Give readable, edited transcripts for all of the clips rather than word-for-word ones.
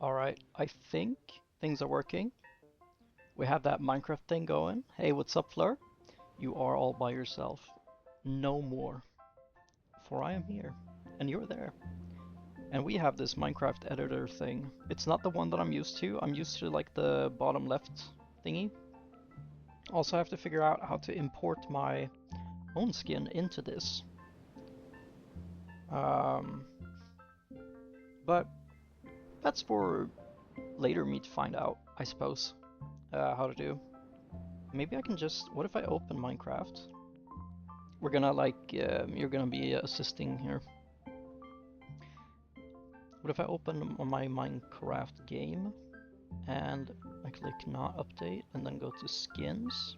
Alright, I think things are working. We have that Minecraft thing going. Hey, what's up, Fleur? You are all by yourself. No more. For I am here, and you're there. And we have this Minecraft editor thing. It's not the one that I'm used to. I'm used to like the bottom left thingy. Also, I have to figure out how to import my own skin into this. Um, but that's for later me to find out, I suppose, how to do. Maybe I can just... What if I open Minecraft? We're gonna like... you're gonna be assisting here. What if I open my Minecraft game and I click not update and then go to skins?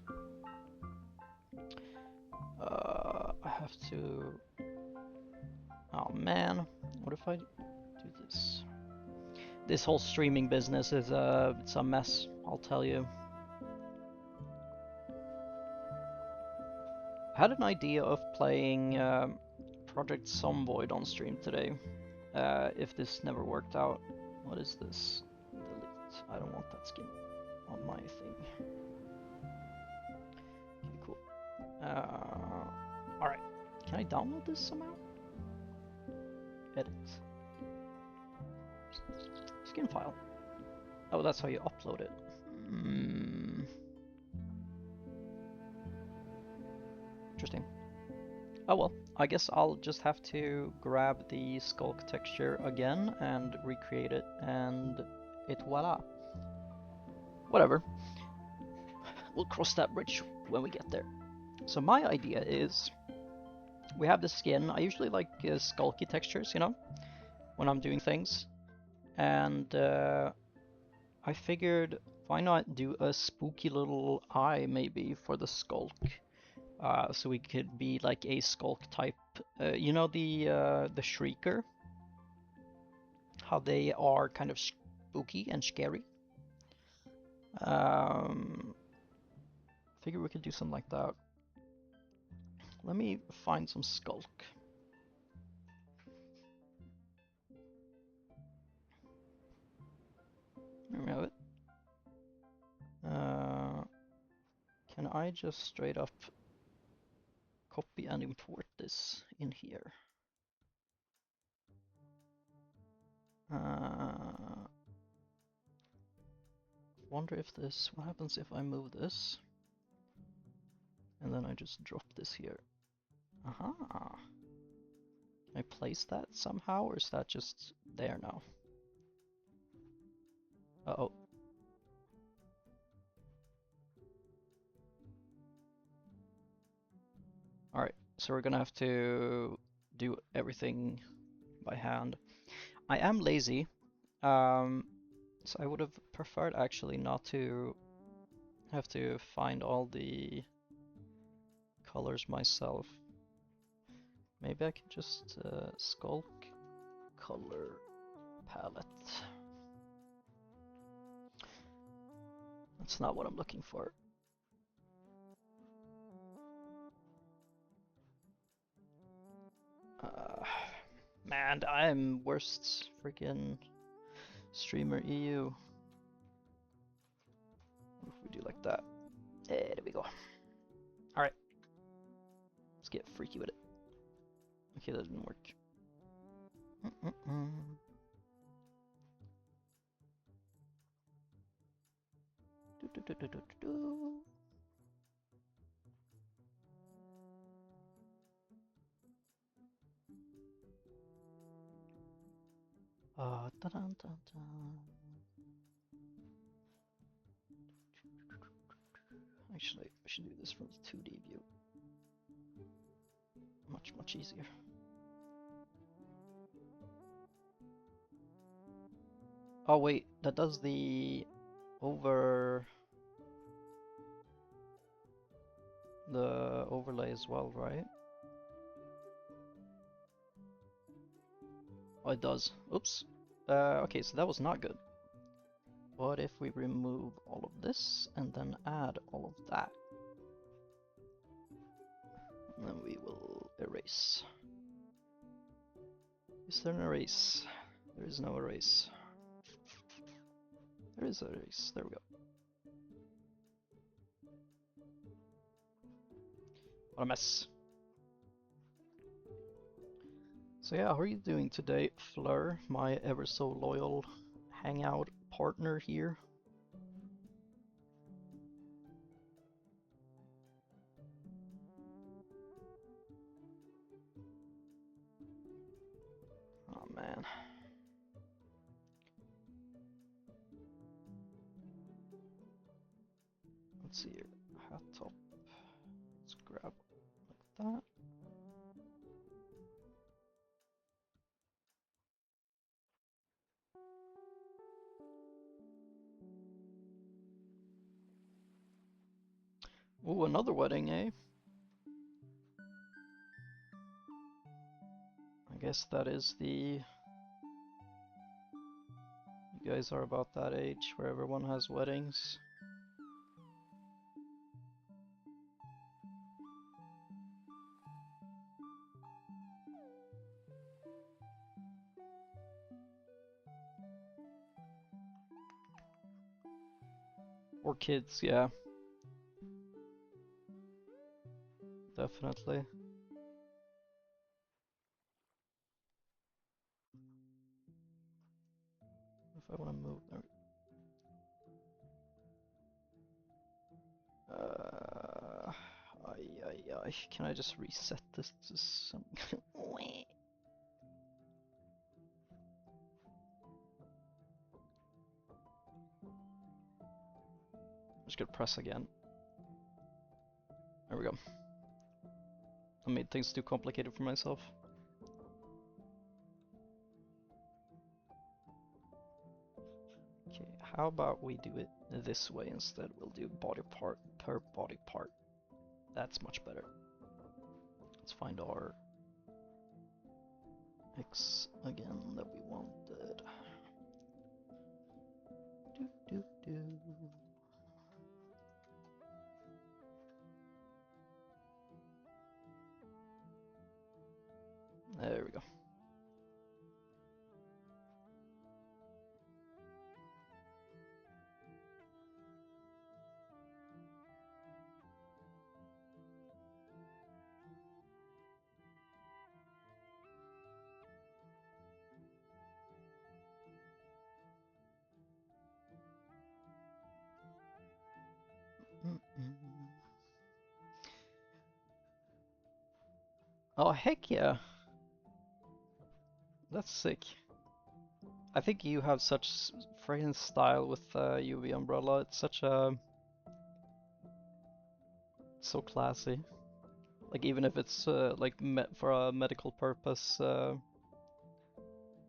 I have to... Oh man, what if I do this? This whole streaming business is it's a mess, I'll tell you. I had an idea of playing Project Zomboid on stream today, if this never worked out. What is this? Delete. I don't want that skin on my thing. Okay, cool. Alright. Can I download this somehow? Edit. Skin file. Oh, that's how you upload it. Interesting. Oh well, I guess I'll just have to grab the skulk texture again and recreate it, and voila. Whatever. We'll cross that bridge when we get there. So my idea is, we have the skin. I usually like skulky textures, you know, when I'm doing things. And I figured, why not do a spooky little eye maybe for the skulk? So we could be like a skulk type. You know the Shrieker? How they are kind of spooky and scary. Figure we could do something like that. Let me find some skulk. There we have it. Can I just straight up copy and import this in here? Wonder if this, what happens if I move this? And then I just drop this here. Aha! Can I place that somehow, or is that just there now? Uh-oh. Alright, so we're gonna have to do everything by hand. I am lazy, so I would have preferred actually not to have to find all the colors myself. Maybe I can just skulk color palette. That's not what I'm looking for. Man, I'm worst freaking streamer EU. What if we do like that? There we go. Alright. Let's get freaky with it. Okay, that didn't work. Dun, dun, dun. Actually, I should do this from the 2D view. Much easier. Oh wait, that does the overlay as well, right? Oh, it does. Oops. Okay, so that was not good. What if we remove all of this and then add all of that? And then we will erase. Is there an erase? There is no erase. There is a race. There we go. What a mess. So yeah, how are you doing today, Fleur, my ever so loyal hangout partner here? Oh man. Let's see here. Hat top. Let's grab like that. Ooh, another wedding, eh? I guess that is the... You guys are about that age where everyone has weddings. Or kids, yeah. Definitely. If I want to move there. Can I just reset this to some... I'm just gonna press again. There we go. I made things too complicated for myself. Okay, how about we do it this way instead? We'll do body part per body part. That's much better. Let's find our X again that we wanted. Do, do, do. There we go. Oh, heck yeah. That's sick. I think you have such friggin' style with UV umbrella. It's such a... so classy. Like even if it's like for a medical purpose,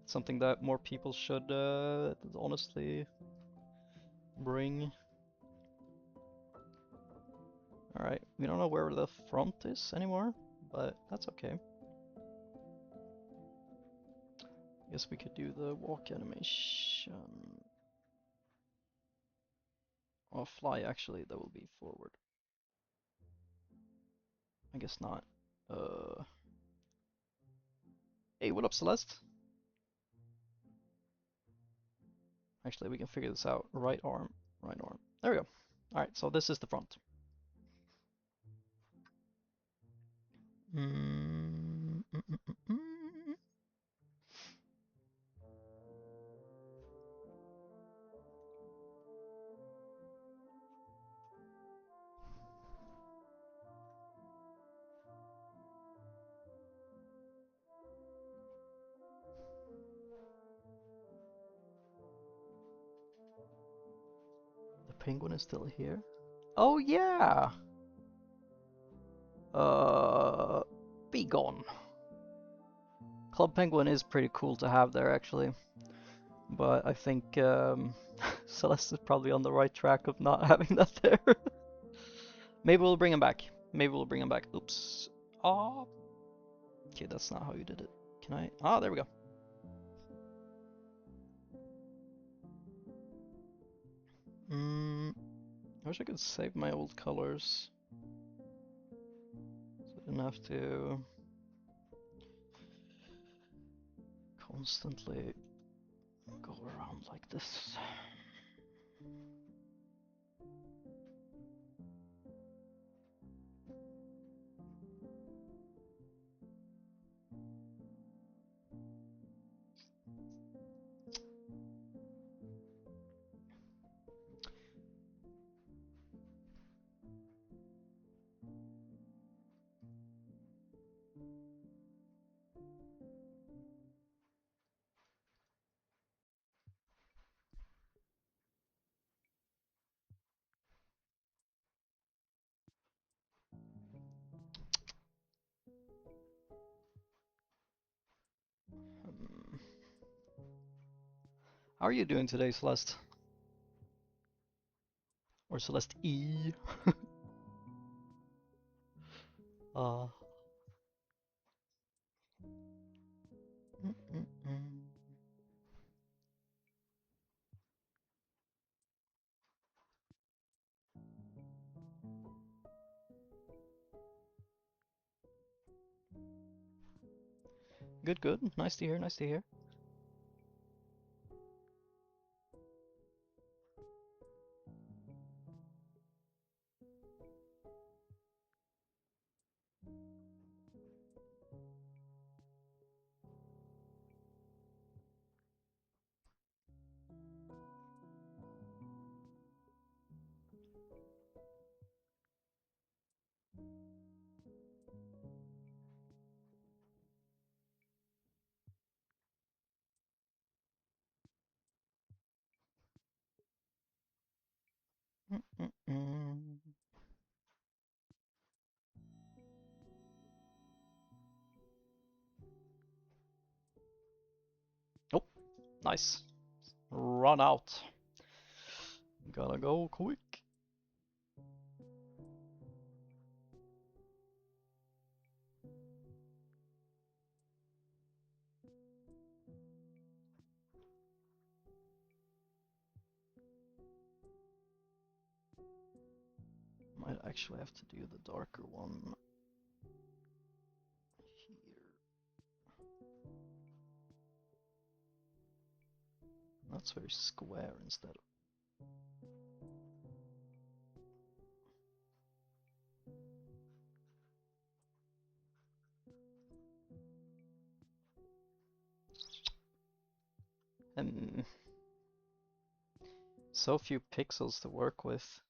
something that more people should honestly bring. Alright, we don't know where the front is anymore, but that's okay. Guess we could do the walk animation. Or fly, actually, that will be forward. I guess not. Hey, what up, Celeste? Actually, we can figure this out. Right arm, right arm. There we go. Alright, so this is the front. The penguin is still here. Oh yeah! Be gone. Club Penguin is pretty cool to have there, actually. But I think Celeste is probably on the right track of not having that there. Maybe we'll bring him back. Maybe we'll bring him back. Oops. Oh. Okay, that's not how you did it. Can I? Ah, there we go. I wish I could save my old colors. So I didn't have to constantly go around like this. How are you doing today, Celeste? Or Celeste E? uh. Good, good. Nice to hear, nice to hear. Oh, nice. Run out. Gotta go quick. Might actually have to do the darker one here. That's very square instead of... So few pixels to work with.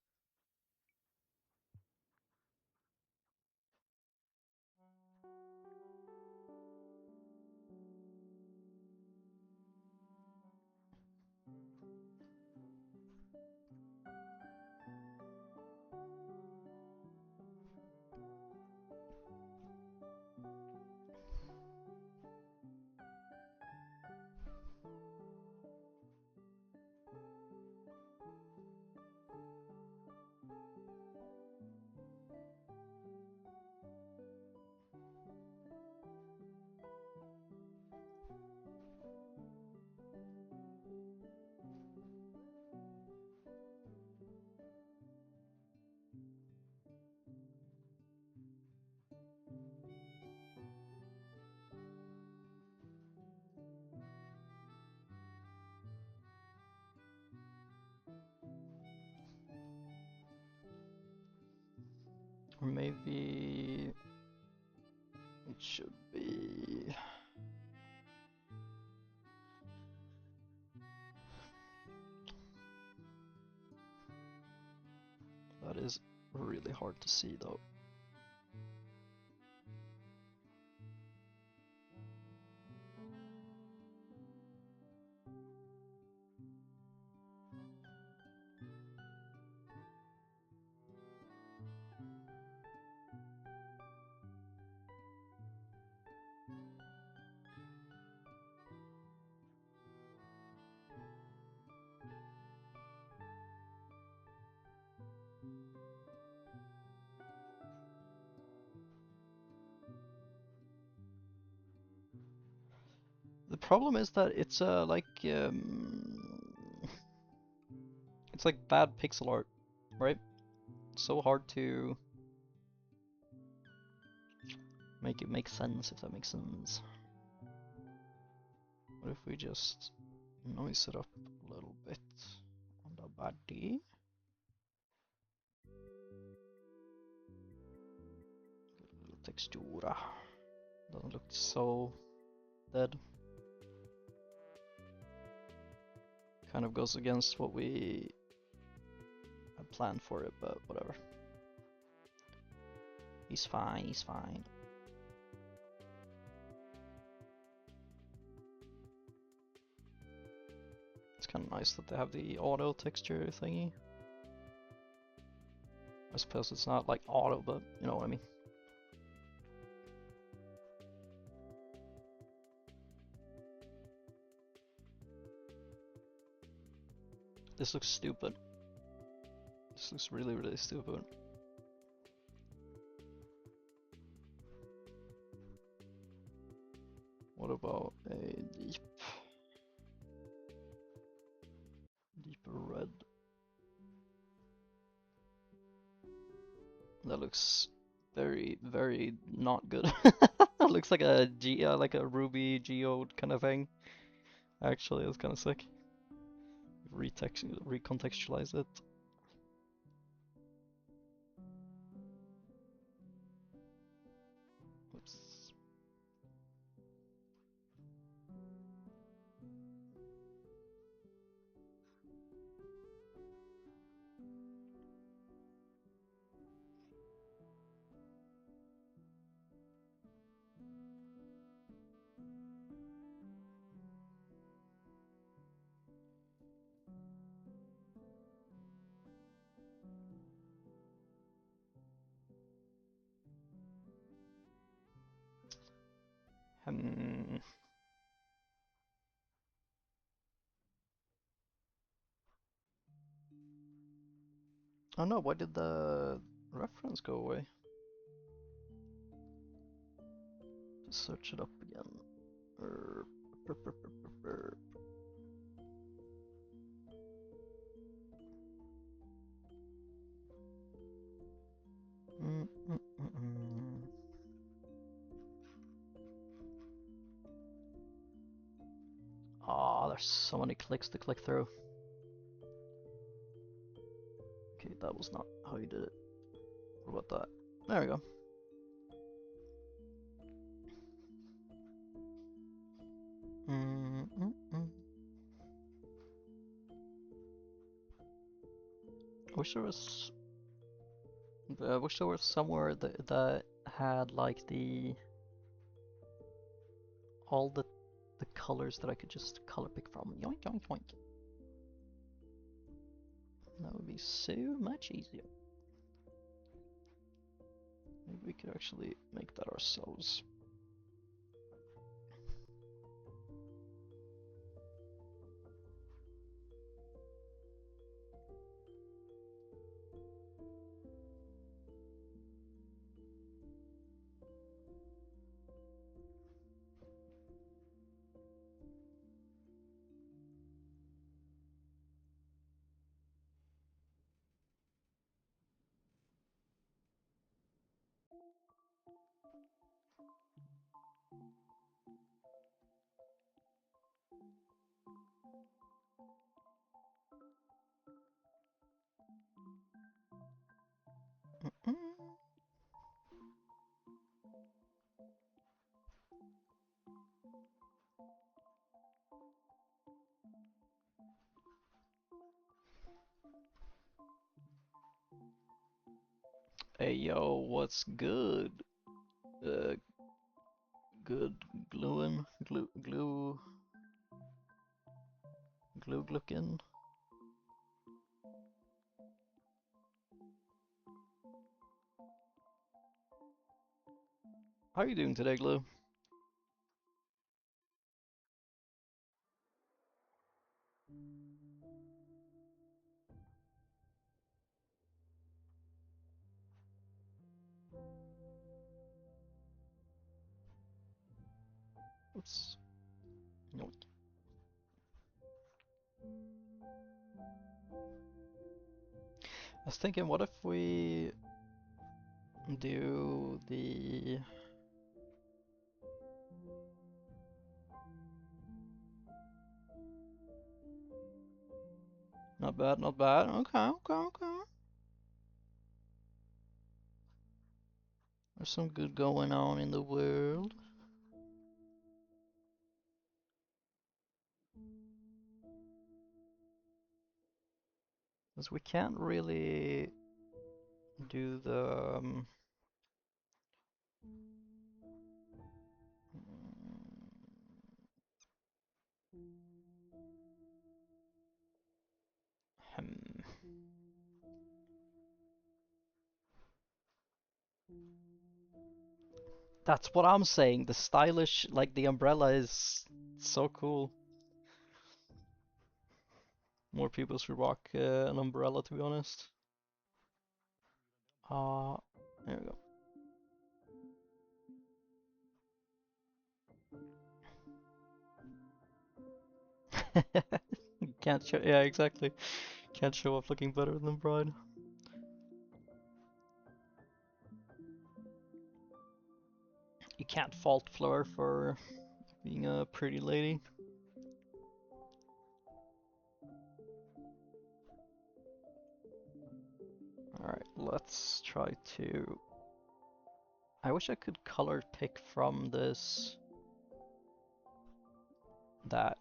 Or maybe it should be... That is really hard to see though. The problem is that it's it's like bad pixel art, right? It's so hard to make it make sense, if that makes sense. What if we just noise it up a little bit on the body? Get a little textura. Doesn't look so dead. Kind of goes against what we had planned for it, but whatever. He's fine, he's fine. It's kind of nice that they have the auto texture thingy. I suppose it's not like auto, but you know what I mean. This looks stupid. This looks really, really stupid. What about a deeper red? That looks very, very not good. It looks like a Ruby geode kind of thing. Actually, it's kind of sick. Recontextualize it. Oops. Hmm. Oh no, why did the reference go away? Just search it up again. Ah, there's so many clicks to click through. Okay, that was not how you did it. What about that? There we go. I wish there was. I wish there was somewhere that had like all the colors that I could just color pick from. Yoink yoink yoink. That would be so much easier. Maybe we could actually make that ourselves. Hey yo, what's good? Good gluing, glue looking. How are you doing today, Glue? Oops. Nope. I was thinking, what if we do the... Not bad, not bad. Okay. There's some good going on in the world. Because we can't really do the... That's what I'm saying. The stylish, like the umbrella is so cool. More people should rock an umbrella, to be honest. There we go. Can't show, yeah, exactly. Can't show off looking better than bride. You can't fault Fleur for being a pretty lady. Alright, let's try to... I wish I could color pick from this... That.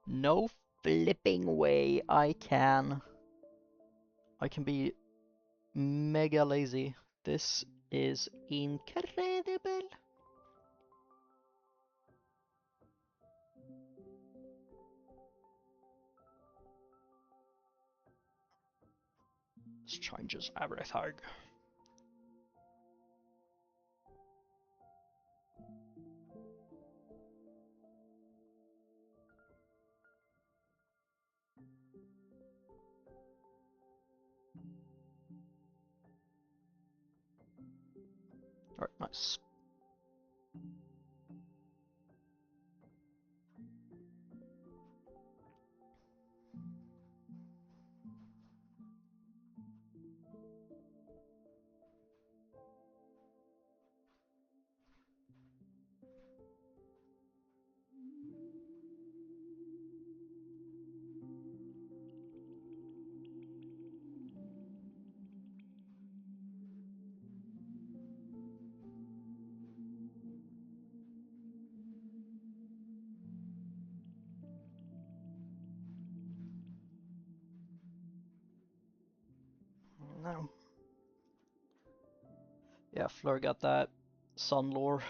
No flipping way I can be mega lazy. This is incredible. This changes everything. Alright, nice. No. Yeah, Fleur got that sun lore.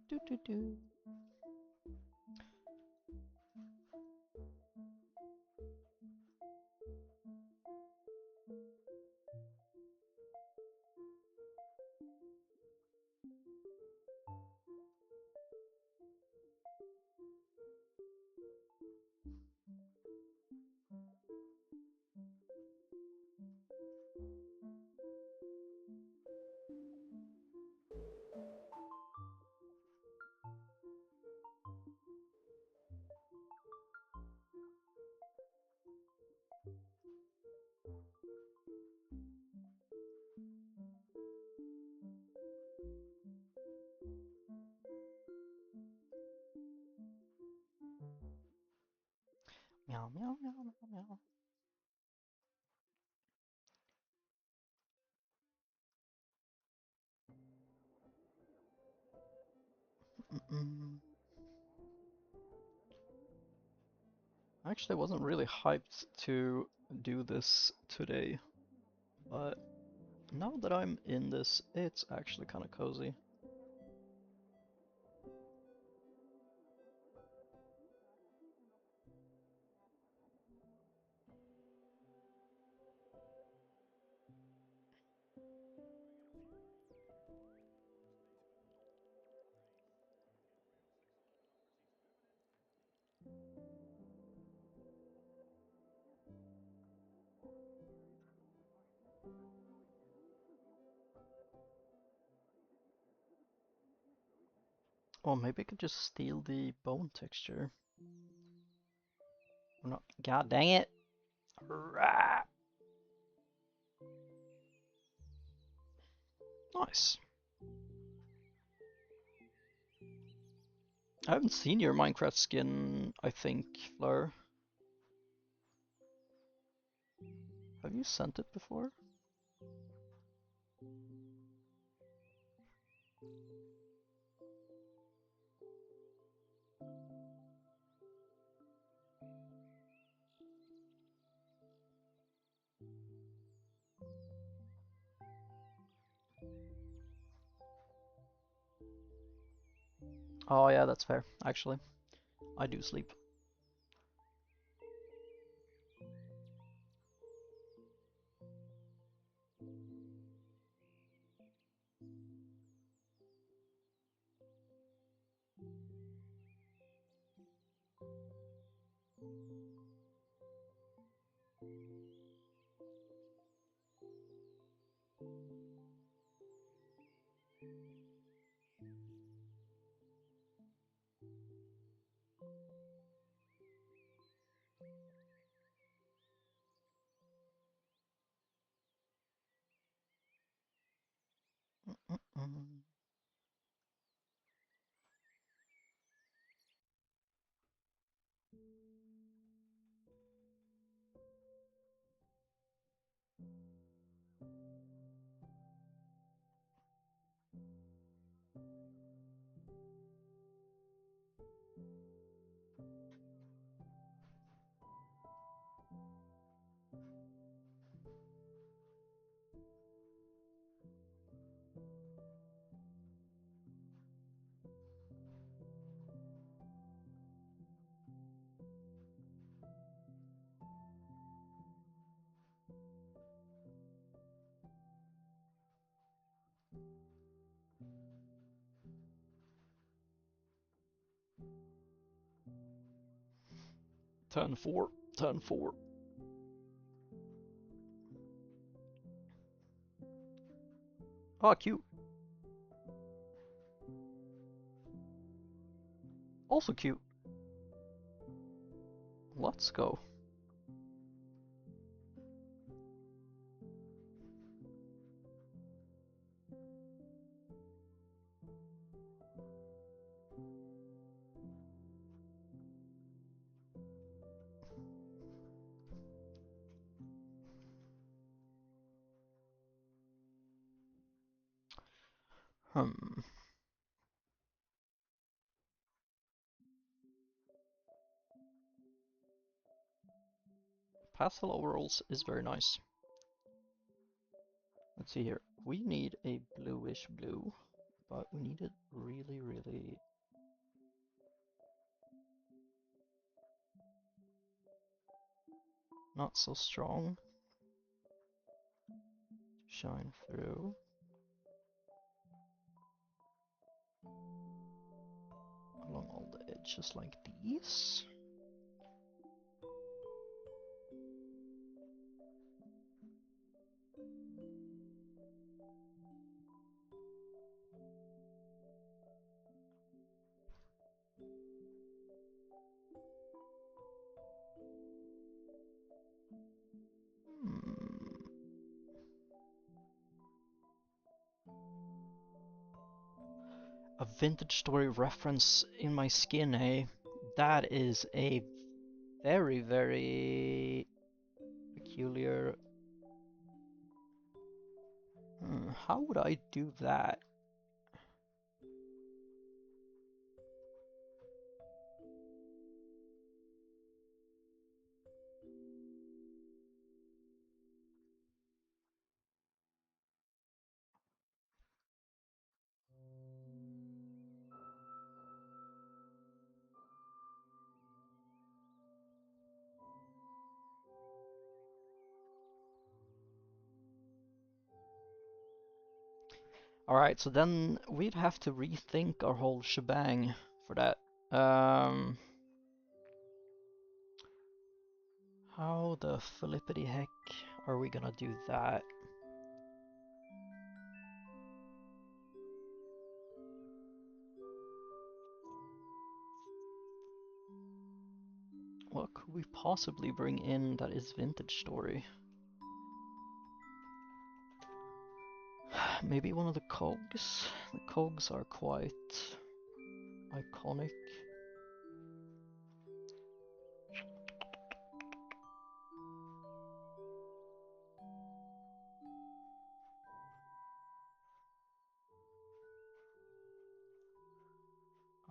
Do do do. Meow meow meow meow meow. Mm-mm. Actually, I wasn't really hyped to do this today, but now that I'm in this, it's actually kind of cozy. Oh, maybe I could just steal the bone texture. Or not. God dang it! Rah! Nice. I haven't seen your Minecraft skin, I think, Fleur. Have you sent it before? Oh yeah, that's fair, actually. I do sleep. Mm-mm. Turn 4. Turn 4. Oh, cute. Also cute. Let's go. Hmm. Pastel overalls is very nice. Let's see here. We need a bluish blue, but we need it really, really... not so strong. Shine through. Along all the edges like these. Hmm. A vintage story reference in my skin, eh? That is a very, very peculiar... how would I do that? Alright, so then we'd have to rethink our whole shebang for that. How the flippity heck are we gonna do that? What could we possibly bring in that is vintage story? Maybe one of the cogs? The cogs are quite iconic.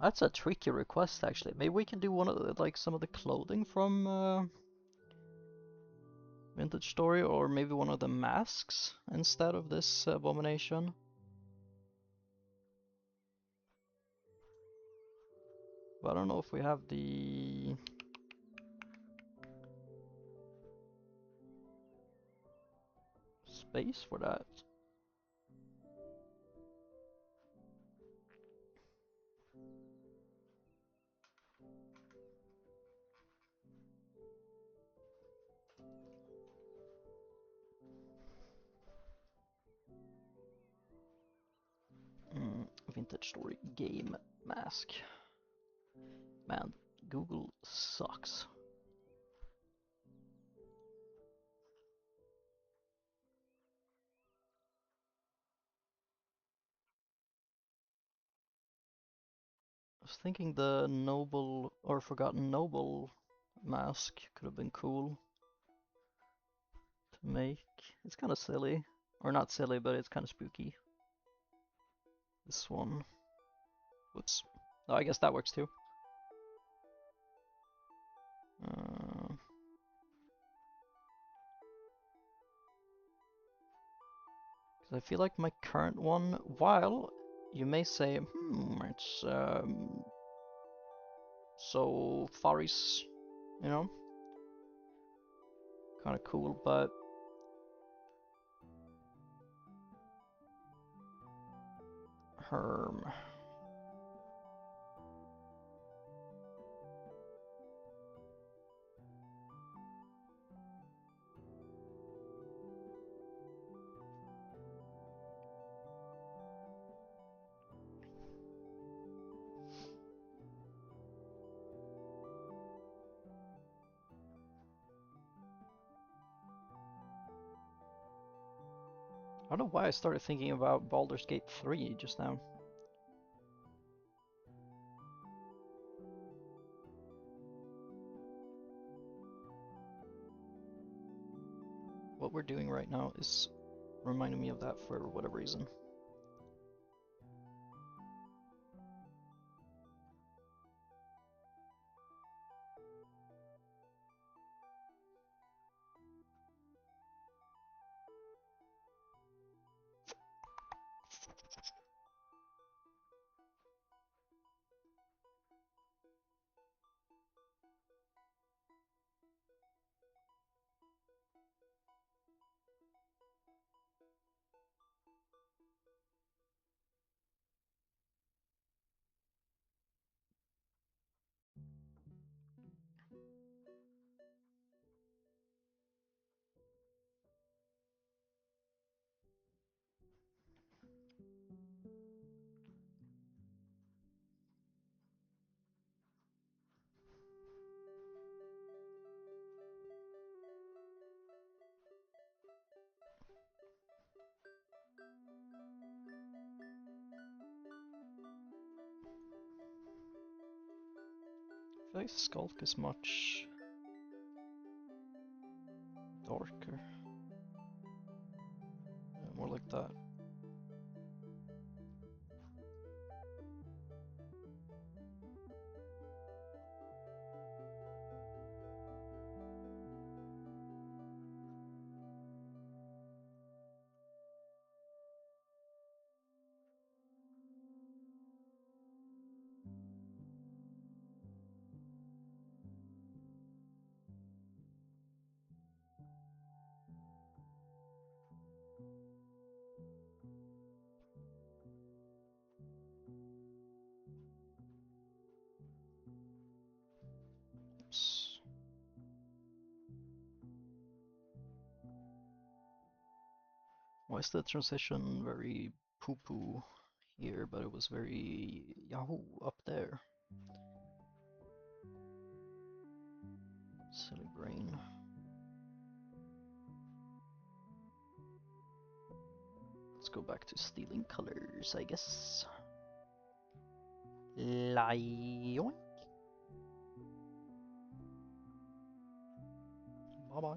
That's a tricky request, actually. Maybe we can do one of the, like some of the clothing from Vintage Story, or maybe one of the masks instead of this abomination. But I don't know if we have the space for that. Vintage Story game mask. Man, Google sucks. I was thinking the Noble or Forgotten Noble mask could have been cool to make. It's kind of silly. Or not silly, but it's kind of spooky. This one. Whoops. Oh, I guess that works too. Because I feel like my current one, while you may say, it's so Faris, you know, kind of cool, but Herm. I don't know why I started thinking about Baldur's Gate 3 just now. What we're doing right now is reminding me of that for whatever reason. I feel like Skulk is much darker. Yeah, more like that. Oops. Why is the transition very poo-poo here, but it was very Yahoo up there? Silly brain. Let's go back to stealing colors, I guess. Lion. Bye bye.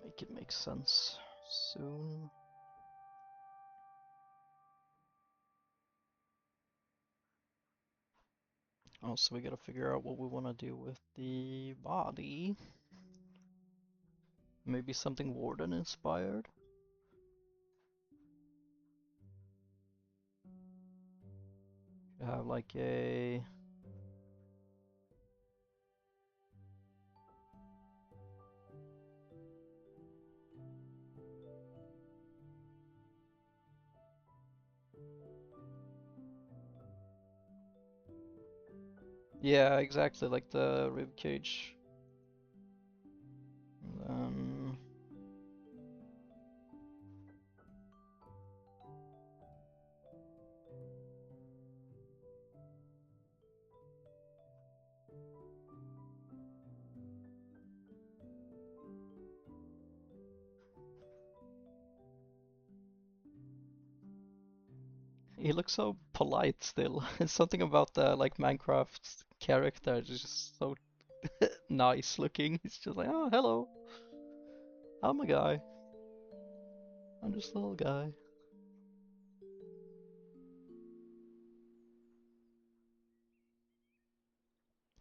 Make it make sense soon. Also, we gotta figure out what we want to do with the body. Maybe something Warden inspired. Have like a yeah, exactly like the rib cage. And then he looks so polite still. It's something about the like Minecraft character is just so nice looking. He's just like, oh hello, I'm a guy. I'm just a little guy.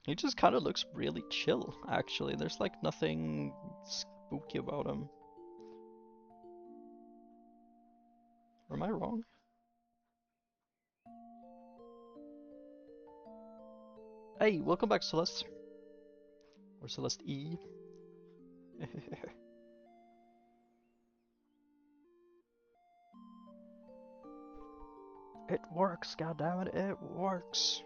He just kind of looks really chill, actually. There's like nothing spooky about him. Or am I wrong? Hey, welcome back, Celeste. Or Celeste E. It works, goddammit, it works.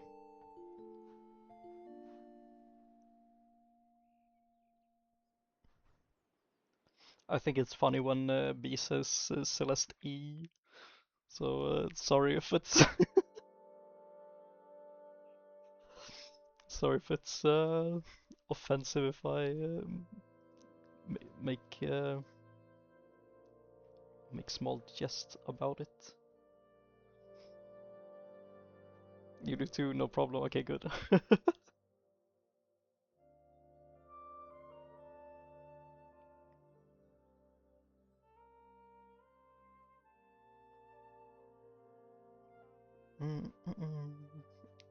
I think it's funny when B says Celeste E. So sorry if it's sorry if it's offensive if I make make small jest about it. You do too, no problem. Okay, good.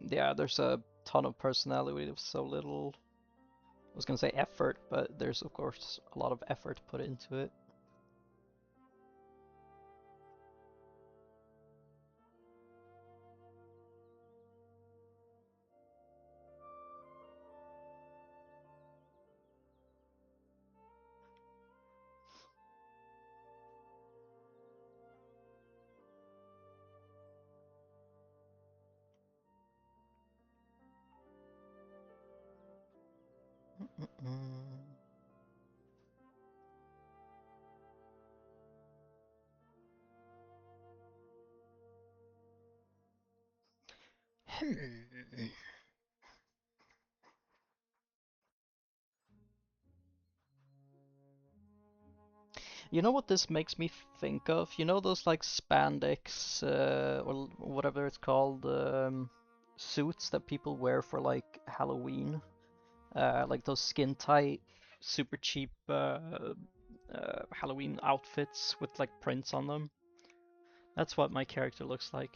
Yeah, there's a ton of personality with so little. I was gonna say effort, but there's of course a lot of effort put into it. You know what this makes me think of? You know those like spandex or whatever it's called suits that people wear for like Halloween, like those skin tight, super cheap Halloween outfits with like prints on them. That's what my character looks like.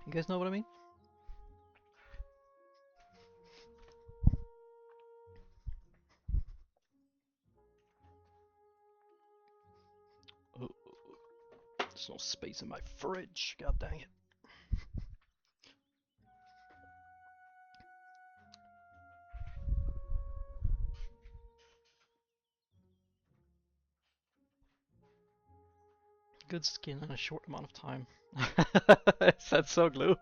You guys know what I mean? Oh, there's no space in my fridge. God dang it. Good skin in a short amount of time. That's so glue.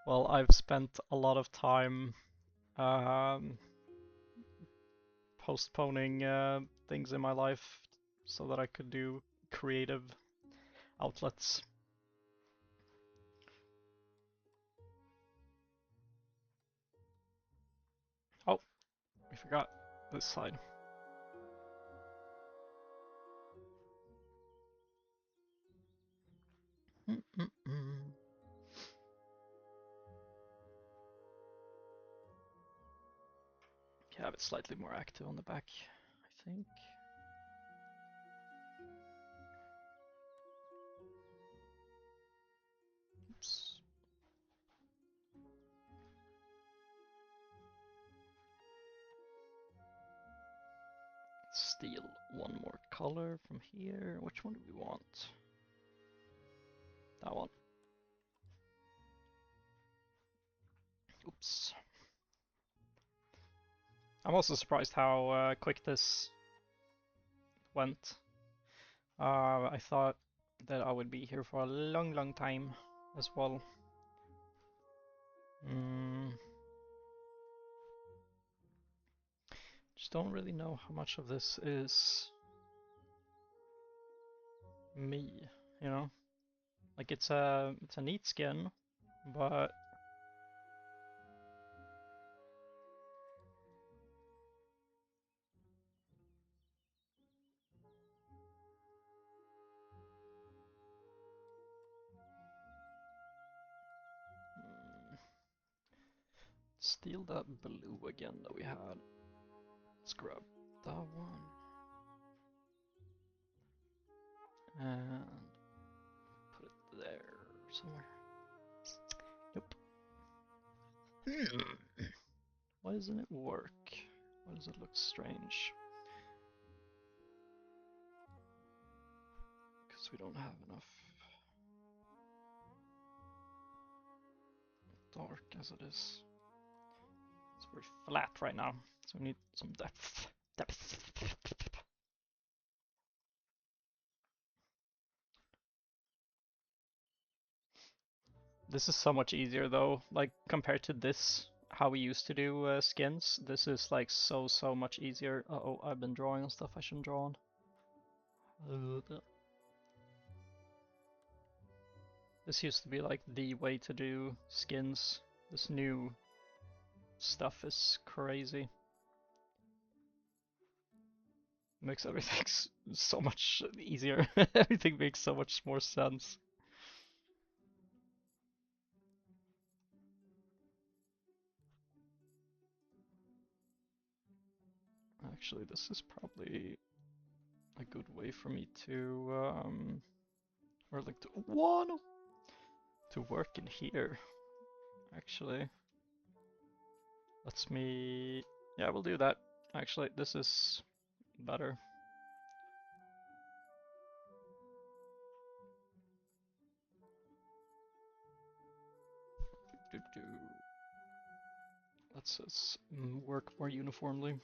Well, I've spent a lot of time um, postponing things in my life so that I could do creative outlets. Oh, we forgot this side. Have it slightly more active on the back, I think. Oops. Steal one more color from here. Which one do we want? That one. Oops. I'm also surprised how quick this went. I thought that I would be here for a long time as well. Just don't really know how much of this is me, you know? Like it's a neat skin, but steal that blue again that we had. Let's grab that one. And put it there somewhere. Nope. Why doesn't it work? Why does it look strange? Because we don't have enough dark as it is. It's very flat right now, so we need some depth. This is so much easier though, like compared to this, how we used to do skins. This is like so much easier. Uh-oh, I've been drawing on stuff I shouldn't draw on. This used to be like the way to do skins. This new stuff is crazy. Makes everything so much easier. Everything makes so much more sense. Actually, this is probably a good way for me to, or like to work in here. Actually, lets me, yeah, we'll do that. Actually, this is better. Lets us work more uniformly.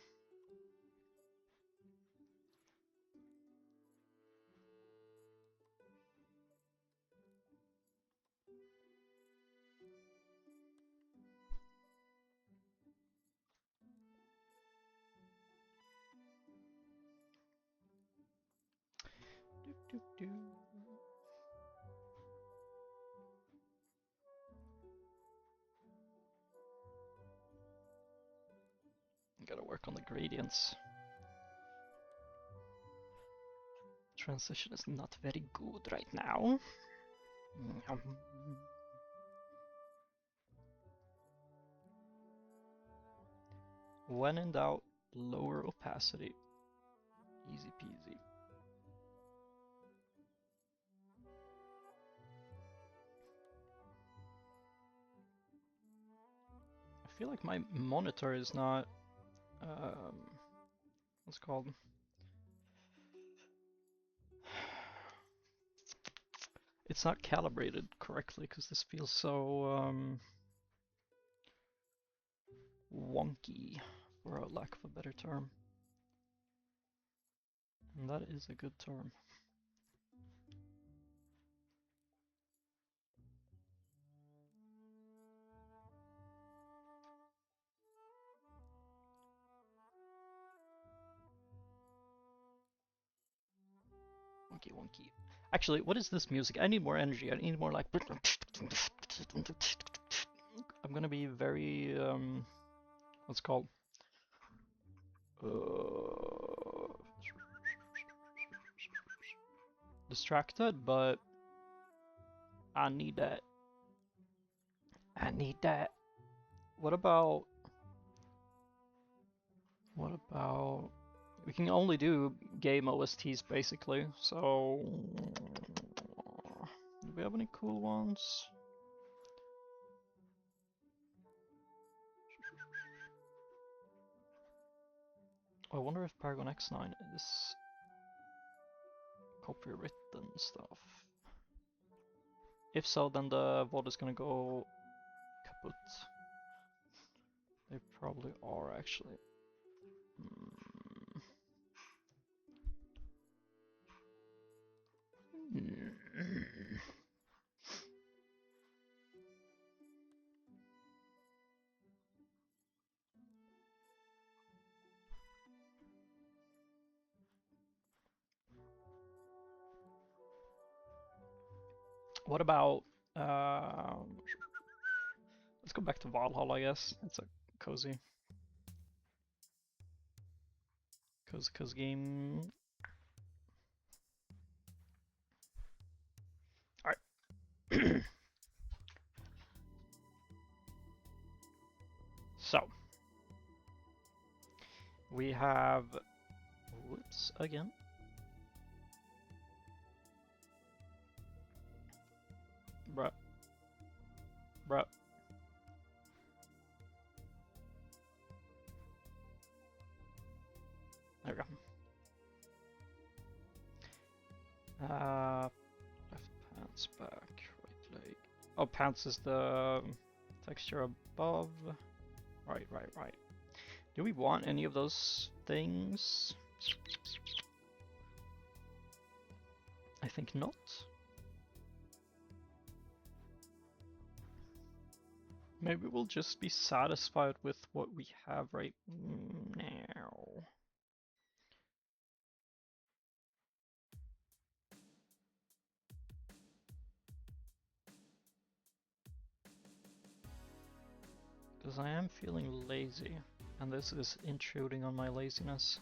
Gotta work on the gradients. Transition is not very good right now. When in doubt, lower opacity. Easy peasy. I feel like my monitor is not, what's it called? It's not calibrated correctly because this feels so wonky, for a lack of a better term. And that is a good term. wonky, wonky. Actually, what is this music? I need more energy. I need more like. I'm gonna be very what's it called? Distracted, but I need that. I need that. What about? We can only do game OSTs basically, so do we have any cool ones? I wonder if Paragon X9 is copywritten stuff. If so, then the VOD is gonna go kaput. They probably are actually. What about let's go back to Valhalla, I guess. It's a cozy game. Alright. So we have whoops again. Bruh. Bruh. There we go. Left pants, back, right leg. Oh, pants is the texture above. Right. Do we want any of those things? I think not. Maybe we'll just be satisfied with what we have right now. Because I am feeling lazy, and this is intruding on my laziness.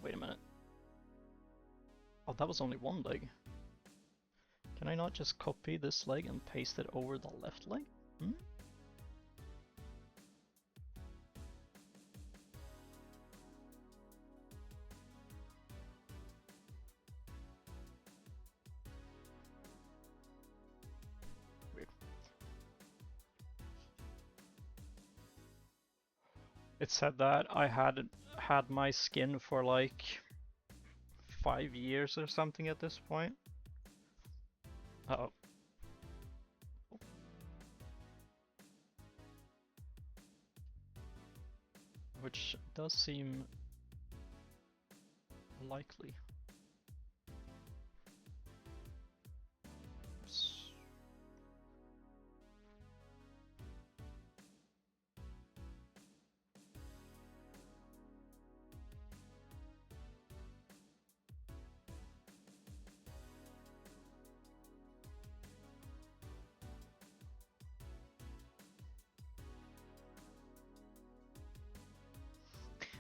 Wait a minute. Oh, that was only one leg. Can I not just copy this leg and paste it over the left leg? Hmm? Weird. It said that I had my skin for like 5 years or something at this point. Uh-oh. Which does seem likely.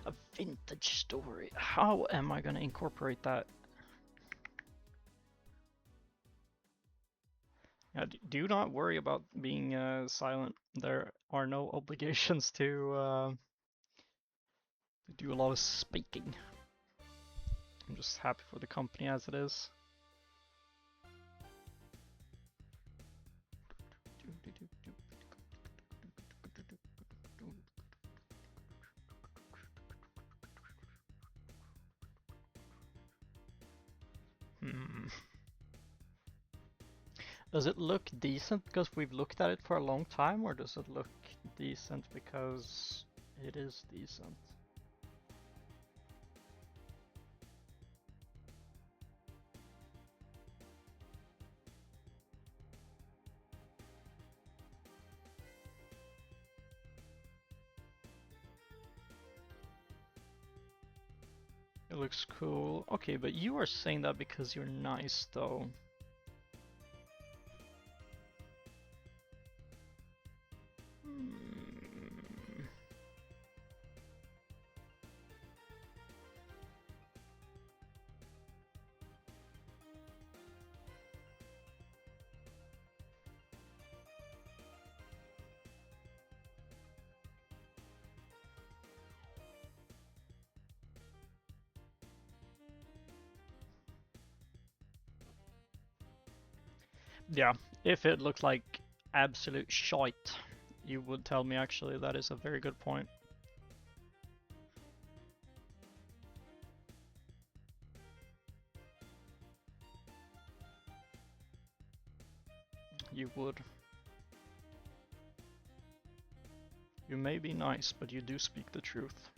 A vintage story. How am I gonna incorporate that? Yeah, do not worry about being silent. There are no obligations to do a lot of speaking. I'm just happy for the company as it is. Hmm. Does it look decent because we've looked at it for a long time, or does it look decent because it is decent? It looks cool. Okay, but you are saying that because you're nice, though. Hmm. Yeah, if it looked like absolute shite, you would tell me. Actually, that is a very good point. You would. You may be nice, but you do speak the truth.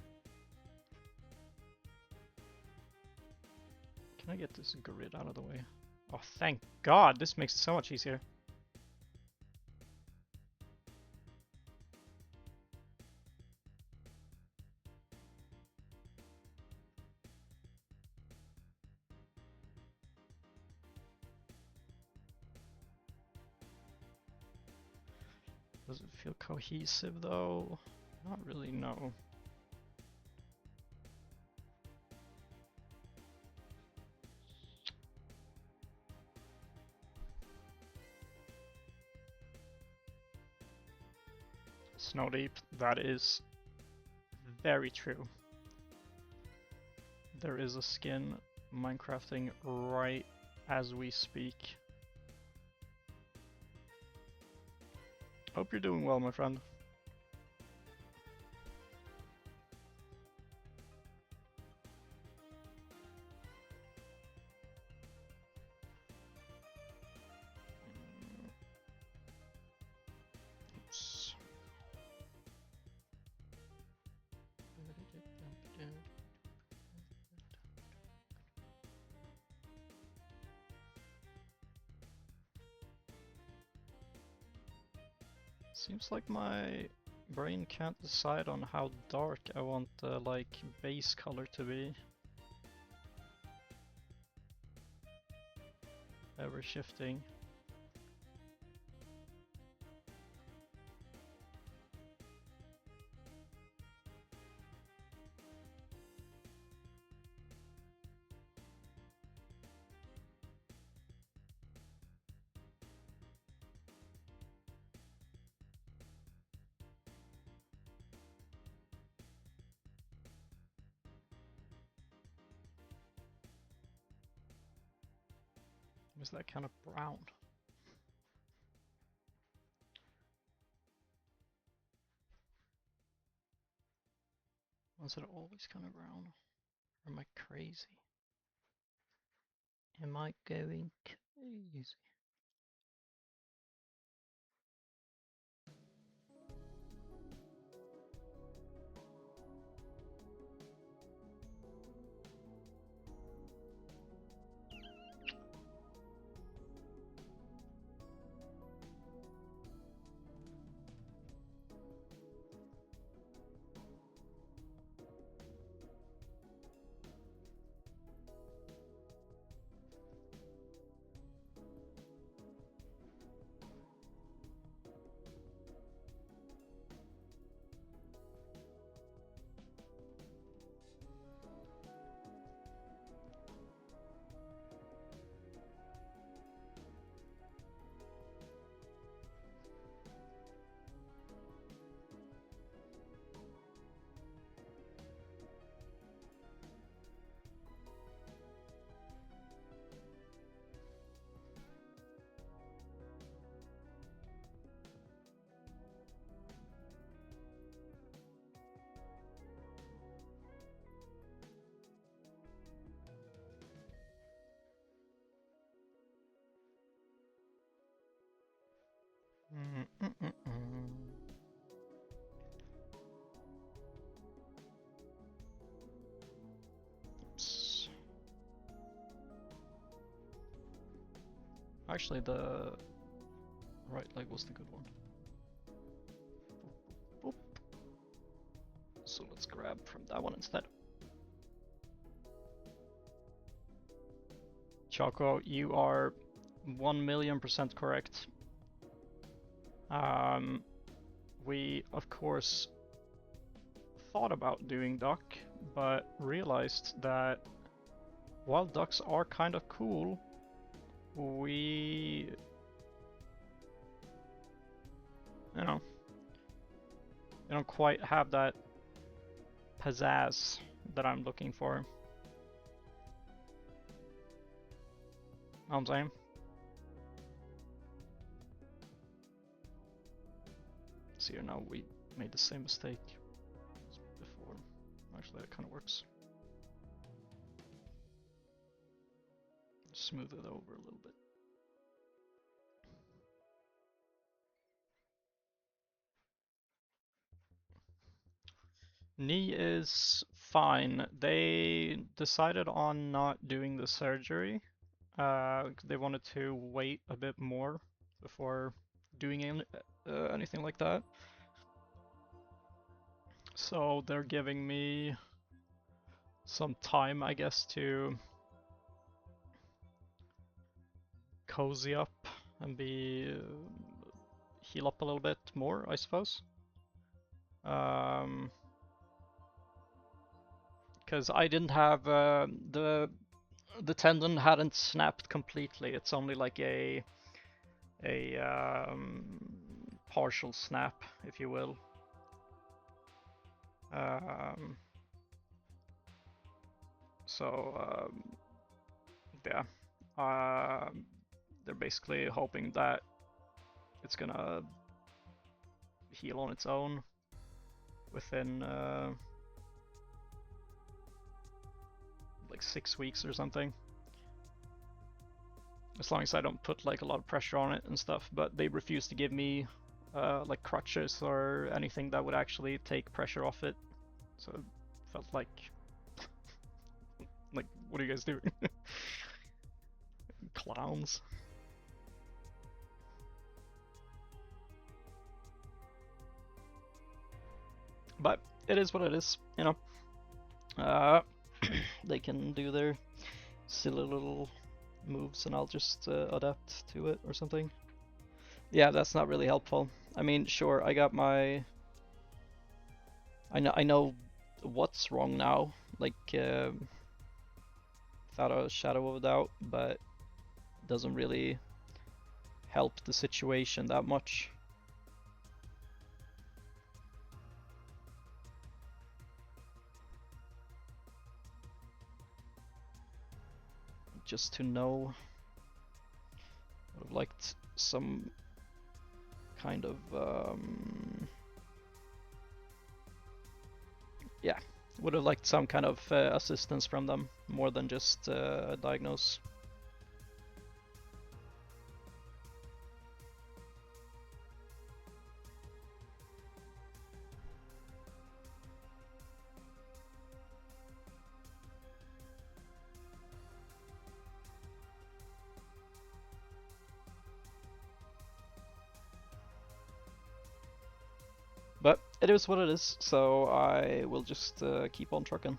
Can I get this grid out of the way? Oh, thank God! This makes it so much easier. Does it feel cohesive though? Not really, no. Snowdeep, that is very true. There is a skin Minecrafting right as we speak. Hope you're doing well, my friend. Oops. Seems like my brain can't decide on how dark I want the like base color to be. Ever shifting. Is that kind of brown? Was it always kind of brown? Or am I crazy? Am I going crazy? Actually, the right leg was the good one. Boop, boop. So let's grab from that one instead. Choco, you are 1,000,000% correct. We, of course, thought about doing duck, but realized that while ducks are kind of cool, we, you know, they don't quite have that pizzazz that I'm looking for. Know what I'm saying? See here now, we made the same mistake as before. Actually, that kind of works. Smooth it over a little bit. Knee is fine. They decided on not doing the surgery. They wanted to wait a bit more before doing anything like that. So they're giving me some time, I guess, to cozy up and be heal up a little bit more, I suppose. Because I didn't have the tendon hadn't snapped completely. It's only like a partial snap, if you will. So yeah, they're basically hoping that it's gonna heal on its own within like 6 weeks or something. As long as I don't put like a lot of pressure on it and stuff, but they refuse to give me like crutches or anything that would actually take pressure off it. So it felt like what are you guys doing? Clowns. But it is what it is, you know. They can do their silly little moves and I'll just adapt to it or something. Yeah, that's not really helpful. I mean, sure, I got my... I know what's wrong now, like, without a shadow of a doubt, but it doesn't really help the situation that much. Just to know, I would have liked some kind of yeah, would have liked some kind of assistance from them more than just diagnose. But it is what it is, so I will just keep on trucking.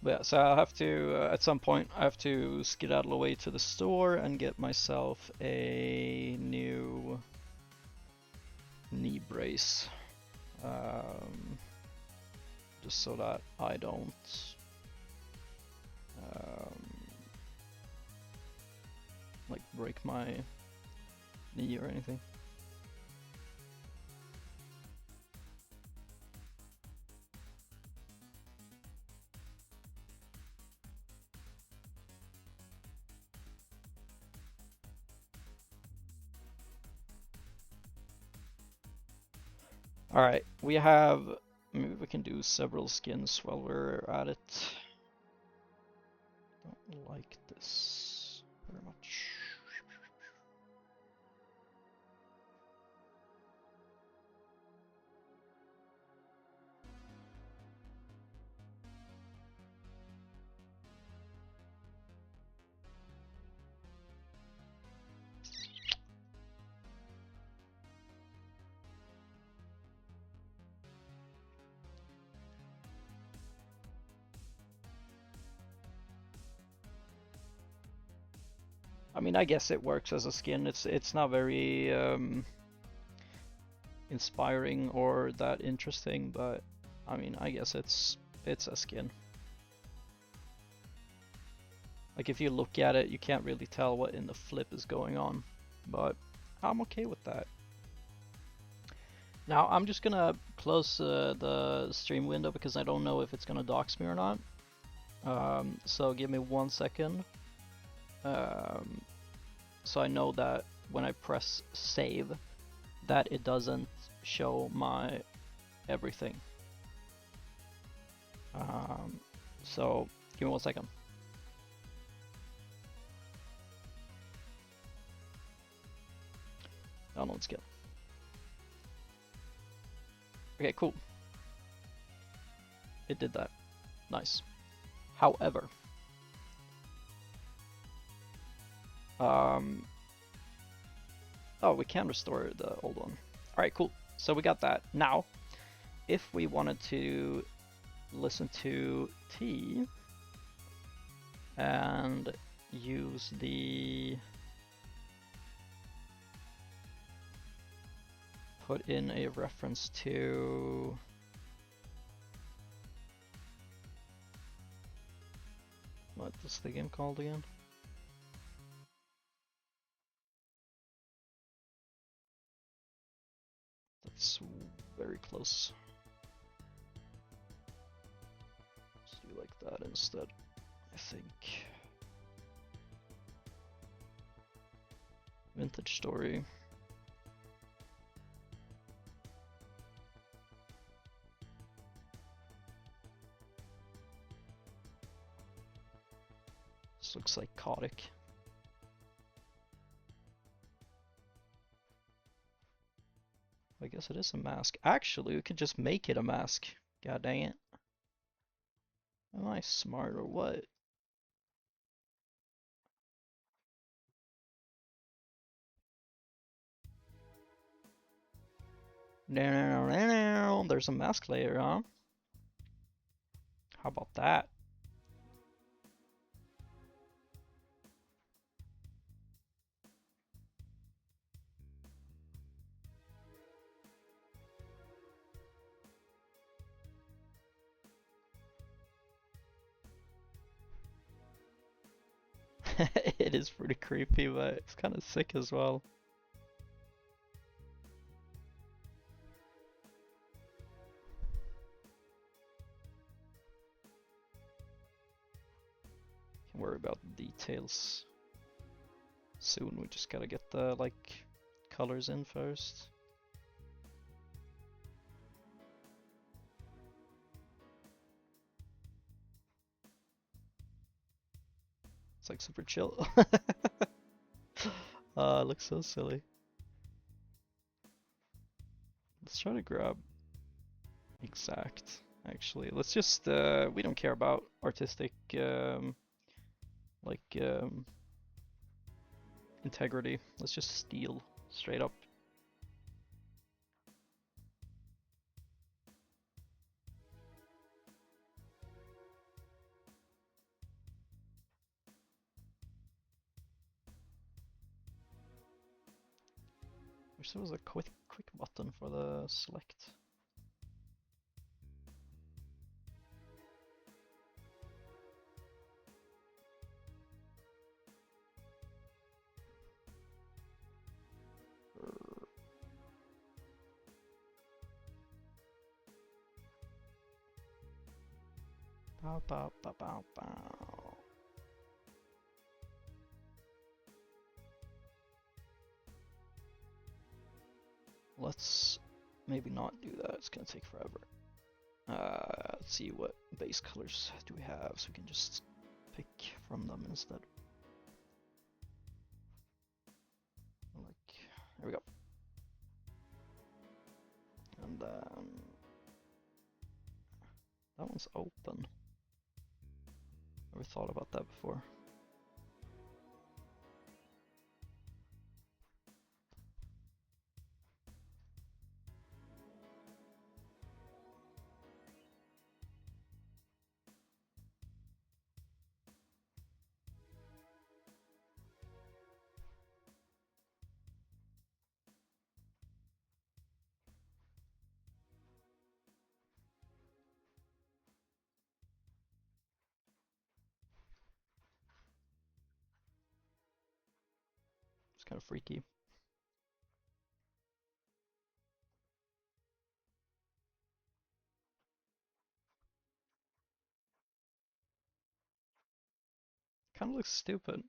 But yeah, so I have to, at some point, I have to skedaddle away to the store and get myself a new knee brace. Just so that I don't like break my knee or anything. Alright, we have, maybe we can do several skins while we're at it. Don't like this very much. I mean, I guess it works as a skin. It's not very inspiring or that interesting, but I mean, I guess it's a skin. Like if you look at it, you can't really tell what in the flip is going on, but I'm okay with that. Now I'm just gonna close the stream window because I don't know if it's gonna dox me or not. So give me 1 second. So I know that when I press save, that it doesn't show my everything. So give me 1 second. Download skin. Okay, cool. It did that. Nice. However, oh, we can restore the old one. Alright, cool. So we got that. Now, if we wanted to listen to T and use the put in a reference to what is the game called again? That's very close. Let's do like that instead, I think. Vintage Story. This looks psychotic. I guess it is a mask. Actually, we could just make it a mask. God dang it. Am I smart or what? There's a mask layer, huh? How about that? It is pretty creepy, but it's kind of sick as well. Can't worry about the details soon. We just gotta get the like colors in first. It's like super chill. It looks so silly. Let's try to grab exact. Actually, let's just we don't care about artistic like integrity. Let's just steal straight up. Wish there was a quick button for the select. Bow, bow, bow, bow, bow. Let's maybe not do that, it's gonna take forever. Let's see what base colors do we have so we can just pick from them instead. Like, there we go. And then that one's open. Never thought about that before. It's kind of freaky. Kind of looks stupid.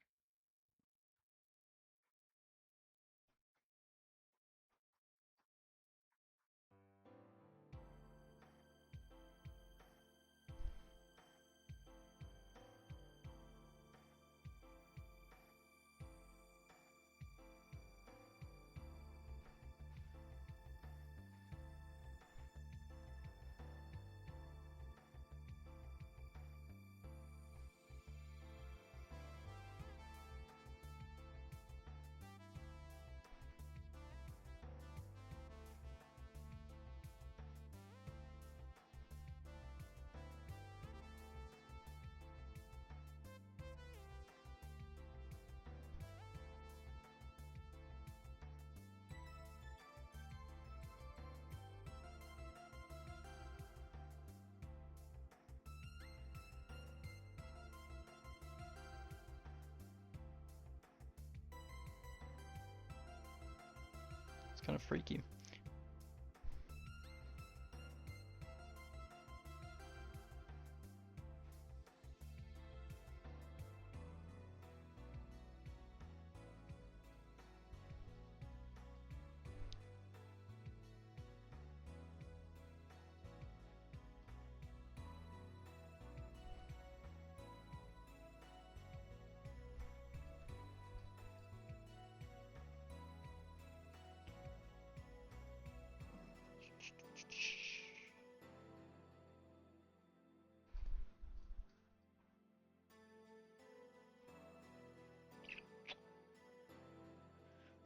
It's kind of freaky.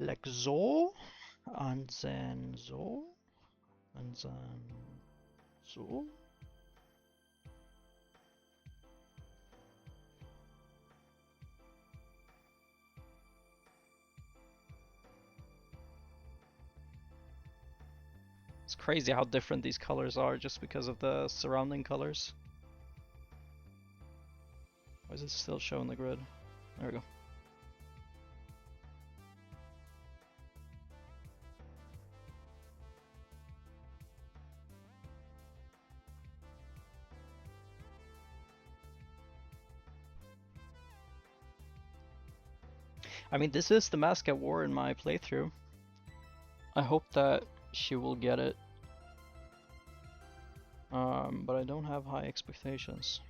Like so, and then so, and then so. It's crazy how different these colors are just because of the surrounding colors. Why is it still showing the grid? There we go. I mean, this is the mask I wore in my playthrough. I hope that she will get it. But I don't have high expectations.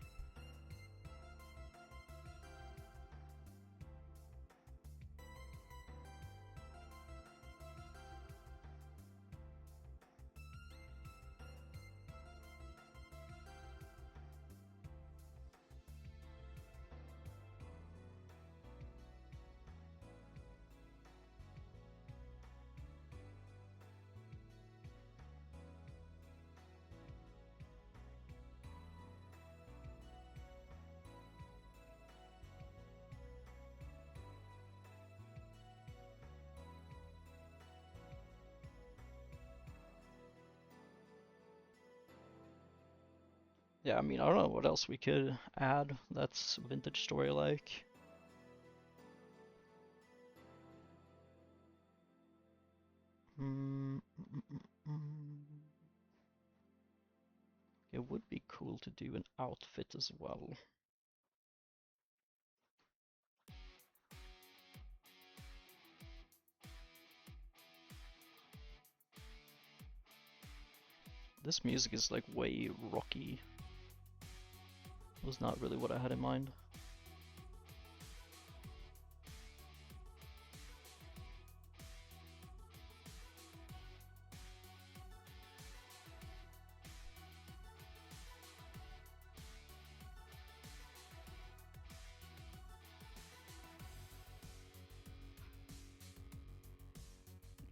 Yeah, I mean, I don't know what else we could add that's vintage story-like. Mm, mm, mm, mm. It would be cool to do an outfit as well. This music is like way rocky. Was not really what I had in mind.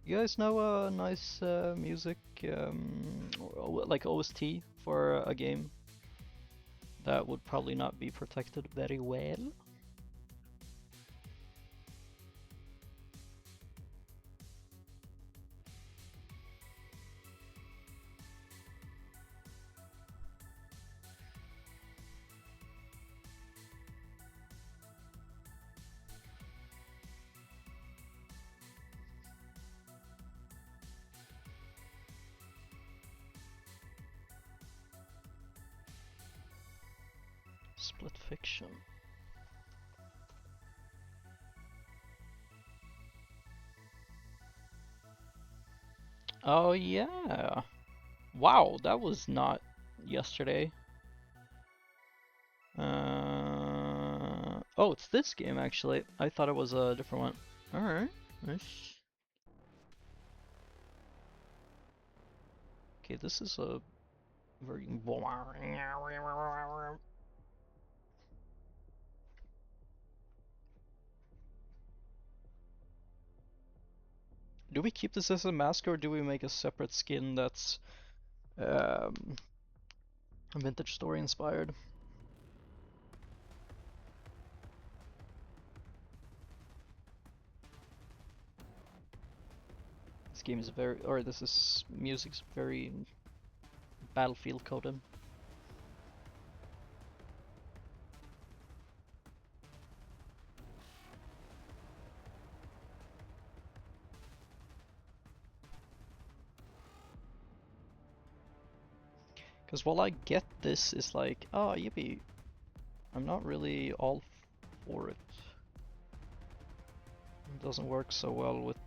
You guys know a nice music, like OST for a game that would probably not be protected very well? Split Fiction. Oh yeah. Wow, that was not yesterday. Oh, it's this game actually. I thought it was a different one. Alright, nice. Okay, this is a very... Do we keep this as a mask or do we make a separate skin that's um, vintage story inspired? This game is very, or this is music's very Battlefield coded. Because while I get this is like, oh yippee, I'm not really all for it. It doesn't work so well with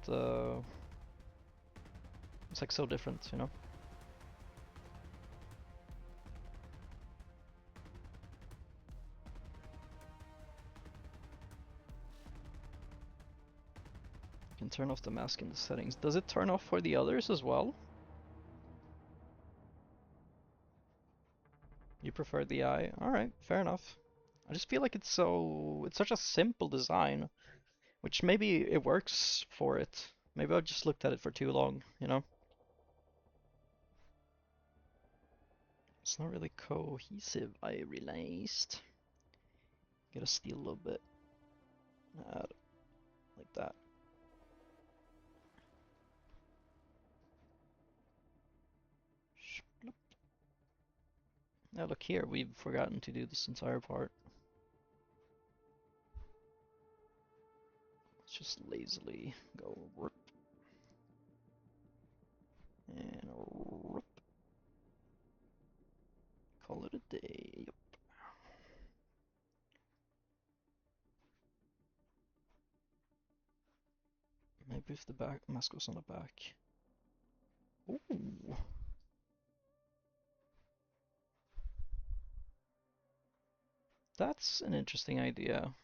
it's like so different, you know? You can turn off the mask in the settings. Does it turn off for the others as well? You prefer the eye? Alright, fair enough. I just feel like it's such a simple design, which maybe it works for it. Maybe I just looked at it for too long, you know? It's not really cohesive, I realized. Gotta steal a little bit. Like that. Now look here, we've forgotten to do this entire part. Let's just lazily go rip and rip. Call it a day. Yep. Maybe if the back mask goes on the back. Ooh. That's an interesting idea.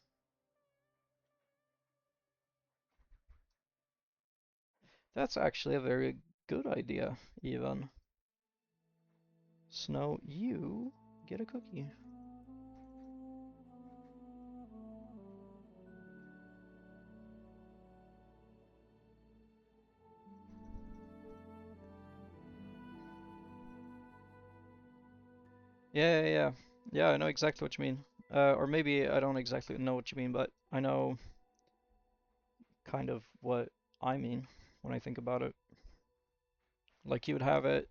That's actually a very good idea, even. Snow, you get a cookie. Yeah. Yeah, I know exactly what you mean. Or maybe I don't exactly know what you mean, but I know kind of what I mean when I think about it. Like you would have it.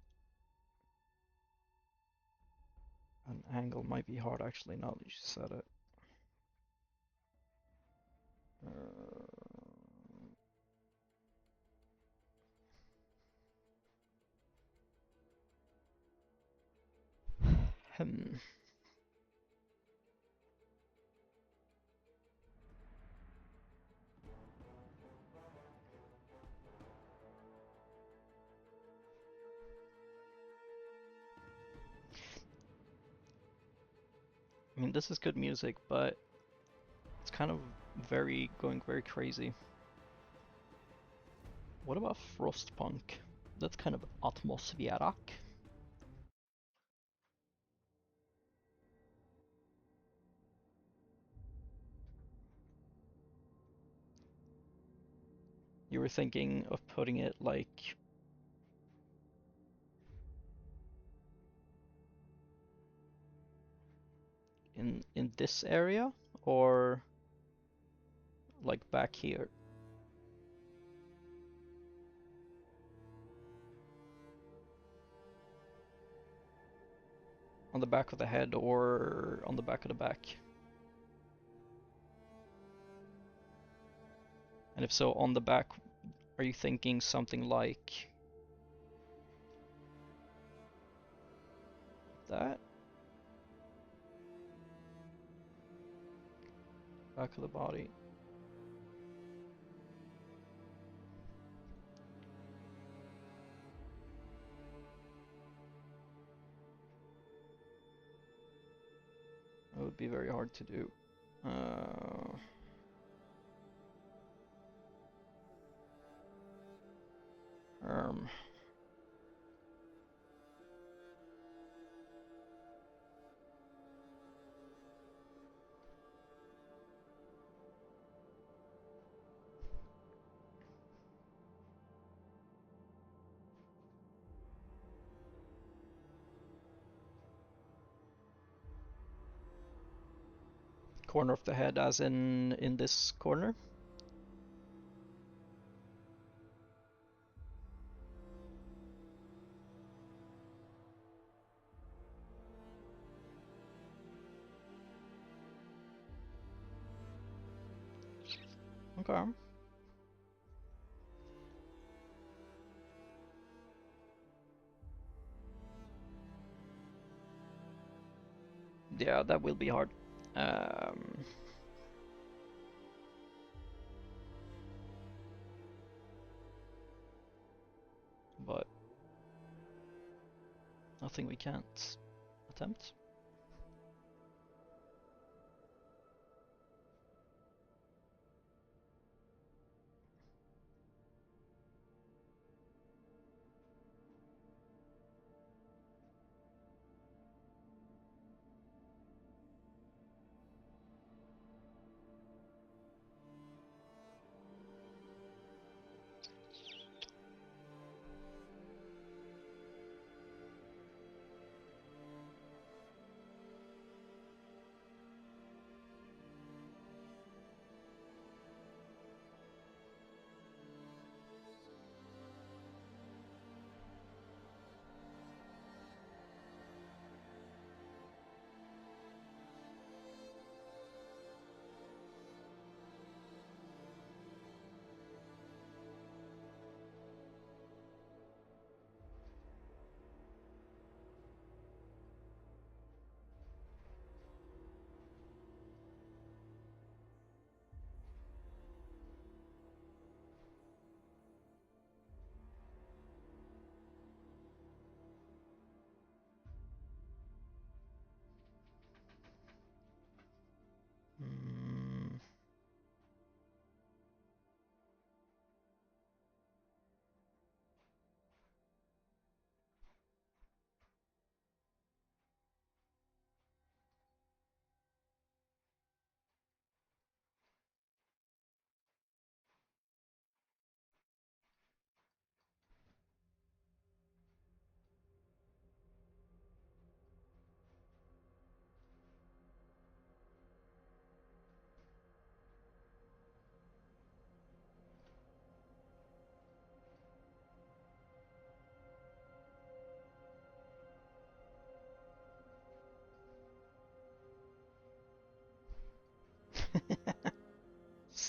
Angle might be hard actually, now that you said it. Hmm. I mean, this is good music, but it's kind of going very crazy. What about Frostpunk? That's kind of atmospheric. You were thinking of putting it like in this area, or like back here? On the back of the head or on the back of the back? And if so, on the back, are you thinking something like that? Back of the body. That would be very hard to do. Um, Corner of the head, as in this corner. Okay. Yeah, that will be hard. But nothing we can't attempt.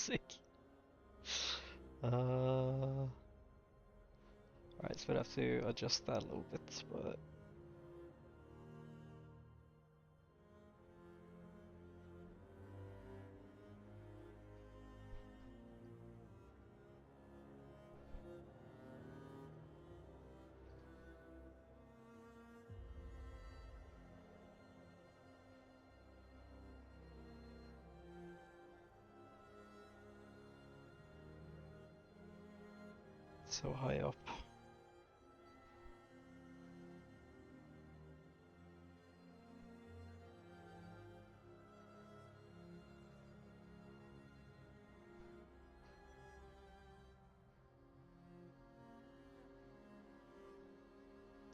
music. Alright, so we'd have to adjust that a little bit, but so high up.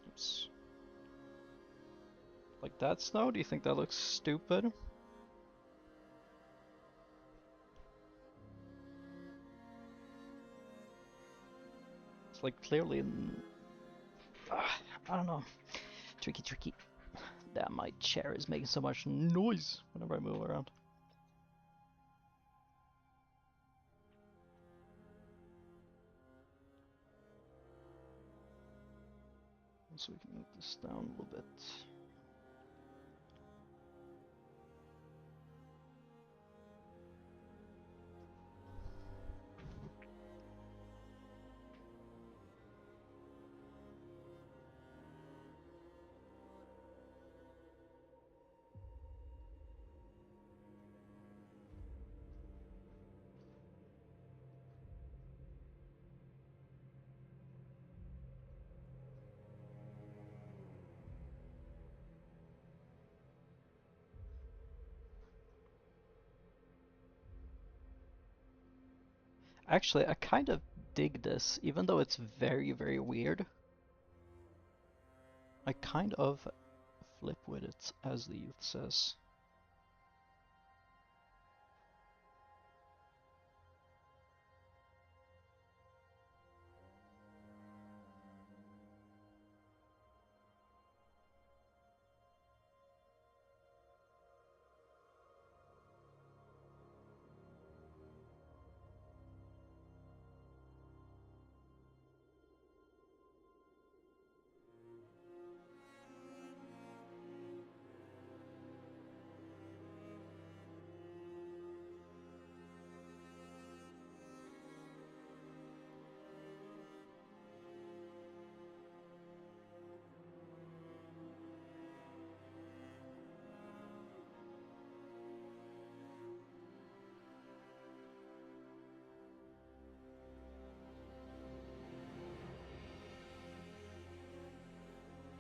Oops. Like that snow? Do you think that looks stupid? It's like clearly I don't know. Tricky. Damn, my chair is making so much noise whenever I move around. So we can move this down a little bit. Actually, I kind of dig this, even though it's very, very weird. I kind of flip with it, as the youth says.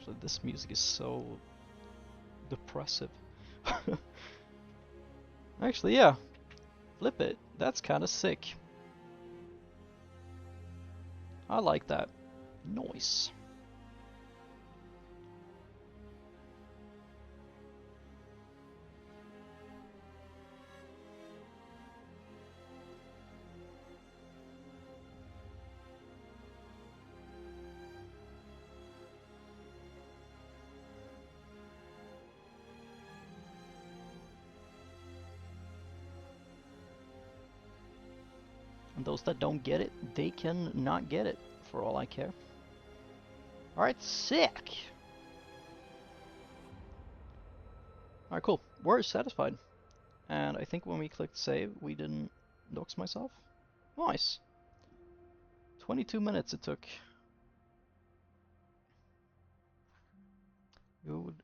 So this music is so depressive. Actually, yeah. Flip it. That's kind of sick. I like that. Noise. And those that don't get it, they can not get it, for all I care. Alright, sick! Alright, cool. We're satisfied. And I think when we clicked save, we didn't dox myself. Nice! 22 minutes it took. Good.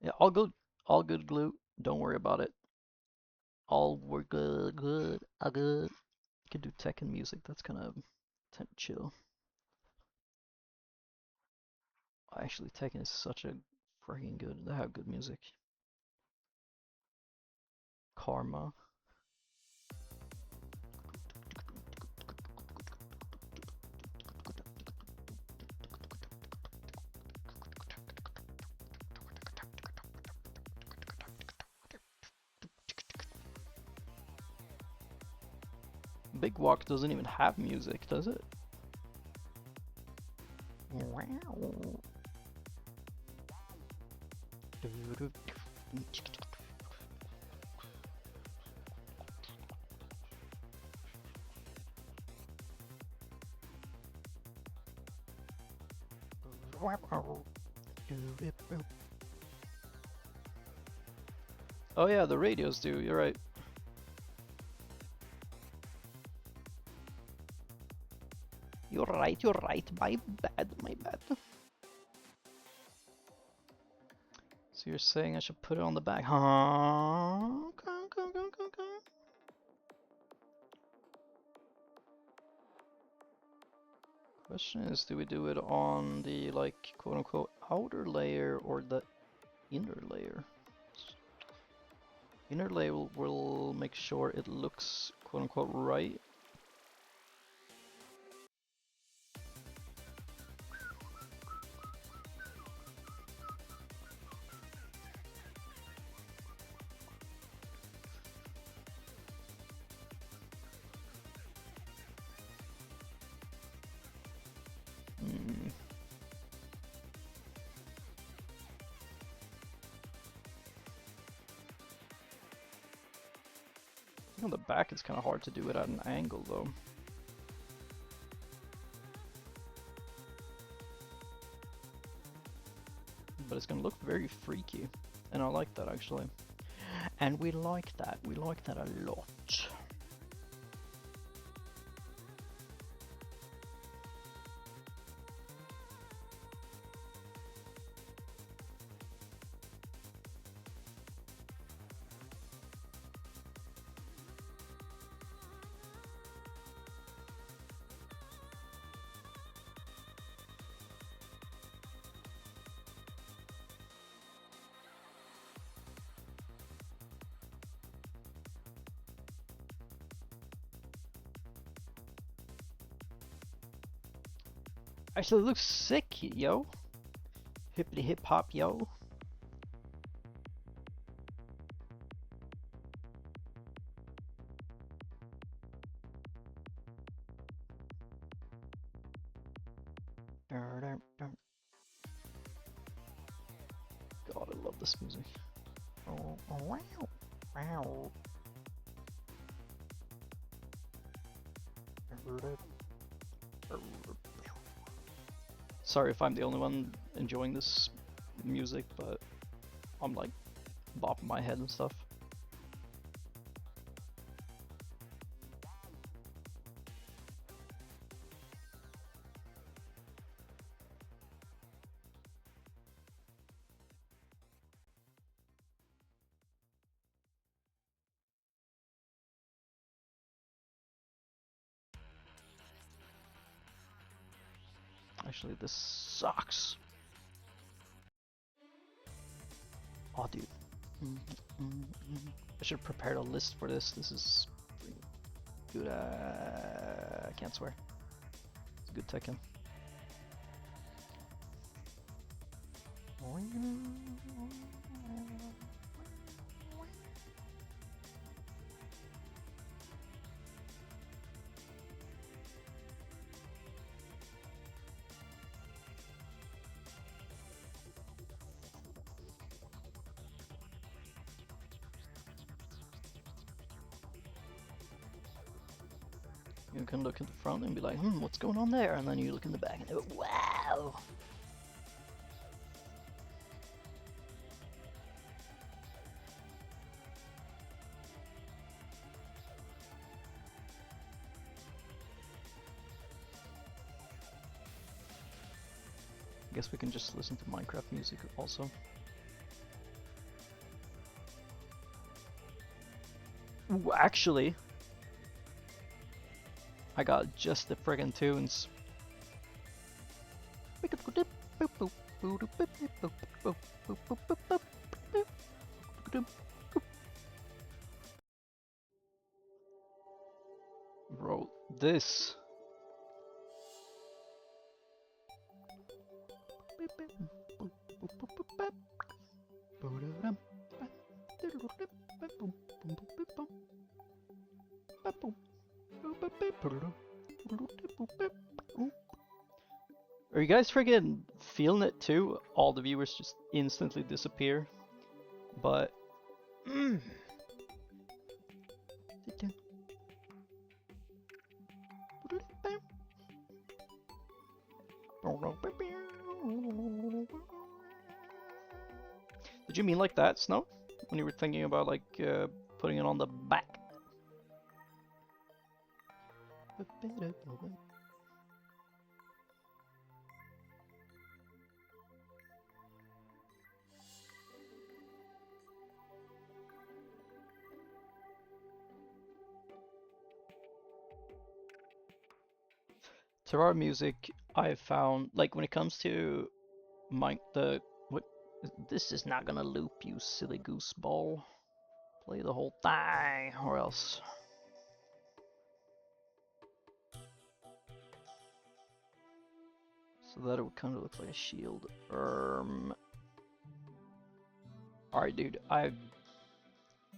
Yeah, all good glue. Don't worry about it. All we're good, all good. You can do tech and music, that's kind of chill. Actually, Tekken is such a freaking good. They have good music. Karma. Big Walk doesn't even have music, does it? Wow. Oh yeah, the radios do, you're right. You're right, my bad. So you're saying I should put it on the back, huh? Okay. Question is, do we do it on the, like, quote-unquote outer layer or the inner layer? Inner layer will make sure it looks quote-unquote right. On the back it's kind of hard to do it at an angle though. But it's gonna look very freaky, and I like that actually. And we like that a lot. Actually, it looks sick, yo. Hippity hip hop, yo. God, I love this music. Oh, wow, wow. Sorry if I'm the only one enjoying this music, but I'm like bopping my head and stuff. Actually, this sucks. Oh, dude. I should have prepared a list for this. This is good. I can't swear. It's a good Tekken. You can look in the front and be like, what's going on there? And then you look in the back and go, wow! I guess we can just listen to Minecraft music also. Ooh, actually, I got just the friggin' tunes. Bro, this. Are you guys friggin' feeling it too? All the viewers just instantly disappear. But Did you mean like that, Snow? When you were thinking about like putting it on the back? Terraria music, I found, like when it comes to what, this is not gonna loop, you silly gooseball. Play the whole thing, or else. So that it would kind of look like a shield. Alright, dude, I'm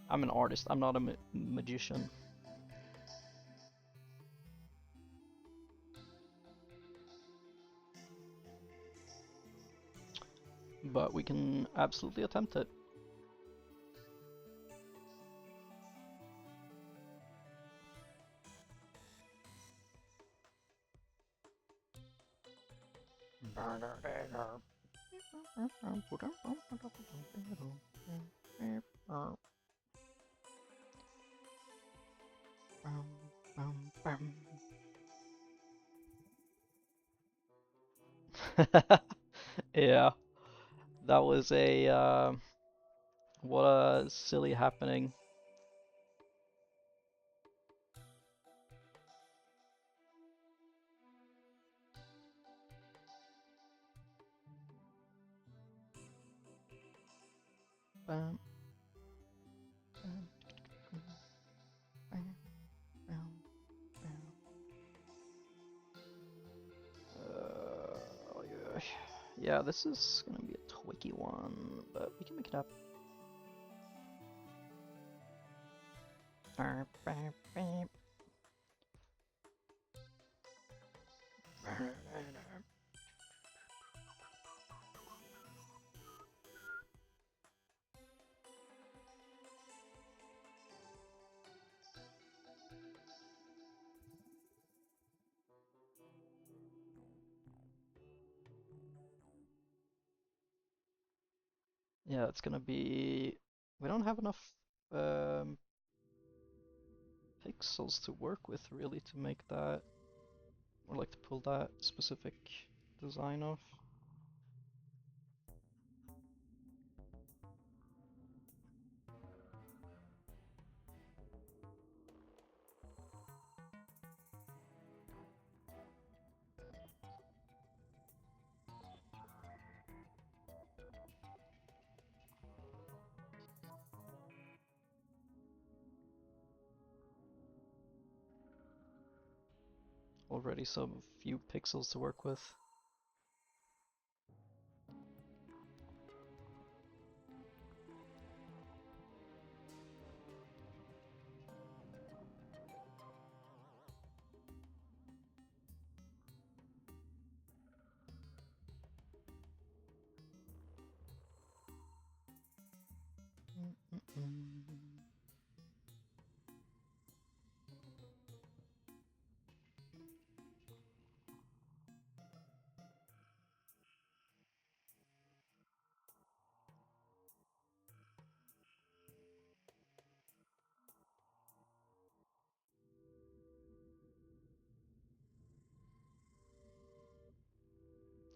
an artist, I'm not a magician. But we can absolutely attempt it. Yeah, that was a what a silly happening. Bam. Yeah, this is gonna be a twicky one, but we can make it up. Yeah, it's gonna be... We don't have enough pixels to work with, really, to make that... Or like to pull that specific design off. Already some few pixels to work with.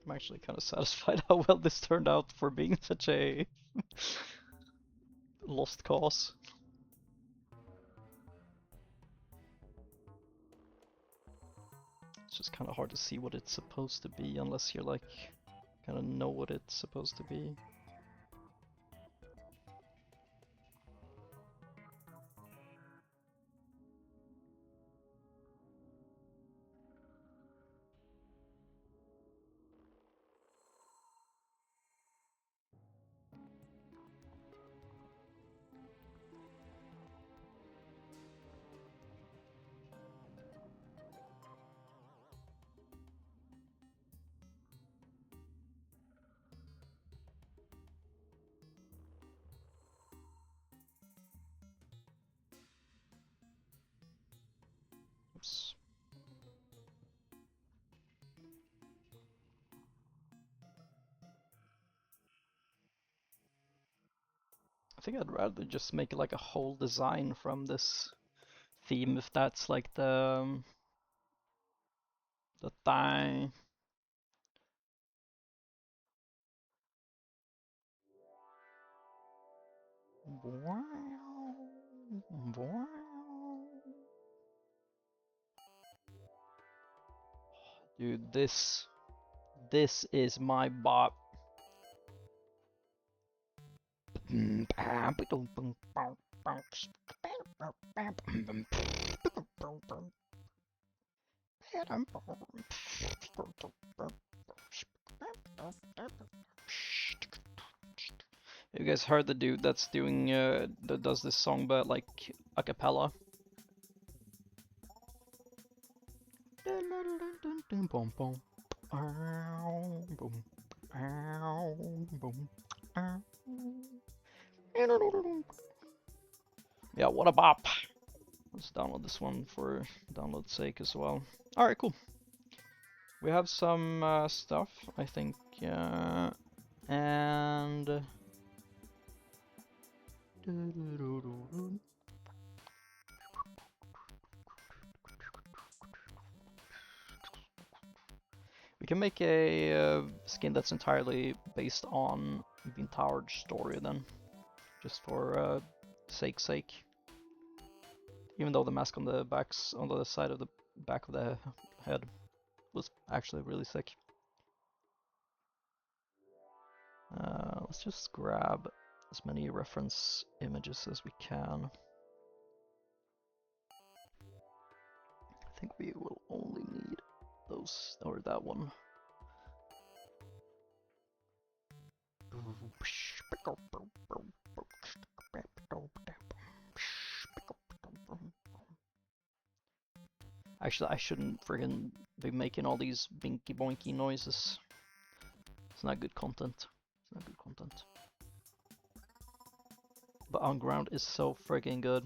I'm actually kind of satisfied how well this turned out for being such a lost cause. It's just kind of hard to see what it's supposed to be unless you're like kind of know what it's supposed to be. think I'd rather just make like a whole design from this theme, if that's like the thing. Dude, this is my bop. You guys heard the dude that's doing that does this song but like a cappella? Yeah, what a bop. Let's download this one for download's sake as well. Alright, cool. We have some stuff, I think, and... We can make a skin that's entirely based on the entire story then, just for sake's sake. Even though the mask on the side of the back of the head was actually really sick. Let's just grab as many reference images as we can. I think we will only need those, or that one. Actually, I shouldn't friggin' be making all these binky boinky noises. It's not good content. It's not good content. But On Ground is so friggin' good.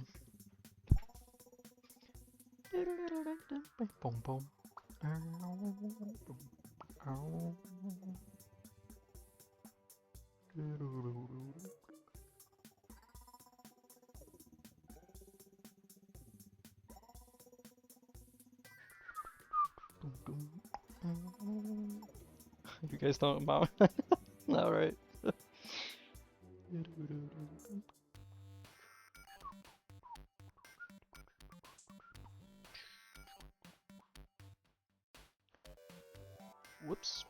You guys know about alright. Whoops.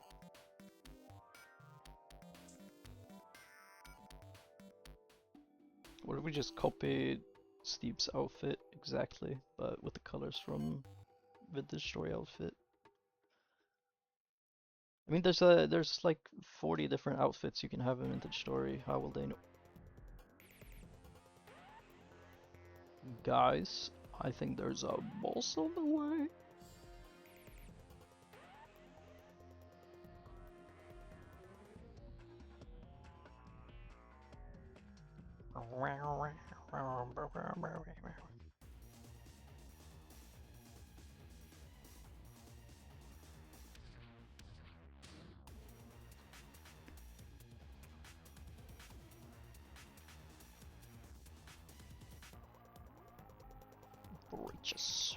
What if we just copied Steve's outfit exactly, but with the colors from Vintage Story outfit? I mean, there's like 40 different outfits you can have in Vintage Story. How will they know? Guys, I think there's a boss on the way. Righteous.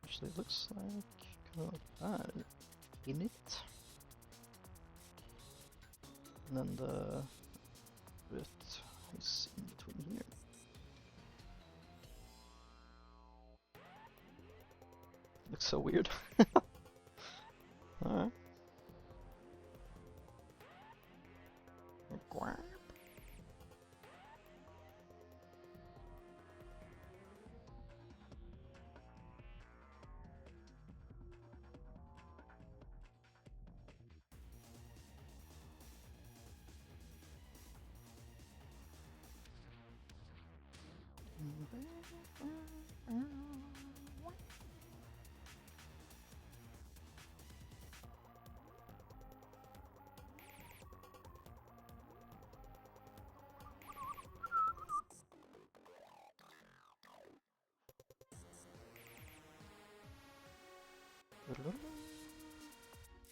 Actually, it looks like kind of like that in it. And then the bit is in between here. Looks so weird. Alright.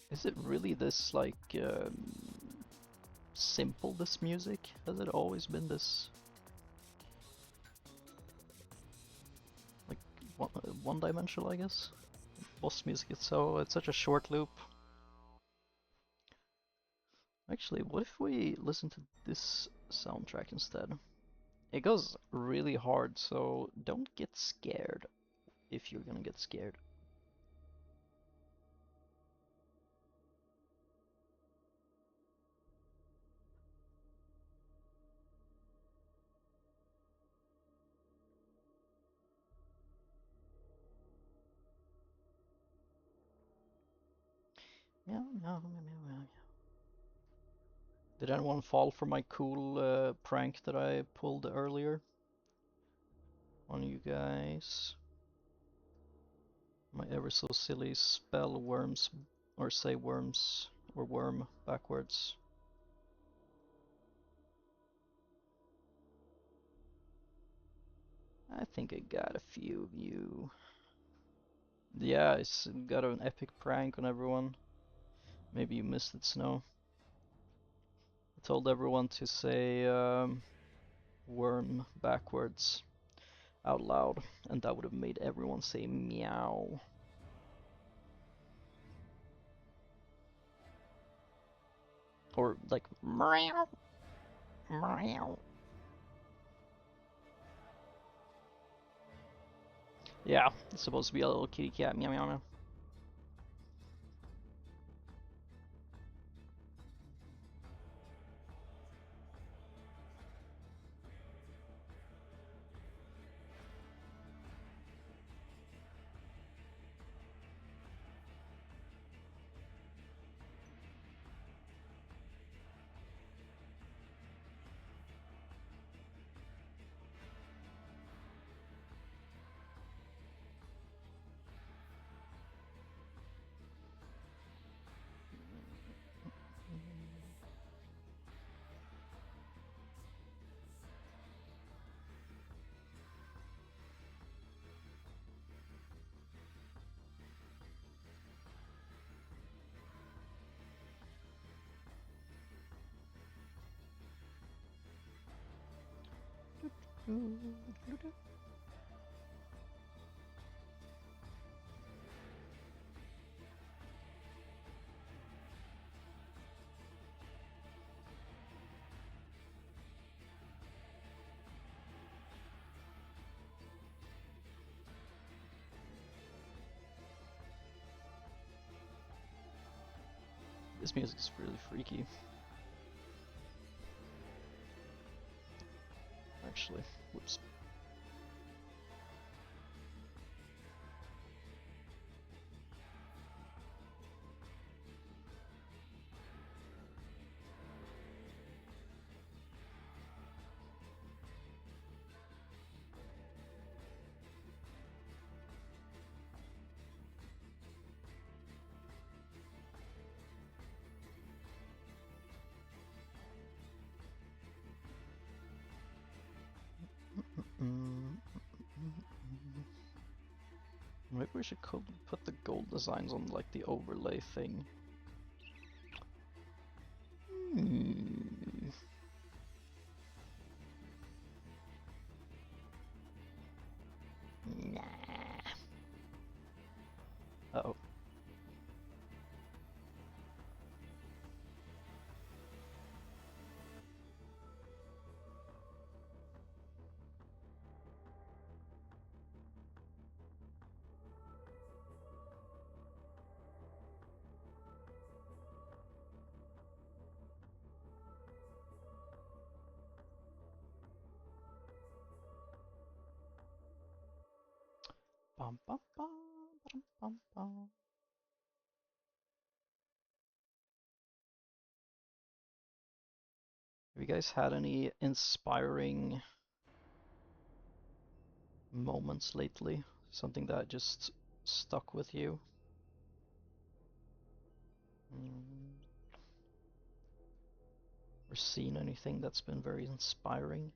Is it really this, like, simple, this music? Has it always been this, like, one-dimensional, I guess? Boss music, it's such a short loop. Actually, what if we listen to this soundtrack instead? It goes really hard, so don't get scared if you're gonna get scared. Meow, meow, meow, meow, meow. Did anyone fall for my cool prank that I pulled earlier on you guys? My ever so silly spell worms, or say worms, or worm backwards. I think I got a few of you. Yeah, I got an epic prank on everyone. Maybe you missed it, Snow. I told everyone to say worm backwards out loud, and that would have made everyone say meow. Or like meow, meow. Yeah, it's supposed to be a little kitty cat, meow meow meow. This music is really freaky. Actually, whoops. Maybe we should put the gold designs on like the overlay thing. Nah. Uh-oh. Bum, bum, bum, bum, bum, bum. Have you guys had any inspiring moments lately? Something that just stuck with you? Or seen anything that's been very inspiring?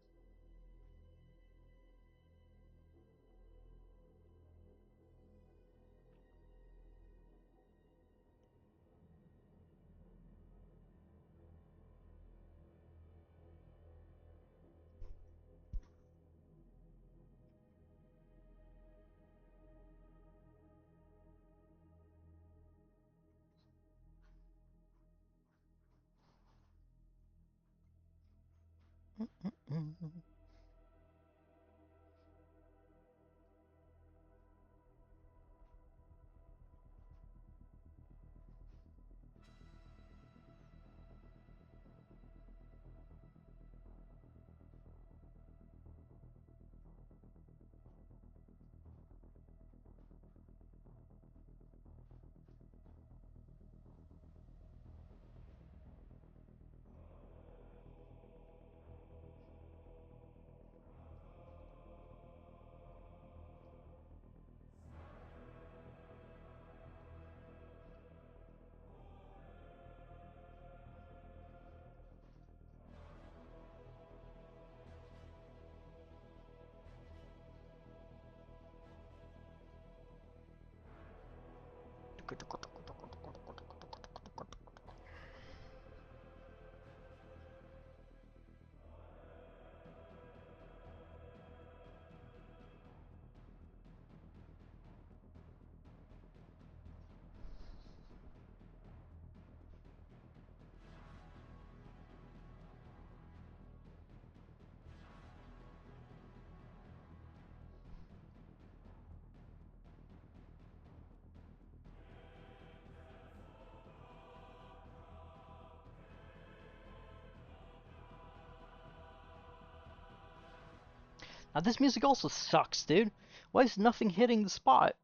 Now this music also sucks, dude. Why is nothing hitting the spot?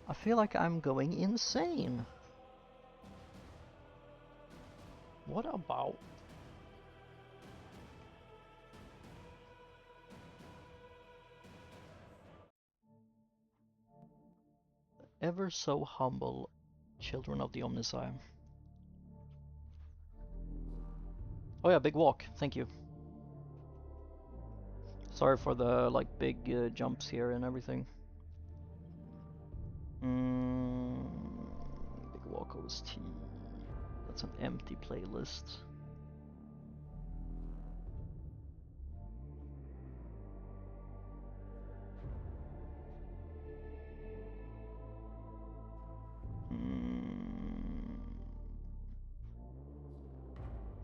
I feel like I'm going insane. What about... ever so humble children of the Omnissiah? Oh yeah, big walk, thank you. Sorry for the like big jumps here and everything. Big walk OST. That's an empty playlist.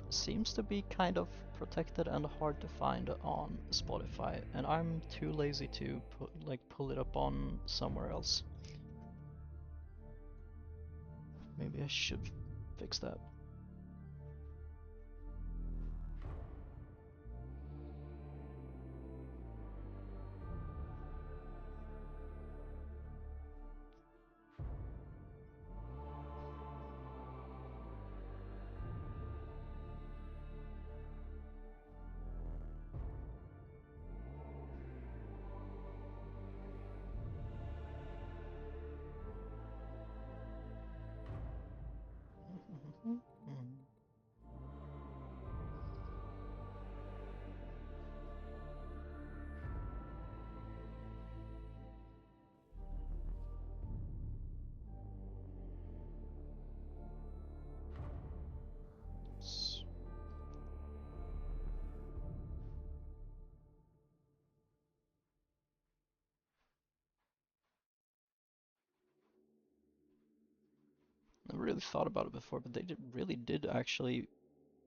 Seems to be kind of protected and hard to find on Spotify, and I'm too lazy to pull it up on somewhere else. Maybe I should fix that. I never really thought about it before, but they really did actually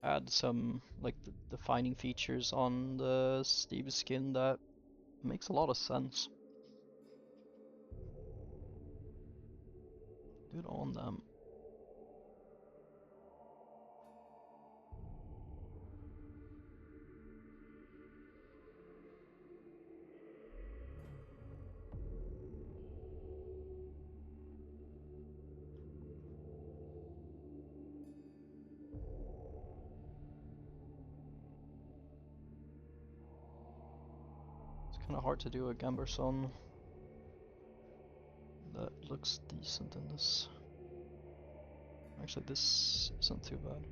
add some like the defining features on the Steve skin that makes a lot of sense. Good on them. It's kind of hard to do a Gamberson that looks decent in this. Actually, this isn't too bad.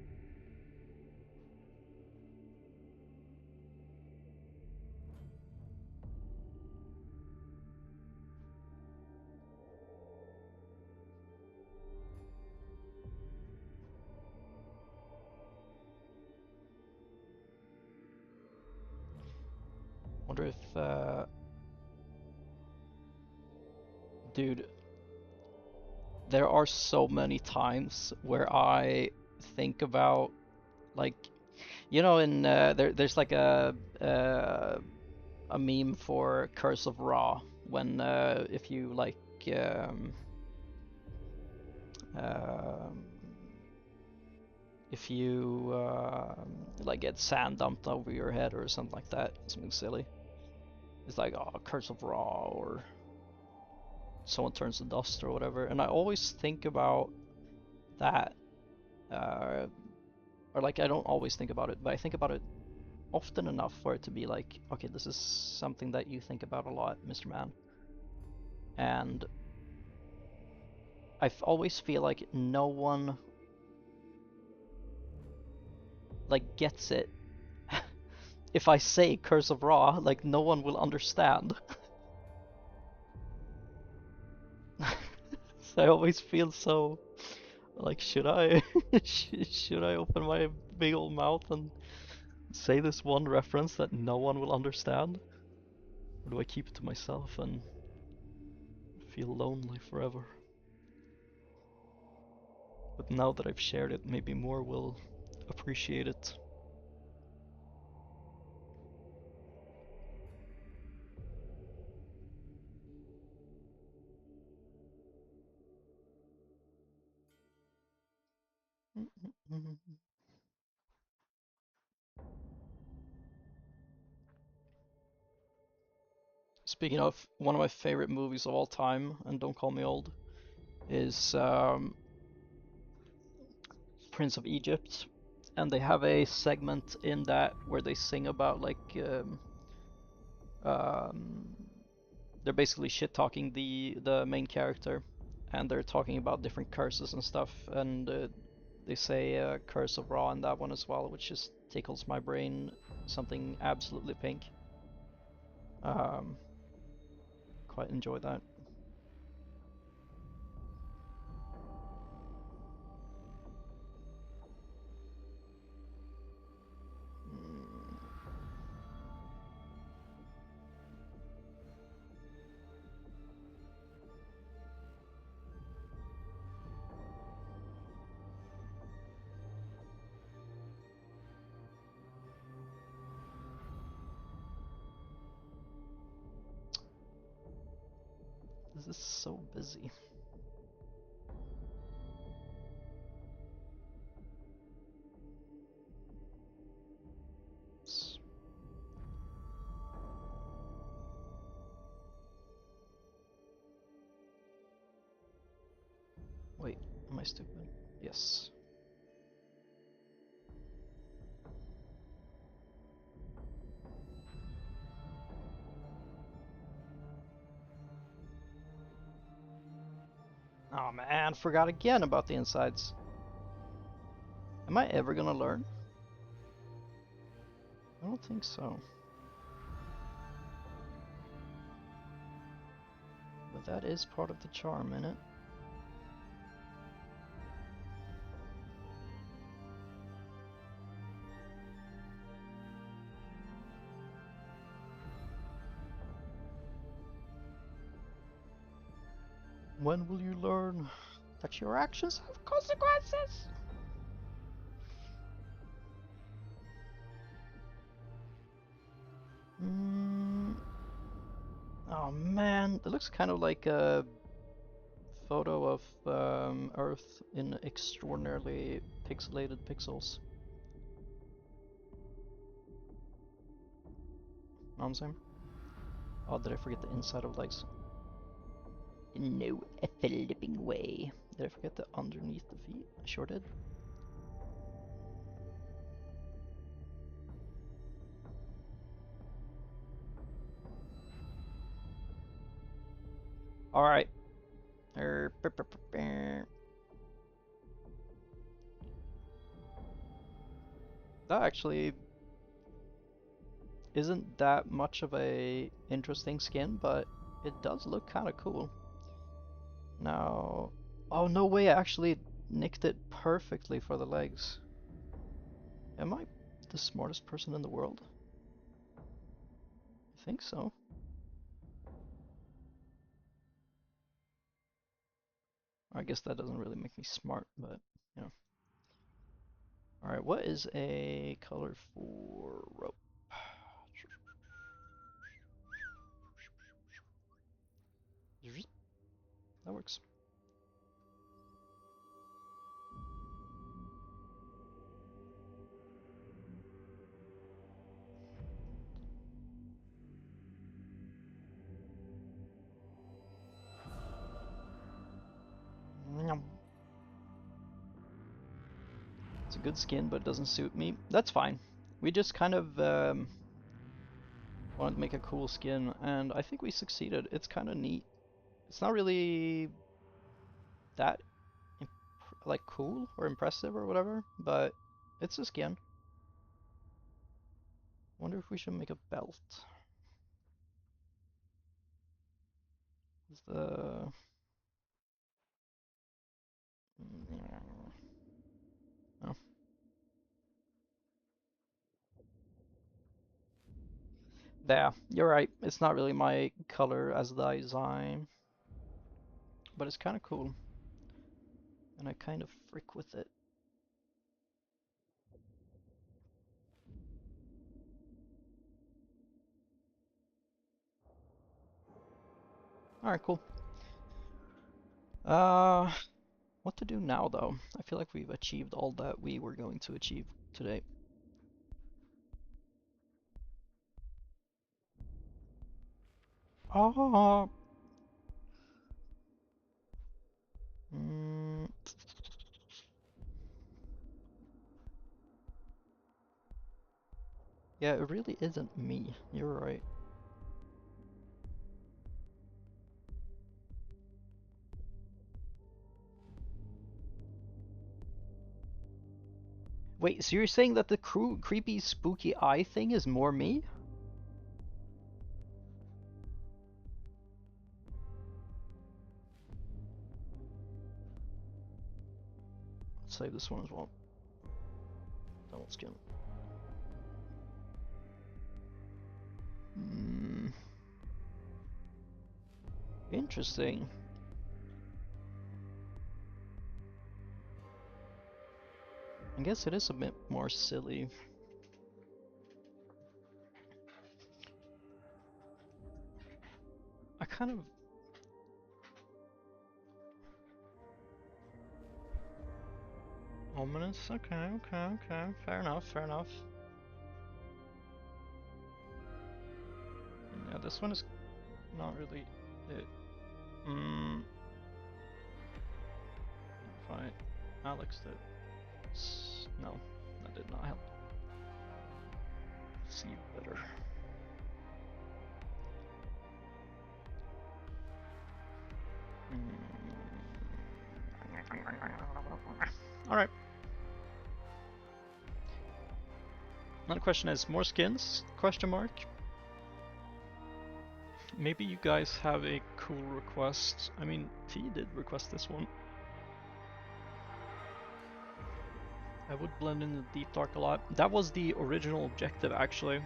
Wonder if, dude, there are so many times where I think about, like, you know, there's like a meme for Curse of Ra when if you like um, um, if you like get sand dumped over your head or something like that, something silly. It's like, oh, Curse of Ra, or someone turns to dust or whatever, and I always think about that. Or like, I don't always think about it, but I think about it often enough for it to be like, okay, this is something that you think about a lot, Mr. Man. And I always feel like no one like gets it. If I say Curse of Ra, like no one will understand. So I always feel so like, should I should I open my big old mouth and say this one reference that no one will understand? Or do I keep it to myself and feel lonely forever? But now that I've shared it, maybe more will appreciate it. Speaking of, one of my favorite movies of all time, and don't call me old, is Prince of Egypt. And they have a segment in that where they sing about like um, they're basically shit talking the main character, and they're talking about different curses and stuff, and they say curse of Ra in that one as well, which just tickles my brain. Something absolutely pink. Um, quite enjoy that. This is so busy. Wait, am I stupid? Yes. Oh man, forgot again about the insides. Am I ever gonna learn? I don't think so. But that is part of the charm, innit? When will you learn that your actions have consequences? Oh man, it looks kind of like a photo of Earth in extraordinarily pixelated pixels. Know what I'm saying? Oh, did I forget the inside of legs? No flipping way. Did I forget the underneath the feet? I sure did. Alright. That actually isn't that much of a interesting skin, but it does look kind of cool. Now, oh no way, I actually nicked it perfectly for the legs. Am I the smartest person in the world? I think so. I guess that doesn't really make me smart, but you know. Alright, what is a color for rope? That works. It's a good skin, but it doesn't suit me. That's fine. We just kind of wanted to make a cool skin, and I think we succeeded. It's kind of neat. It's not really that like cool or impressive or whatever, but it's a skin. Wonder if we should make a belt. Is the oh. Yeah, you're right. It's not really my color as the design, but it's kind of cool, and I kind of freak with it. All right, cool. What to do now though? I feel like we've achieved all that we were going to achieve today. Oh. Mm. Yeah, it really isn't me. You're right. Wait, so you're saying that the creepy, spooky eye thing is more me? Let's save this one as well. That one's good. Interesting. I guess it is a bit more silly. I kind of... Ominous? Okay, okay, okay. Fair enough, fair enough. Yeah, this one is not really it. Fine. Alex did. No, that did not help. See better. Alright. Another question is, more skins? Question mark. Maybe you guys have a cool request. I mean, T did request this one. I would blend in the Deep Dark a lot. That was the original objective, actually.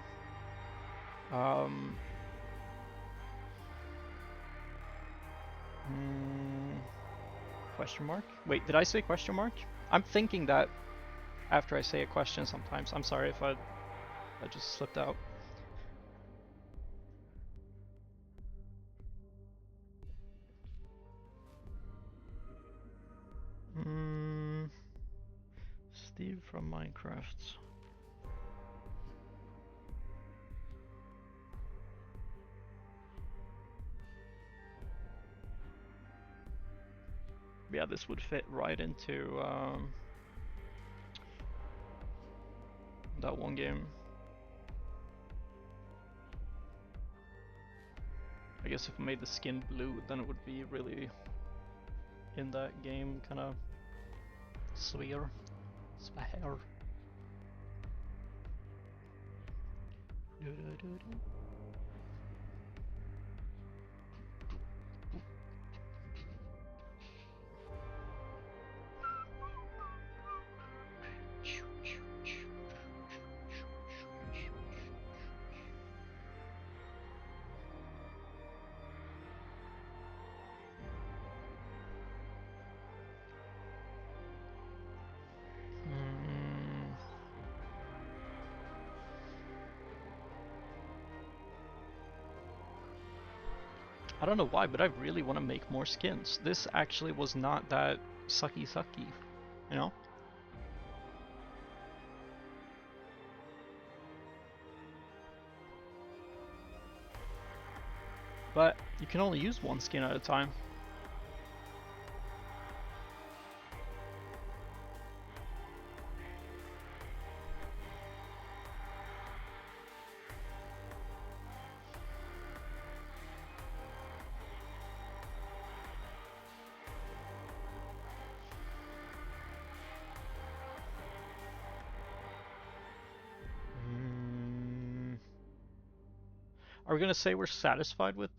Question mark? Wait, did I say question mark? I'm thinking that after I say a question sometimes. I'm sorry if I just slipped out. Steve from Minecraft. Yeah, this would fit right into that one game. I guess if I made the skin blue, then it would be really in that game kind of sphere. I don't know why, but I really want to make more skins. This actually was not that sucky, you know? But you can only use one skin at a time. Are we gonna say we're satisfied with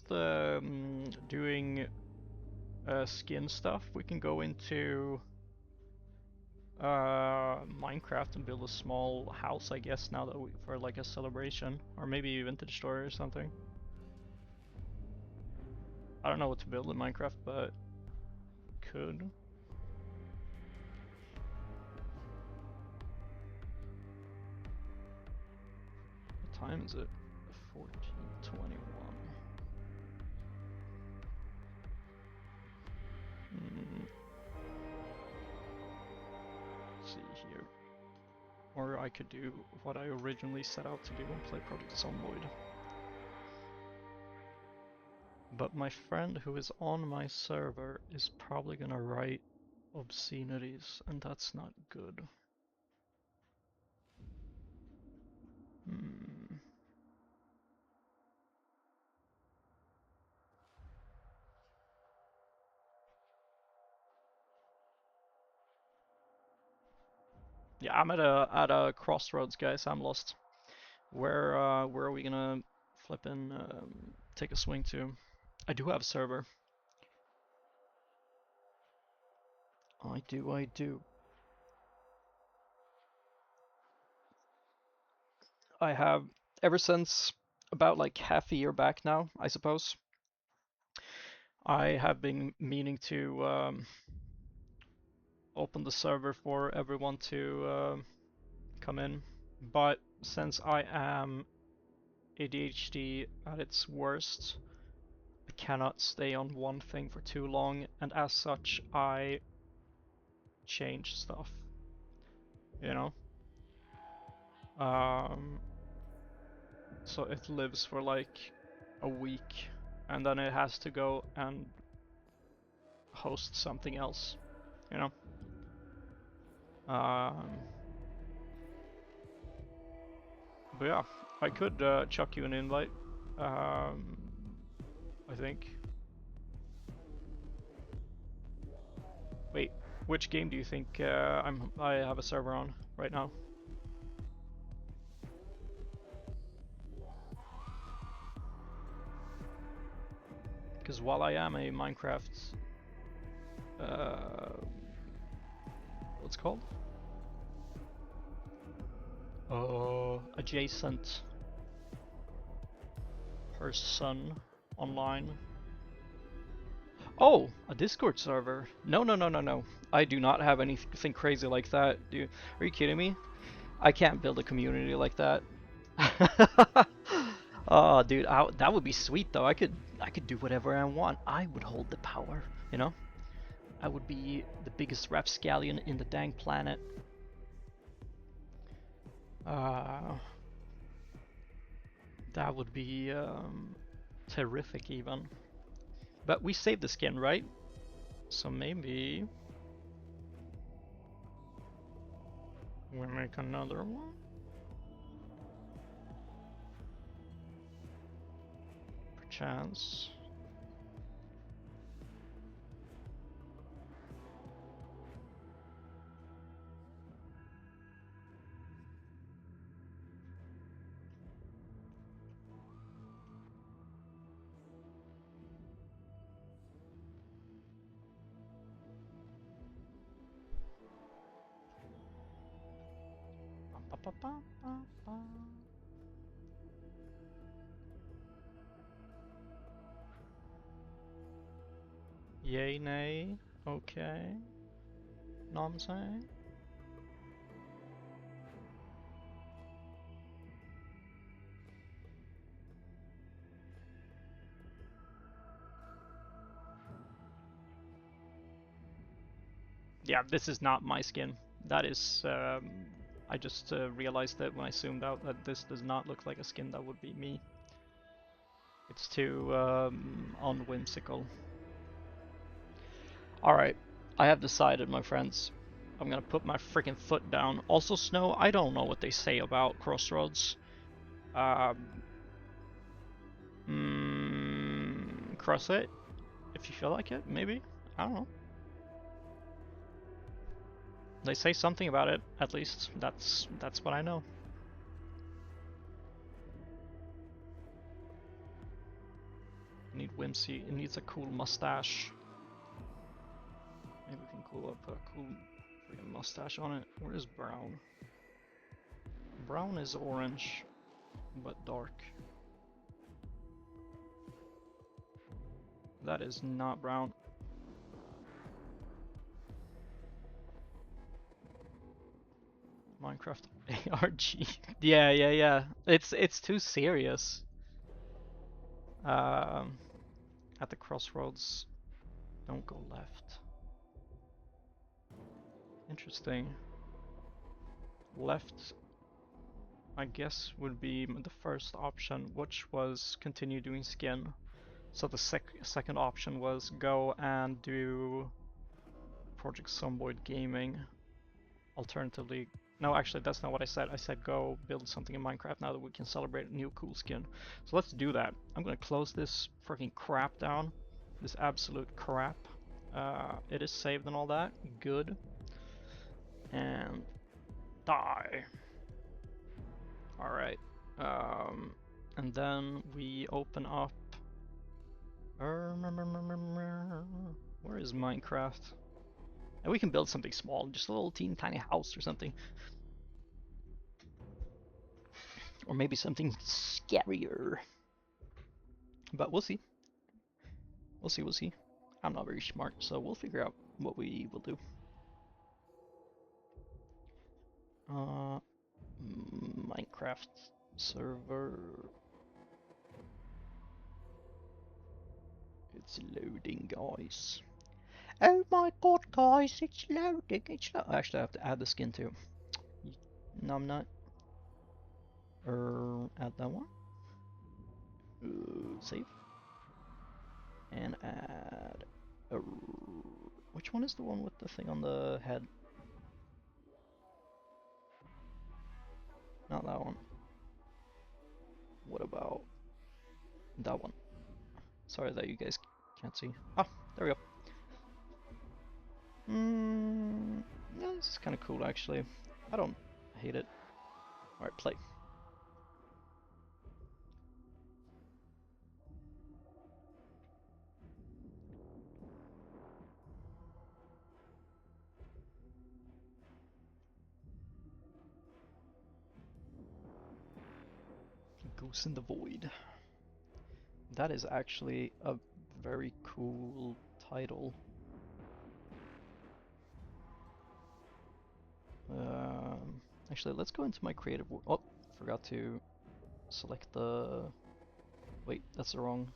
doing skin stuff? We can go into Minecraft and build a small house, I guess, now that for like a celebration, or maybe a vintage store or something. I don't know what to build in Minecraft, but could. What time is it? 14:21. Let's see here. Or I could do what I originally set out to do and play Project Zomboid. But my friend who is on my server is probably gonna write obscenities, and that's not good. Hmm. Yeah, I'm at a crossroads, guys. I'm lost. Where are we gonna flippin' take a swing to? I do have a server. I do. I have ever since about like half a year back now, I suppose. I have been meaning to open the server for everyone to come in, but since I am ADHD at its worst, I cannot stay on one thing for too long, and as such, I change stuff. You know. So it lives for like a week, and then it has to go and host something else. You know. Um, but yeah, I could chuck you an invite. I think. Wait, which game do you think I have a server on right now? Because while I am a Minecraft, what's it called? Adjacent person online. Oh, a Discord server. No. I do not have anything crazy like that. Are you kidding me? I can't build a community like that. Oh, dude, that would be sweet though. I could do whatever I want. I would hold the power, you know? I would be the biggest rapscallion in the dang planet. That would be terrific even. But we saved the skin, right? So maybe we make another one? Perchance. Yay, nay, okay. Know what I'm saying? Yeah, this is not my skin. That is, I just realized that when I zoomed out that this does not look like a skin that would be me. It's too unwhimsical. Alright, I have decided, my friends. I'm gonna put my freaking foot down. Also, Snow, I don't know what they say about Crossroads. Cross it, if you feel like it, maybe. I don't know. They say something about it, at least. That's what I know. You need whimsy. It needs a cool mustache. Maybe we can put a cool freaking mustache on it. Where is brown? Brown is orange, but dark. That is not brown. Minecraft ARG. Yeah. It's too serious. At the crossroads, don't go left. Interesting. Left, I guess, would be the first option, which was continue doing skin. So the second option was go and do Project Zomboid Gaming. Alternatively, no, actually that's not what I said. I said go build something in Minecraft now that we can celebrate a new cool skin. So let's do that. I'm gonna close this freaking crap down. This absolute crap. It is saved and all that. Good. And die. Alright. And then we open up... Where is Minecraft? And we can build something small, just a little teeny tiny house or something. Or maybe something scarier. But we'll see. We'll see. I'm not very smart, so we'll figure out what we will do. Minecraft server. It's loading, guys. Oh my god, guys, it's loading. Actually, I have to add the skin too. Numbnut. Add that one. Save. And add. Which one is the one with the thing on the head? Not that one. What about that one? Sorry that you guys can't see. Ah, there we go. Yeah, this is kind of cool actually. I don't hate it. Alright, play. Goose in the Void. That is actually a very cool title. Actually, let's go into my creative world. Oh, forgot to select the... Wait, that's the wrong...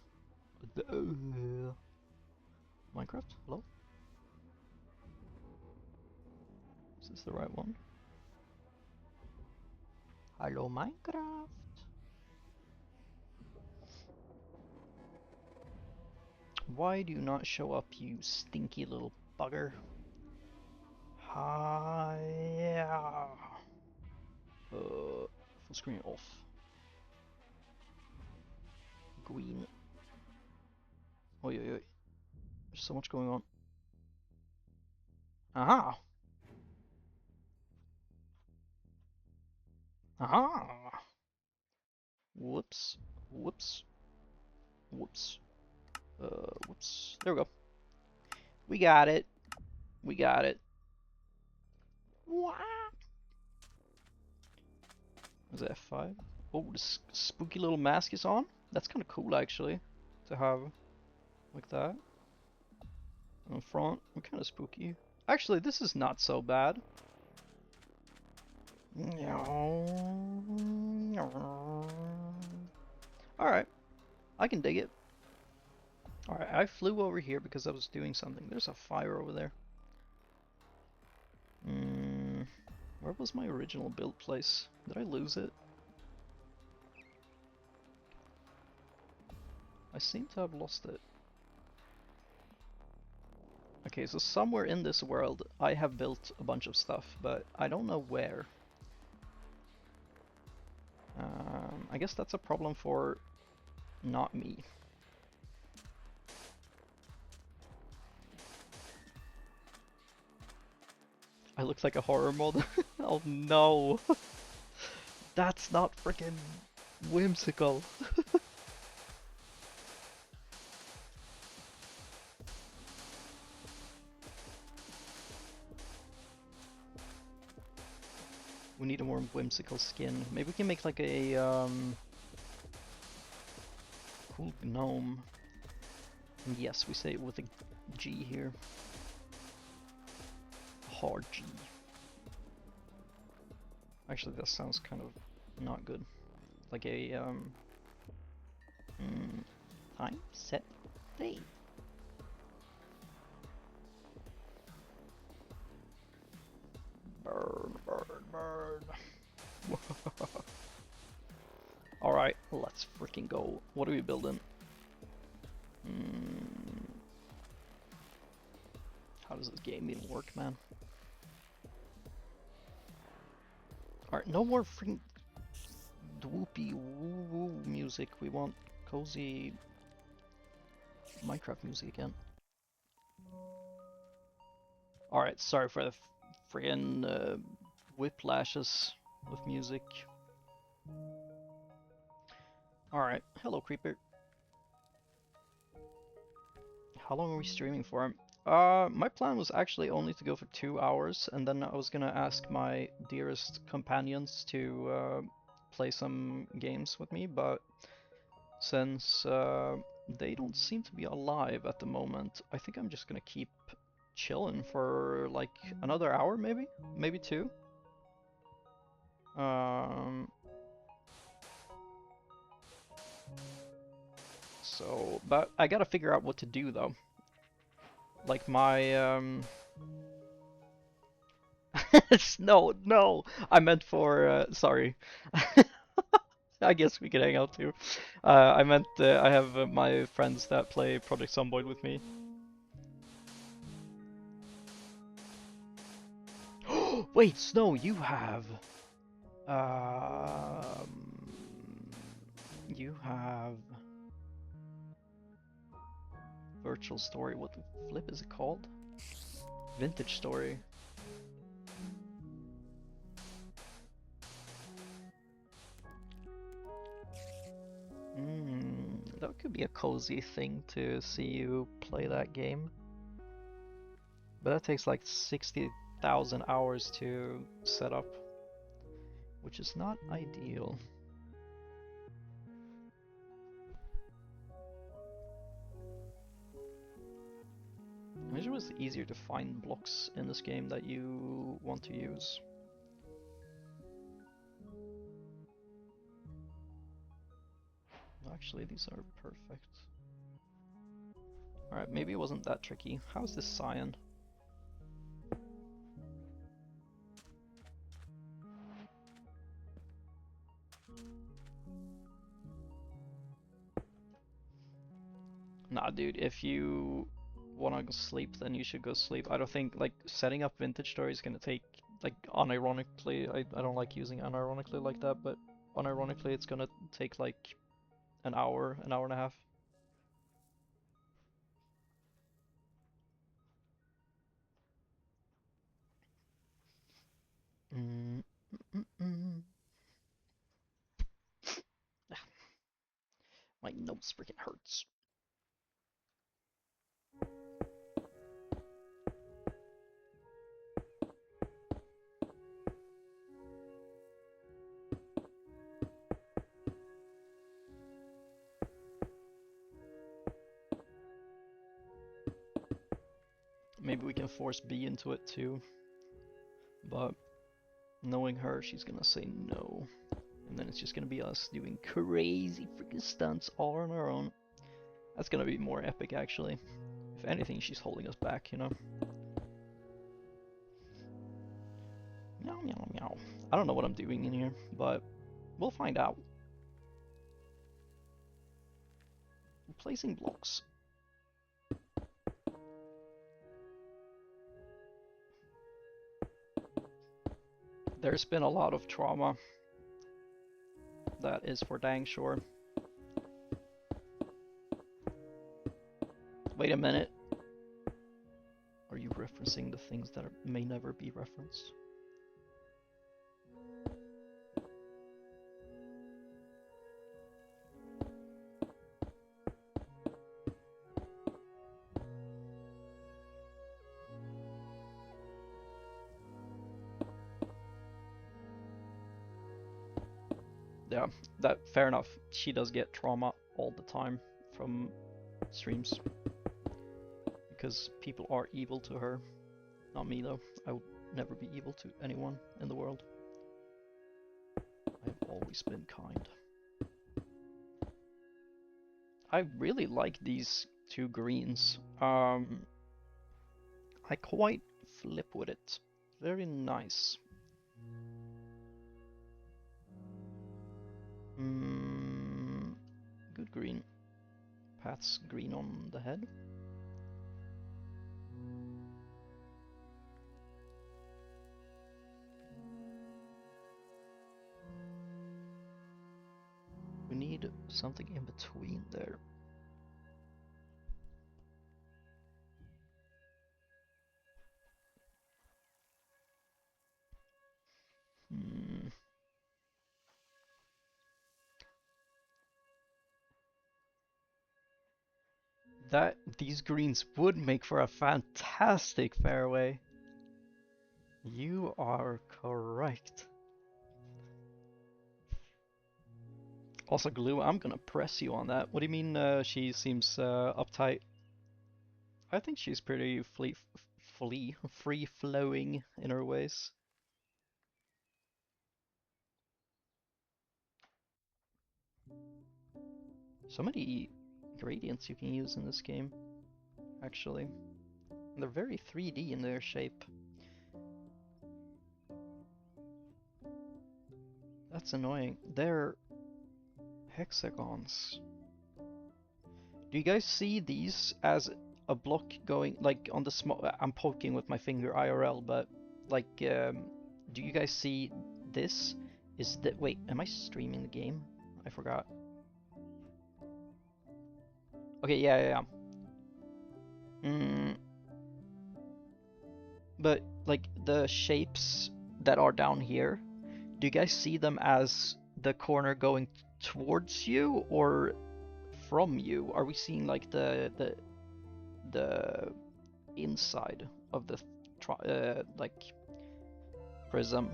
Minecraft? Hello? Is this the right one? Hello, Minecraft? Why do you not show up, you stinky little bugger? Yeah. Full screen off. Green. Oi, oi, oi. There's so much going on. Aha! Aha! Whoops. Whoops. Whoops. Whoops. There we go. We got it. We got it. What? Is that F5? Oh, this spooky little mask is on? That's kind of cool, actually, to have like that. In front, kind of spooky. Actually, this is not so bad. Alright, I can dig it. Alright, I flew over here because I was doing something. There's a fire over there. Where was my original build place? Did I lose it? I seem to have lost it. Okay, so somewhere in this world I have built a bunch of stuff, but I don't know where. I guess that's a problem for not me. I look like a horror mod. Oh no! That's not freaking whimsical. We need a more whimsical skin. Maybe we can make like a cool gnome. And yes, we say it with a G here. Hard G. Actually, that sounds kind of not good. Like a time, set, play. Burn, burn, burn. Alright, let's freaking go. What are we building? Mm. How does this game even work, man? Alright, no more freaking dwoopy woo-woo music. We want cozy Minecraft music again. Alright, sorry for the friggin' whiplashes with music. Alright, hello creeper. How long are we streaming for? My plan was actually only to go for 2 hours, and then I was gonna ask my dearest companions to play some games with me, but since they don't seem to be alive at the moment, I think I'm just gonna keep chilling for like another hour, maybe 2. But I gotta figure out what to do though. Like my no, I meant for sorry. I guess we could hang out too. I meant I have my friends that play Project Zomboid with me. Wait, Snow, you have you have Virtual Story. What the flip is it called? Vintage Story. That could be a cozy thing to see you play that game. But that takes like 60,000 hours to set up, which is not ideal. I wish it was easier to find blocks in this game that you want to use. Actually, these are perfect. Alright, maybe it wasn't that tricky. How's this cyan? Nah, dude, if you wanna go sleep, then you should go sleep. I don't think, like, setting up Vintage Story is gonna take, like, unironically, I don't like using unironically like that, but unironically it's gonna take, like, an hour and a half. My nose freaking hurts. Maybe we can force B into it too. But knowing her, she's gonna say no. And then it's just gonna be us doing crazy freaking stunts all on our own. That's gonna be more epic actually. If anything, she's holding us back, you know? Meow meow meow. I don't know what I'm doing in here, but we'll find out. Placing blocks. There's been a lot of trauma. That is for dang sure. Wait a minute. Are you referencing the things that may never be referenced? Yeah, that fair enough. She does get trauma all the time from streams. Because people are evil to her. Not me though. I would never be evil to anyone in the world. I've always been kind. I really like these 2 greens. I quite flip with it. Very nice. Good green. Path's green on the head. We need something in between there. These greens would make for a fantastic fairway. You are correct. Also, Glue, I'm gonna press you on that. What do you mean she seems uptight? I think she's pretty free-flowing in her ways. So many gradients you can use in this game, actually. And they're very 3D in their shape. That's annoying. They're hexagons. Do you guys see these as a block going, like, on the small... I'm poking with my finger IRL, but, like, do you guys see this? Is that... Wait, am I streaming the game? I forgot. Okay, yeah. But, like, the shapes that are down here, do you guys see them as the corner going towards you or from you? Are we seeing, like, the inside of the like prism?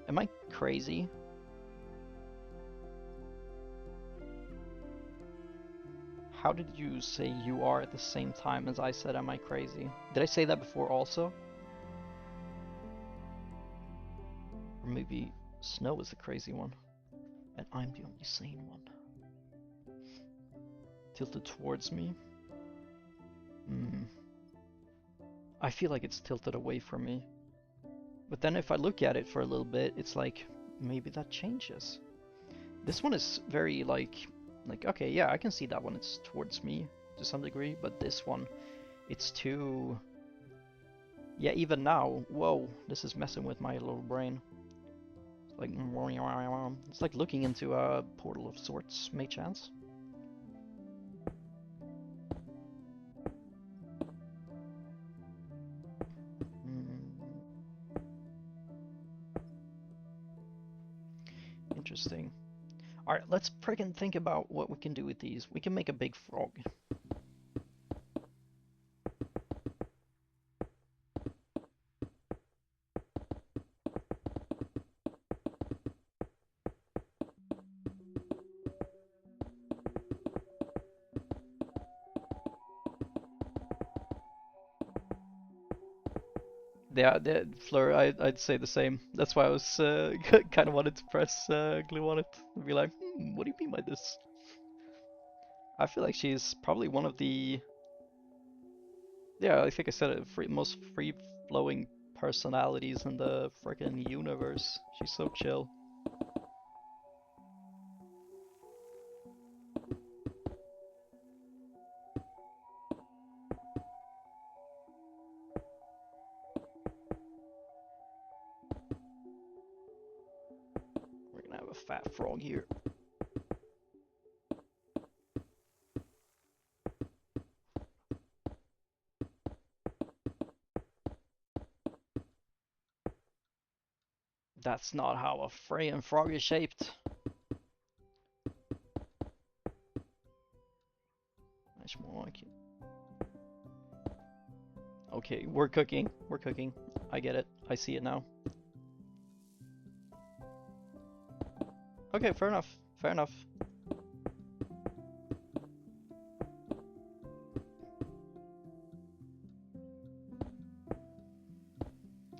Am I crazy? How did you say you are at the same time as I said am I crazy? Did I say that before also? Or maybe Snow is the crazy one and I'm the only sane one. Tilted towards me? I feel like it's tilted away from me. But then if I look at it for a little bit, it's like, maybe that changes. This one is very like, okay, yeah, I can see that one, it's towards me to some degree, but this one, it's too... Yeah, even now, whoa, this is messing with my little brain. It's like looking into a portal of sorts, may chance. Interesting. Alright, let's frickin' think about what we can do with these. We can make a big frog. Yeah, Fleur, I'd say the same. That's why I was kind of wanted to press glue on it and be like, what do you mean by this? I feel like she's probably one of the... Yeah, I think I said it, most free-flowing personalities in the freaking universe. She's so chill. We're gonna have a fat frog here. That's not how a Freyan frog is shaped. Much more like it. Okay, we're cooking. We're cooking. I get it. I see it now. Okay, fair enough. Fair enough.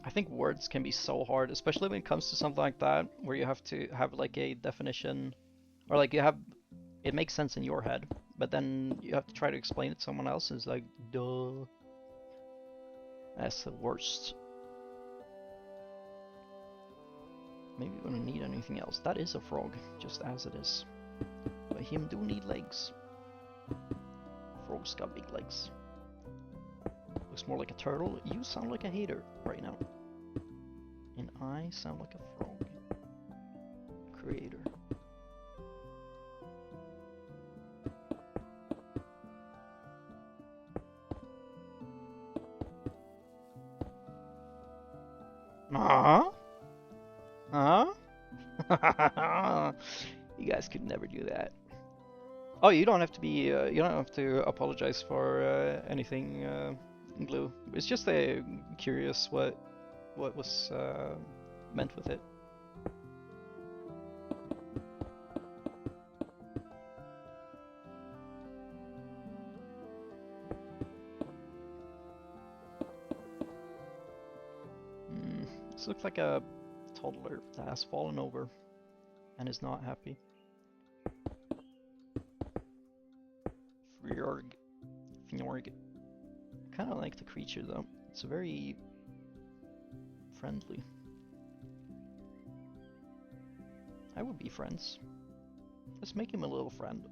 I think words can be so hard, especially when it comes to something like that, where you have to have like a definition, or like you have, it makes sense in your head, but then you have to try to explain it to someone else, and it's like, duh. That's the worst. Maybe we don't need anything else. That is a frog, just as it is. But him do need legs. Frog's got big legs. Looks more like a turtle. You sound like a hater right now. And I sound like a frog. Creator. You guys could never do that. Oh, you don't have to be. You don't have to apologize for anything, Glue. It's just curious what was meant with it. This looks like a toddler that has fallen over and is not happy. Fjorg. Kind of like the creature though. It's very friendly. I would be friends. Let's make him a little friend.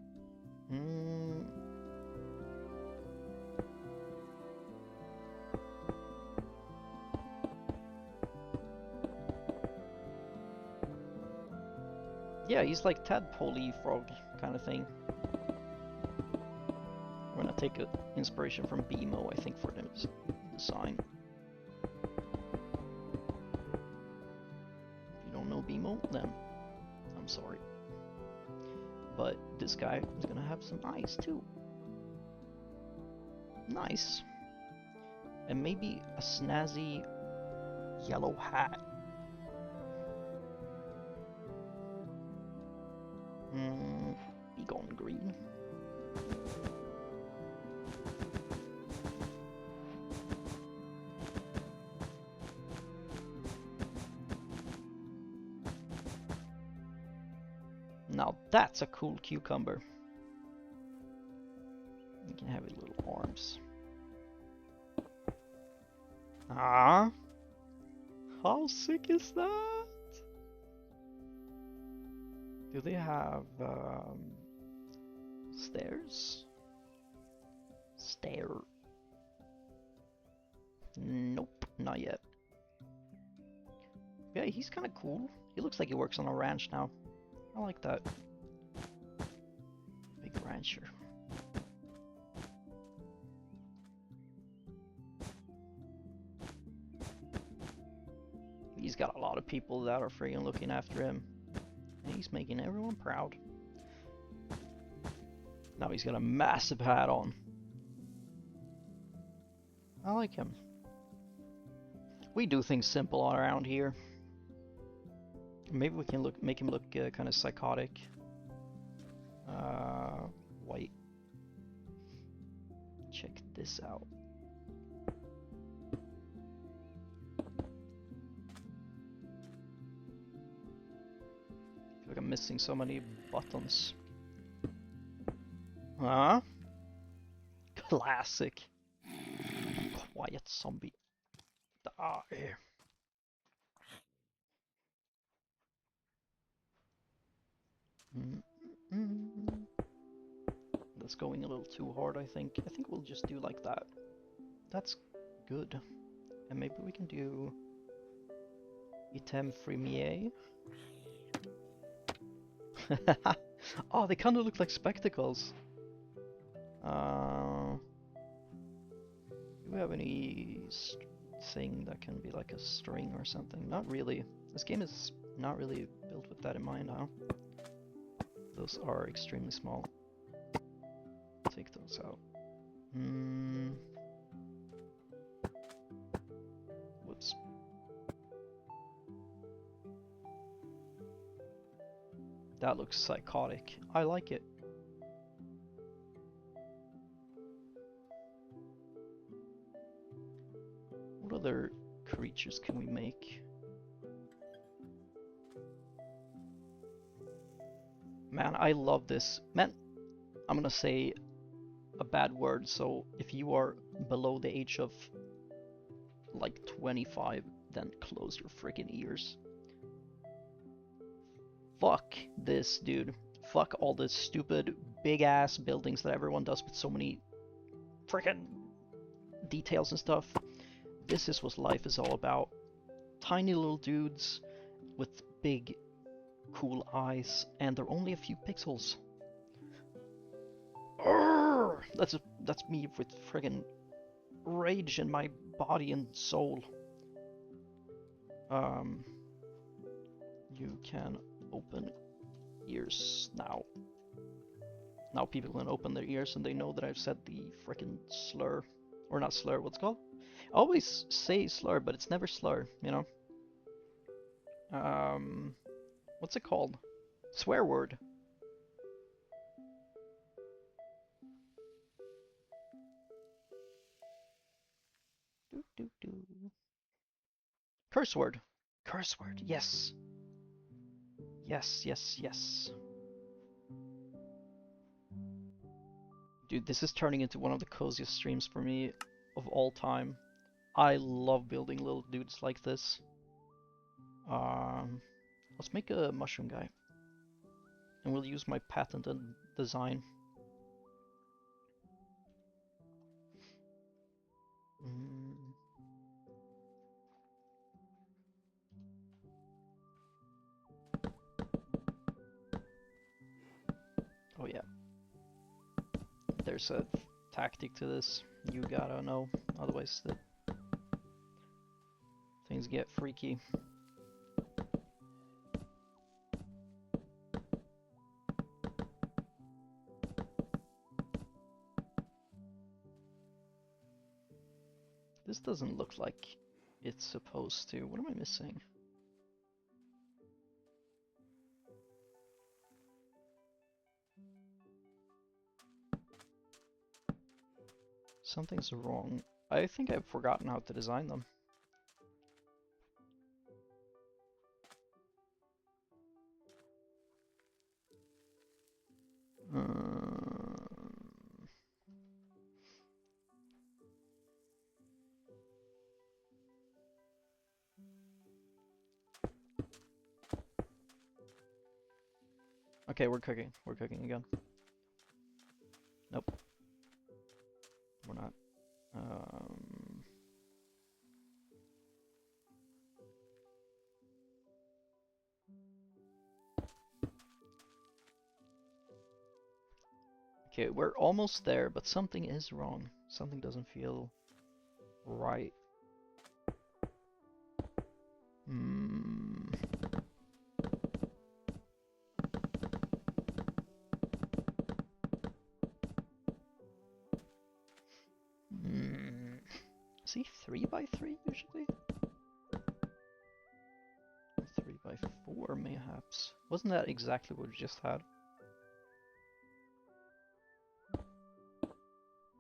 Yeah, he's like tadpole-y frog kind of thing. We're gonna take inspiration from BMO, I think, for the design. If you don't know BMO, then I'm sorry. But this guy is gonna have some eyes too. Nice. And maybe a snazzy yellow hat. Be gone green. Now that's a cool cucumber. You can have his little arms. Ah, how sick is that? Do they have stairs? Stair. Nope, not yet. Yeah, he's kind of cool. He looks like he works on a ranch now. I like that. Big rancher. He's got a lot of people that are friggin' looking after him. And he's making everyone proud. Now he's got a massive hat on. I like him. We do things simple around here. Maybe we can make him look kind of psychotic. White. Check this out. I feel like I'm missing so many buttons. Huh? Classic. Quiet zombie. Die. That's going a little too hard, I think. I think we'll just do like that. That's good. And maybe we can do item fremier. Oh, they kind of look like spectacles. Do we have any thing that can be like a string or something? Not really. This game is not really built with that in mind, huh? Those are extremely small. Take those out. Whoops. That looks psychotic. I like it. What other creatures can we make? Man, I love this. Man, I'm gonna say a bad word, so if you are below the age of like 25, then close your freaking ears. Fuck this, dude. fuck all the stupid big ass buildings that everyone does with so many freaking details and stuff. This is what life is all about. Tiny little dudes with big cool eyes, and they're only a few pixels. Urgh! That's me with friggin' rage in my body and soul. You can open ears now. Now people can open their ears and they know that I've said the frickin' slur. Or not slur, what's it called? I always say slur, but it's never slur, you know? What's it called? Swear word. Curse word. Curse word, yes. Yes, yes, yes. Dude, this is turning into one of the coziest streams for me of all time. I love building little dudes like this. Let's make a mushroom guy. And we'll use my patented design. Oh yeah. There's a tactic to this. You gotta know, otherwise things get freaky. This doesn't look like it's supposed to. What am I missing? Something's wrong. I think I've forgotten how to design them. Okay, we're cooking. We're cooking again. Nope. We're not. Okay, we're almost there, but something is wrong. Something doesn't feel right. Is he 3x3 usually? 3x4 mayhaps. Wasn't that exactly what we just had?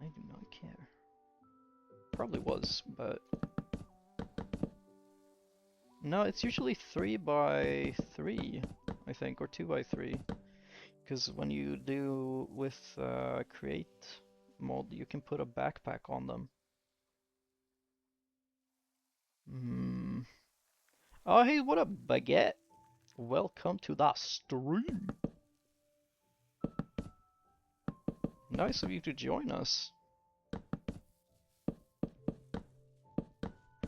I do not care. Probably was, but... No, it's usually 3x3, I think, or 2x3. Because when you do with create mod, you can put a backpack on them. Oh, hey, what up, Baguette? Welcome to the stream. Nice of you to join us.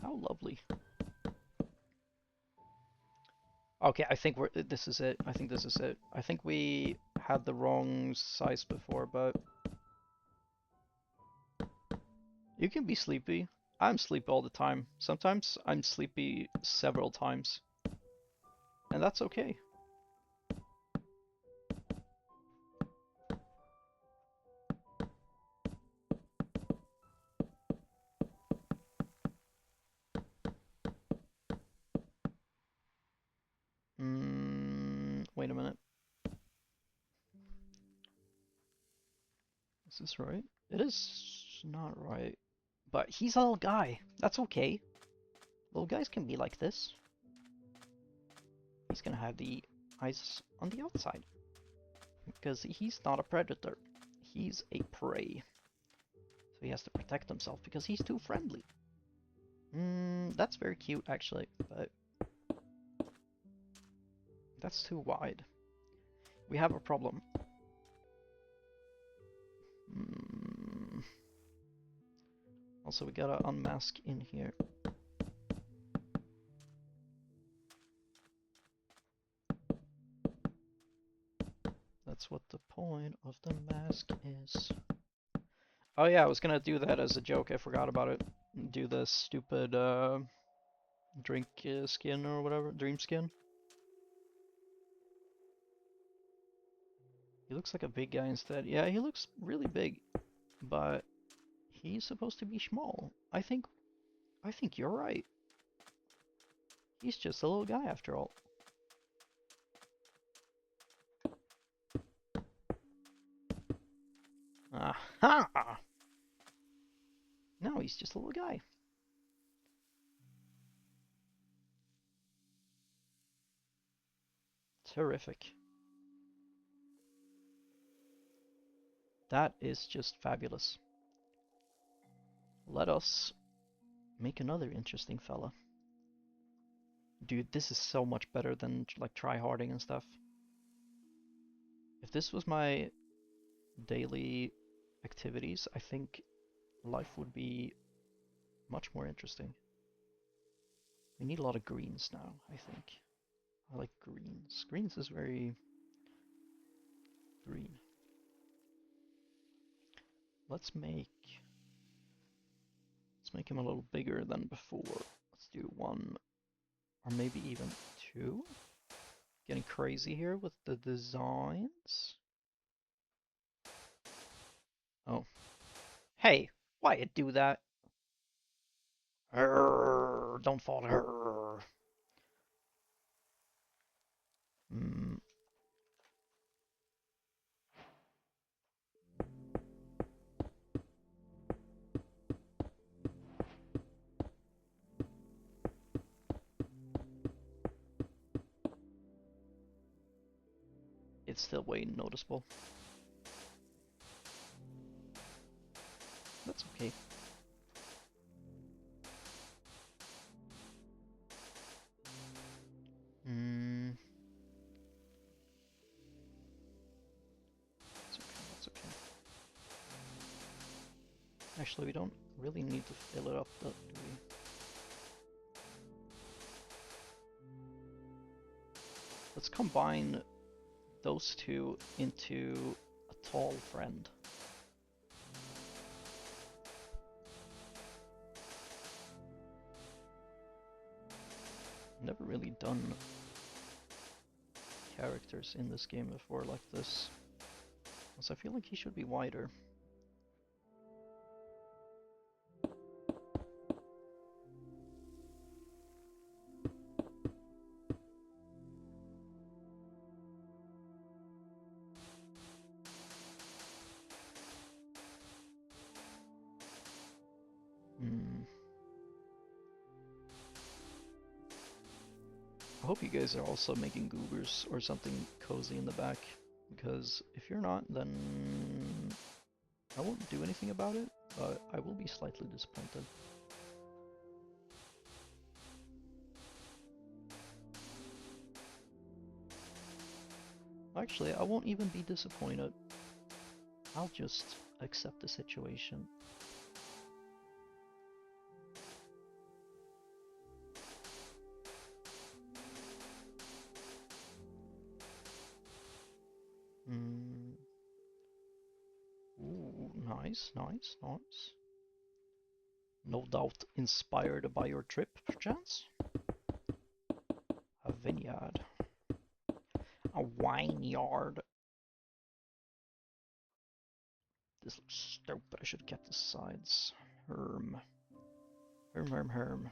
How lovely. Okay, I think this is it. I think this is it. I think we had the wrong size before, but... You can be sleepy. I'm sleepy all the time. Sometimes I'm sleepy several times. And that's okay. Wait a minute. Is this right? It is not right. But he's a little guy. That's okay. Little guys can be like this. He's gonna have the eyes on the outside. Because he's not a predator. He's a prey. So he has to protect himself because he's too friendly. That's very cute actually, but... That's too wide. We have a problem. Hmm. Also, we gotta unmask in here. That's what the point of the mask is. Oh yeah, I was gonna do that as a joke. I forgot about it. Do the stupid drink skin or whatever, dream skin. He looks like a big guy instead. Yeah, he looks really big, but he's supposed to be small. I think you're right. He's just a little guy after all. Aha! No, he's just a little guy. Terrific. That is just fabulous. Let us make another interesting fella. Dude, this is so much better than like tryharding and stuff. If this was my daily activities, I think life would be much more interesting. We need a lot of greens now, I think. I like greens. Greens is very green. Let's make him a little bigger than before. Let's do 1 or maybe even 2. Getting crazy here with the designs. Oh. Hey, why you do that? Arrgh, don't fall. Arrgh. Hmm. It's still way noticeable. That's okay. Hmm. That's okay. Actually, we don't really need to fill it up, do we? Let's combine those two into a tall friend. Never really done characters in this game before like this. So I feel like he should be wider. I hope you guys are also making goobers or something cozy in the back, because if you're not, then I won't do anything about it, but I will be slightly disappointed. Actually, I won't even be disappointed. I'll just accept the situation. Ooh, nice, nice, nice. No doubt inspired by your trip, perchance? A vineyard. A wineyard. This looks stupid. I should have kept the sides. Herm. Herm.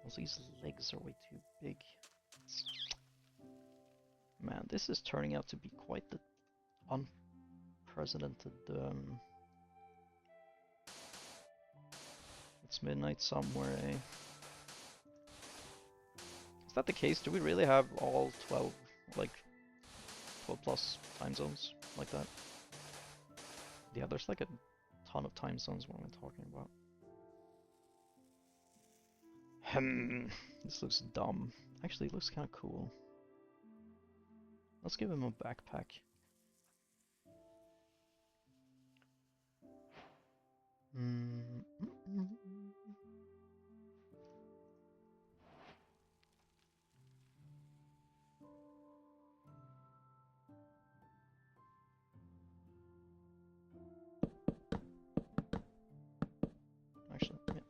Also, these legs are way too big. Man, this is turning out to be quite the unprecedented. It's midnight somewhere, eh? Is that the case? Do we really have all 12, like, 12 plus time zones like that? Yeah, there's like a ton of time zones. What am I talking about? This looks dumb. Actually, it looks kind of cool. Let's give him a backpack. Actually, yeah.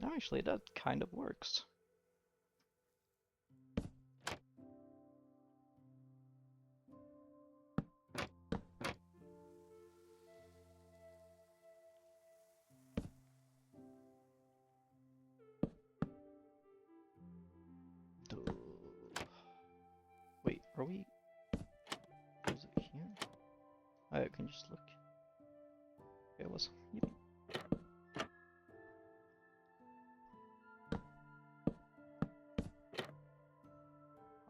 Actually, that kind of works. Wait, are we... Was it here? I can just look. It was... Yippee.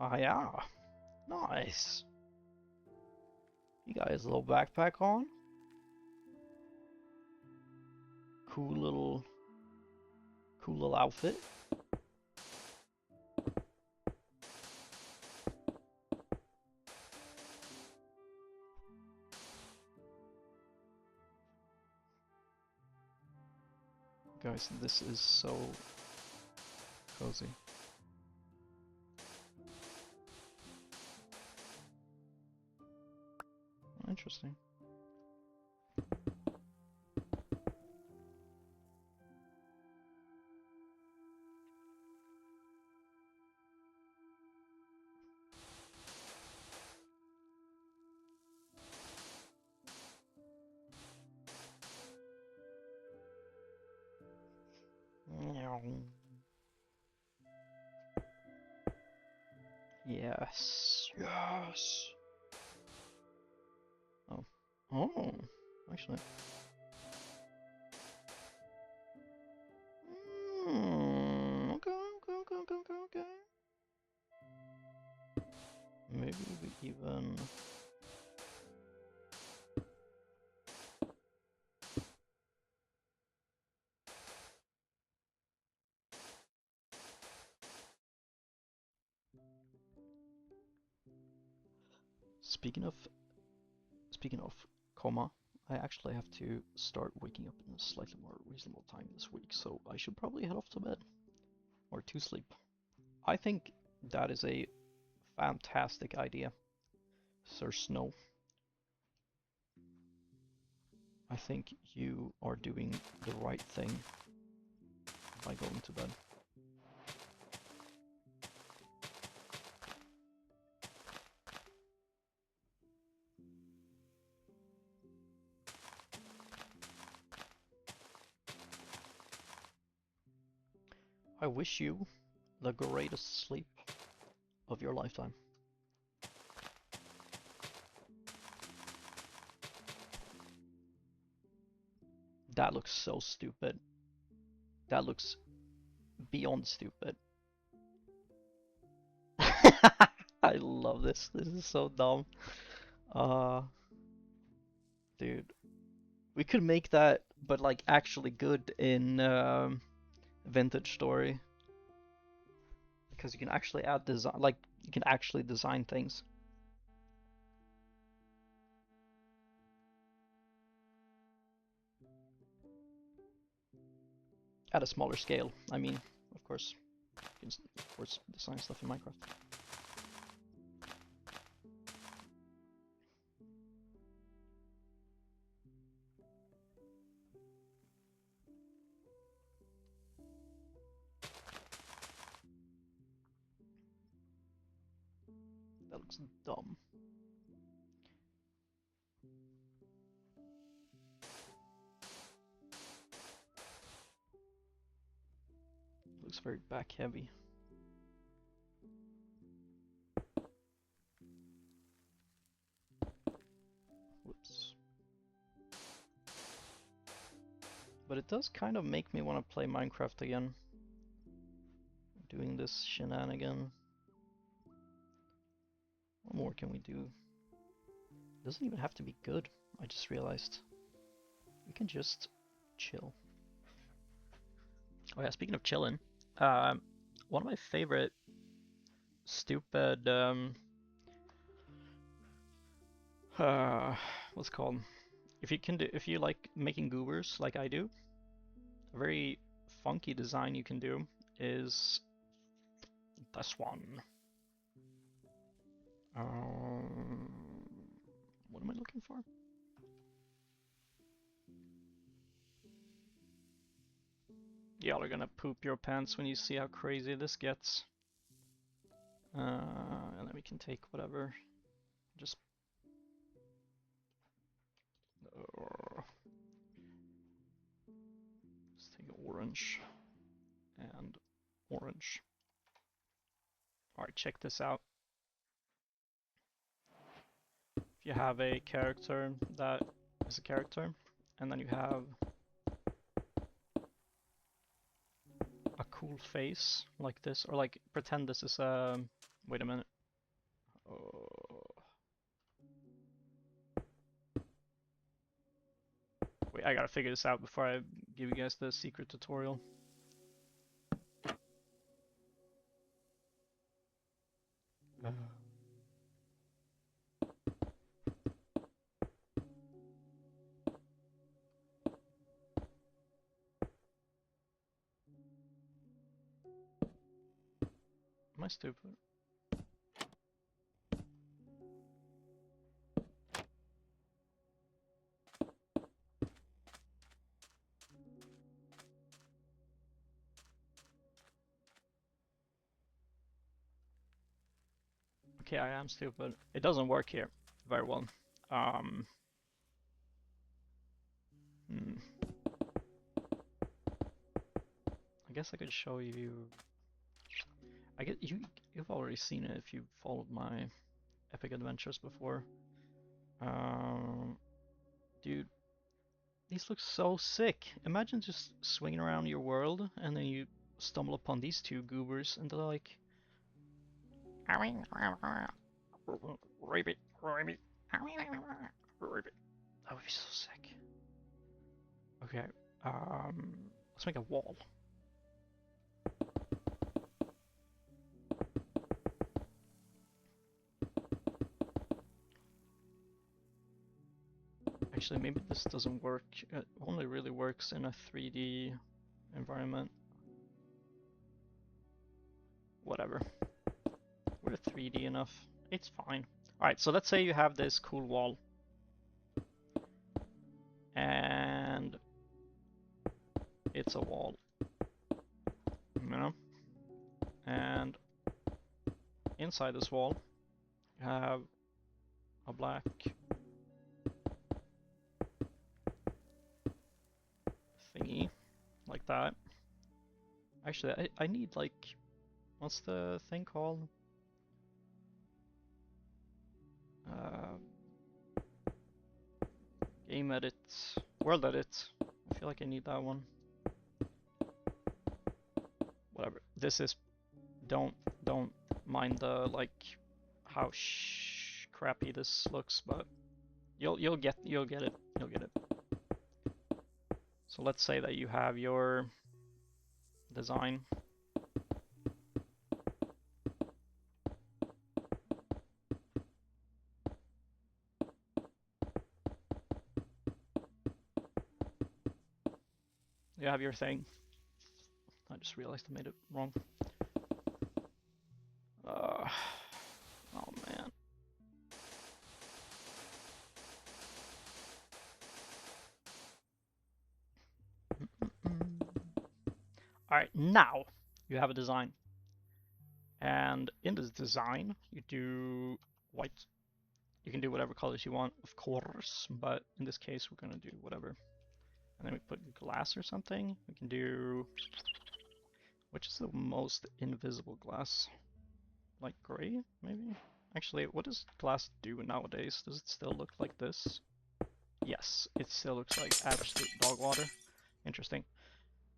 Ah, yeah. Nice. You guys, a little backpack on. Cool little outfit. Guys, this is so cozy. Interesting. Yes. Yes. Oh. Oh. Actually. Okay, okay. Maybe we even... Speaking of coma, I actually have to start waking up in a slightly more reasonable time this week, so I should probably head off to bed. Or to sleep. I think that is a fantastic idea, Sir Snow. I think you are doing the right thing by going to bed. I wish you the greatest sleep of your lifetime. That looks so stupid. That looks beyond stupid. I love this. This is so dumb. Dude. We could make that, but like actually good in Vintage Story. Because you can actually add design, like you can actually design things. At a smaller scale, I mean, of course. You can, of course, design stuff in Minecraft. That looks dumb. Looks very back heavy. Whoops. But it does kind of make me want to play Minecraft again. Doing this shenanigan. What more can we do? It doesn't even have to be good, I just realized. We can just chill. Oh yeah, speaking of chilling, one of my favorite stupid what's it called? If you like making goobers like I do, a very funky design you can do is this one. What am I looking for? Y'all are gonna poop your pants when you see how crazy this gets. And then we can take whatever. Just let's take orange and orange. Alright, check this out. If you have a character that is a character, and then you have a cool face like this, or like pretend this is a. Wait a minute. Wait, I gotta figure this out before I give you guys the secret tutorial. Am I stupid? Okay, I am stupid. It doesn't work here very well. I guess I could show you. I get you've already seen it if you've followed my epic adventures before. Dude, these look so sick. Imagine just swinging around your world and then you stumble upon these two goobers and they're like, rabbit, rabbit, rabbit. That would be so sick. Okay, let's make a wall. Actually, maybe this doesn't work. It only really works in a 3D environment. Whatever. We're 3D enough. It's fine. Alright, so let's say you have this cool wall. And it's a wall. You know? And inside this wall, you have a black thingy, like that. Actually, I need like, what's the thing called? Game edit, world edit. I feel like I need that one. Whatever. This is, don't mind the like how crappy this looks, but you'll get it. So let's say that you have your design. You have your thing. I just realized I made it wrong. Oh man. Alright, now you have a design. And in this design, you do white. You can do whatever colors you want, of course, but in this case, we're gonna do whatever. And then we put glass or something. We can do, which is the most invisible glass? Like gray, maybe? Actually, what does glass do nowadays? Does it still look like this? Yes, it still looks like absolute dog water. Interesting.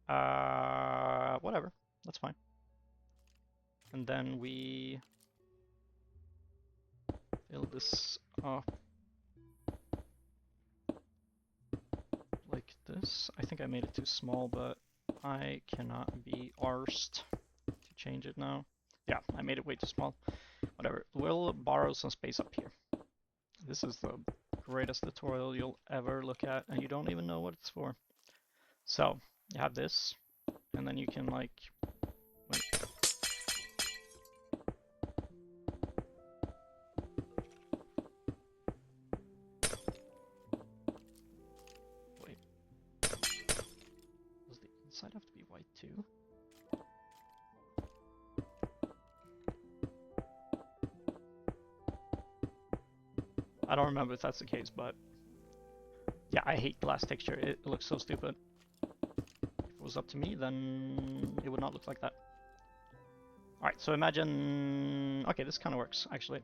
Whatever. That's fine. And then we fill this up like this. I think I made it too small, but I cannot be arsed to change it now. Yeah, I made it way too small. Whatever. We'll borrow some space up here. This is the greatest tutorial you'll ever look at, and you don't even know what it's for. So, you have this, and then you can like... Wait. Wait. Does the inside have to be white too? I don't remember if that's the case, but yeah, I hate glass texture. It looks so stupid. If it was up to me, then it would not look like that. Alright, so imagine... Okay, this kind of works, actually.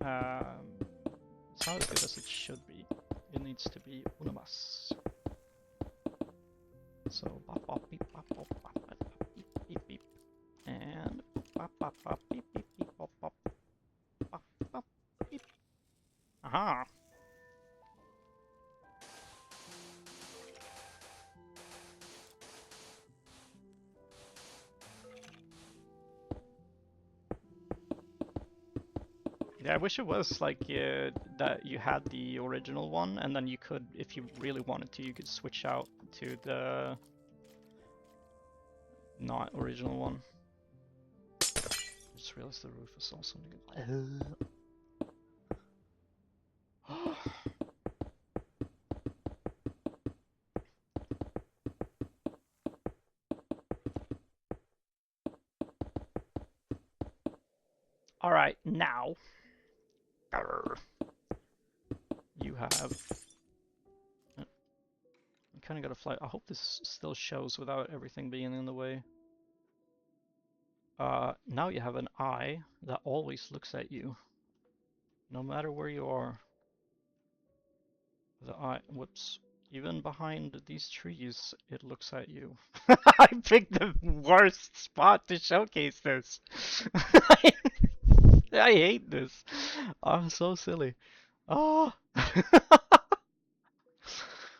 It's not as good as it should be. It needs to be una más. So, bop bop beep bop bop bop bop beep beep beep. And bop bop bop beep beep beep bop bop bop bop beep. Aha! Yeah, I wish it was like that you had the original one, and then you could, if you really wanted to, you could switch out to the not original one. I just realized the roof is also good. Alright, now you have... I kind of gotta fly. I hope this still shows without everything being in the way. Now you have an eye that always looks at you, no matter where you are. The eye, whoops. Even behind these trees, it looks at you. I picked the worst spot to showcase this. I hate this. I'm so silly. Oh.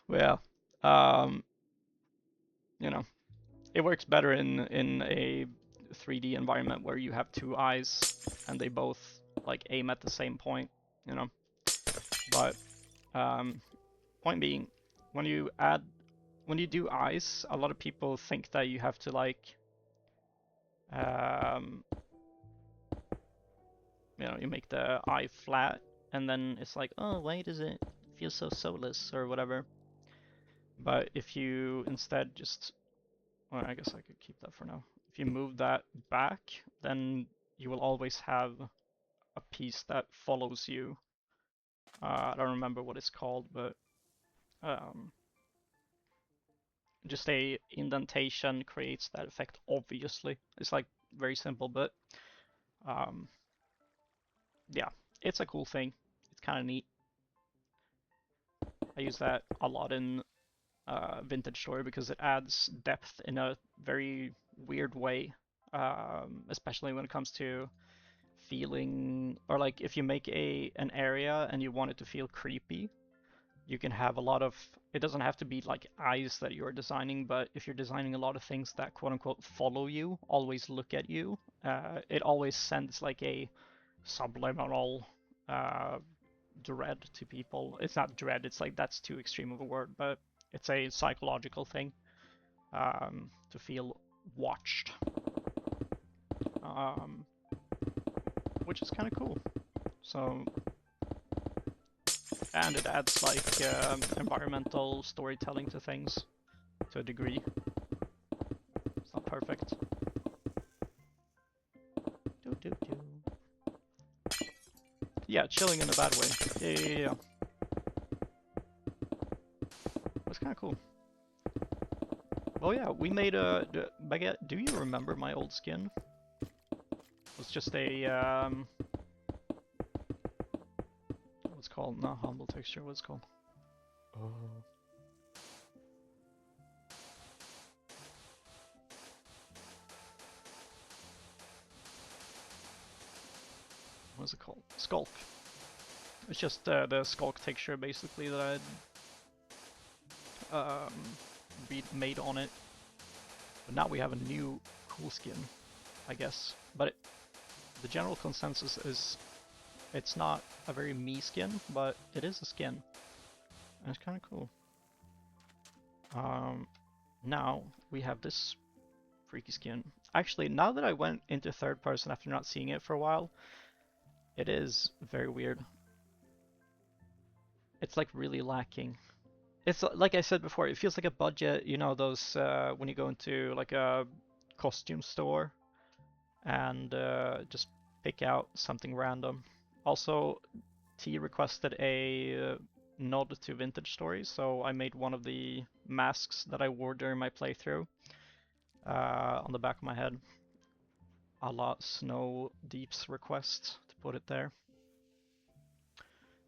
Well, you know, it works better in a 3D environment where you have two eyes and they both like aim at the same point, you know. But point being, when you do eyes, a lot of people think that you have to like you know, you make the eye flat and then it's like, oh, why does it feel so soulless or whatever. But if you instead just, well, I guess I could keep that for now. If you move that back, then you will always have a piece that follows you. I don't remember what it's called, but just a indentation creates that effect, obviously. It's like very simple, but yeah, it's a cool thing. It's kind of neat. I use that a lot in Vintage Story because it adds depth in a very weird way, especially when it comes to feeling, or like if you make an area and you want it to feel creepy, you can have a lot of, it doesn't have to be like eyes that you're designing, but if you're designing a lot of things that quote unquote follow you, always look at you, it always sends like a subliminal dread to people. It's not dread, it's like, that's too extreme of a word, but it's a psychological thing, to feel watched, which is kind of cool. So, and it adds like environmental storytelling to things to a degree. It's not perfect. Yeah, chilling in a bad way. Yeah. That's kind of cool. Oh yeah, we made a... Baguette, do you remember my old skin? It was just a... what's it called? Not humble texture, what's it called? Oh. What's it called? Skulk. It's just the Skulk texture basically that I'd made on it. But now we have a new cool skin, I guess. But the general consensus is it's not a very me skin, but it is a skin. And it's kind of cool. Now we have this freaky skin. Actually, now that I went into third person after not seeing it for a while, it is very weird. It's like really lacking. It's like I said before, it feels like a budget, you know, those when you go into like a costume store and just pick out something random. Also, T requested a nod to Vintage Stories, so I made one of the masks that I wore during my playthrough on the back of my head, a la Snow Deep's request to put it there.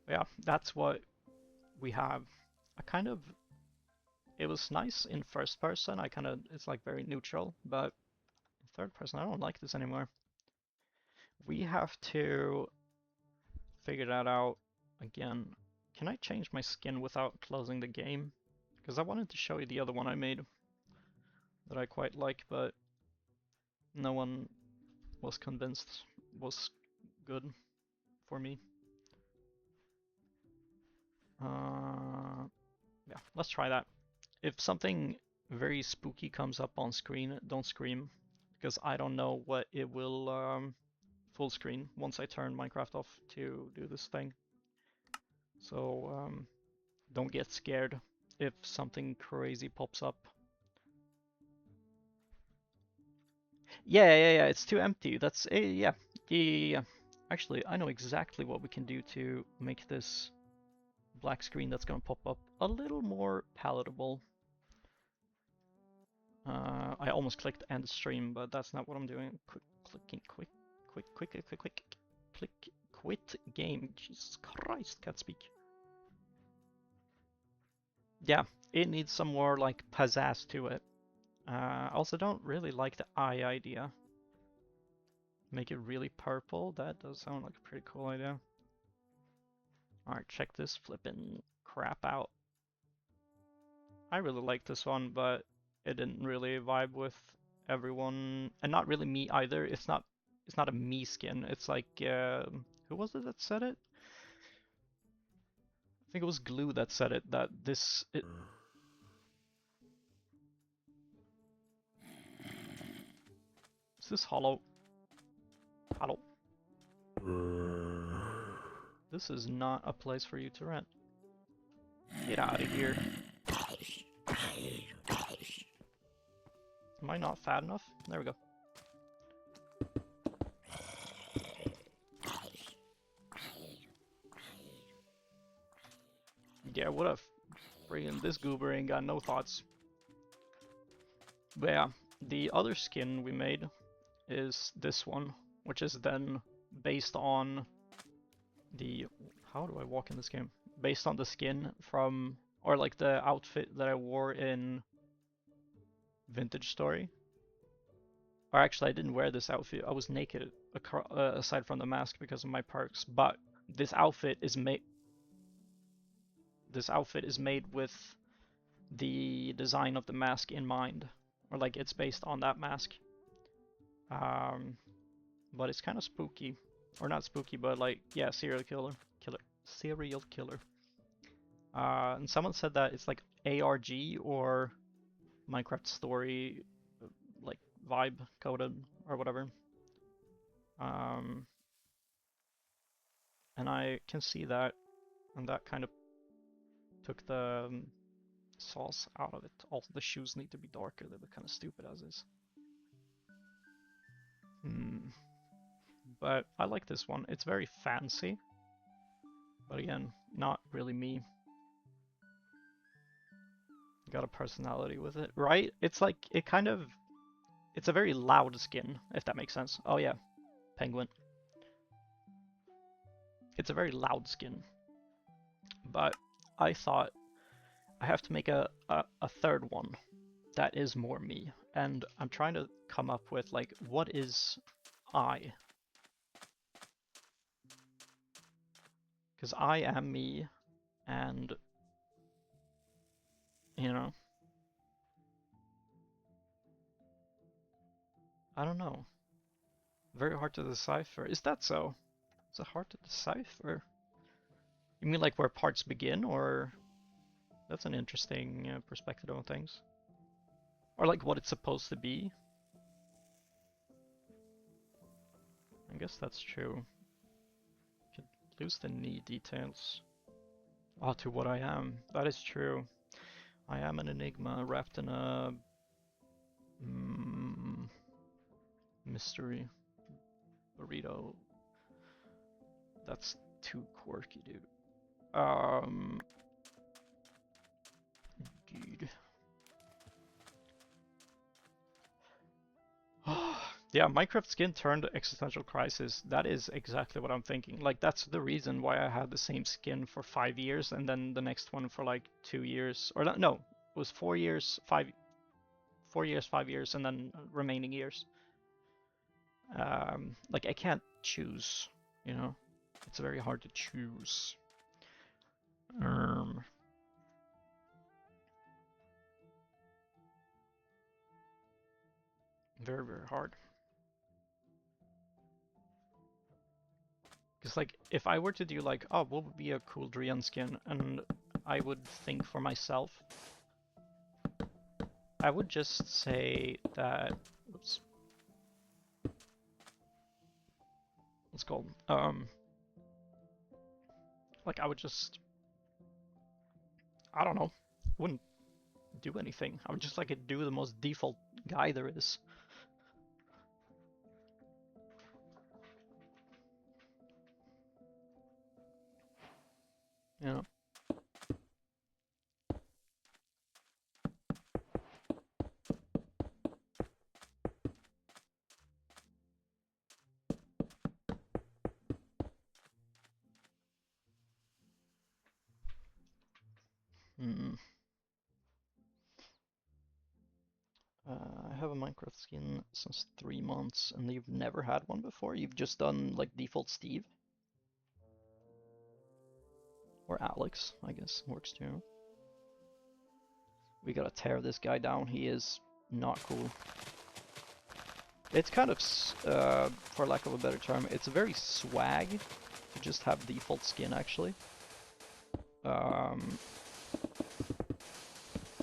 But yeah, that's what we have. It was nice in first person. It's like very neutral, but in third person, I don't like this anymore. We have to figure that out again. Can I change my skin without closing the game? Because I wanted to show you the other one I made that I quite like, but no one was convinced was good for me. Yeah, let's try that. If something very spooky comes up on screen, don't scream, because I don't know what it will full screen once I turn Minecraft off to do this thing. So don't get scared if something crazy pops up. Yeah, it's too empty. That's yeah. Actually, I know exactly what we can do to make this black screen that's gonna pop up a little more palatable. I almost clicked end stream, but that's not what I'm doing. Click, quit game. Jesus Christ, can't speak. Yeah, it needs some more like pizzazz to it. I also don't really like the eye idea. Make it really purple. That does sound like a pretty cool idea. Alright, check this flippin' crap out. I really like this one, but it didn't really vibe with everyone, and not really me either. It's not a me skin. It's like who was it that said it? I think it was Glue that said it. That this is this hollow? Hello. This is not a place for you to rent. Get out of here. Am I not fat enough? There we go. Yeah, what a friggin' this goober ain't got no thoughts. But yeah, the other skin we made is this one, which is then based on the... How do I walk in this game? Based on the skin from... or like the outfit that I wore in Vintage Story. Or actually, I didn't wear this outfit. I was naked aside from the mask because of my perks. But this outfit is made. This outfit is made with the design of the mask in mind, or like it's based on that mask. But it's kind of spooky, or not spooky, but like yeah, serial killer. And someone said that it's like ARG or Minecraft Story, like vibe coded or whatever. And I can see that, and that kind of took the sauce out of it. Also, the shoes need to be darker. They look kind of stupid as is. But I like this one. It's very fancy. But again, not really me. Got a personality with it, right? It's like, it's a very loud skin, if that makes sense. Oh yeah, penguin. It's a very loud skin. But I thought I have to make a third one that is more me. And I'm trying to come up with, like, what is I? Because I am me, and, you know, I don't know. Very hard to decipher. Is that so? Is it hard to decipher? You mean like where parts begin, or? That's an interesting perspective on things. Or like what it's supposed to be. I guess that's true. Could lose the knee details. Ah, to what I am. That is true. I am an enigma wrapped in a mystery burrito. That's too quirky, dude. Dude. Yeah, Minecraft skin turned existential crisis. That is exactly what I'm thinking. Like, that's the reason why I had the same skin for 5 years and then the next one for like 2 years. Or no, it was 4 years, 4 years, 5 years, and then remaining years. Like, I can't choose, you know? It's very hard to choose. Very, very hard. Because, like, if I were to do, like, oh, what would be a cool Drian skin? And I would think for myself, I would just say that, oops. Let's go. Like, I would just, I don't know, wouldn't do anything. I would just, like, do the most default guy there is. You know? I have a Minecraft skin since 3 months, and you've never had one before? You've just done, like, default Steve? Or Alex, I guess, works too. We gotta tear this guy down, he is not cool. It's kind of, for lack of a better term, it's very swag to just have default skin, actually.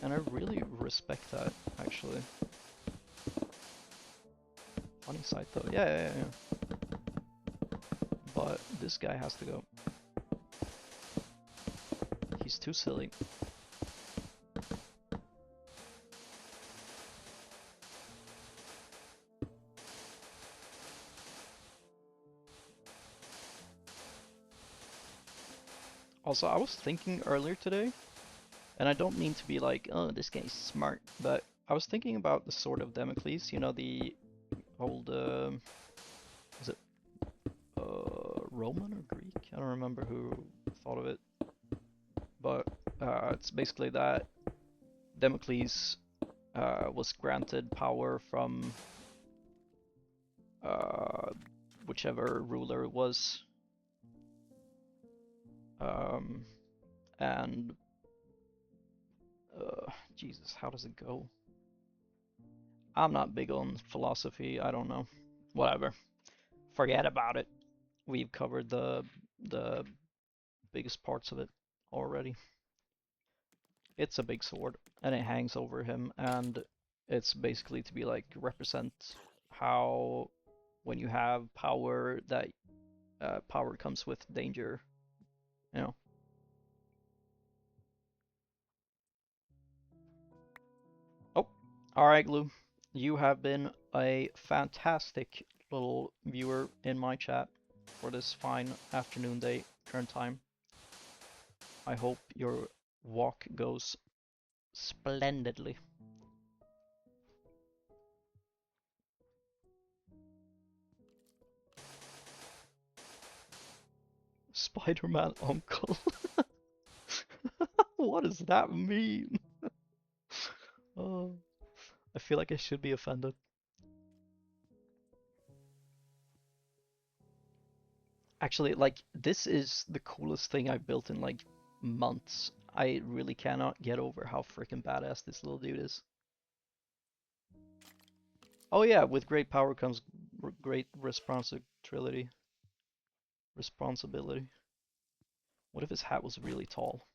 And I really respect that, actually. Funny side though, yeah. But this guy has to go. He's too silly. Also, I was thinking earlier today, and I don't mean to be like, oh, this guy's smart, but I was thinking about the Sword of Damocles, you know, the old, is it Roman or Greek? I don't remember who thought of it. But it's basically that Damocles was granted power from whichever ruler it was. And Jesus, how does it go? I'm not big on philosophy, I don't know. Whatever. Forget about it. We've covered the biggest parts of it already. It's a big sword, and it hangs over him, and it's basically to be like represent how when you have power that power comes with danger, you know. Oh, all right, Glue. You have been a fantastic little viewer in my chat for this fine afternoon day current time. I hope your walk goes splendidly. Spider-Man uncle. What does that mean? Oh, I feel like I should be offended. Actually, like, this is the coolest thing I've built in, like, months. I really cannot get over how freaking badass this little dude is. Oh yeah, with great power comes great responsibility. Responsibility. What if his hat was really tall?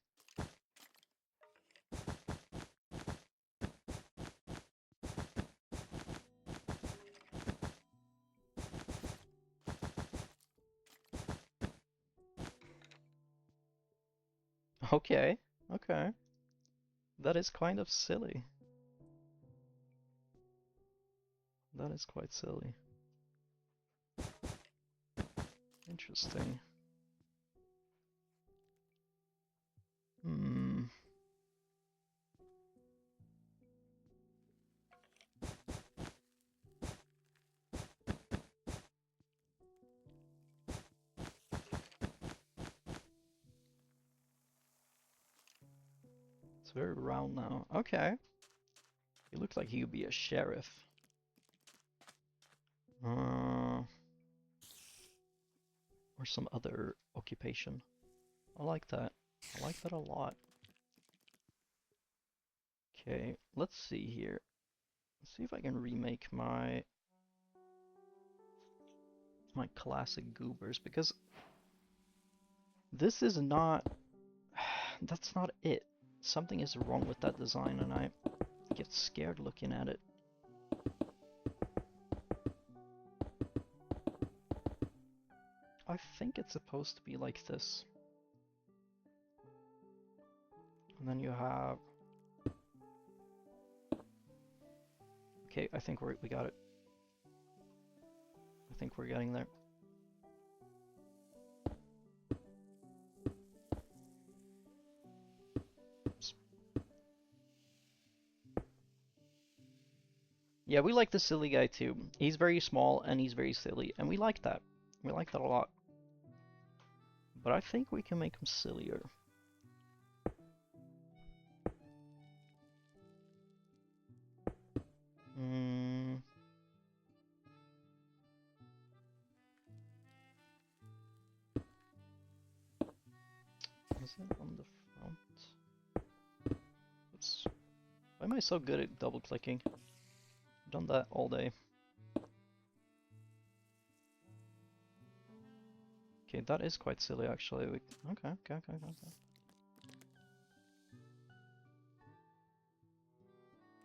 Okay, okay. That is kind of silly. That is quite silly. Interesting. Hmm. It's very round now. Okay. He looks like he would be a sheriff. Or some other occupation. I like that. I like that a lot. Okay, let's see here. Let's see if I can remake my classic goobers, because this is not that's not it. Something is wrong with that design and I get scared looking at it. I think it's supposed to be like this. And then you have... Okay, I think we got it. I think we're getting there. Oops. Yeah, we like the silly guy too. He's very small and he's very silly, and we like that. We like that a lot. But I think we can make him sillier. Is it on the front? Oops. Why am I so good at double clicking? I've done that all day. Okay, that is quite silly actually. Okay.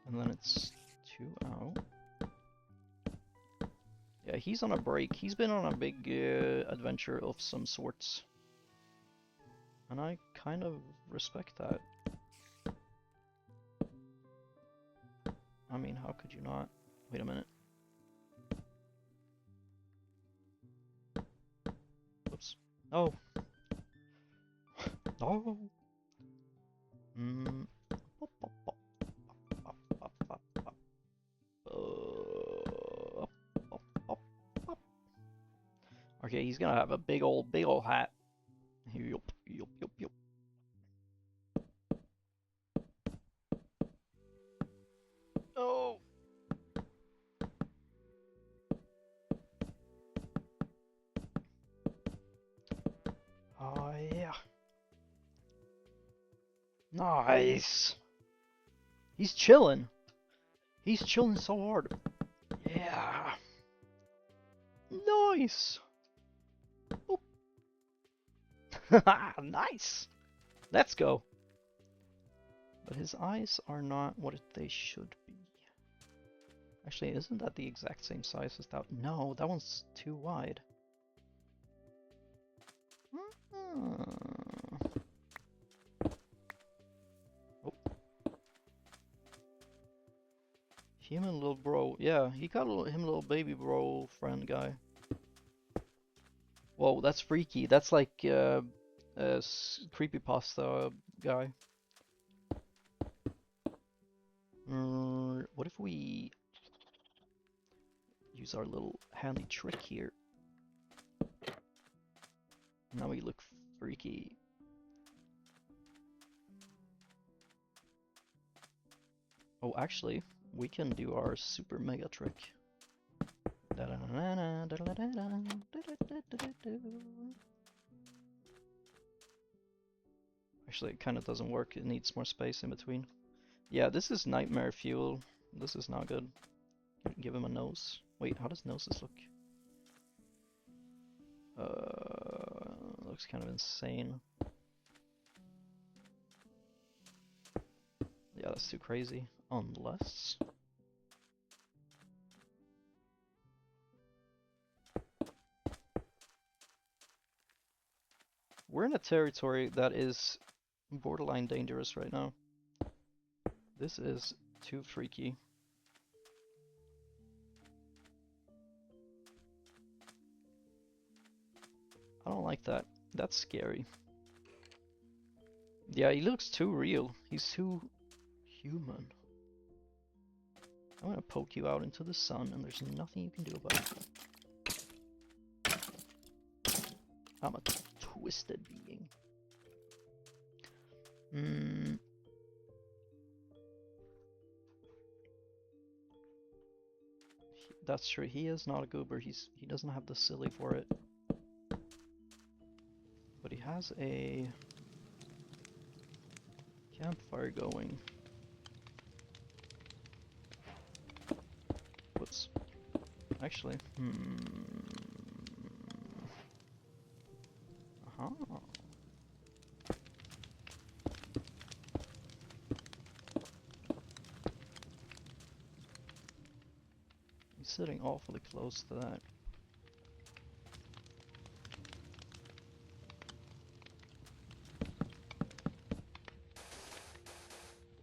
And then it's 2 out. Yeah, he's on a break. He's been on a big adventure of some sorts. And I kind of respect that. I mean, how could you not? Wait a minute. Oops. Oh. No. Okay, he's gonna have a big old hat. Yup. Oh. Oh yeah. Nice. He's chilling. He's chilling so hard. Yeah. Nice. Nice. Let's go. But his eyes are not what they should be. Actually, isn't that the exact same size as that? No, that one's too wide. Oh. Human little bro. Yeah, he got him little baby bro friend guy. Whoa, that's freaky. That's like creepypasta guy. What if we use our little handy trick here? Now we look freaky. Oh, actually, we can do our super mega trick. Actually, it kind of doesn't work. It needs more space in between. Yeah, this is nightmare fuel. This is not good. Give him a nose. Wait, how does noses look? Looks kind of insane. Yeah, that's too crazy. Unless... we're in a territory that is borderline dangerous right now. This is too freaky. I don't like that. That's scary. Yeah, he looks too real. He's too human. I'm gonna poke you out into the sun and there's nothing you can do about it. I'm a twisted being. That's true. He is not a goober. He doesn't have the silly for it. But he has a campfire going. Whoops. Actually, He's sitting awfully close to that.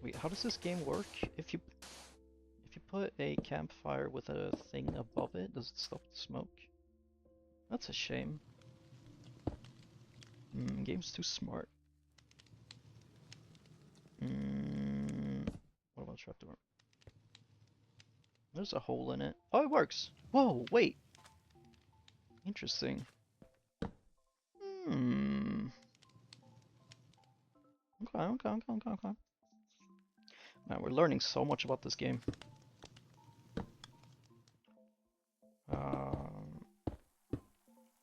Wait, how does this game work? If you put a campfire with a thing above it, does it stop the smoke? That's a shame. Game's too smart. What about trapdoor? There's a hole in it. Oh, it works! Whoa, wait! Interesting. Okay. Man, we're learning so much about this game.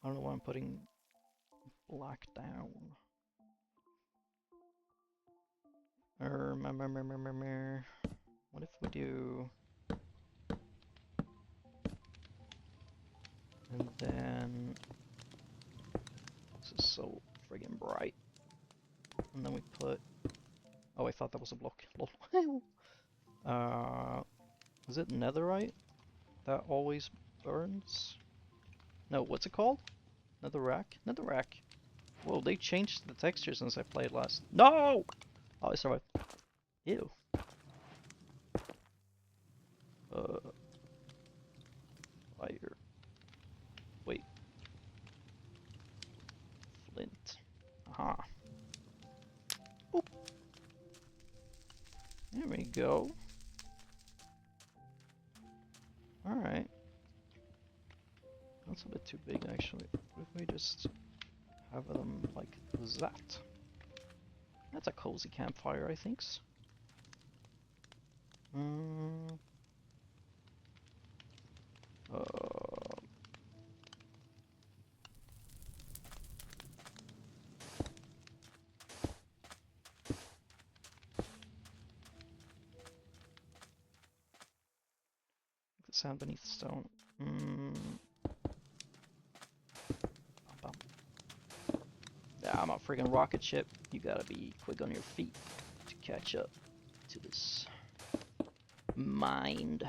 I don't know why I'm putting black down. What if we do... and then... this is so friggin' bright. And then we put... oh, I thought that was a block. Lol. Is it netherite? That always burns? No, what's it called? Netherrack? Netherrack. Whoa, they changed the texture since I played last. No! Oh, I survived. Ew. Fire. Wait. Flint. Aha. Boop. There we go. Alright. That's a bit too big, actually. What if we just have them like that? That's a cozy campfire, I think. The sound beneath the stone. Yeah, I'm a friggin' rocket ship. You gotta be quick on your feet to catch up to this mind.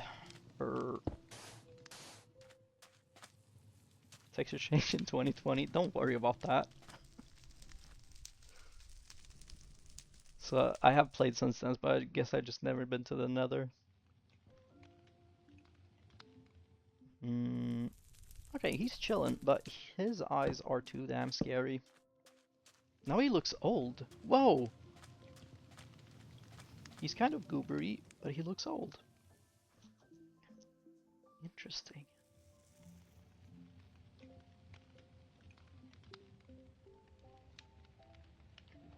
Texture change in 2020. Don't worry about that. So I have played since then, but I guess I just never been to the Nether. Okay, he's chilling, but his eyes are too damn scary. Now he looks old. Whoa! He's kind of goobery, but he looks old. Interesting.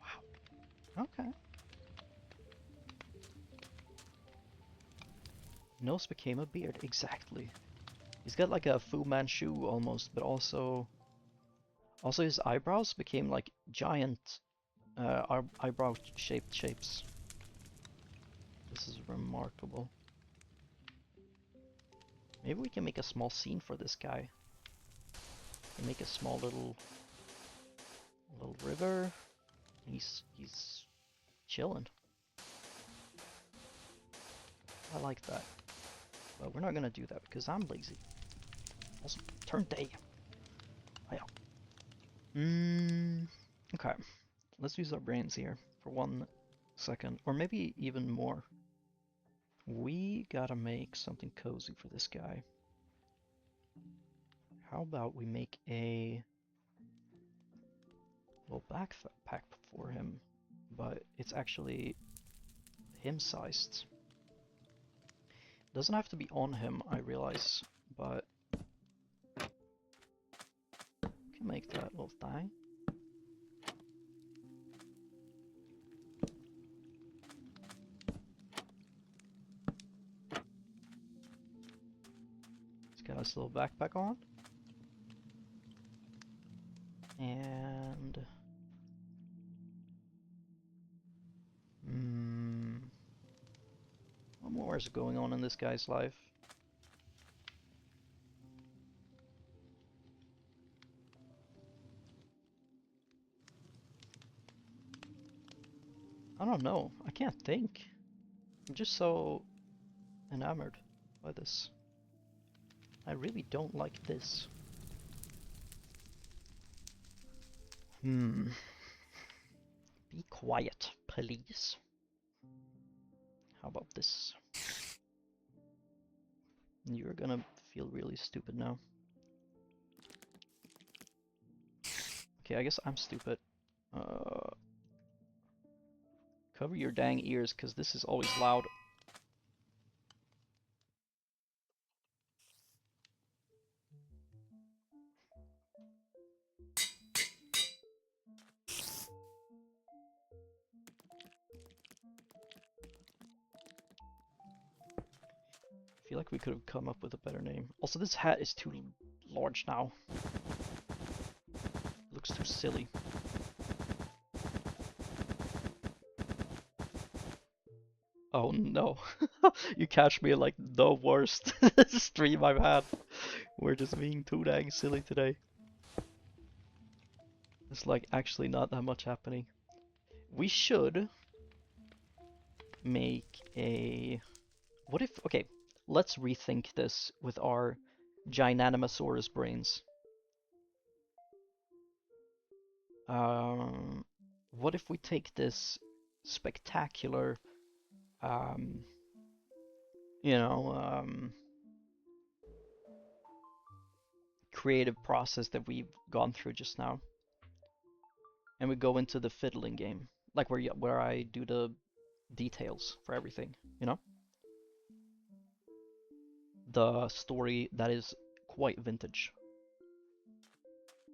Wow. Okay. Nose became a beard. Exactly. He's got like a Fu Manchu almost, but also his eyebrows became like giant eyebrow shapes. This is remarkable. Maybe we can make a small scene for this guy. And make a small little river. He's chilling. I like that. But we're not gonna do that because I'm lazy. Also, turn day. Oh, yeah. Okay. Let's use our brains here for 1 second, or maybe even more. We gotta make something cozy for this guy. How about we make a little backpack for him, but it's actually him-sized. Doesn't have to be on him, I realize, but we can make that little thing. He's got his little backpack on. And what more is going on in this guy's life? I don't know. I can't think. I'm just so enamored by this. I really don't like this. Be quiet, please. How about this? You're gonna feel really stupid now. Okay, I guess I'm stupid. Cover your dang ears, because this is always loud. I feel like we could have come up with a better name. Also, this hat is too large now. It looks too silly. Oh no. You catch me like the worst stream I've had. We're just being too dang silly today. It's like actually not that much happening. We should make a... What if... Okay, let's rethink this with our Gynanomasaurus brains. What if we take this spectacular, you know, creative process that we've gone through just now, and we go into the fiddling game, like where I do the details for everything, you know? The story that is quite vintage.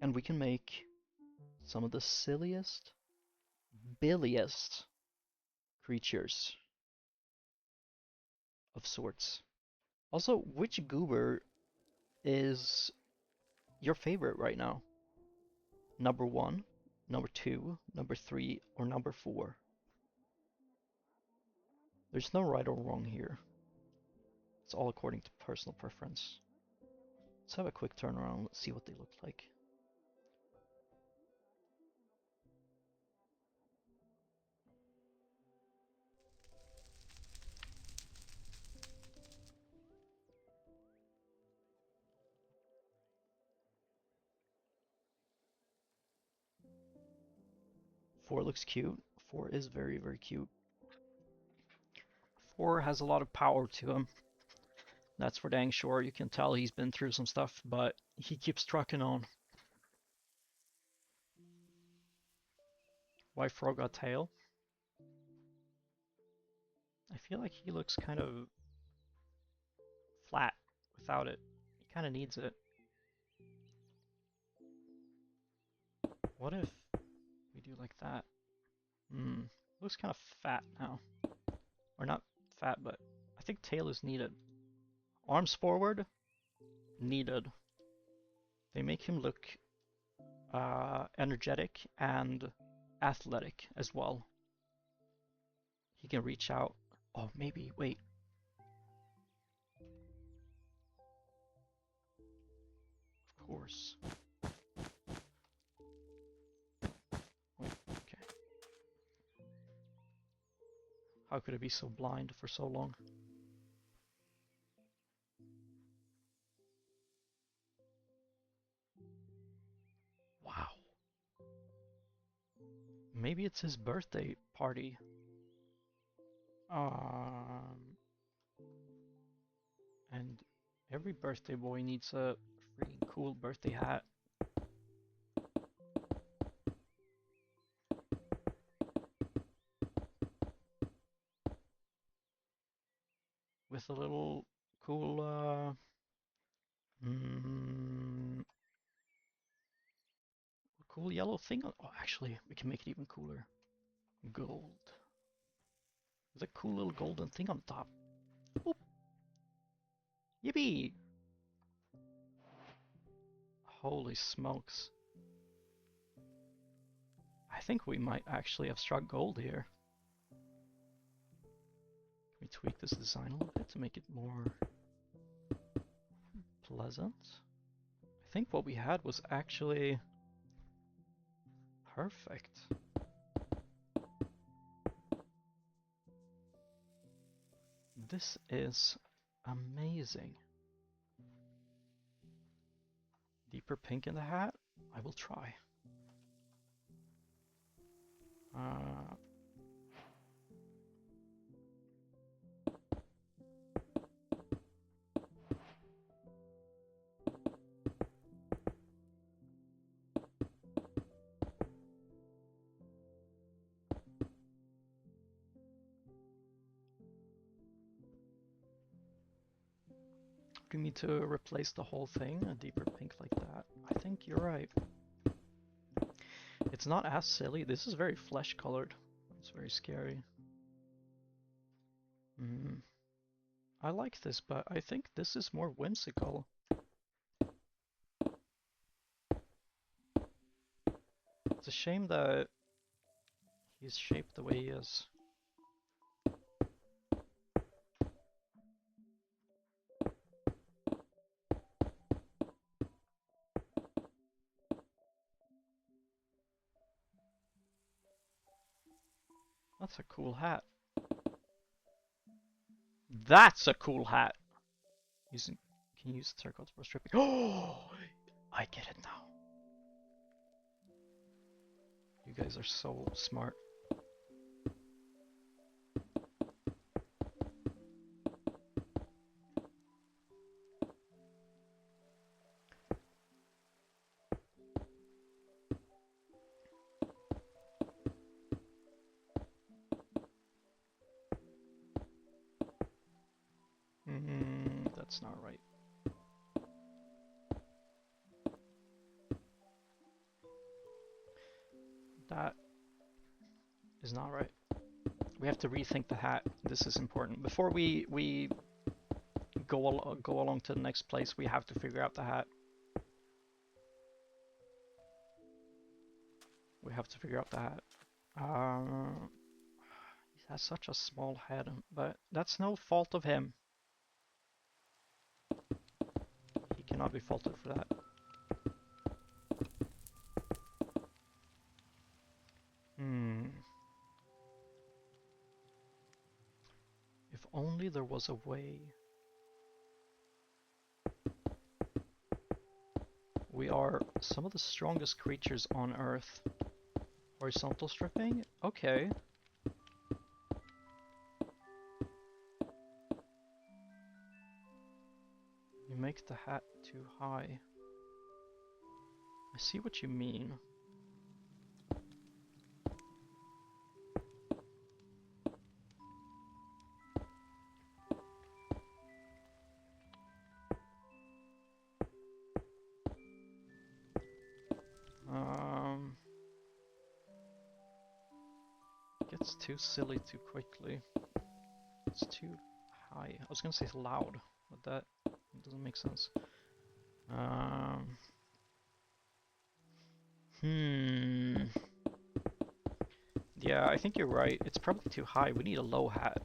And we can make some of the silliest, billiest creatures of sorts. Also, which goober is your favorite right now? Number 1, number 2, number 3, or number 4? There's no right or wrong here. It's all according to personal preference. Let's have a quick turnaround, let's see what they look like. Four looks cute. 4 is very, very cute. 4 has a lot of power to him. That's for dang sure. You can tell he's been through some stuff, but he keeps trucking on. Why frog got tail? I feel like he looks kind of flat without it. He kind of needs it. What if we do like that? Looks kind of fat now. Or not fat, but I think tail is needed. Arms forward, needed. They make him look energetic and athletic as well. He can reach out. Oh, maybe, wait. Of course. Wait, okay. How could I be so blind for so long? Wow. Maybe it's his birthday party. And every birthday boy needs a freaking cool birthday hat. With a little cool, cool yellow thing on. Oh, actually, we can make it even cooler. Gold. With a cool little golden thing on top. Oop. Yippee! Holy smokes. I think we might actually have struck gold here. Can we tweak this design a little bit to make it more pleasant? I think what we had was actually perfect. This is amazing. Deeper pink in the hat? I will try. Do you need to replace the whole thing? A deeper pink like that? I think you're right. It's not as silly. This is very flesh colored. It's very scary. I like this, but I think this is more whimsical. It's a shame that he's shaped the way he is. That's a cool hat. That's a cool hat! Can you use the circles for stripping? Oh! I get it now. You guys are so smart. That's not right. That is not right. We have to rethink the hat. This is important. Before we go along to the next place, we have to figure out the hat. We have to figure out the hat. He has such a small head, but that's no fault of him. He cannot be faulted for that. If only there was a way. We are some of the strongest creatures on Earth. Horizontal stripping? Okay. You make the hat too high. I see what you mean. Um, gets too silly too quickly. It's too high. I was gonna say loud, but that doesn't make sense. Hmm. Yeah, I think you're right. It's probably too high. We need a low hat.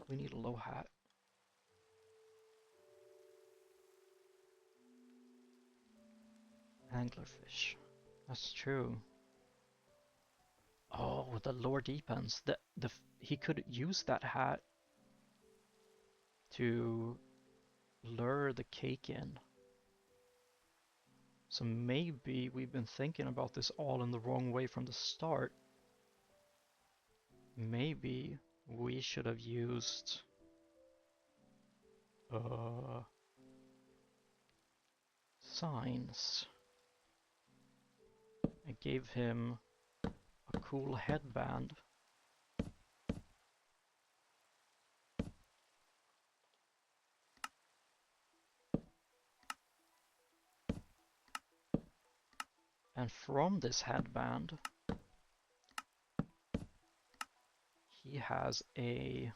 We need a low hat. Anglerfish. That's true. Oh, the lore deepens. He could use that hat to lure the cake in. So maybe we've been thinking about this all in the wrong way from the start. Maybe we should have used signs. I gave him a cool headband. And from this headband, he has a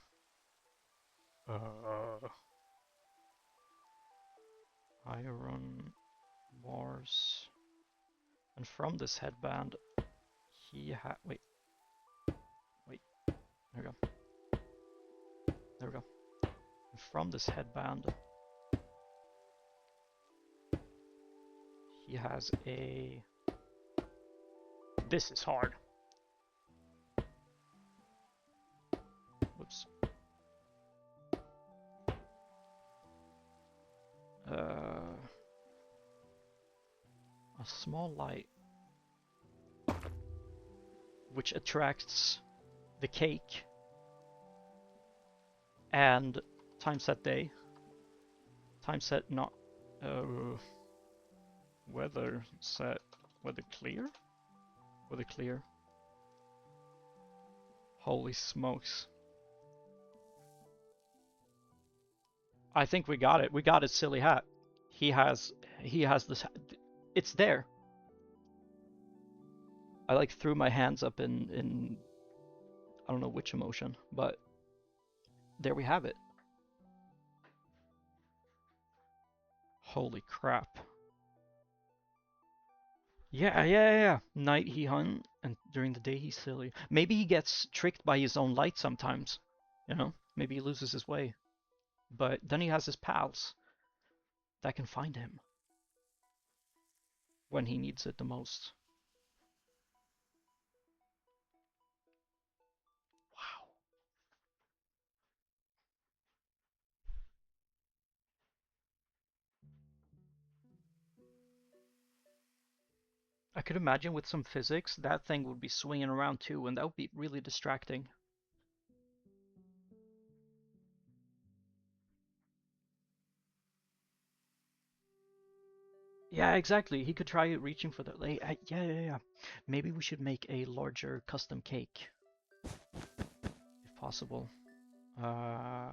iron bars. And from this headband, he wait, there we go. There we go. And from this headband, he has a. This is hard. Whoops. A small light which attracts the cake and time set day. Time set not weather set weather clear? Weather clear. Holy smokes. I think we got it. We got his silly hat. He has this. It's there. I like threw my hands up in I don't know which emotion, but there we have it. Holy crap. Yeah. Night he hunt, and during the day he's silly. Maybe he gets tricked by his own light sometimes. You know? Maybe he loses his way. But then he has his pals that can find him when he needs it the most. Wow. I could imagine with some physics, that thing would be swinging around too, and that would be really distracting. Yeah, exactly. He could try reaching for the. Yeah. Maybe we should make a larger custom cake, if possible. I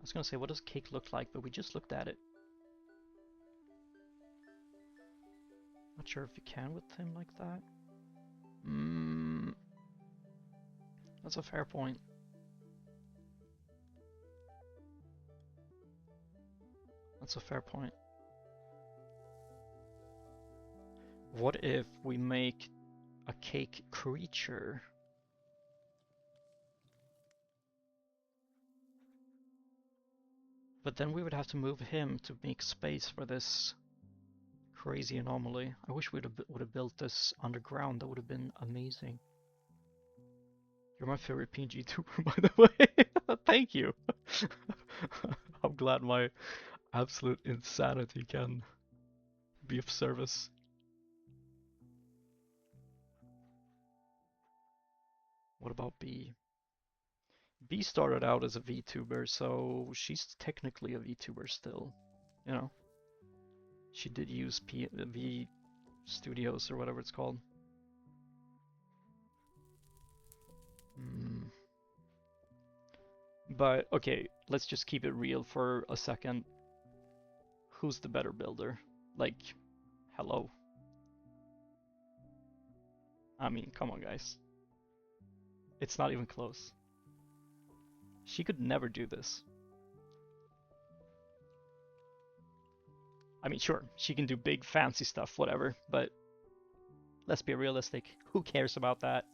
was gonna say, what does cake look like? But we just looked at it. Not sure if you can with him like that. That's a fair point. That's a fair point. What if we make a cake creature? But then we would have to move him to make space for this crazy anomaly. I wish we would have built this underground. That would have been amazing. You're my favorite PNG tuber, by the way. Thank you. I'm glad my absolute insanity can be of service. What about B? B started out as a VTuber, so she's technically a VTuber still. You know, she did use V Studios or whatever it's called. But okay, let's just keep it real for a second. who's the better builder? Like, hello. I mean, come on, guys. It's not even close. She could never do this. I mean, sure, she can do big fancy stuff, whatever, but let's be realistic. Who cares about that?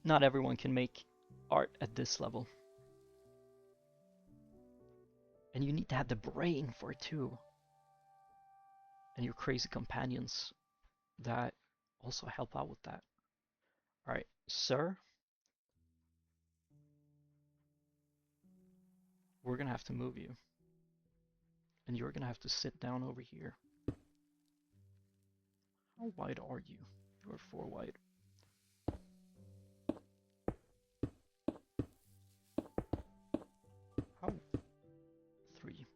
Not everyone can make art at this level. And you need to have the brain for it too. And your crazy companions that also help out with that. Alright, sir. We're gonna have to move you. And you're gonna have to sit down over here. How wide are you? You're 4 wide. How? 3.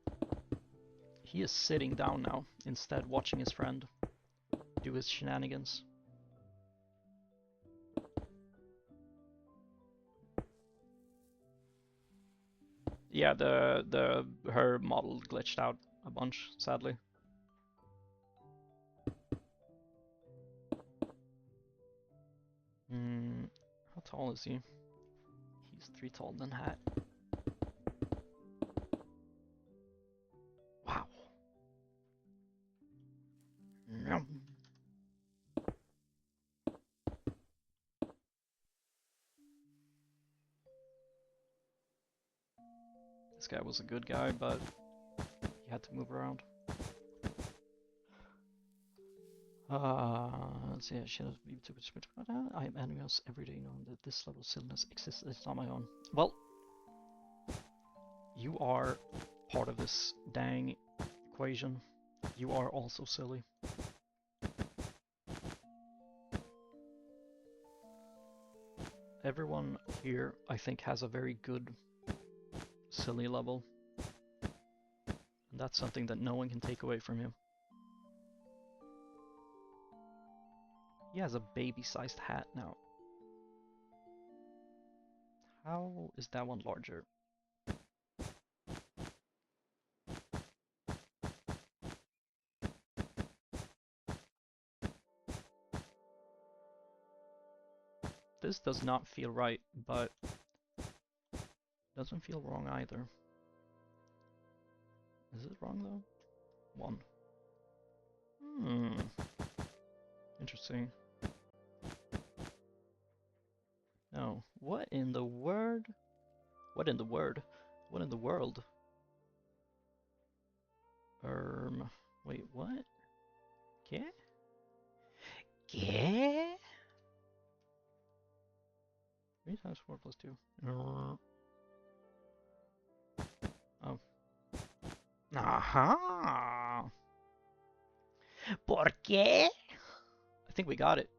He is sitting down now, instead watching his friend do his shenanigans. Yeah, her model glitched out a bunch, sadly. How tall is he? He's 3 tall than Hat. Wow. This guy was a good guy, but he had to move around. Let's see, I should have been too much. I am envious every day knowing that this level of silliness exists. It's not my own. Well, you are part of this dang equation. You are also silly. Everyone here, I think, has a very good silly level. And that's something that no one can take away from you. He has a baby-sized hat now. How is that one larger? This does not feel right, but doesn't feel wrong either. Is it wrong though? 1. Interesting. No. What in the word? What in the word? What in the world? Wait, what? ¿Qué? ¿Qué? 3 times 4 plus 2. Oh. Aha! ¿Por qué? I think we got it.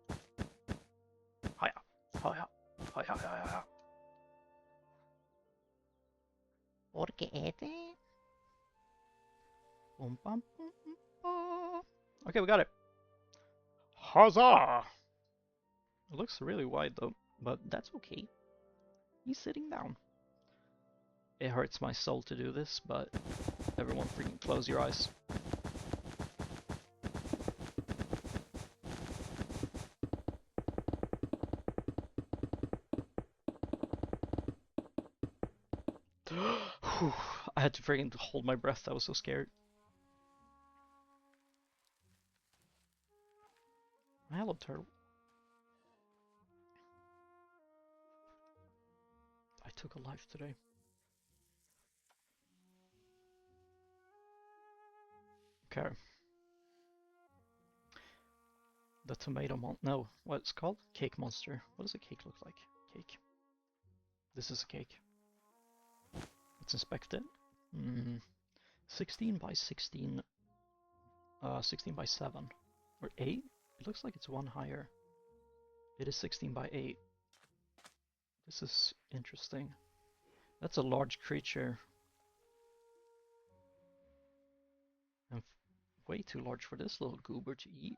Hiya! Hiya! Hiya! Hiya! Hiya! ¿Por qué? Okay, we got it. Huzzah! It looks really wide though, but that's okay. He's sitting down. It hurts my soul to do this, but everyone freaking close your eyes. I had to freaking hold my breath, I was so scared. Hello, turtle. I took a life today. Okay. The tomato no, what's it called? Cake monster. What does a cake look like? Cake. This is a cake. Let's inspect it. 16 by 16. 16 by 7. Or 8? It looks like it's one higher. It is 16 by 8. This is interesting. That's a large creature. And way too large for this little goober to eat.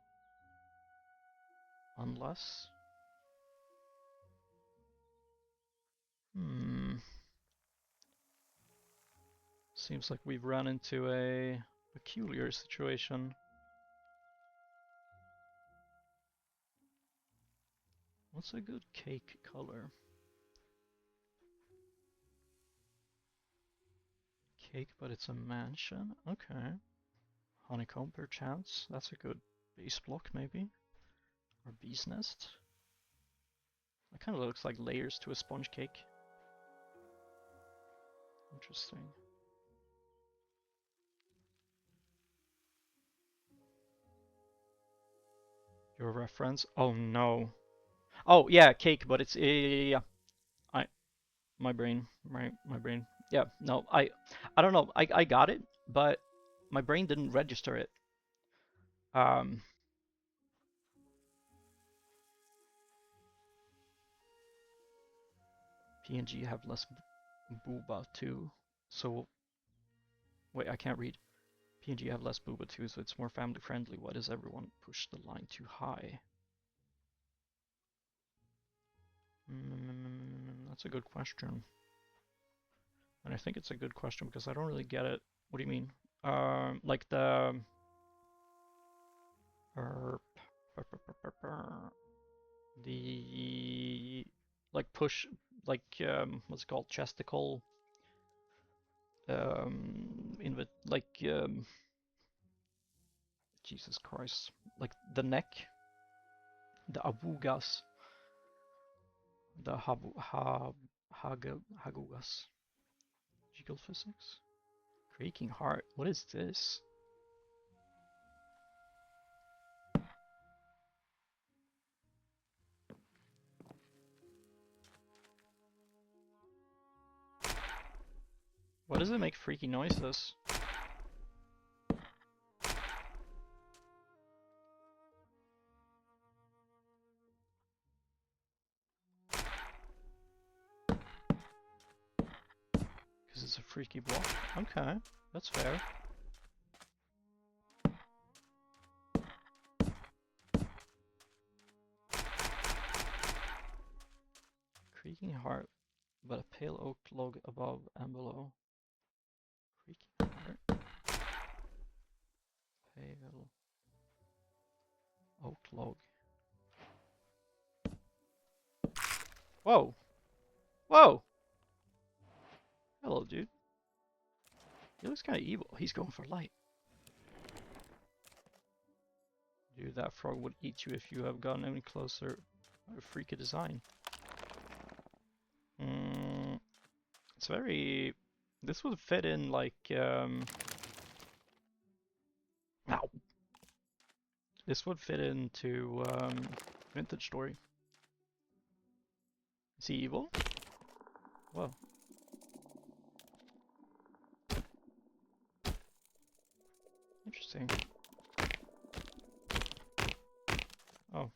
Unless... Seems like we've run into a peculiar situation. What's a good cake color? Cake, but it's a mansion? Okay. Honeycomb, perchance. That's a good base block, maybe. Or bee's nest. That kind of looks like layers to a sponge cake. Interesting. Your reference? Oh no. Oh yeah, cake, but it's yeah. My brain, my brain. Yeah, no, I don't know. I got it, but my brain didn't register it. PNG have less booba too. So wait, I can't read. PNG have less booba too, so it's more family friendly. Why does everyone push the line too high? That's a good question. And I think it's a good question because I don't really get it. What do you mean? Like the the like push, like what's it called, chesticle, like Jesus Christ, like the neck, the avugas, the hagugas, jiggle physics, creaking heart. What is this? Why does it make freaky noises? Because it's a freaky block. Okay, that's fair. Creaking heart, but a pale oak log above and below. Creaking heart. Pale oak log. Whoa! Whoa! Hello, dude. He looks kind of evil. He's going for light. Dude, that frog would eat you if you have gotten any closer. What a freaky design. It's very... This would fit in like... Ow. This would fit into Vintage Story. Is he evil? Whoa. Interesting. Oh.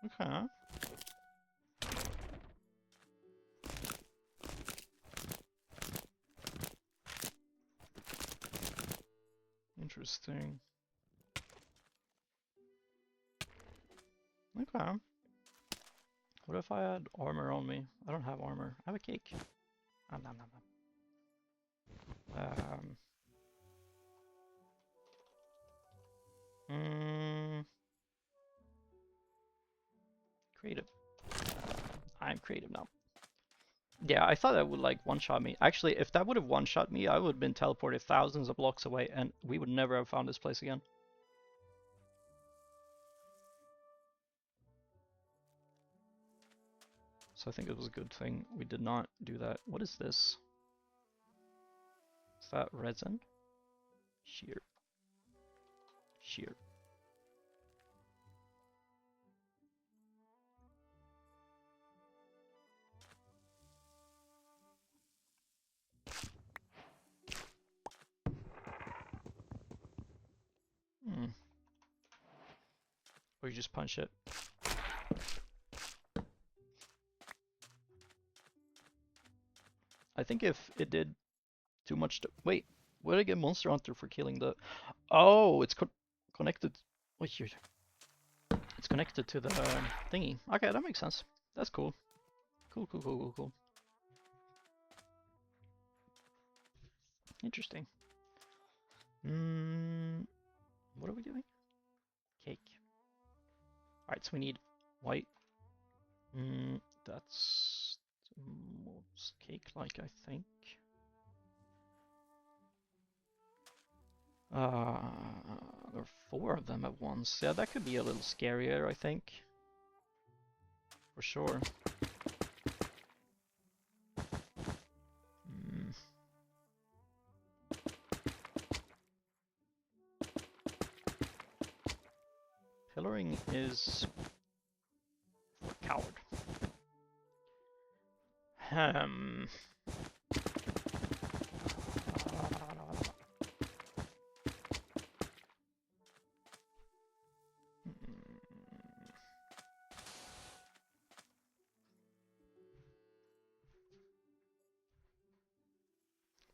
Okay. Interesting. Okay. What if I had armor on me? I don't have armor. I have a cake. Nom, nom, nom, nom. Creative. I'm creative now. Yeah, I thought that would like one-shot me. Actually, if that would have one-shot me, I would have been teleported thousands of blocks away and we would never have found this place again. So I think it was a good thing we did not do that. What is this? Is that resin? Shear. Shear. Or you just punch it. I think if it did too much to... Wait, Where did I get Monster Hunter for killing the... Oh, it's connected... Oh, shit. It's connected to the thingy. Okay, that makes sense. That's cool. Cool. Interesting. What are we doing? Cake. Alright, so we need white. That's most cake-like, I think. There are 4 of them at once. Yeah, that could be a little scarier, I think. For sure. Pillaring is for a coward.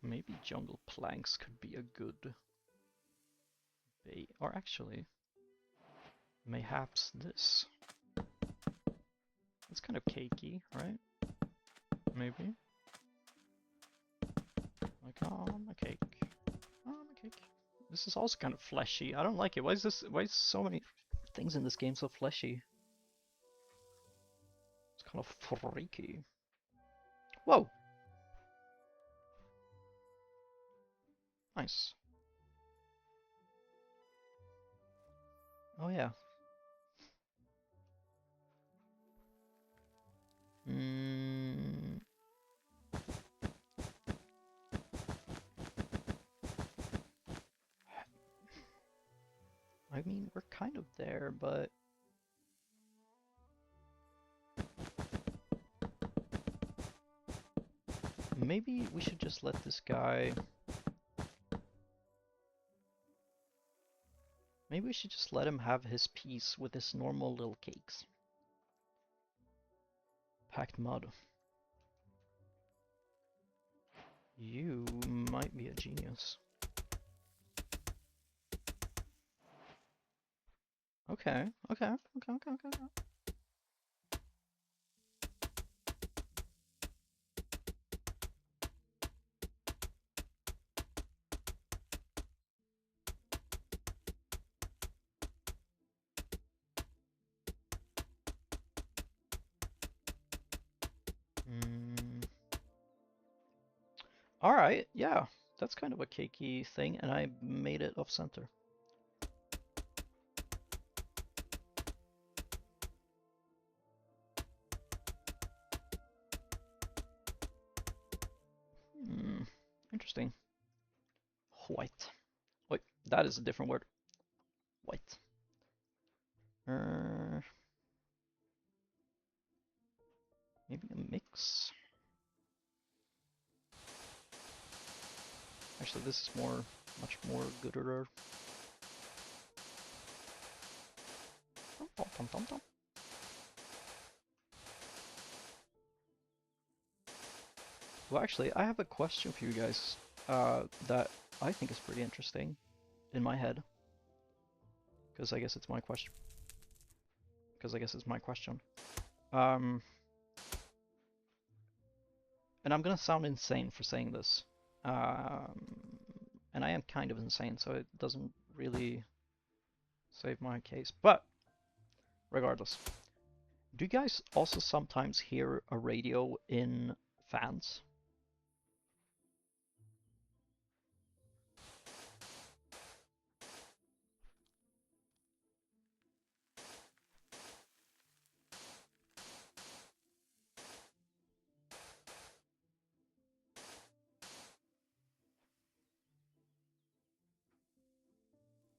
Maybe jungle planks could be a good bait, or actually, mayhaps this. It's kind of cakey, right? Maybe. Like, oh, my cake. Oh, my cake. This is also kind of fleshy. I don't like it. Why is so many things in this game so fleshy? It's kind of freaky. Whoa! Nice. Oh yeah. I mean, we're kind of there, but... Maybe we should just let this guy... Maybe we should just let him have his piece with his normal little cakes. Packed mud. You might be a genius. Okay. Alright, yeah. That's kind of a cakey thing, and I made it off center. Interesting. White. Wait, that is a different word. White. Maybe a mix. Actually, this is much more gooder. Well, actually, I have a question for you guys that I think is pretty interesting in my head. Because I guess it's my question. And I'm gonna sound insane for saying this. And I am kind of insane, so it doesn't really save my case. But, regardless. Do you guys also sometimes hear a radio in fans?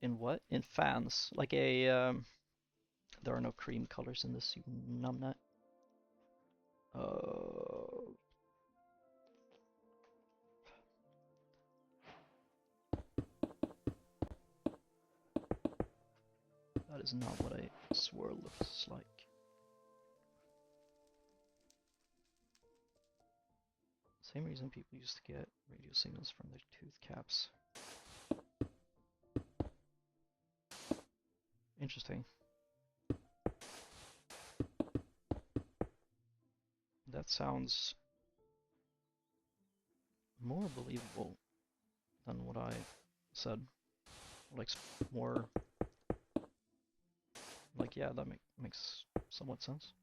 In what? In fans. Like a, there are no cream colors in this, you numbnut. That is not what a swirl looks like. Same reason people used to get radio signals from their tooth caps. Interesting. That sounds more believable than what I said. Like, more... Like, yeah, that makes somewhat sense.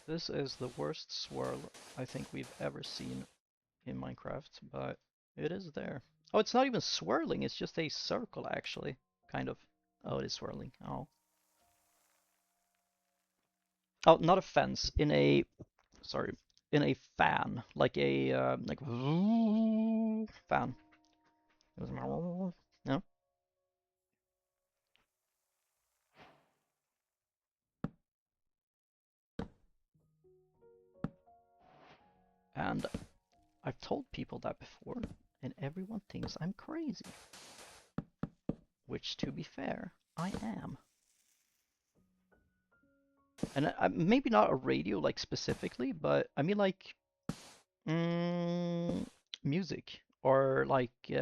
This is the worst swirl I think we've ever seen in Minecraft, but it is there. Oh, it's not even swirling, it's just a circle, actually. Kind of. Oh, it is swirling. Oh. Oh, not a fence, in a... Sorry. In a fan. Like a, like... fan. No? And I've told people that before, and everyone thinks I'm crazy. Which, to be fair, I am. And maybe not a radio, like, specifically, but I mean, like, music, or, like,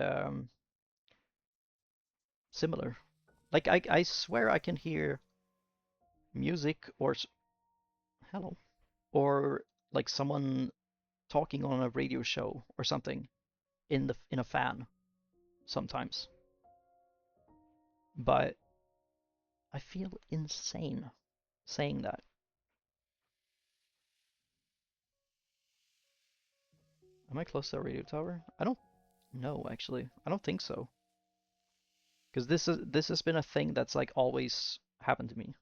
similar. Like, I swear I can hear music, or... Hello. Or, like, someone talking on a radio show, or something, in a fan, sometimes. But I feel insane saying that. Am I close to a radio tower? I don't know, actually. I don't think so. Because this has been a thing that's, like, always happened to me.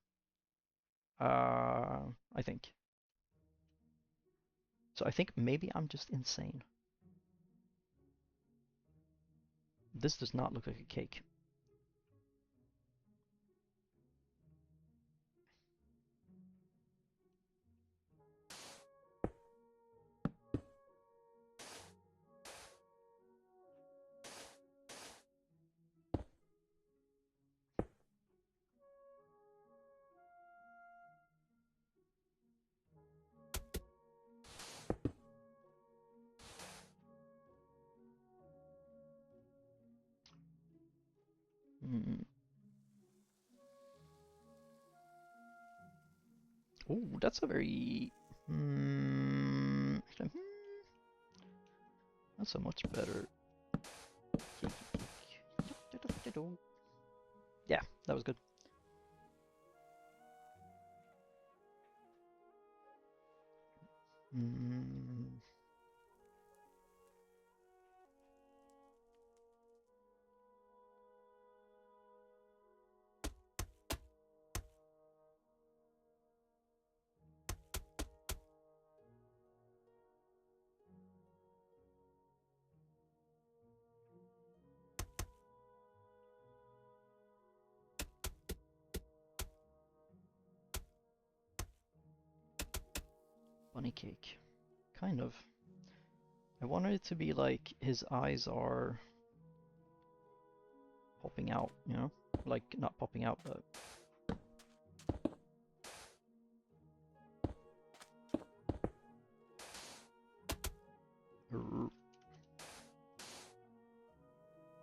I think. So I think maybe I'm just insane. This does not look like a cake. Mm. Oh, that's a very... that's a much better... Yeah, that was good. Bunny cake. Kind of. I wanted it to be like his eyes are popping out, you know? Like, not popping out, but...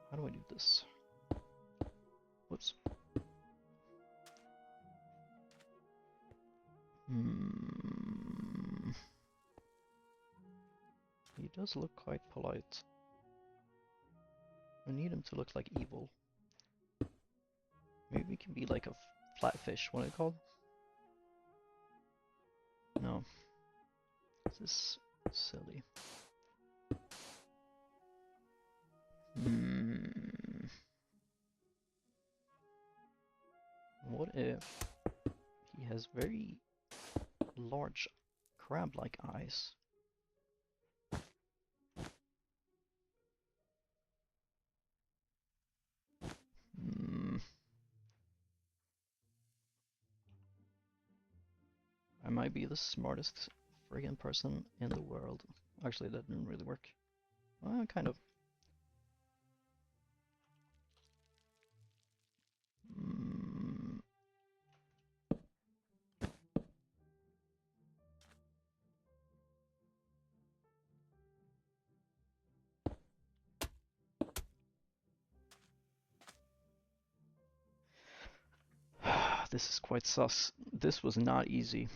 How do I do this? Whoops. He does look quite polite. I need him to look like evil. Maybe we can be like a flatfish. What are they called? No. This is silly. What if he has very large crab-like eyes? I might be the smartest friggin' person in the world. Actually, that didn't really work. Well, kind of. This is quite sus. This was not easy.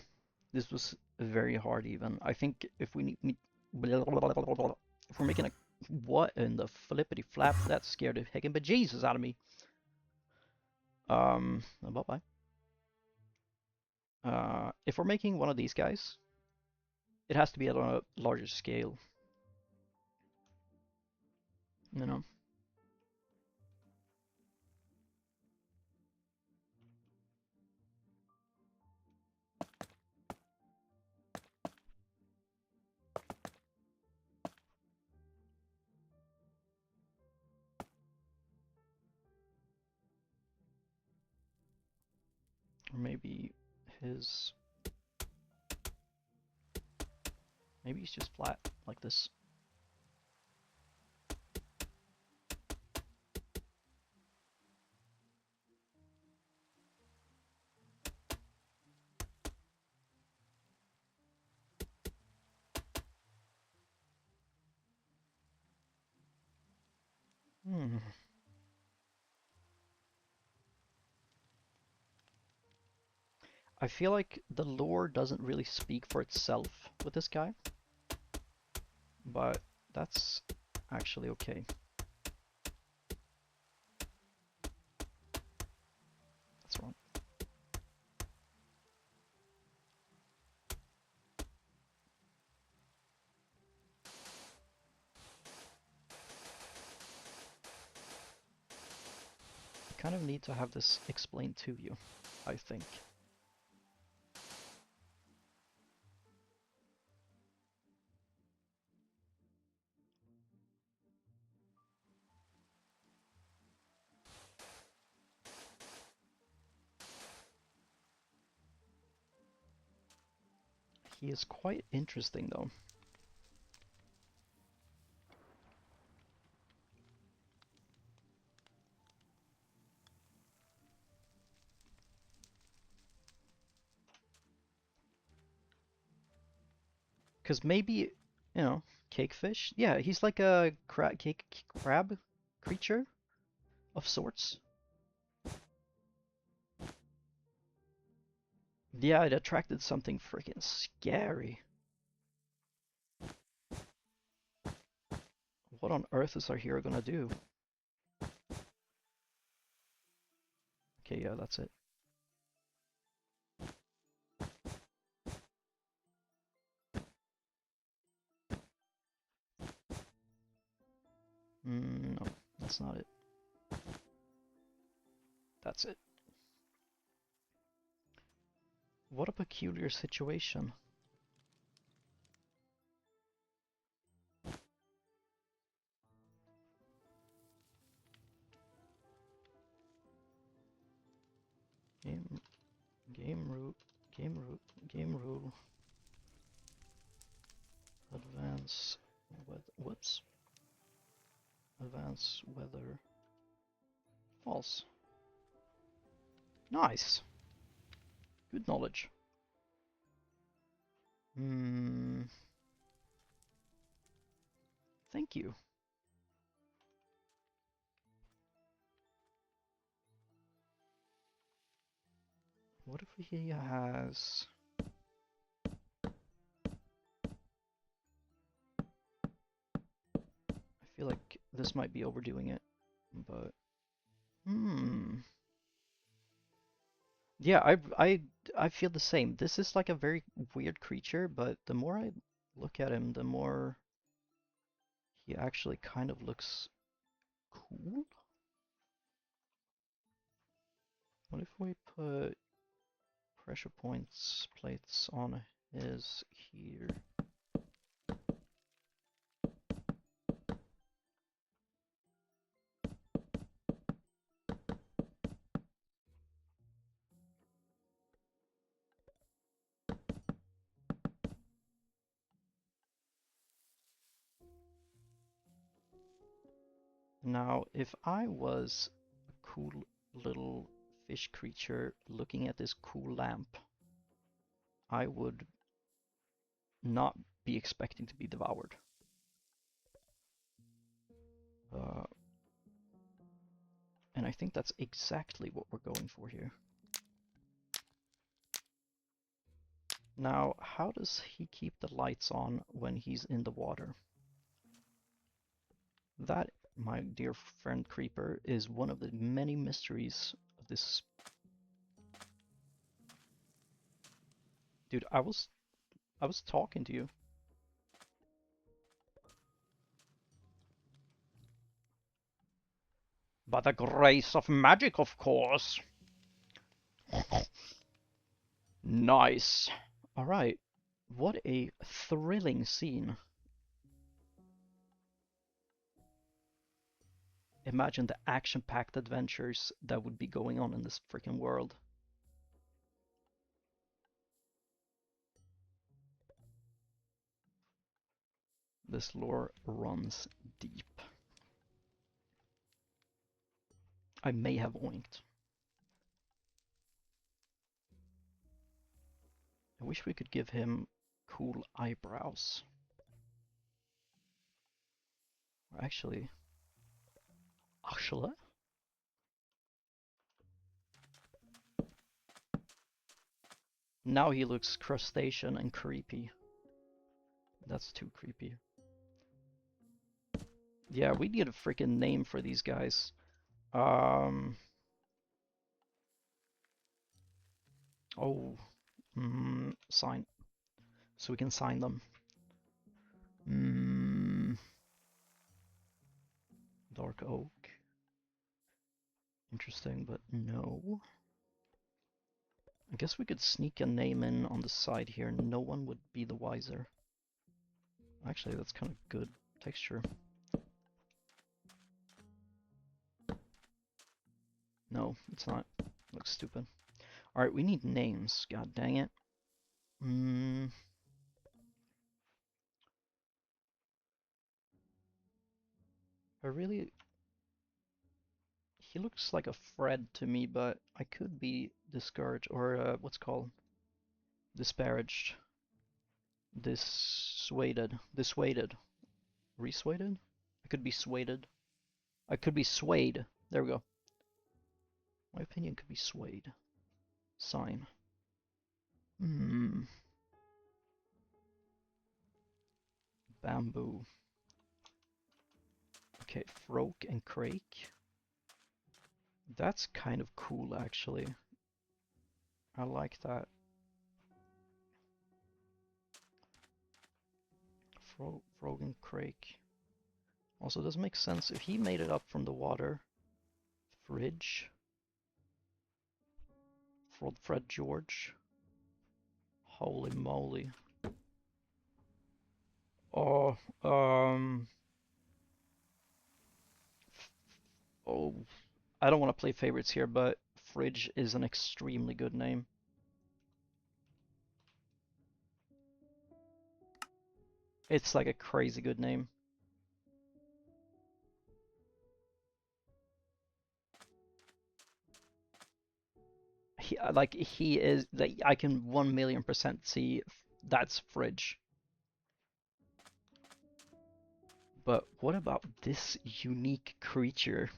This was very hard even. I think if we need... If we're making a... What in the flippity flap? That scared the heckin' bejesus out of me. Bye-bye. If we're making one of these guys, it has to be at a larger scale. You know? Or maybe his... Maybe he's just flat, like this. I feel like the lore doesn't really speak for itself with this guy, but that's actually okay. That's wrong. I kind of need to have this explained to you, I think. He is quite interesting though. Because maybe, you know, cakefish? Yeah, he's like a crab creature of sorts. Yeah, it attracted something freaking scary. What on earth is our hero gonna do? Okay, yeah, that's it. No, that's not it. That's it. What a peculiar situation. Game rule. Advance, whoops. Advance weather. False. Nice. Good knowledge. Thank you. What if he has... I feel like this might be overdoing it, but... Yeah, I feel the same. This is like a very weird creature, but the more I look at him, the more he actually kind of looks cool. What if we put pressure plates on his here? Now, if I was a cool little fish creature looking at this cool lamp, I would not be expecting to be devoured. And I think that's exactly what we're going for here. Now, how does he keep the lights on when he's in the water? That, my dear friend Creeper, is one of the many mysteries of this. Dude, I was talking to you. By the grace of magic, of course. Nice. All right. What a thrilling scene. Imagine the action-packed adventures that would be going on in this freaking world. This lore runs deep. I may have oinked. I wish we could give him cool eyebrows. Or actually... Now he looks crustacean and creepy. That's too creepy. Yeah, we need a freaking name for these guys. Oh. Sign. So we can sign them. Dark oak. Interesting, but no. I guess we could sneak a name in on the side here. No one would be the wiser. Actually, that's kind of good texture. No, it's not. Looks stupid. Alright, we need names. God dang it. I really... He looks like a Fred to me, but I could be discouraged, or what's called? Disparaged. Dissuaded. Dissuaded. Resuaded? I could be swayed. I could be swayed. There we go. My opinion could be swayed. Sign. Bamboo. Okay, Froke and Crake. That's kind of cool, actually. I like that. Frog and Crake. Also, does make sense if he made it up from the water. Fridge. Fred George. Holy moly. Oh, oh, I don't want to play favorites here, but Fridge is an extremely good name. It's like a crazy good name. He is, like, I can 1,000,000% see that's Fridge. But what about this unique creature?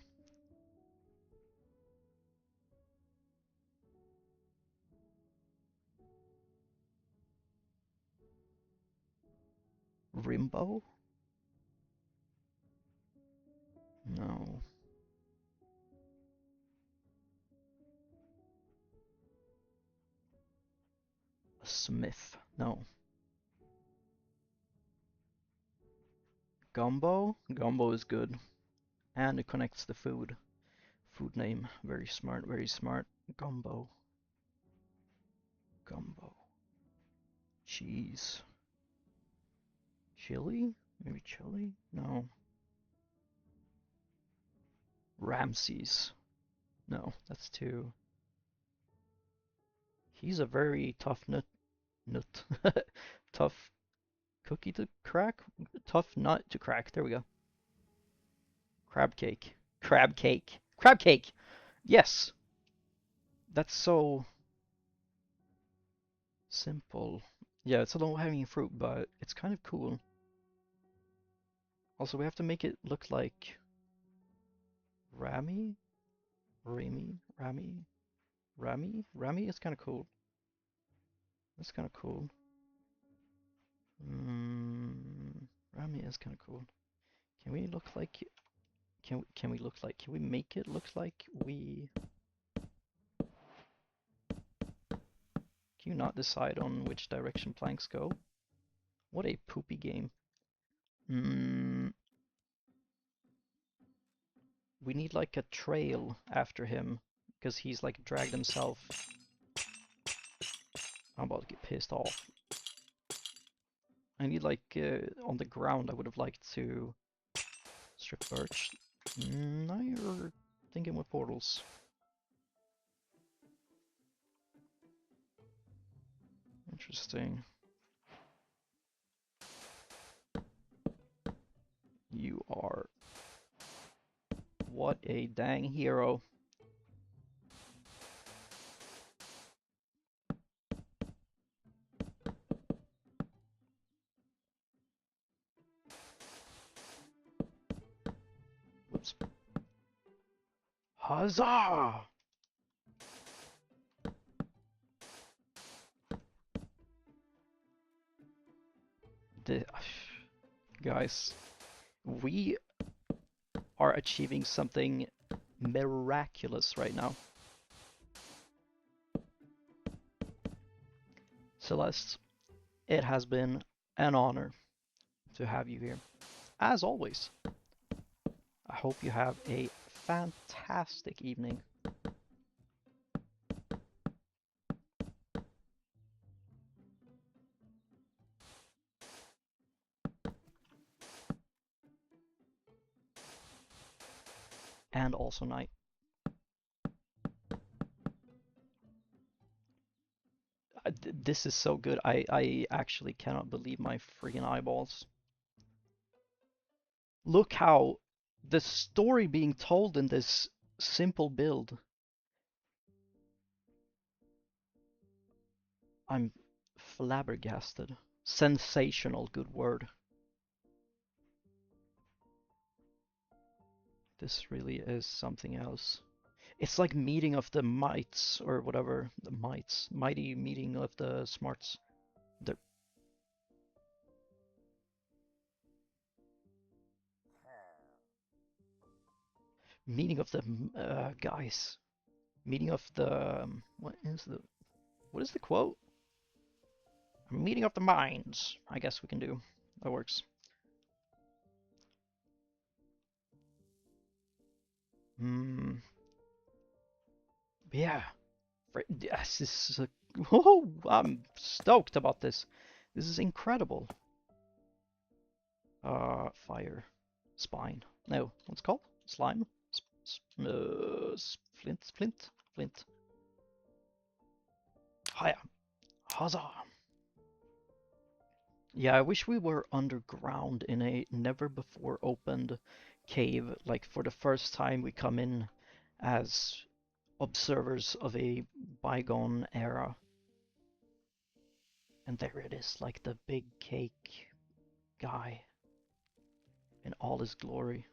Rimbo? No. Smith? No. Gumbo? Gumbo is good. And it connects the food. Food name. Very smart, very smart. Gumbo. Gumbo. Cheese. Chili? Maybe chili? No. Ramses. No, that's too... He's a very tough nut. Tough cookie to crack? Tough nut to crack. There we go. Crab cake. Crab cake. Crab cake! Yes! That's so... simple. Yeah, it's a low-hanging fruit, but it's kind of cool. Also, we have to make it look like... Rami? Rami? Rami? Rami? Rami is kind of cool. That's kind of cool. Rami is kind of cool. Can we look like... Can we look like... Can we make it look like we... Can you not decide on which direction planks go? What a poopy game. We need like a trail after him, because he's like dragged himself. I'm about to get pissed off. I need like, on the ground I would have liked to strip birch. Now you're thinking with portals. Interesting. You are... What a dang hero. Whoops. Huzzah! Guys, we are achieving something miraculous right now. Celeste, it has been an honor to have you here. As always, I hope you have a fantastic evening. And also night. This is so good. I actually cannot believe my freaking eyeballs. Look how the story being told in this simple build. I'm flabbergasted. Sensational, good word. This really is something else. It's like meeting of the mites, or whatever, the mites. Mighty meeting of the smarts. The meeting of the guys. Meeting of the what is the quote? Meeting of the minds. I guess we can do. That works. Yeah. Yes, this is a... Oh, I'm stoked about this. This is incredible. Fire. Spine. No, what's it called? Slime? Flint. Hiya. Huzzah. Yeah, I wish we were underground in a never before opened cave. Like for the first time we come in as observers of a bygone era. And there it is, like the big cake guy in all his glory.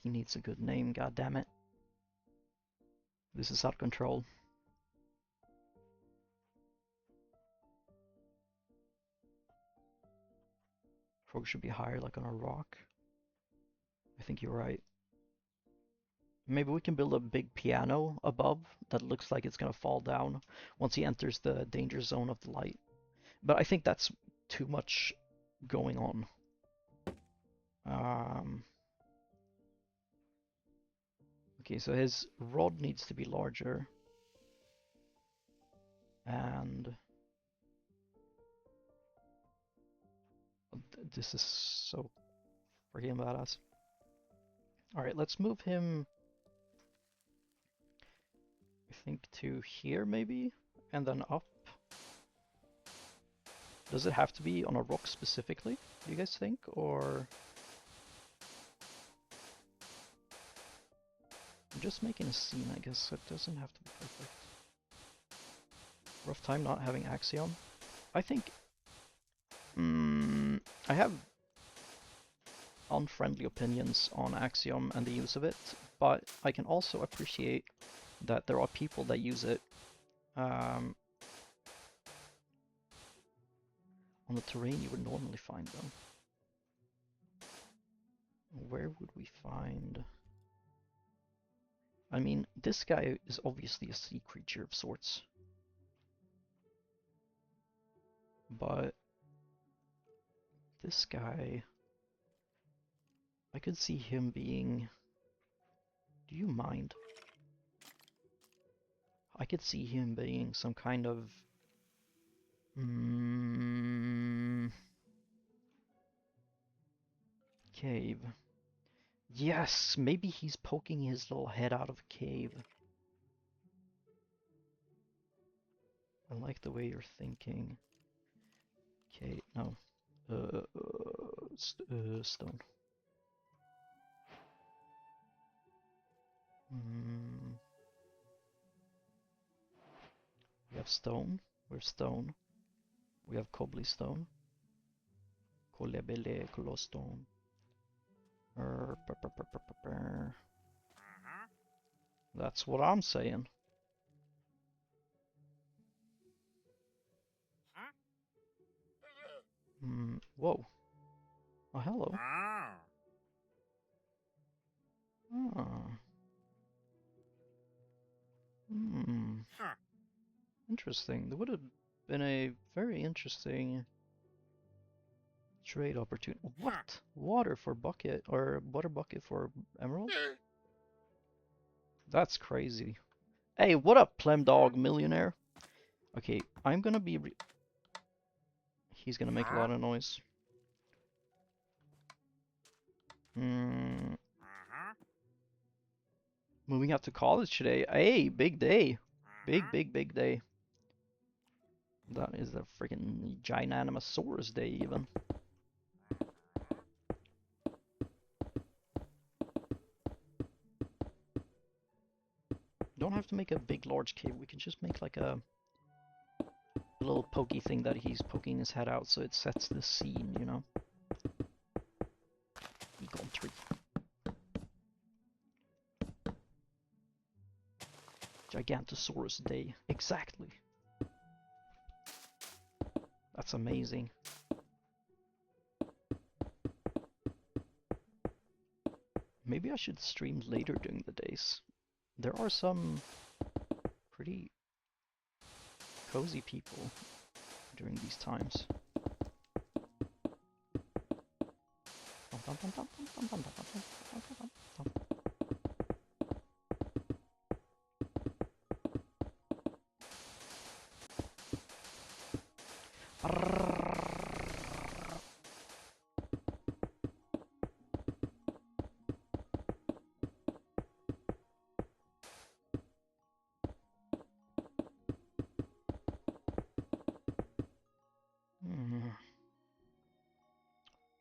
He needs a good name, goddammit. This is out of control. Frog should be higher, like on a rock. I think you're right. Maybe we can build a big piano above that looks like it's gonna fall down once he enters the danger zone of the light. But I think that's too much going on. Okay, so his rod needs to be larger. And this is so freaking badass. Alright, let's move him, I think, to here maybe, and then up. Does it have to be on a rock specifically, do you guys think, or... I'm just making a scene, I guess, so it doesn't have to be perfect. Rough time not having Axiom. I think... unfriendly opinions on Axiom and the use of it, but I can also appreciate that there are people that use it on the terrain you would normally find them. Where would we find... I mean, this guy is obviously a sea creature of sorts. But this guy, I could see him being... Do you mind? I could see him being some kind of... cave. Yes, maybe he's poking his little head out of a cave. I like the way you're thinking. Okay, no. Stone. We have stone. Where's stone? We have cobbly stone. Kolebele kolostone. That's what I'm saying. Whoa. Oh, hello. Ah. Interesting. There would have been a very interesting trade opportunity. What? Water for bucket, or water bucket for emerald? That's crazy. Hey, what up, Plemdog Millionaire? Okay, I'm gonna be... He's gonna make a lot of noise. Moving out to college today. Hey, big day. Big day. That is a freaking Gigantosaurus day, even. Don't have to make a big, large cave. We can just make like a little pokey thing that he's poking his head out, so it sets the scene, you know? Eagle tree. Gigantosaurus day. Exactly. That's amazing. Maybe I should stream later during the days. There are some pretty cozy people during these times.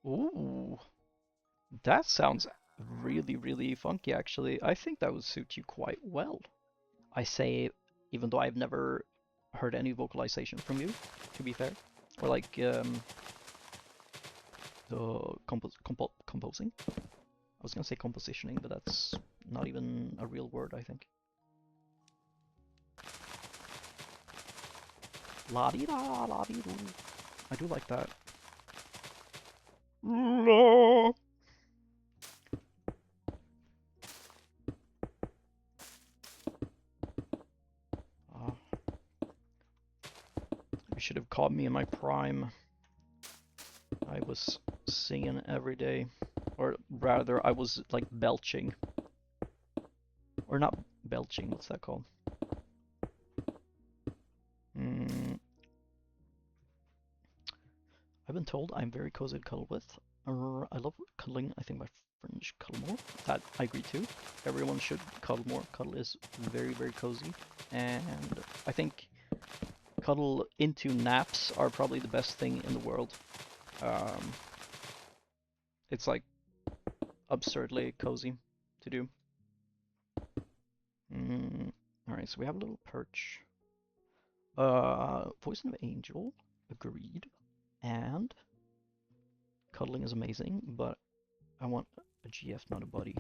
Ooh, that sounds really, really funky, actually. I think that would suit you quite well. I say, even though I've never heard any vocalization from you, to be fair. Or like, the composing? I was gonna say compositioning, but that's not even a real word, I think. La-dee-da, la-dee-doo. I do like that. La. You should have caught me in my prime. I was singing every day. Or rather, I was like belching. Or not belching, what's that called? I've been told I'm very cozy to cuddle with. I love cuddling, I think my friends should cuddle more. That I agree too. Everyone should cuddle more. Cuddle is very, very cozy. And I think cuddle into naps are probably the best thing in the world. It's like absurdly cozy to do. Alright, so we have a little perch. Poison of Angel, agreed. And cuddling is amazing, but I want a GF, not a buddy.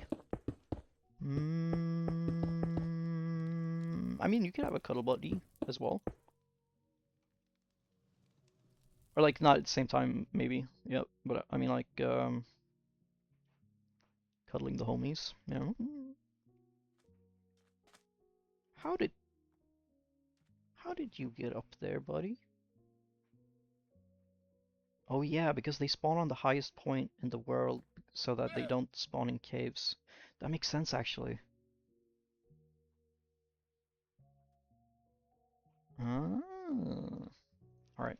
I mean, you could have a cuddle buddy as well. Or like not at the same time, maybe. Yep. But I mean, like cuddling the homies. Yeah. How did you get up there, buddy? Oh yeah, because they spawn on the highest point in the world so that they don't spawn in caves. That makes sense actually. Ah. Alright.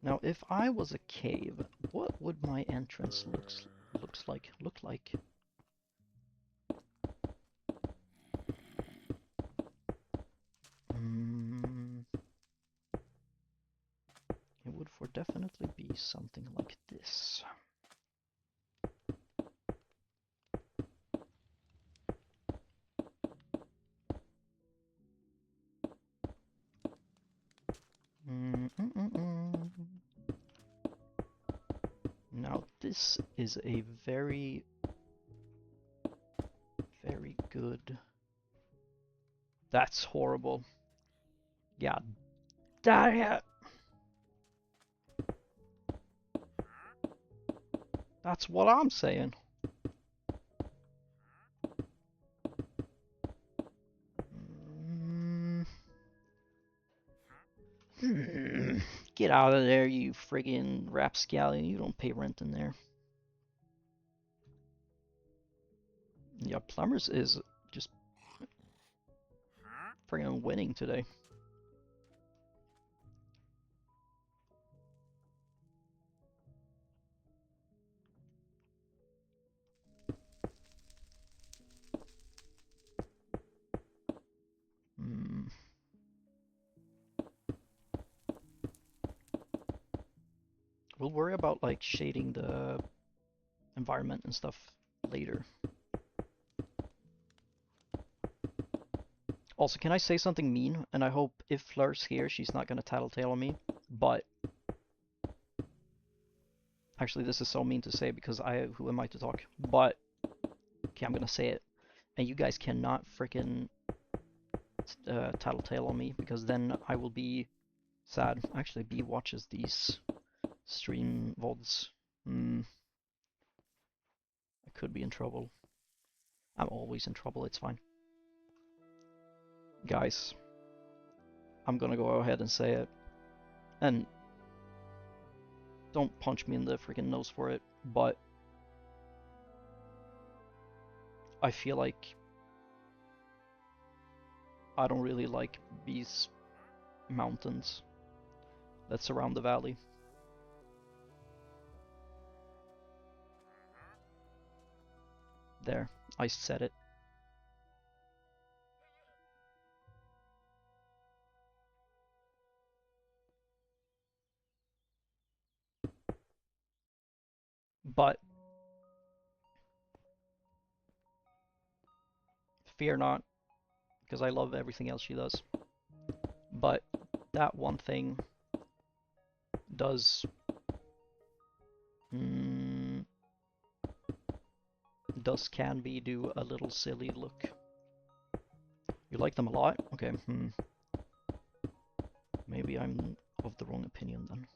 Now if I was a cave, what would my entrance look like? It would for definitely be something like this. Now this is a very, very good. That's horrible. Yeah. That's what I'm saying. Get out of there, you friggin' rapscallion. You don't pay rent in there. Yeah, Plumbers is just friggin' winning today. We'll worry about like shading the environment and stuff later. Also, can I say something mean? And I hope if Fleur's here, she's not gonna tattletale on me. But actually, this is so mean to say because who am I to talk? But okay, I'm gonna say it, and you guys cannot frickin' tattletale on me because then I will be sad. Actually, B watches these stream VODs. I could be in trouble. I'm always in trouble. It's fine. Guys, I'm gonna go ahead and say it. And don't punch me in the freaking nose for it, but I feel like I don't really like these mountains that surround the valley. There, I said it. But fear not, because I love everything else she does. But that one thing does Canby do a little silly look. You like them a lot? Okay, maybe I'm of the wrong opinion then.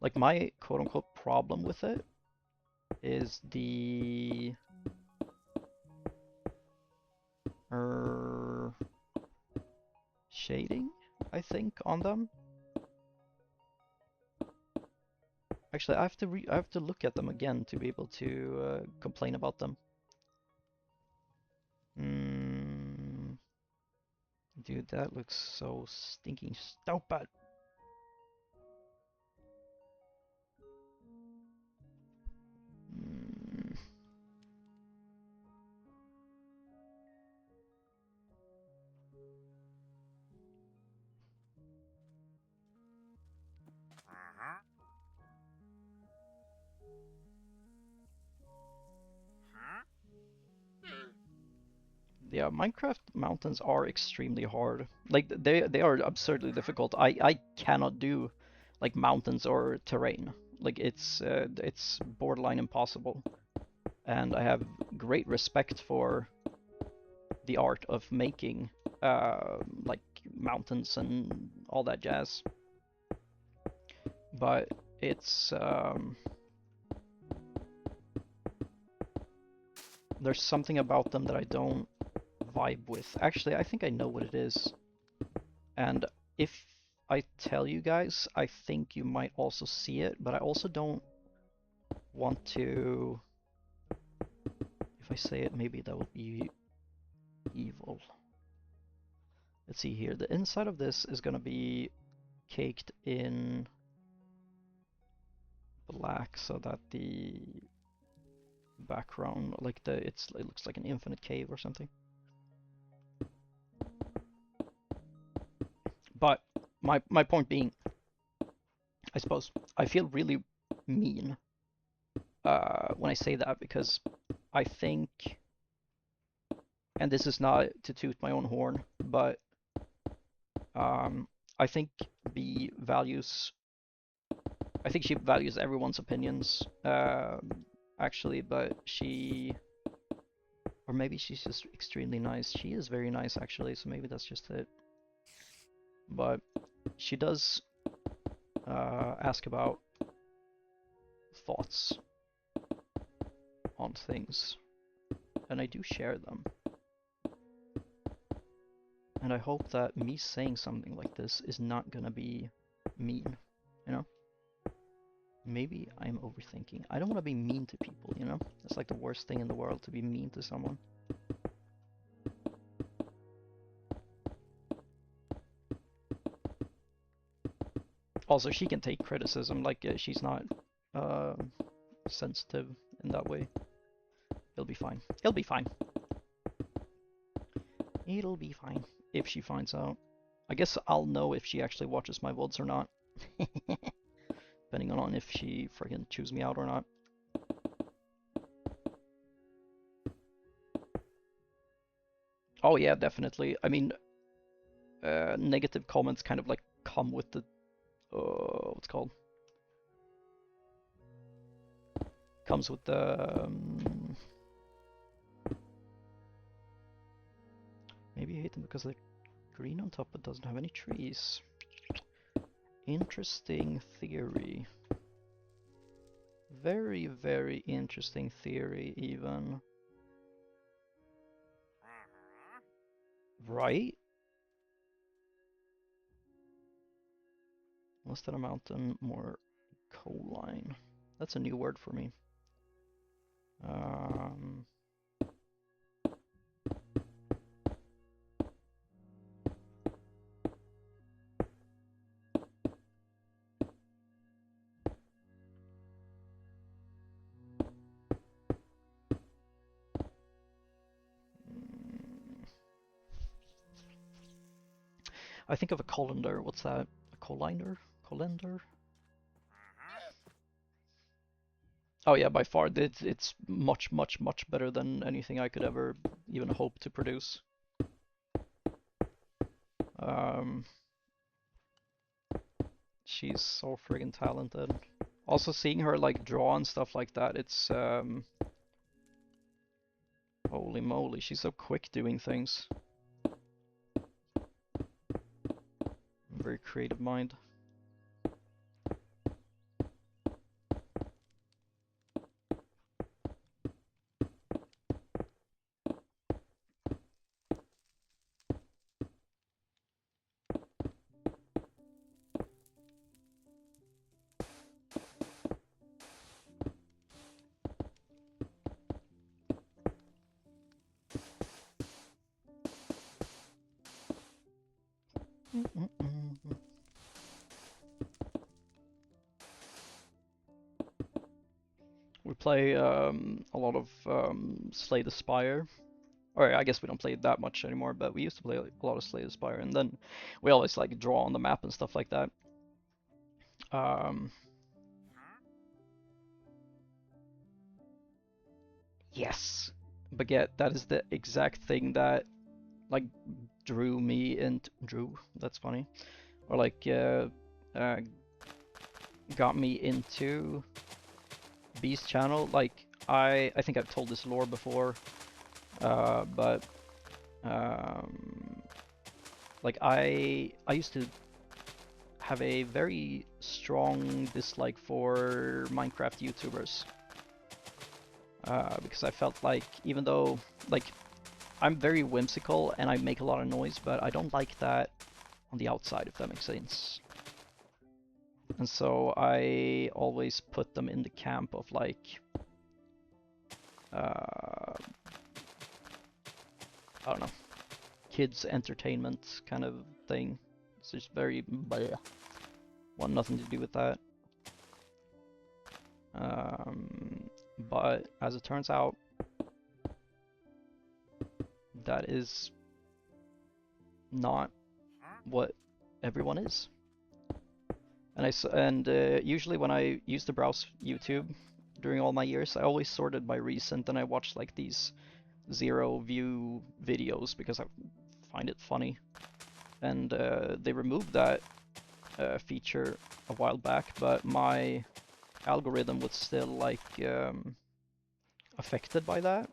Like my quote-unquote problem with it is the shading, I think, on them. Actually, I have to look at them again to be able to complain about them. Dude, that looks so stinking stupid. Yeah, Minecraft mountains are extremely hard. Like they are absurdly difficult. I cannot do like mountains or terrain. Like it's borderline impossible. And I have great respect for the art of making like mountains and all that jazz. But it's there's something about them that I don't vibe with. Actually, I think I know what it is. And if I tell you guys, I think you might also see it, but I also don't want to... If I say it, maybe that will be evil. Let's see here. The inside of this is gonna be caked in black so that the background, like it looks like an infinite cave or something. But my point being, I suppose I feel really mean when I say that, because I think, and this is not to toot my own horn, but I think B values. I think she values everyone's opinions, actually, but she, or maybe she's just extremely nice. She is very nice, actually, so maybe that's just it. But she does ask about thoughts on things, and I do share them. And I hope that me saying something like this is not gonna be mean, you know? Maybe I'm overthinking. I don't want to be mean to people, you know? It's like the worst thing in the world to be mean to someone. Also, she can take criticism, like she's not sensitive in that way. It'll be fine. It'll be fine. It'll be fine if she finds out. I guess I'll know if she actually watches my VODs or not. Depending on if she friggin' chews me out or not. Oh yeah, definitely. I mean, negative comments kind of like come with the, what's it called? Comes with the, maybe you hate them because they're green on top but doesn't have any trees. Interesting theory. Very, very interesting theory, even. Right? Less than a mountain, more coal-line. That's a new word for me. I think of a colander. What's that? A colander? Colander? Oh yeah, by far. It's much, much, much better than anything I could ever even hope to produce. She's so friggin' talented. Also, seeing her like draw and stuff like that, it's holy moly, she's so quick doing things. Very creative mind. We play a lot of Slay the Spire. Or I guess we don't play it that much anymore, but we used to play a lot of Slay the Spire, and then we always like draw on the map and stuff like that. Yes, But yet, that is the exact thing that like that's funny, or like got me into B's channel. Like I think I've told this lore before, but like I used to have a very strong dislike for Minecraft YouTubers, because I felt like, even though like I'm very whimsical and I make a lot of noise, but I don't like that on the outside, if that makes sense. And so I always put them in the camp of like, I don't know, kids entertainment kind of thing. It's just very bleh. Want nothing to do with that. But as it turns out, that is not what everyone is. And usually when I used to browse YouTube during all my years, I always sorted by recent, and I watched like these 0 view videos because I find it funny. And they removed that feature a while back, but my algorithm was still like affected by that.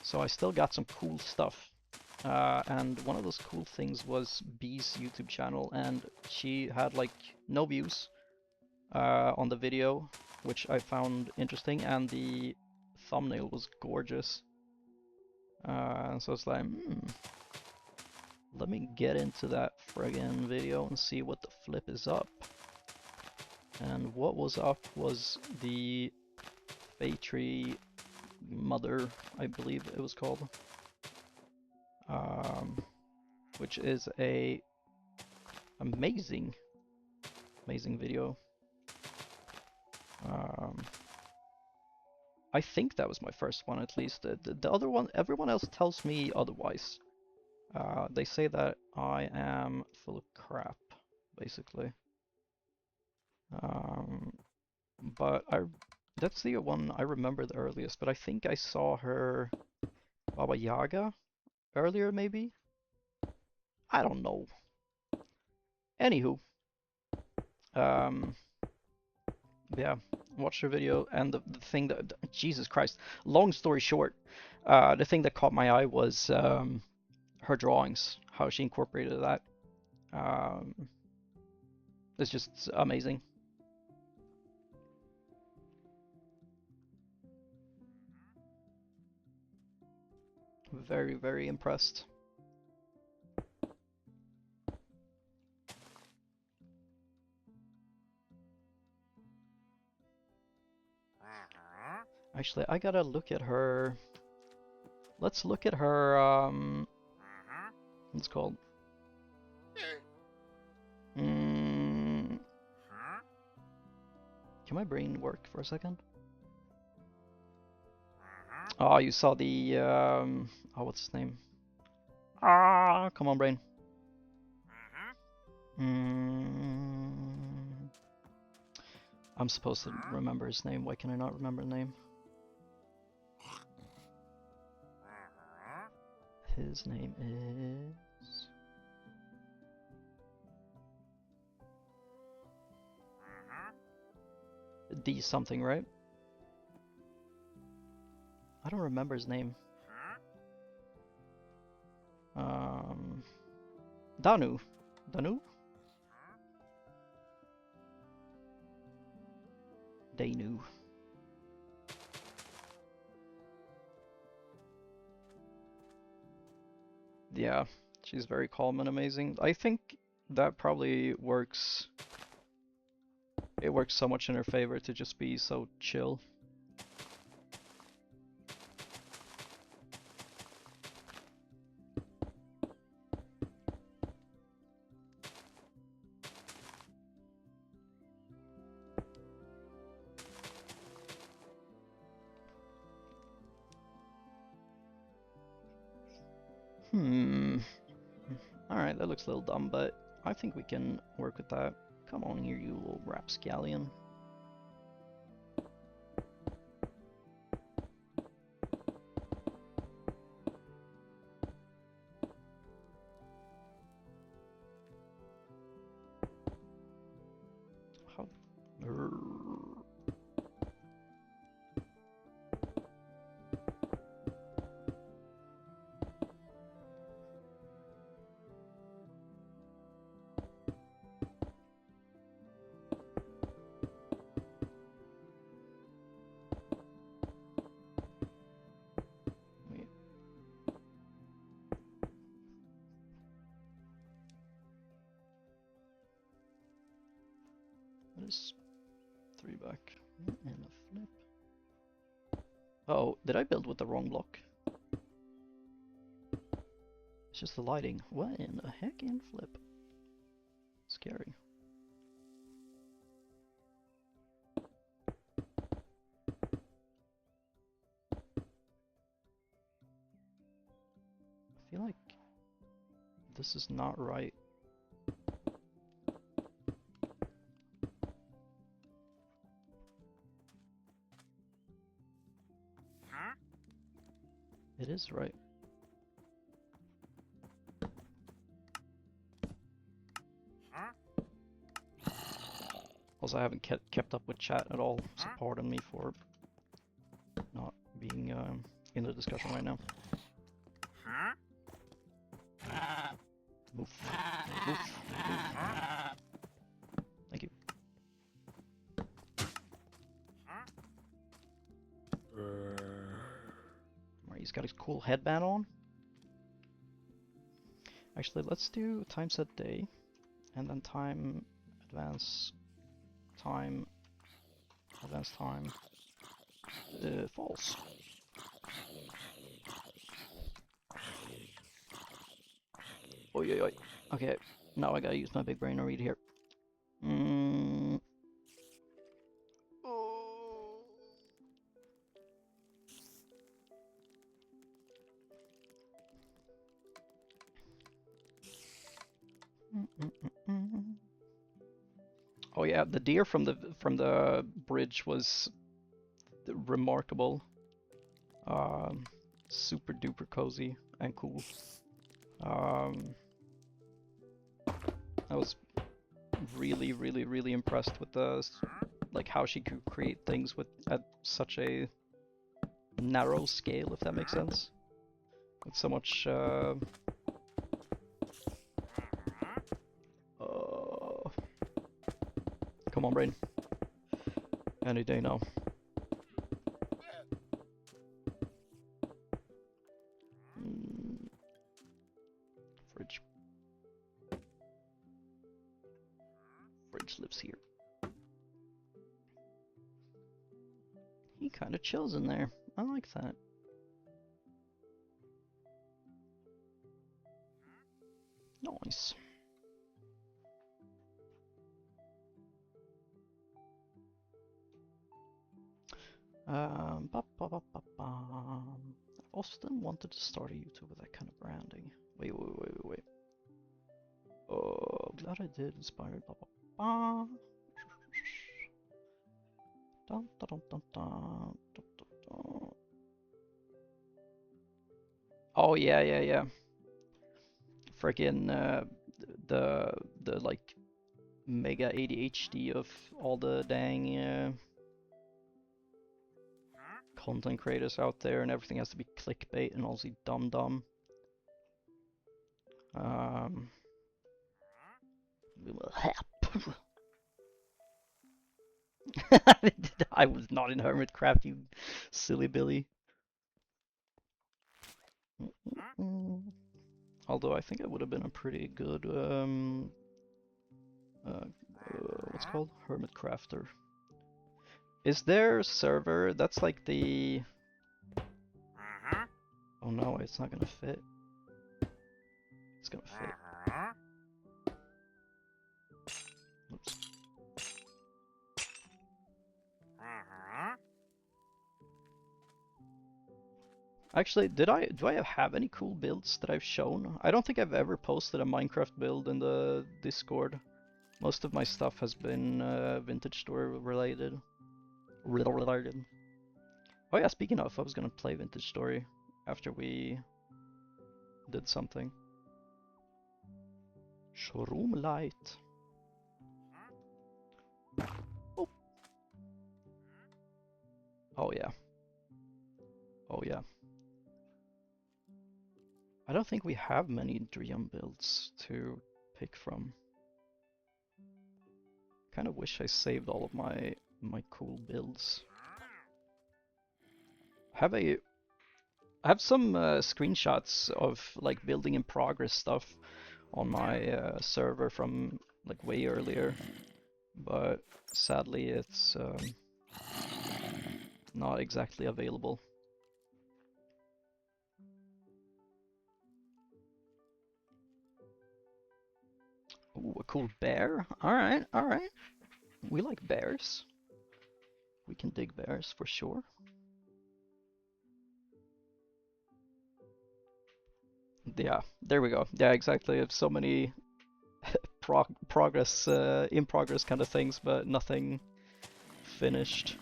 So I still got some cool stuff. And one of those cool things was B's YouTube channel, and she had like no views on the video, which I found interesting, and the thumbnail was gorgeous. So it's like, let me get into that friggin' video and see what the flip is up. And what was up was the Baytree Mother, I believe it was called, which is a amazing video. I think that was my first one, at least. The other one, everyone else tells me otherwise. They say that I am full of crap, basically. But that's the one I remember the earliest, but I think I saw her Baba Yaga earlier, maybe? I don't know. Anywho. Yeah, watched her video, and the thing that, Jesus Christ, long story short, the thing that caught my eye was her drawings, how she incorporated that. It's just amazing. Very, very impressed. Actually, I gotta look at her. Let's look at her, what's it called? Can my brain work for a second? Oh, you saw the, oh, what's his name? Ah, come on, brain. I'm supposed to remember his name. Why can I not remember the name? His name is... D something, right? I don't remember his name. Danu. Danu? Danu. Yeah, she's very calm and amazing. I think that probably works. It works so much in her favor to just be so chill. Alright, that looks a little dumb, but I think we can work with that. Come on here, you little rapscallion. this. 3 back and a flip. Oh, did I build with the wrong block? It's just the lighting. What in the heck in flip? Scary. I feel like this is not right. It is right. Also, I haven't kept up with chat at all, so pardon me for not being in the discussion right now. Move. Move. Move. Thank you. Alright, he's got his cool headband on. Actually, let's do time set day, and then time advance time advance time false. Oi, oi, oi. Okay, now I gotta use my big brain to read here. Oh yeah, the deer from the bridge was remarkable. Super duper cozy and cool. I was really impressed with the like how she could create things at such a narrow scale, if that makes sense. With so much come on, brain. Any day now. Fridge. Fridge lives here. He kind of chills in there. I like that. Nice. I've often wanted to start a YouTube with that kind of branding. Wait. Oh, glad I did. Inspired. Dun, dun, dun, dun, dun, dun, dun. Oh yeah. Freaking the like mega ADHD of all the dang content creators out there, and everything has to be clickbait and also dumb. We will help. I was not in Hermitcraft, you silly Billy. Although I think I would have been a pretty good what's it called? Hermitcrafter. Is there a server that's like the... Oh no, it's not gonna fit. It's gonna fit. Oops. Actually, do I have any cool builds that I've shown? I don't think I've ever posted a Minecraft build in the Discord. Most of my stuff has been Vintage Story related. Oh yeah, speaking of, I was gonna play Vintage Story after we did something. Showroom light. Oh. Oh yeah. Oh yeah. I don't think we have many Dream builds to pick from. Kind of wish I saved all of my cool builds. I have some screenshots of like building in progress stuff on my server from like way earlier. but sadly it's not exactly available. Ooh, a cool bear. Alright, alright. We like bears. We can dig bears for sure. Yeah, there we go. Yeah, exactly. If so many progress, in progress kind of things, but nothing finished.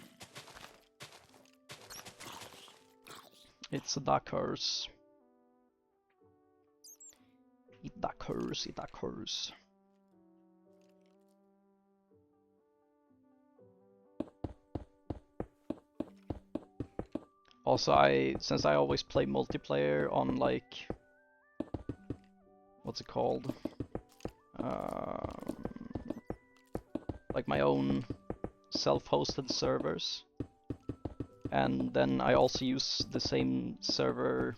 It's a duckers. It duckers, it duckers. Also, since I always play multiplayer on like, what's it called? Like my own self-hosted servers. And then I also use the same server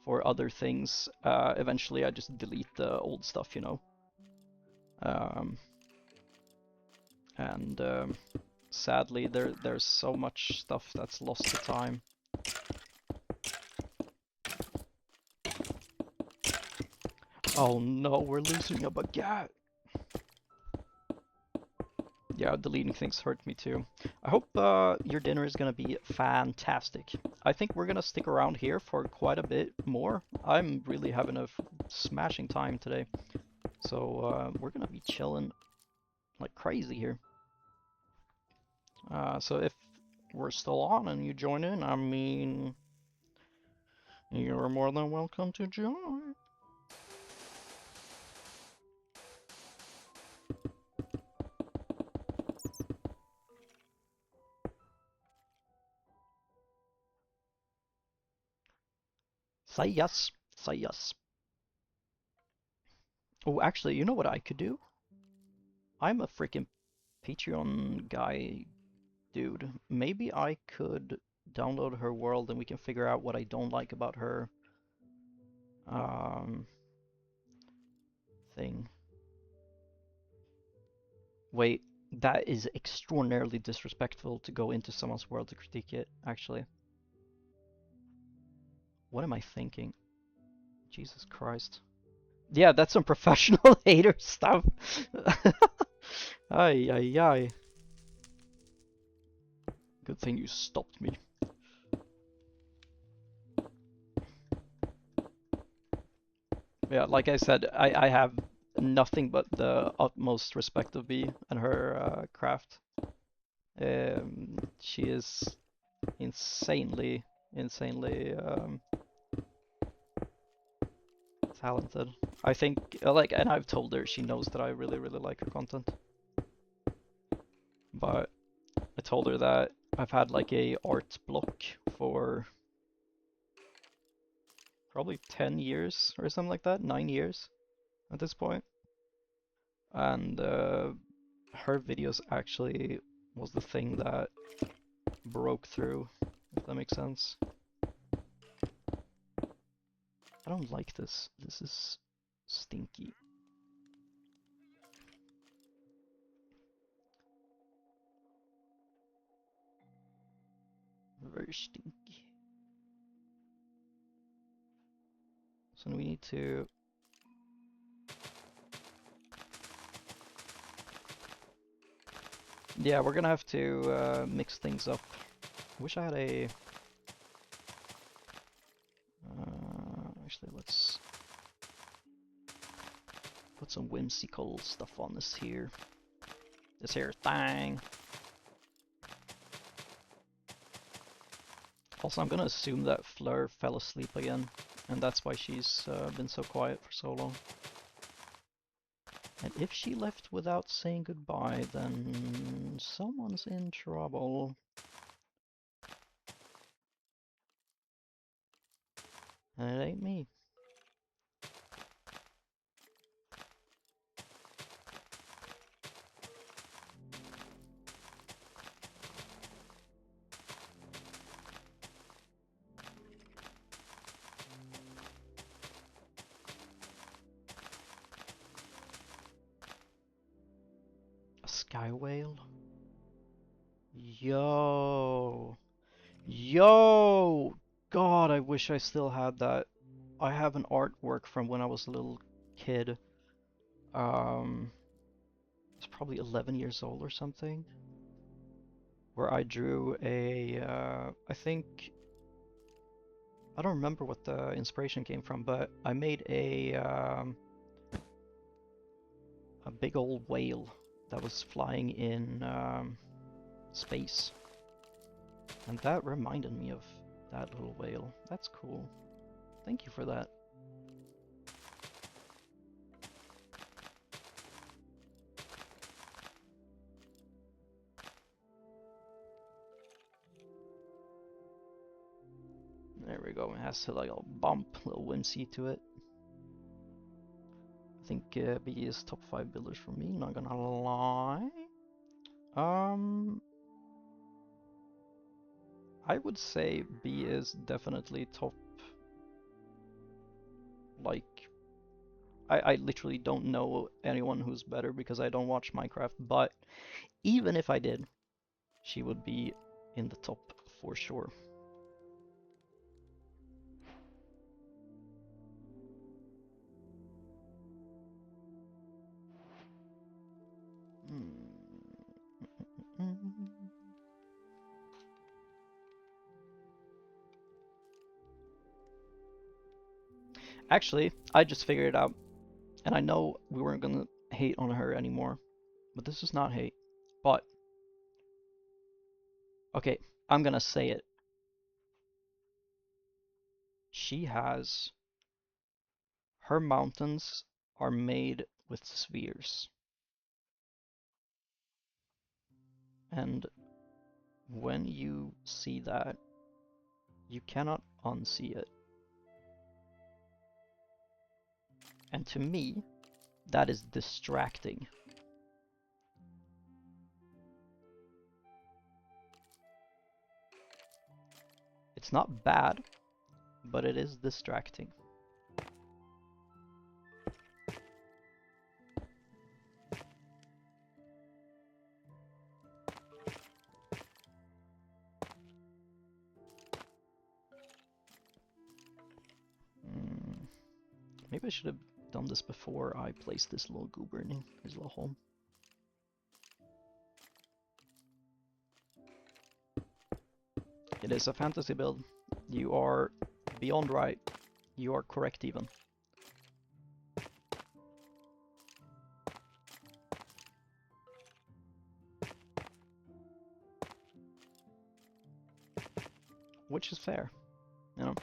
for other things. Eventually I just delete the old stuff, you know. Sadly there's so much stuff that's lost to time. Oh no, we're losing a baguette! Yeah, deleting things hurt me too. I hope your dinner is gonna be fantastic. I think we're gonna stick around here for quite a bit more. I'm really having a smashing time today. So we're gonna be chilling like crazy here. So if we're still on and you join in, I mean, you're more than welcome to join. Say yes, say yes. Oh, actually, you know what I could do? I'm a freaking Patreon guy, dude. Maybe I could download her world and we can figure out what I don't like about her thing. Wait, that is extraordinarily disrespectful to go into someone's world to critique it, actually. What am I thinking? Jesus Christ. Yeah, that's some professional hater stuff. Ay, ay, ay. Good thing you stopped me. Yeah, like I said, I have nothing but the utmost respect of Bee and her craft. She is insanely talented. I think, like, and I've told her she knows that I really like her content. But I told her that I've had like a art block for probably 10 years or something like that, 9 years at this point. And her videos actually was the thing that broke through, if that makes sense. I don't like this. This is stinky. Very stinky. So we need to... Yeah, we're gonna have to mix things up. I wish I had a... actually, let's put some whimsical stuff on this here. This here thing. Also, I'm gonna assume that Fleur fell asleep again, and that's why she's been so quiet for so long. And if she left without saying goodbye, then someone's in trouble. And it ain't me. Sky whale. Yo. Yo! God, I wish I still had that. I have an artwork from when I was a little kid. It's probably 11 years old or something. Where I drew a, I think, I don't remember what the inspiration came from, but I made a big old whale that was flying in space. And that reminded me of that little whale. That's cool. Thank you for that. There we go. It has like a bump, little whimsy to it. I think B is top 5 builders for me, not gonna lie. I would say B is definitely top. Like, I literally don't know anyone who's better because I don't watch Minecraft, but even if I did, she would be in the top for sure. Actually, I just figured it out, and I know we weren't gonna hate on her anymore, but this is not hate. But okay, I'm gonna say it. She has, her mountains are made with spheres. And when you see that, you cannot unsee it. And to me, that is distracting. It's not bad, but it is distracting. Maybe I should have done this before I placed this little goober in his little home. It is a fantasy build. You are beyond right. You are correct even. Which is fair, you know.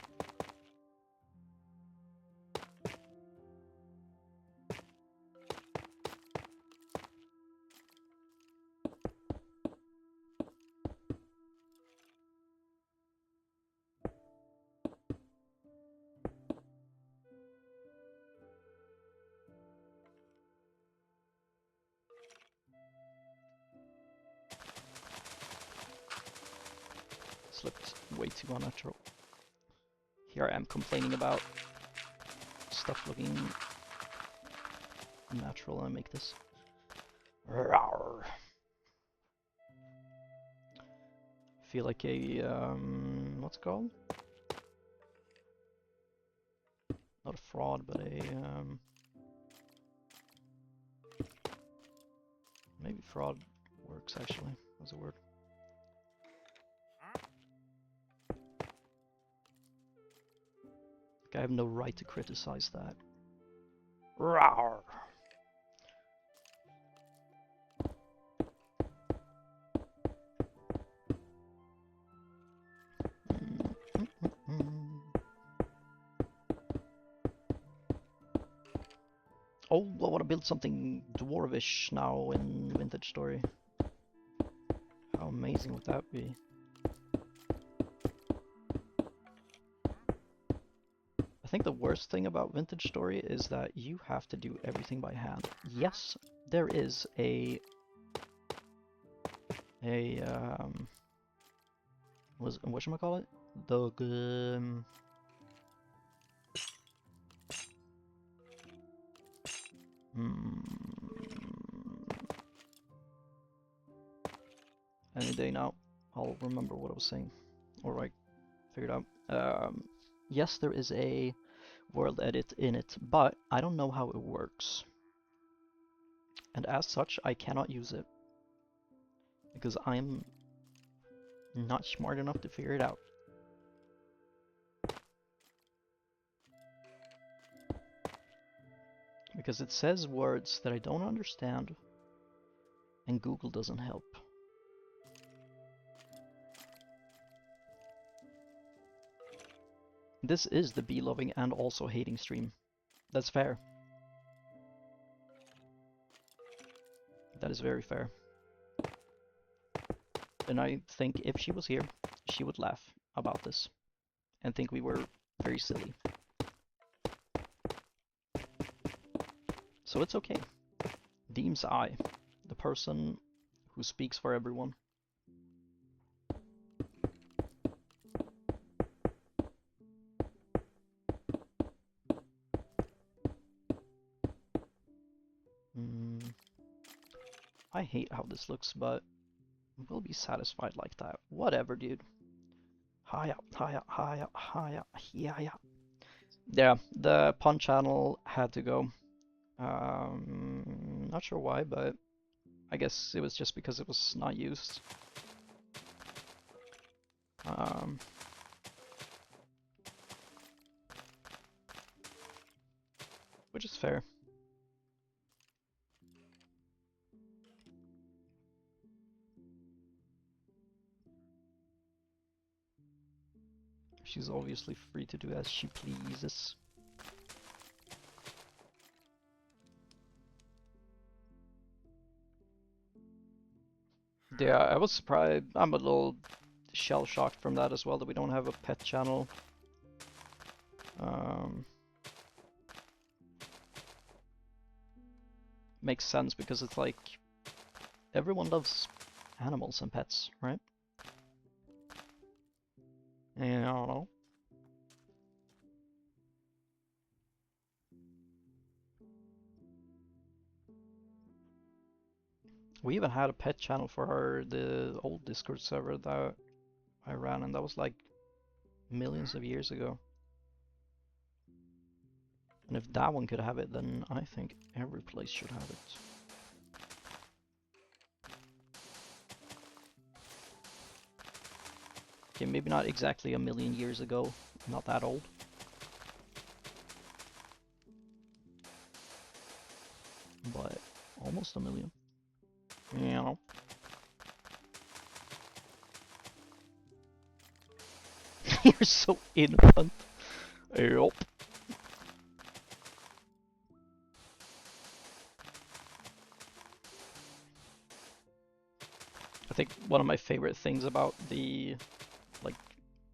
This looked way too unnatural. Here I am complaining about stuff looking unnatural, and I make this. Rawr. Feel like a what's it called? Not a fraud, but a maybe fraud works actually as a word. Like I have no right to criticize that. Rawr. Oh, I want to build something dwarvish now in Vintage Story. How amazing would that be? I think the worst thing about Vintage Story is that you have to do everything by hand. Yes, there is a whatchamacallit? any day now. I'll remember what I was saying. Alright, figured out. Yes, there is a world edit in it, but I don't know how it works. And as such, I cannot use it. Because I'm not smart enough to figure it out. Because it says words that I don't understand, and Google doesn't help. This is the bee-loving and also hating stream. That's fair. That is very fair. And I think if she was here, she would laugh about this and think we were very silly. So it's okay. Deems I, the person who speaks for everyone. I hate how this looks, but we'll be satisfied like that. Whatever, dude. Hiya, hiya, hiya, hiya, hiya. Yeah, the pun channel had to go. Not sure why, but I guess it was just because it was not used. Which is fair. She's obviously free to do as she pleases. Yeah, I was surprised. I'm a little shell-shocked from that as well, that we don't have a pet channel. Makes sense because it's like everyone loves animals and pets, right? You know. We even had a pet channel for the old Discord server that I ran, and that was like millions of years ago. And if that one could have it, then I think every place should have it. Okay, maybe not exactly a million years ago, not that old. But almost a million. You know. You're so innocent. Yup. I think one of my favorite things about the like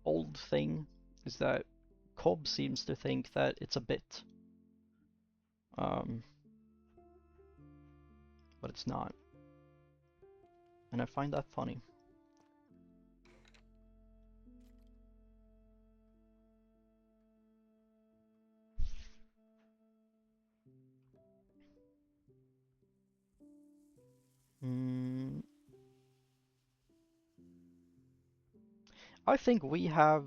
old thing is that Cobb seems to think that it's a bit. But it's not. And I find that funny. I think we have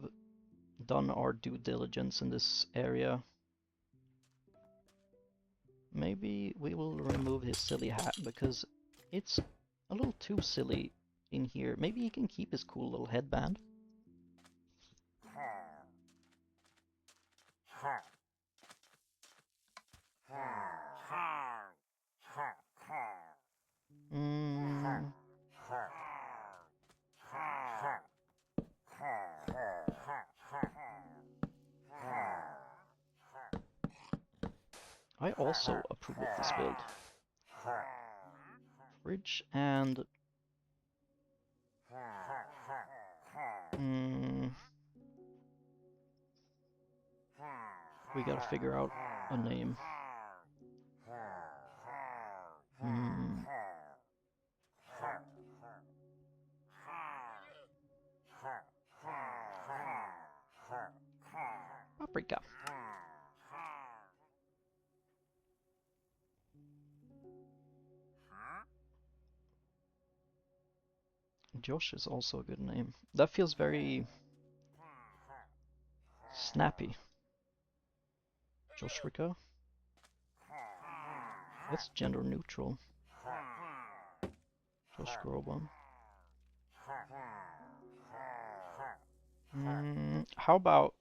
done our due diligence in this area. Maybe we will remove his silly hat because it's a little too silly in here. Maybe he can keep his cool little headband. I also approve of this build. Fridge and... we gotta figure out a name. Paprika. Josh is also a good name. That feels very snappy. Joshrika? That's gender neutral. Josh Groban. How about...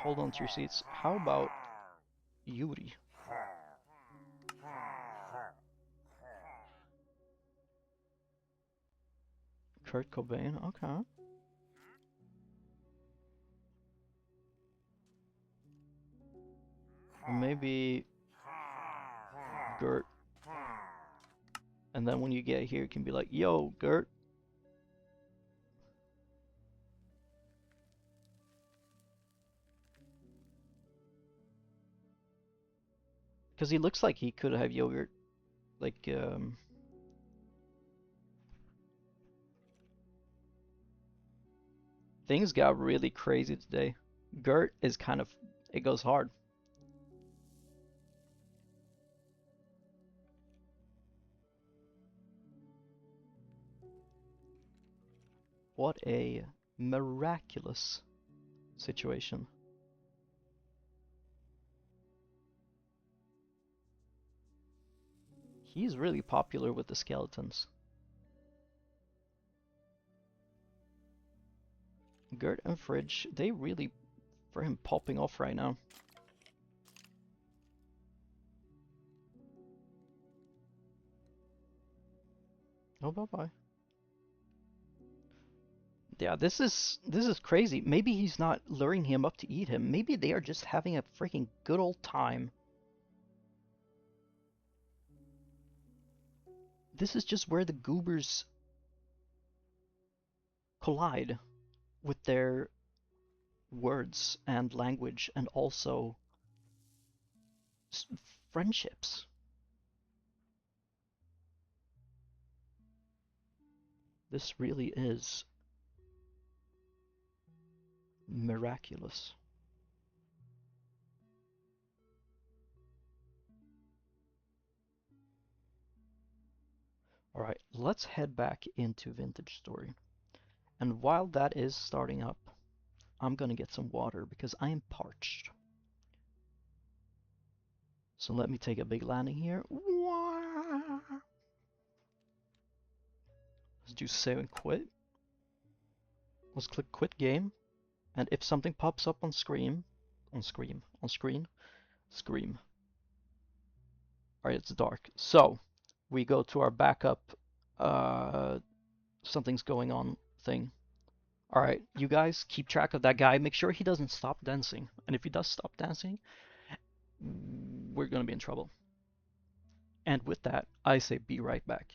Hold on to your seats. How about Yuri? Kurt Cobain, okay. Or maybe Gert. And then when you get here, you can be like, yo, Gert. Because he looks like he could have yogurt. Like, things got really crazy today. Gert is kind of... It goes hard. What a miraculous situation. He's really popular with the skeletons. Gert and Fridge, they really for him popping off right now. Oh, bye-bye. Yeah, this is crazy. Maybe he's not luring him up to eat him. Maybe they are just having a freaking good old time. This is just where the goobers collide with their words and language and also friendships. This really is miraculous. Alright, let's head back into Vintage Story. And while that is starting up, I'm gonna get some water because I am parched. So let me take a big landing here. Let's do save and quit. Let's click quit game. And if something pops up on screen, scream. Alright, it's dark. So we go to our backup something's going on thing. Alright, you guys keep track of that guy. Make sure he doesn't stop dancing. And if he does stop dancing, we're gonna be in trouble. And with that, I say be right back.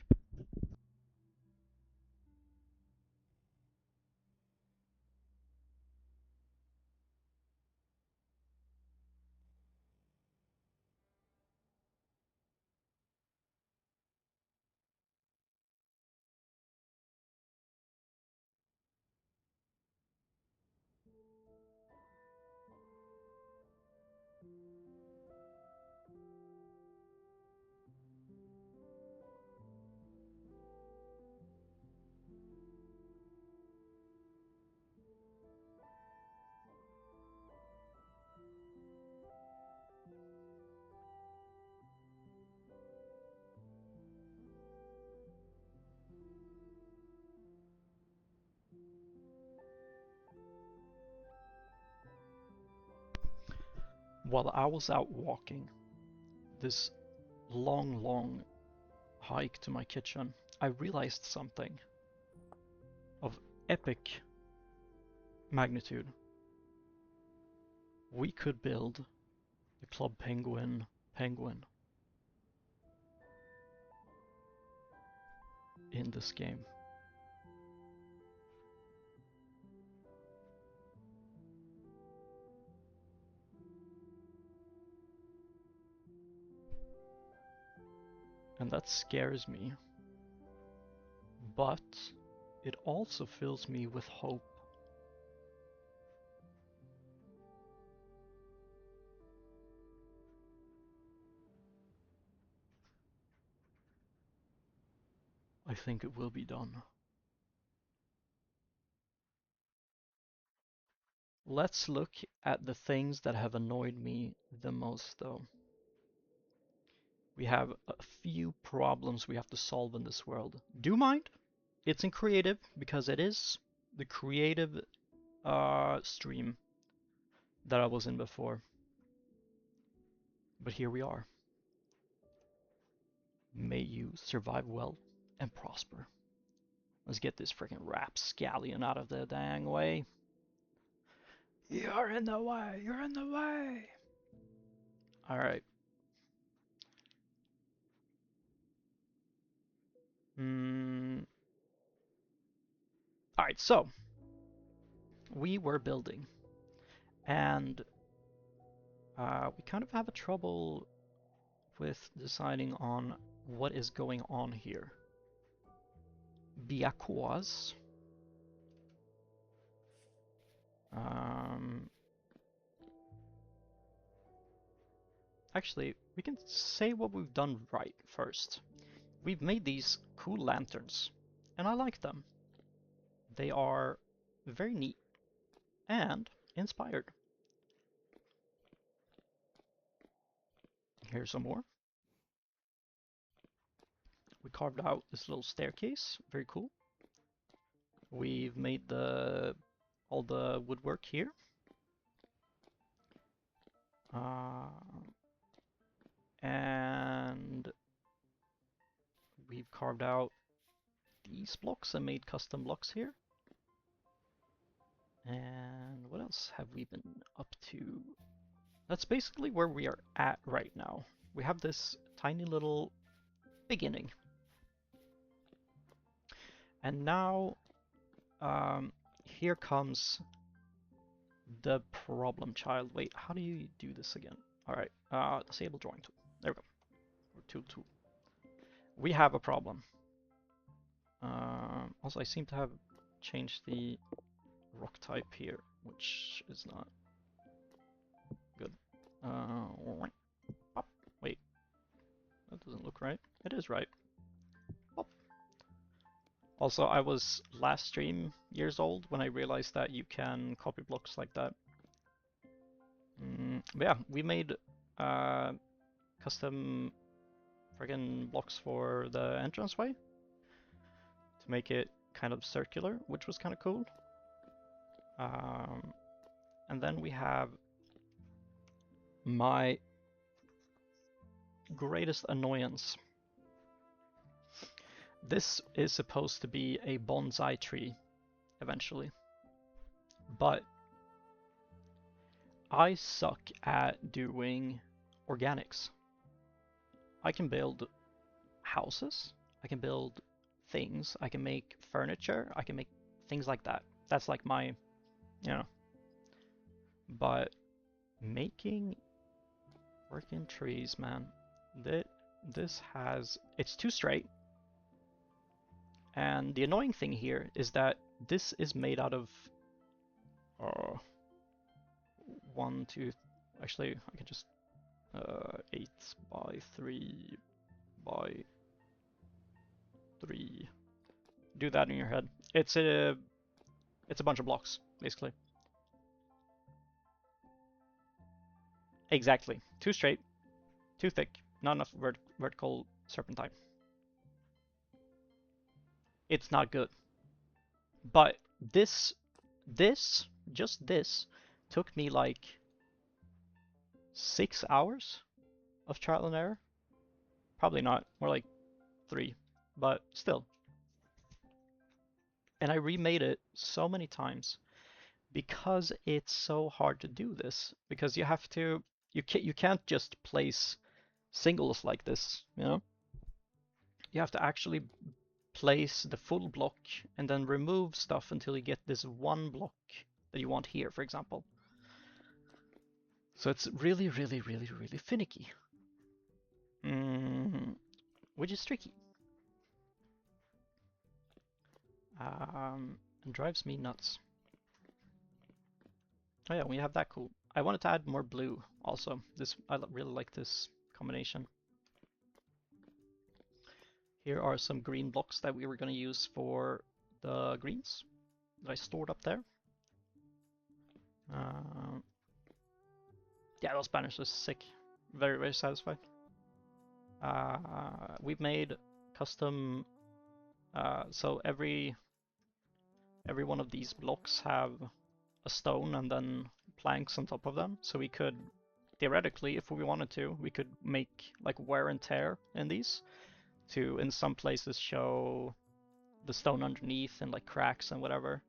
While I was out walking this long hike to my kitchen, I realized something of epic magnitude. We could build the Club Penguin in this game. And that scares me. But it also fills me with hope. I think it will be done. Let's look at the things that have annoyed me the most, though. We have a few problems we have to solve in this world. Do mind? It's in creative, because it is the creative stream that I was in before. But here we are. May you survive well and prosper. Let's get this freaking rapscallion out of the dang way. You're in the way, you're in the way. Alright. Alright, so we were building, and we kind of have a trouble with deciding on what is going on here. Because actually, we can say what we've done right first. We've made these cool lanterns, and I like them. They are very neat and inspired. Here's some more. We carved out this little staircase, very cool. We've made all the woodwork here. And we've carved out these blocks and made custom blocks here. And what else have we been up to? That's basically where we are at right now. We have this tiny little beginning. And now, here comes the problem child. Wait, how do you do this again? Alright, disable drawing tool. There we go. Or tool. We have a problem. Also, I seem to have changed the rock type here, which is not good. Wait, that doesn't look right. It is right. Pop. Also, I was last stream years old when I realized that you can copy blocks like that. But yeah, we made custom friggin' blocks for the entranceway to make it kind of circular, which was kind of cool. And then we have my greatest annoyance. This is supposed to be a bonsai tree eventually, but I suck at doing organics. I can build houses, I can build things, I can make furniture, I can make things like that. That's like my, you know. But making working trees, man, this has, it's too straight. And the annoying thing here is that this is made out of 1, 2, actually I can just 8 by 3 by 3. Do that in your head. It's a bunch of blocks, basically. Exactly. Too straight, too thick, not enough vertical serpentine. It's not good. But just this, took me like 6 hours of trial and error. Probably not, more like 3, but still. And I remade it so many times because it's so hard to do this. Because you have to, you can't just place singles like this, you know? You have to actually place the full block and then remove stuff until you get this one block that you want here, for example. So it's really, really, really, really finicky. Which is tricky. And drives me nuts. Oh yeah, we have that cool. I wanted to add more blue also. I really like this combination. Here are some green blocks that we were going to use for the greens that I stored up there. Yeah, those banners are sick. Very, very satisfied. We've made custom, so every one of these blocks have a stone and then planks on top of them. So we could, theoretically, if we wanted to, we could make like wear and tear in these to, in some places, show the stone underneath and like cracks and whatever.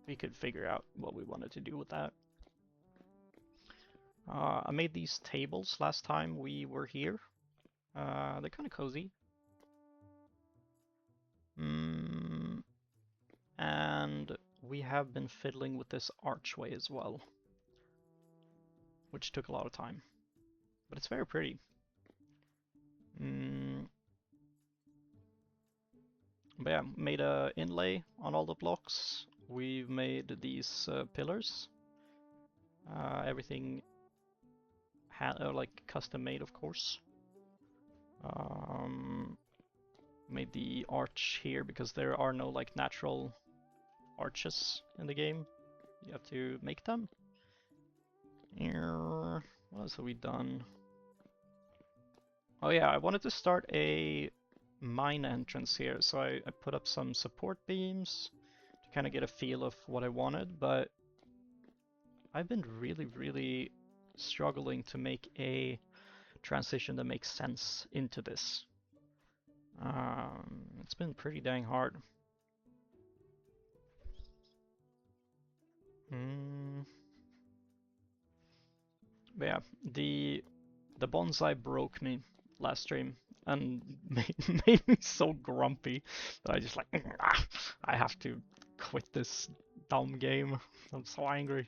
We could figure out what we wanted to do with that. I made these tables last time we were here. They're kind of cozy. And we have been fiddling with this archway as well, which took a lot of time, but it's very pretty. But yeah, made a inlay on all the blocks. We've made these pillars. Everything like custom made, of course. Made the arch here because there are no like natural arches in the game. You have to make them. What else have we done? Oh yeah, I wanted to start a mine entrance here, so I put up some support beams to kind of get a feel of what I wanted, but I've been really struggling to make a transition that makes sense into this. It's been pretty dang hard. But yeah, the bonsai broke me last stream and made me so grumpy that I just like, I have to quit this dumb game. I'm so angry.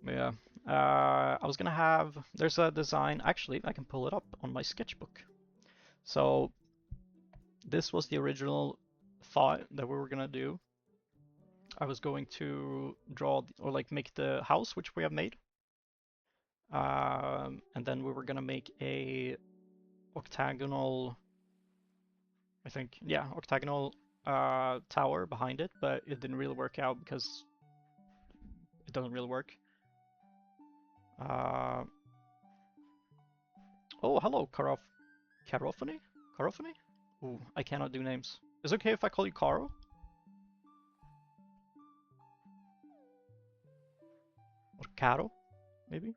But yeah, I was gonna have, there's a design, actually I can pull it up on my sketchbook. So this was the original thought that we were gonna do. I was going to draw or like make the house, which we have made. And then we were gonna make a octagonal, I think, yeah, octagonal tower behind it, but it didn't really work out because it doesn't really work. Oh, hello, Carophony? Carophony? Ooh, I cannot do names. Is it okay if I call you Caro? Or Caro, maybe?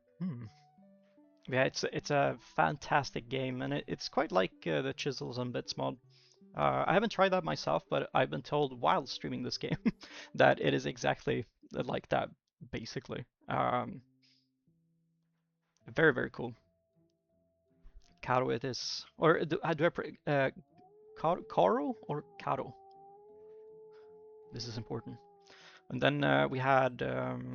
Yeah, it's a fantastic game, and it's quite like the Chisels and Bits mod. I haven't tried that myself, but I've been told while streaming this game that it is exactly like that, basically. Very, very cool. Caro it is. Or do I Caro or Caro? This is important. And then we had,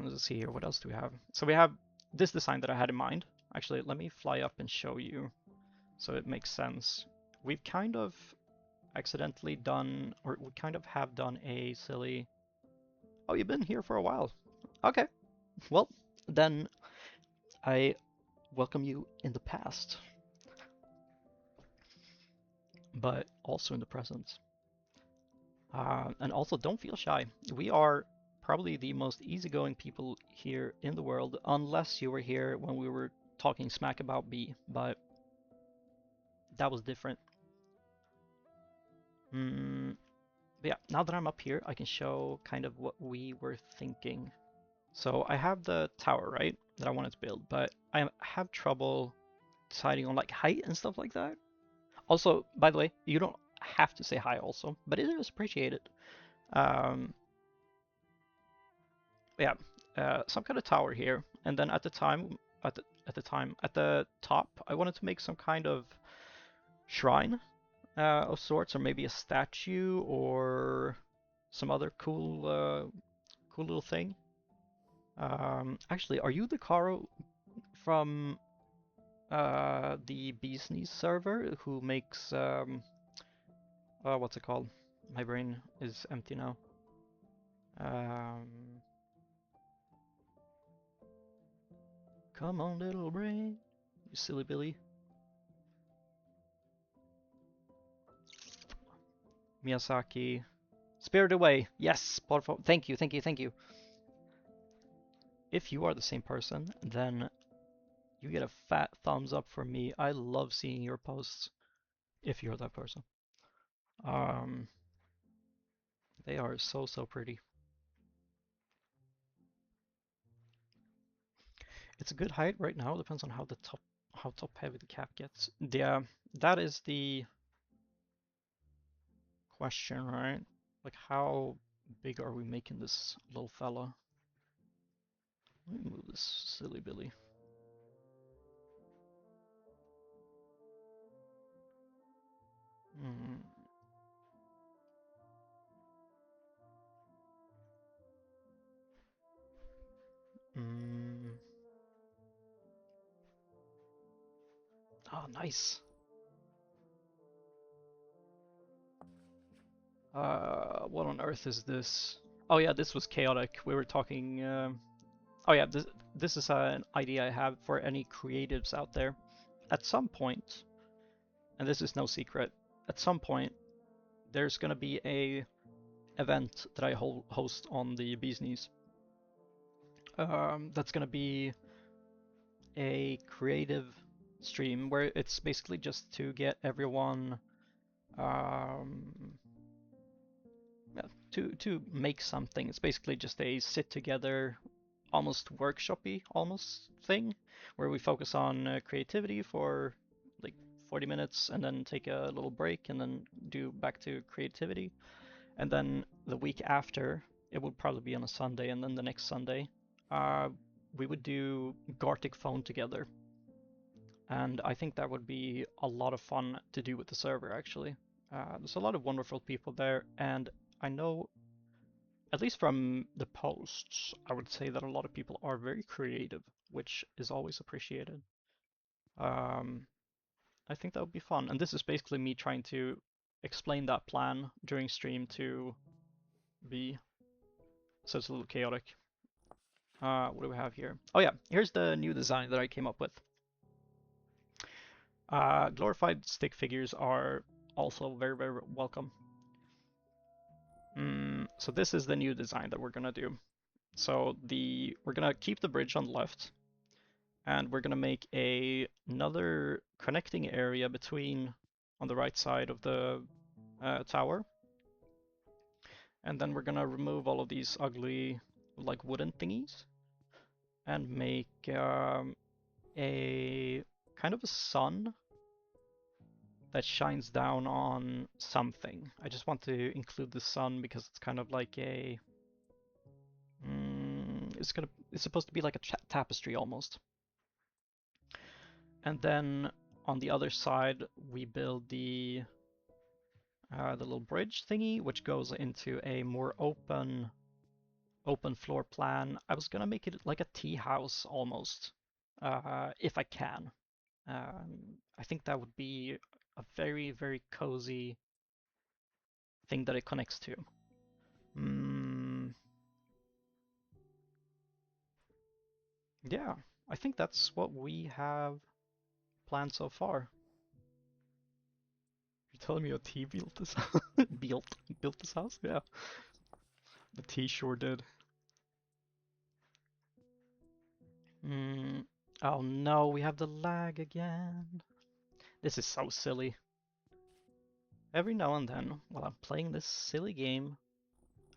let's see here, what else do we have? So we have this design that I had in mind. Actually, let me fly up and show you so it makes sense. We've kind of accidentally done, or we kind of have done a silly... Oh, you've been here for a while. Okay. Well, then I welcome you in the past, but also in the present. And also, don't feel shy. We are probably the most easygoing people here in the world, unless you were here when we were talking smack about B, but that was different. But yeah, now that I'm up here, I can show kind of what we were thinking. So I have the tower, right, that I wanted to build, but I have trouble deciding on like height and stuff like that. Also, by the way, you don't have to say hi also, but it is appreciated. Yeah, some kind of tower here, and then at the top, I wanted to make some kind of shrine of sorts, or maybe a statue or some other cool little thing. Actually, are you the Caro from the Bee's Knees server who makes what's it called? My brain is empty now. Come on, little brain, you silly Billy. Miyazaki. Spirit Away. Yes, por favor. Thank you, thank you, thank you. If you are the same person, then you get a fat thumbs up from me. I love seeing your posts. If you're that person. They are so, so pretty. It's a good height right now. Depends on how top heavy the cap gets. Yeah, that is the question, right? Like, how big are we making this little fella? Let me move this silly Billy. Mm. Mm. Oh, nice. What on earth is this? Oh yeah, this was chaotic. We were talking. Oh yeah, this is an idea I have for any creatives out there. At some point, and this is no secret, at some point there's gonna be a event that I host on the Bees Knees. That's gonna be a creative stream where it's basically just to get everyone um, yeah, to make something. It's basically just a sit together, almost workshopy almost thing, where we focus on creativity for like 40 minutes and then take a little break and then do back to creativity. And then the week after, it would probably be on a Sunday, and then the next Sunday, uh, we would do Gartic Phone together. And I think that would be a lot of fun to do with the server, actually. There's a lot of wonderful people there, and I know, at least from the posts, I would say that a lot of people are very creative, which is always appreciated. Um, I think that would be fun. And this is basically me trying to explain that plan during stream to B, so it's a little chaotic. What do we have here? Oh yeah, here's the new design that I came up with. Glorified stick figures are also very, very welcome. So this is the new design that we're gonna do. So we're gonna keep the bridge on the left, and we're gonna make another connecting area between on the right side of the tower, and then we're gonna remove all of these ugly like wooden thingies and make a kind of a sun that shines down on something. I just want to include the sun because it's kind of like a it's supposed to be like a tapestry almost. And then on the other side we build the little bridge thingy, which goes into a more open floor plan. I was gonna make it like a tea house almost, if I can. I think that would be a very, very cozy thing that it connects to. Yeah, I think that's what we have planned so far. You're telling me a T built this built this house? Yeah, the T sure did. Oh no, we have the lag again. This is so silly. Every now and then, while I'm playing this silly game,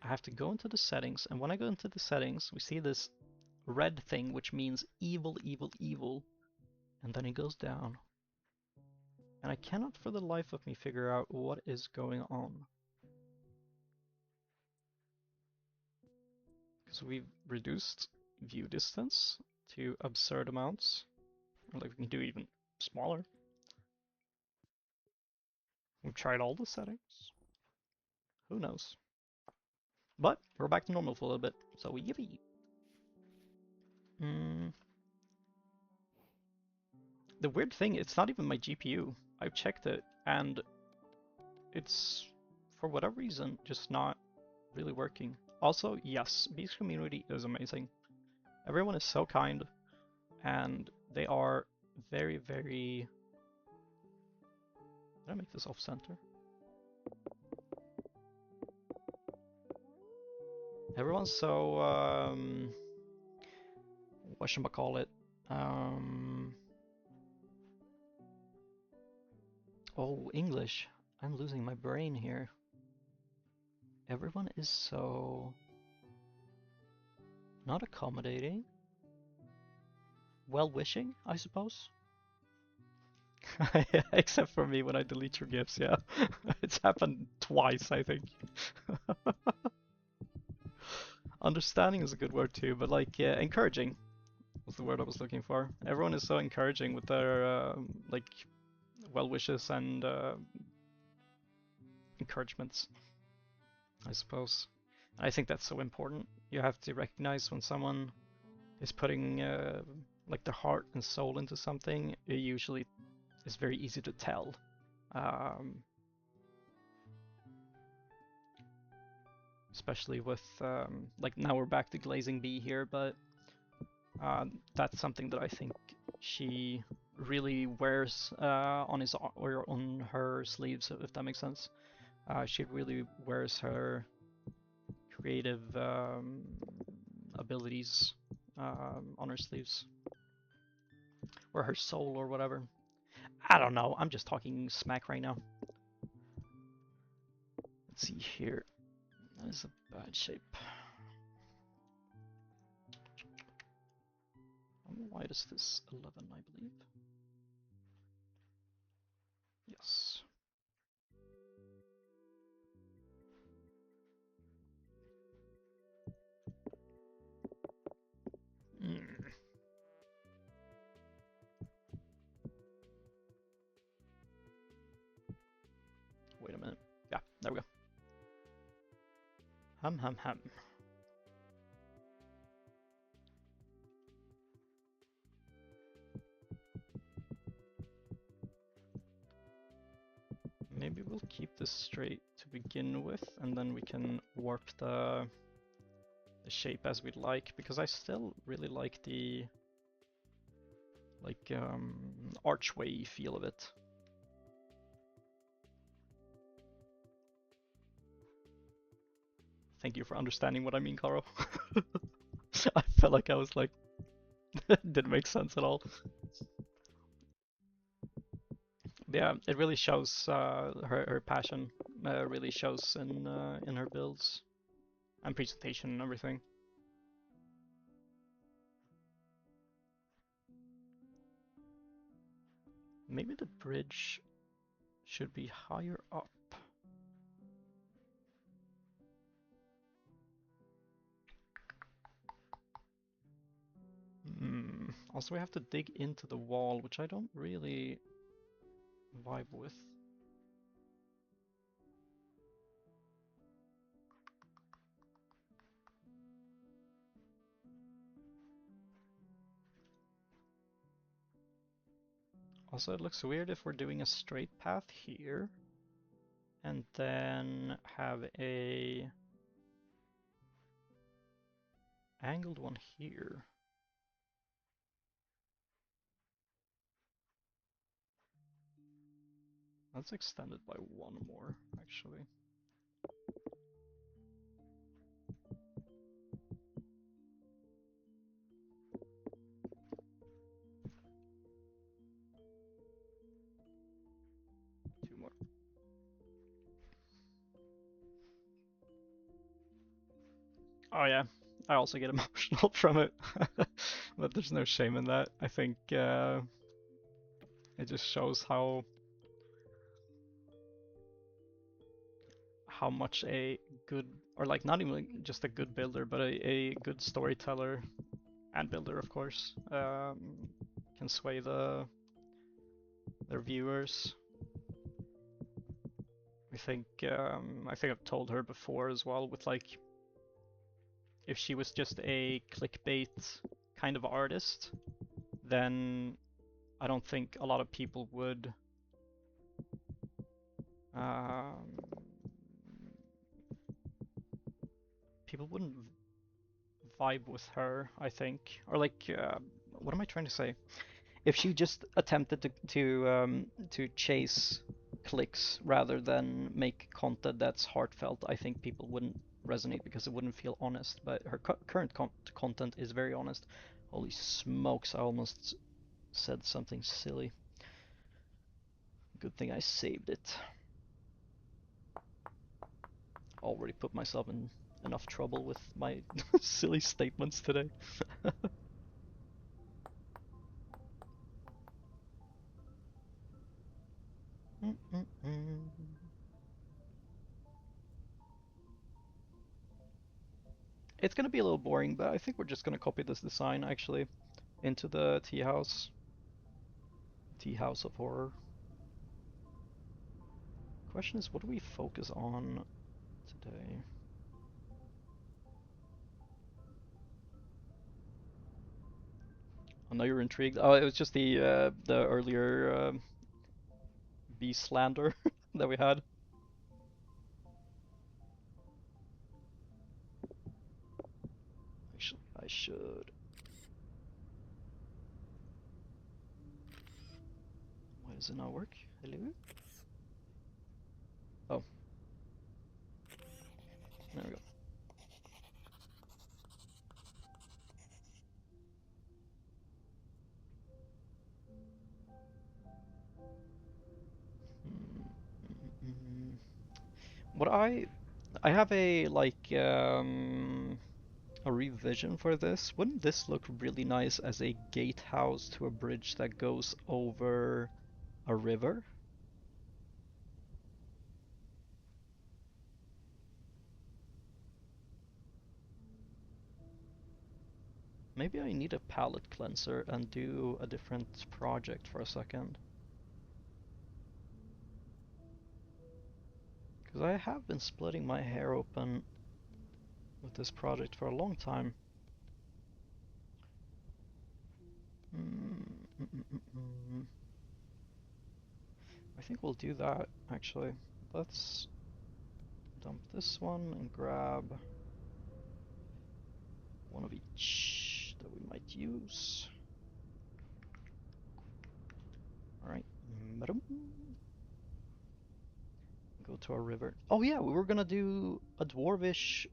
I have to go into the settings, and when I go into the settings, we see this red thing, which means evil, evil, evil, and then it goes down. And I cannot for the life of me figure out what is going on. Because we've reduced view distance to absurd amounts. Or like we can do even smaller. We've tried all the settings. Who knows? But we're back to normal for a little bit, so yippee! The weird thing, it's not even my GPU. I've checked it, and it's, for whatever reason, just not really working. Also, yes, Beast community is amazing. Everyone is so kind, and they are very, very... Did I make this off-center? Everyone's so whatchamacallit. Um, oh, English. I'm losing my brain here. Everyone is so not accommodating. Well-wishing, I suppose. Except for me when I delete your gifts, yeah. It's happened twice, I think. Understanding is a good word too, but like encouraging was the word I was looking for. Everyone is so encouraging with their like well wishes and encouragements, I suppose. I think that's so important. You have to recognize when someone is putting like their heart and soul into something. It usually is very easy to tell. Um, Especially with like now we're back to Glazing Bee here, but that's something that I think she really wears on his or on her sleeves, if that makes sense. She really wears her creative abilities on her sleeves, or her soul, or whatever. I don't know. I'm just talking smack right now. Let's see here. That is a bad shape. Why is this 11, I believe? Yes. Mm. Wait a minute. Yeah, there we go. Hum hum hum. Maybe we'll keep this straight to begin with, and then we can warp the shape as we'd like, because I still really like the archway feel of it. Thank you for understanding what I mean, Caro. I felt like I was like didn't make sense at all. Yeah, it really shows her passion. Really shows in her builds and presentation and everything. Maybe the bridge should be higher up. Also, we have to dig into the wall, which I don't really vibe with. Also, it looks weird if we're doing a straight path here and then have a angled one here. Let's extend it by one more, actually. Two more. Oh yeah, I also get emotional from it, but there's no shame in that. I think it just shows how much a good, or like not even just a good builder, but a good storyteller and builder, of course, can sway their viewers. I think I've told her before as well, with like, if she was just a clickbait kind of artist, then I don't think a lot of people would people wouldn't vibe with her, I think. Or like, what am I trying to say? If she just attempted to chase clicks rather than make content that's heartfelt, I think people wouldn't resonate because it wouldn't feel honest, but her current content is very honest. Holy smokes, I almost said something silly. Good thing I saved it. Already put myself in enough trouble with my silly statements today. It's gonna be a little boring, but I think we're just gonna copy this design actually into the tea house. Tea house of horror. Question is, what do we focus on today? I know you're intrigued. Oh, it was just the earlier bee slander that we had. Actually, I should. Why does it not work? Hello? Oh. There we go. What I have a like a revision for this. Wouldn't this look really nice as a gatehouse to a bridge that goes over a river? Maybe I need a palette cleanser and do a different project for a second. Because I have been splitting my hair open with this project for a long time. I think we'll do that, actually. Let's dump this one and grab one of each that we might use. Alright. Go to our river. Oh yeah, we were gonna do a dwarvish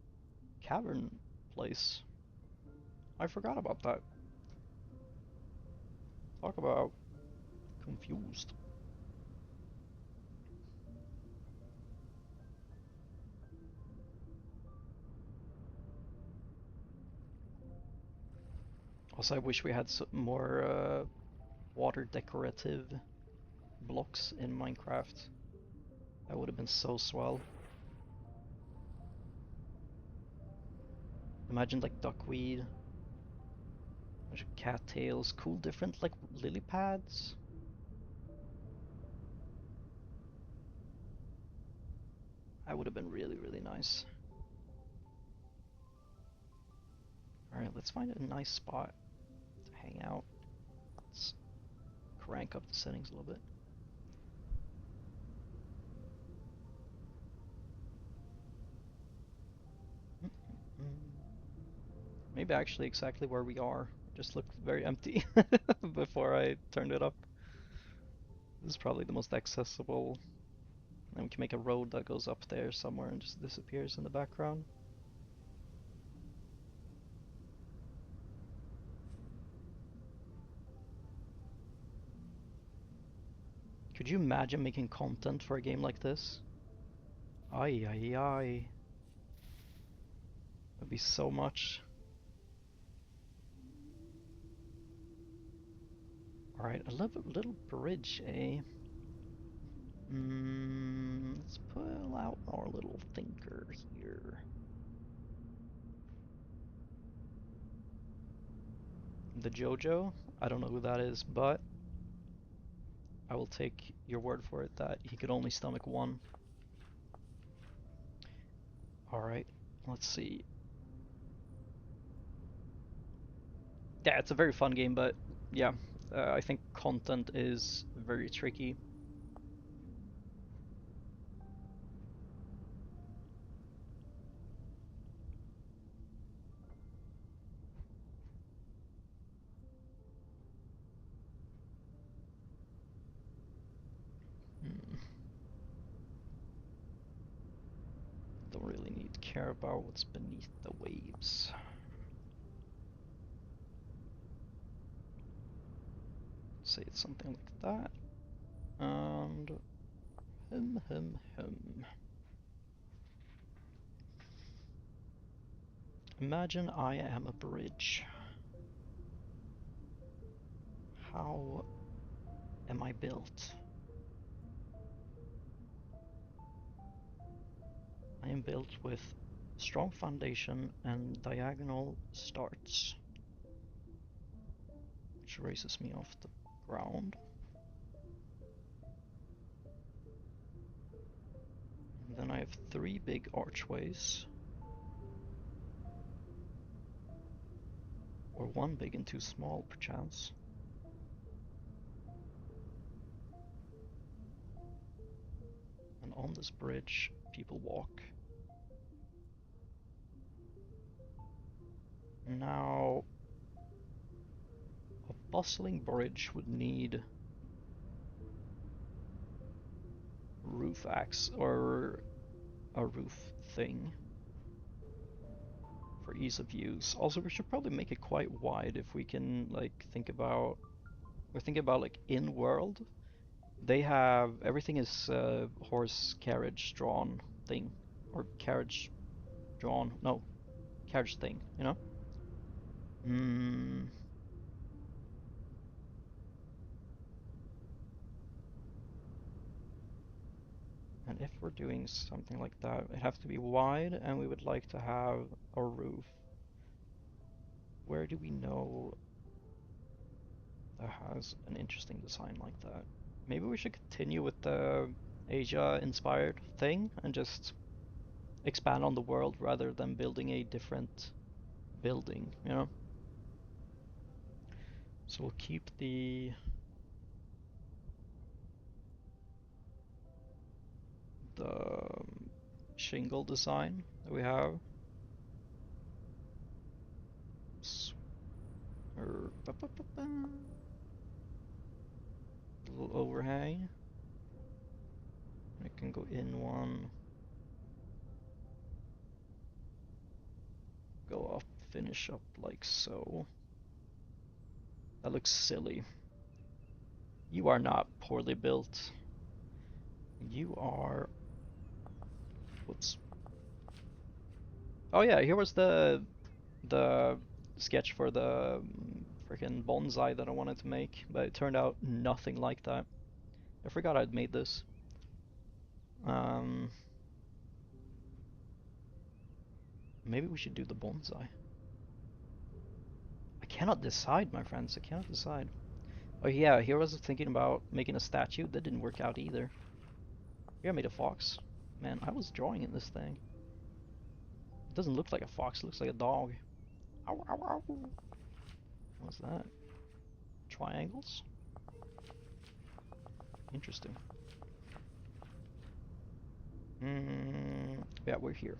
cavern place. I forgot about that. Talk about confused. Also, I wish we had some more water decorative blocks in Minecraft. That would have been so swell. Imagine like duckweed, bunch of cattails, cool different like lily pads. That would have been really, really nice. Alright, let's find a nice spot to hang out. Let's crank up the settings a little bit. Maybe actually exactly where we are. It just looked very empty before I turned it up. This is probably the most accessible. And we can make a road that goes up there somewhere and just disappears in the background. Could you imagine making content for a game like this? Ay, ay, ay. That'd be so much. Alright, a little bridge, eh? Let's pull out our little thinker here. The JoJo? I don't know who that is, but I will take your word for it that he could only stomach one. Alright, let's see. Yeah, it's a very fun game, but yeah, I think content is very tricky. Don't really need care about what's beneath the waves. Say it's something like that. And hum. Imagine I am a bridge. How am I built? I am built with strong foundation and diagonal starts, which raises me off the ground. And then I have 3 big archways, or 1 big and 2 small, perchance. And on this bridge, people walk. Now, a bustling bridge would need roof axe or a roof thing for ease of use. Also, we should probably make it quite wide if we can, like, we're thinking about like in world. They have everything is horse carriage drawn thing, or carriage drawn, no, carriage thing, you know? And if we're doing something like that, it has to be wide, and we would like to have a roof. Where do we know that has an interesting design like that? Maybe we should continue with the Asia-inspired thing and just expand on the world rather than building a different building, you know? So we'll keep the shingle design that we have. Or little overhang. It can go in one, go up, finish up like so. That looks silly. You are not poorly built. You are... Whoops. Oh yeah, here was the sketch for the freaking bonsai that I wanted to make, but it turned out nothing like that. I forgot I'd made this. Maybe we should do the bonsai. I cannot decide, my friends. I cannot decide. Oh yeah, here I was thinking about making a statue. That didn't work out either. Here I made a fox. Man, I was drawing in this thing. It doesn't look like a fox. It looks like a dog. Ow, ow, ow. What's that? Triangles? Interesting. Yeah, we're here.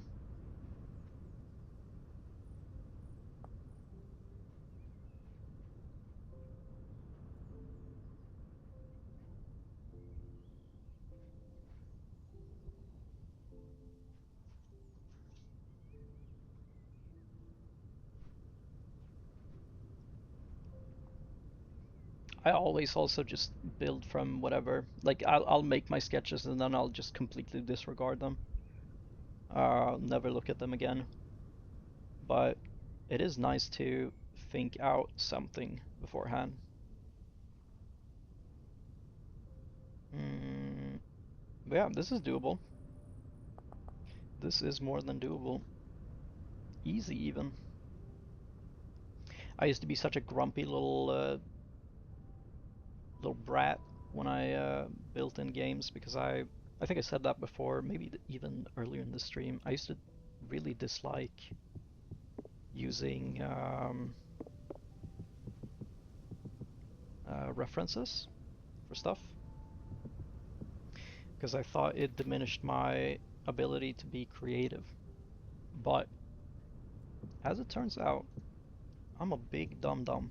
I always also just build from whatever. Like I'll make my sketches and then I'll just completely disregard them. Never look at them again. But it is nice to think out something beforehand. But yeah, this is doable. This is more than doable. Easy even. I used to be such a grumpy little brat when I built in games because I think I said that before, maybe even earlier in the stream. I used to really dislike using references for stuff because I thought it diminished my ability to be creative. But as it turns out, I'm a big dum-dum,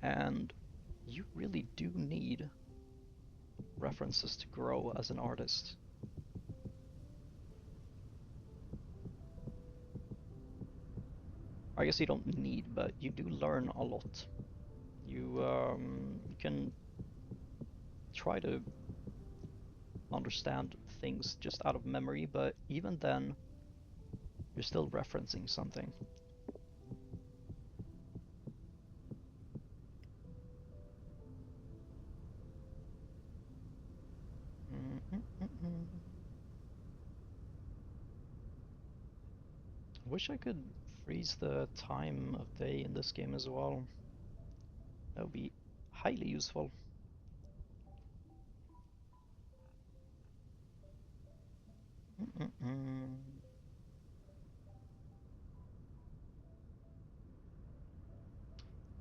and you really do need references to grow as an artist. I guess you don't need, but you do learn a lot. You can try to understand things just out of memory, but even then, you're still referencing something. I wish I could freeze the time of day in this game as well. That would be highly useful.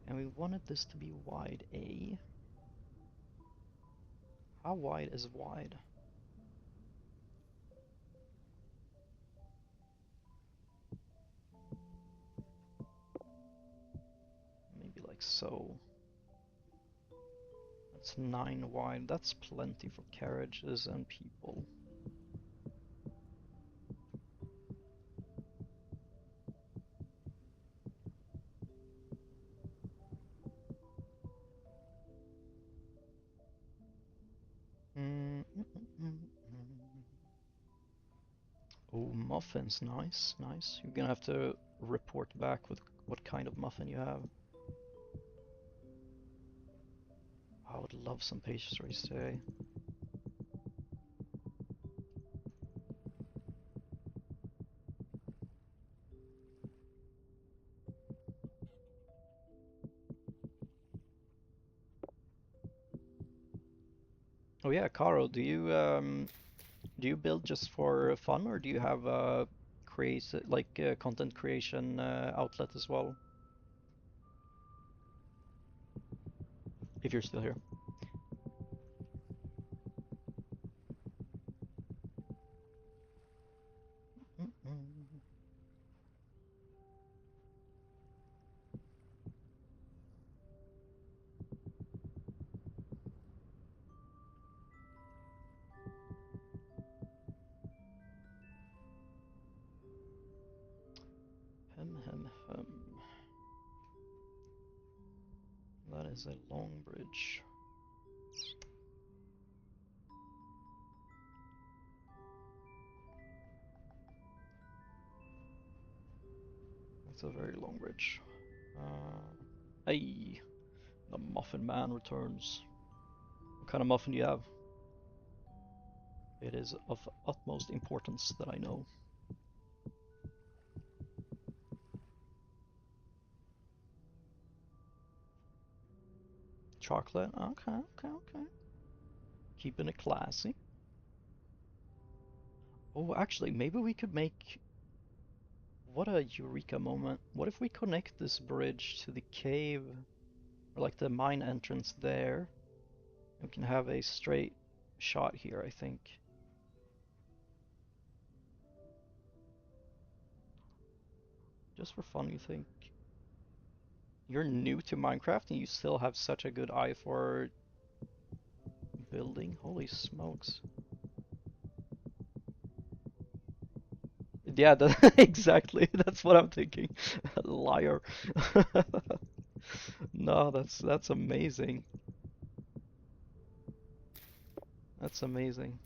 And we wanted this to be wide A. How wide is wide? Maybe like so. That's 9 wide. That's plenty for carriages and people. Oh, muffins, nice, nice. You're gonna have to report back with what kind of muffin you have. I would love some pastries today. Oh yeah, Caro, do you build just for fun, or do you have a content creation outlet as well? If you're still here. Hem. That is a long bridge. That's a very long bridge. Hey, the Muffin Man returns. What kind of muffin do you have? It is of utmost importance that I know. Chocolate? Okay. Keeping it classy. Oh, actually, maybe we could make... What a eureka moment. What if we connect this bridge to the cave, or like the mine entrance there? We can have a straight shot here, I think. Just for fun, you think? You're new to Minecraft and you still have such a good eye for building? Holy smokes. Yeah, exactly. That's what I'm thinking. Liar. No, that's amazing. That's amazing.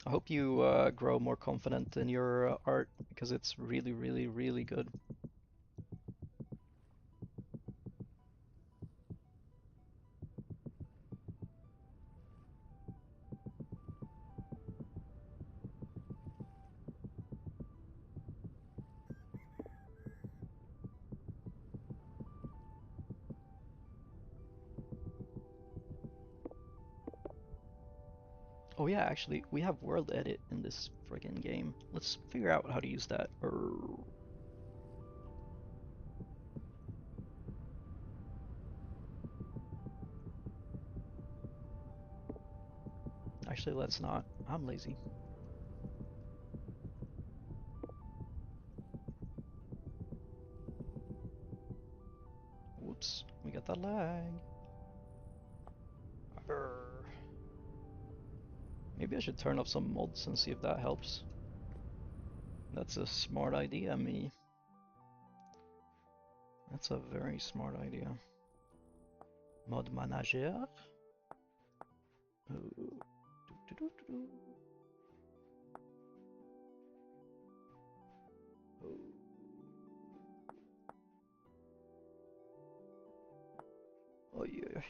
I hope you grow more confident in your art because it's really, really, really good. Oh yeah, actually, we have world edit in this friggin' game. Let's figure out how to use that. Actually, let's not. I'm lazy. Whoops, we got that lag. Arr. Maybe I should turn off some mods and see if that helps. That's a smart idea, me. That's a very smart idea. Mod manager. Oh. Oh yeah.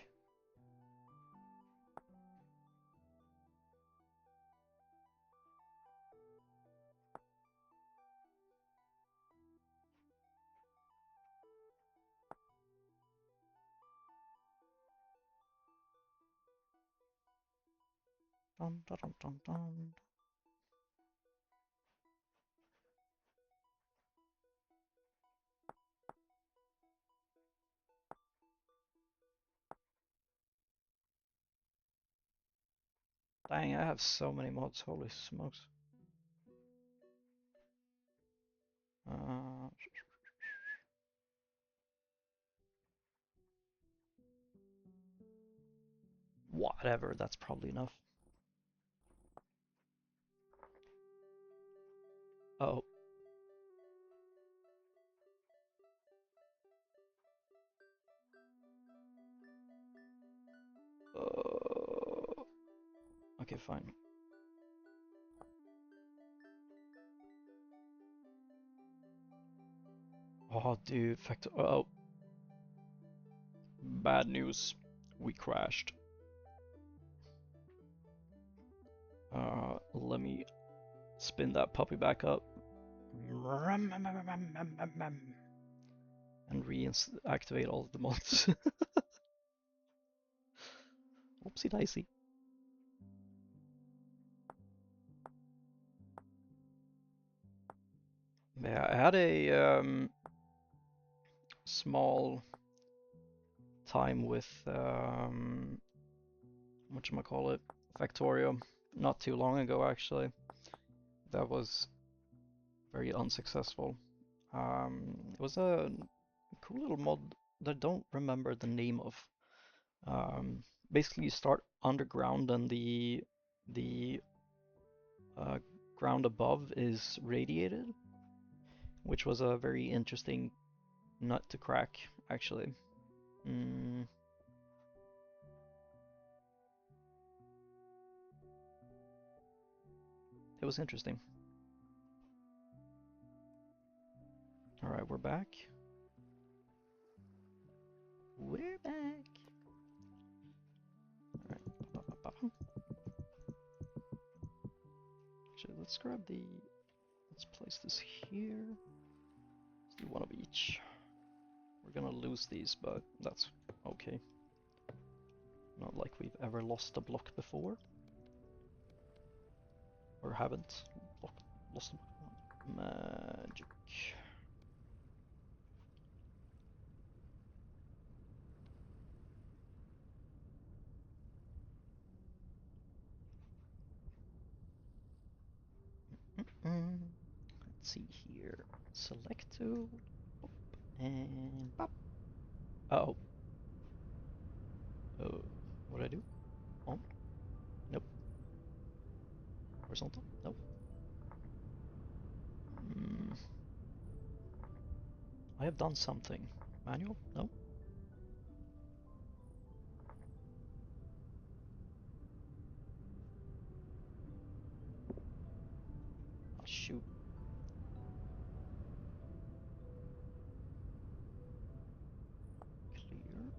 Dun, dun, dun, dun, dun. Dang, I have so many mods, holy smokes. Uh, Whatever, that's probably enough. Oh. Okay, fine. Oh, dude, oh. Bad news. We crashed. Let me spin that puppy back up. And reactivate all of the mods. Whoopsie daisy. Yeah, I had a small time with whatchamacallit, Factorio, not too long ago actually. That was very unsuccessful. It was a cool little mod that I don't remember the name of. Basically, you start underground and the ground above is radiated, which was a very interesting nut to crack, actually. It was interesting. Alright, we're back. We're back. Alright. Actually, let's grab the... Let's place this here. Let's do one of each. We're gonna lose these, but that's okay. Not like we've ever lost a block before. Or haven't lost a block. Magic. Let's see here. Select to and pop. Uh-oh. What do I do? On? Nope. Horizontal? Nope. I have done something. Manual? Nope. Oh, shoot. Clear.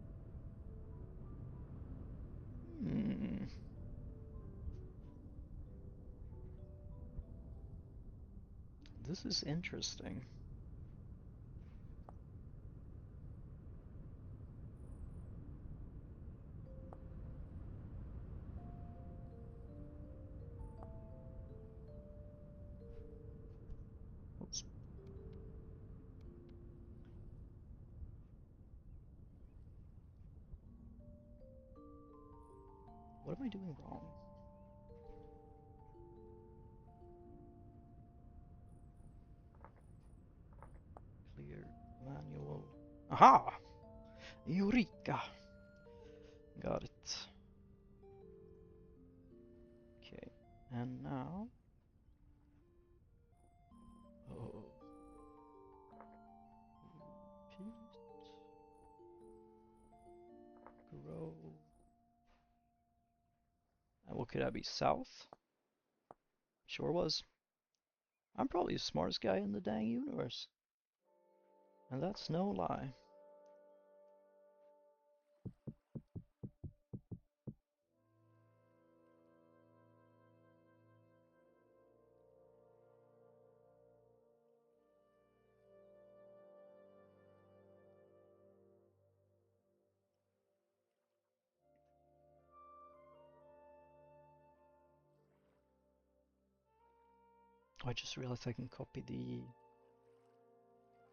This is interesting. Oops. What am I doing wrong? Clear. Manual. Aha! Eureka! Got it. Okay. And now... Oh. Repeat. Grow. And what could that be? South? Sure was. I'm probably the smartest guy in the dang universe. And that's no lie. I just realized I can copy the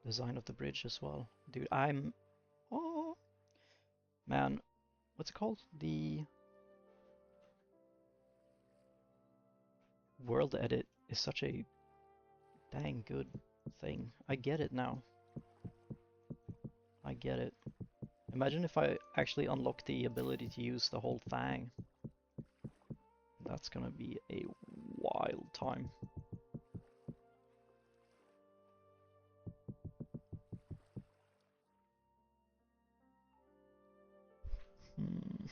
design of the bridge as well. Dude, I'm... Oh! Man, what's it called? The world edit is such a dang good thing. I get it now. I get it. Imagine if I actually unlock the ability to use the whole thing. That's gonna be a wild time. Hmm.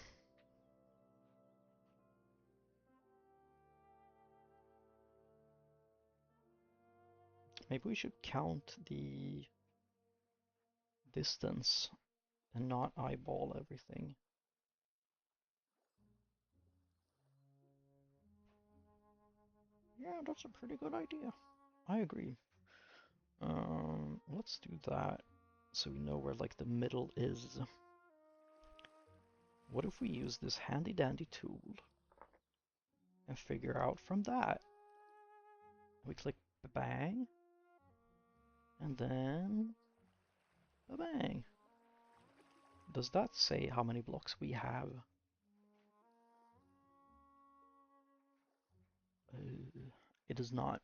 Maybe we should count the distance and not eyeball everything. Yeah, that's a pretty good idea. I agree. Let's do that so we know where like the middle is. What if we use this handy dandy tool and figure out from that? We click bang, and then bang. Does that say how many blocks we have? It does not.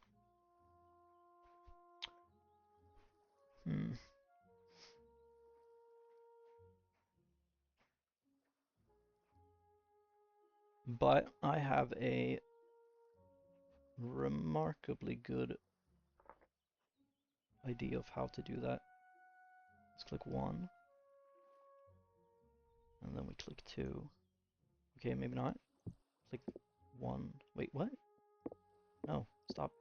Hmm. But I have a remarkably good idea of how to do that. Let's click 1, and then we click 2. Okay, maybe not. Click 1. Wait, what? No, stop.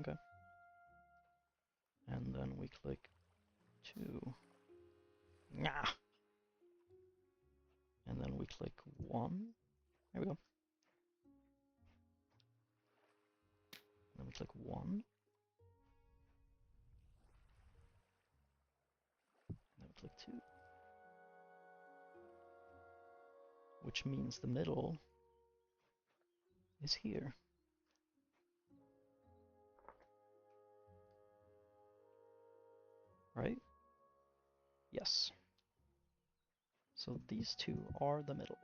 Okay. And then we click 2. Nah. And then we click 1. There we go. And then we click 1. And then we click 2. Which means the middle is here. Right? Yes. So these two are the middle.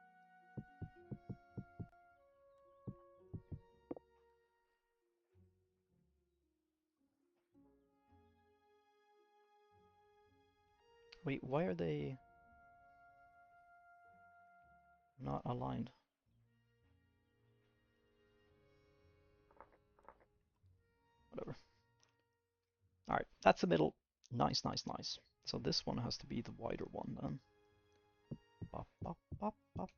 Wait, why are they not aligned? Whatever. Alright, that's the middle. Nice. So this one has to be the wider one then. Bop, bop, bop, bop,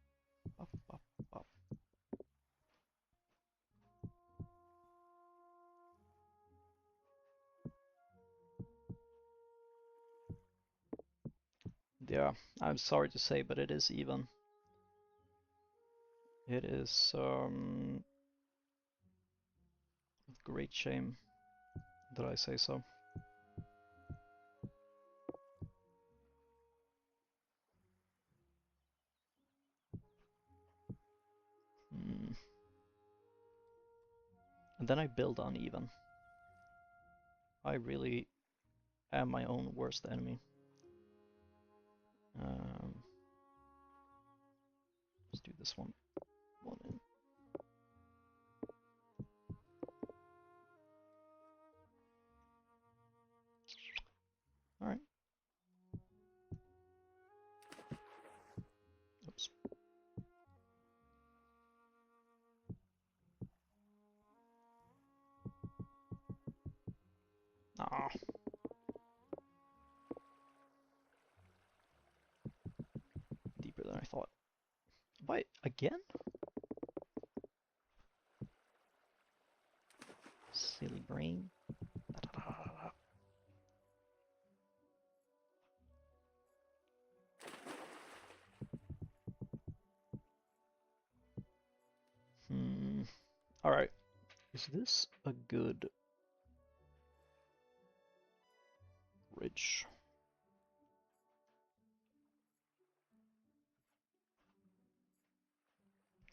bop, bop, bop. Yeah, I'm sorry to say, but it is even. It is with great shame that I say so. Hmm. And then I build uneven. I really am my own worst enemy. Let's do this one. One in. Alright. Oops. Ah. Deeper than I thought. Wait, again? Silly brain. Alright. Is this a good ridge?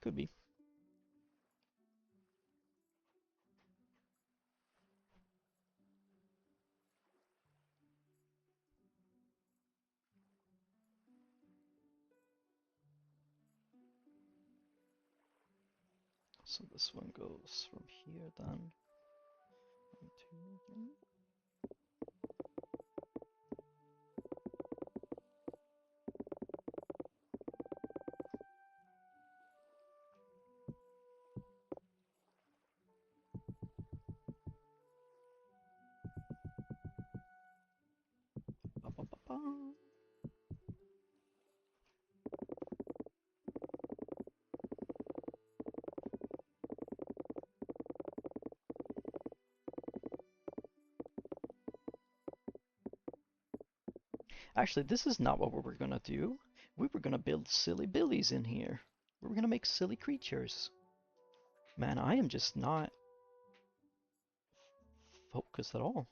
Could be. So this one goes from here then. 1, 2, 3. Ba, ba, ba, ba. Actually, this is not what we were gonna do. We were gonna build silly billies in here. We were gonna make silly creatures. Man, I am just not focused at all.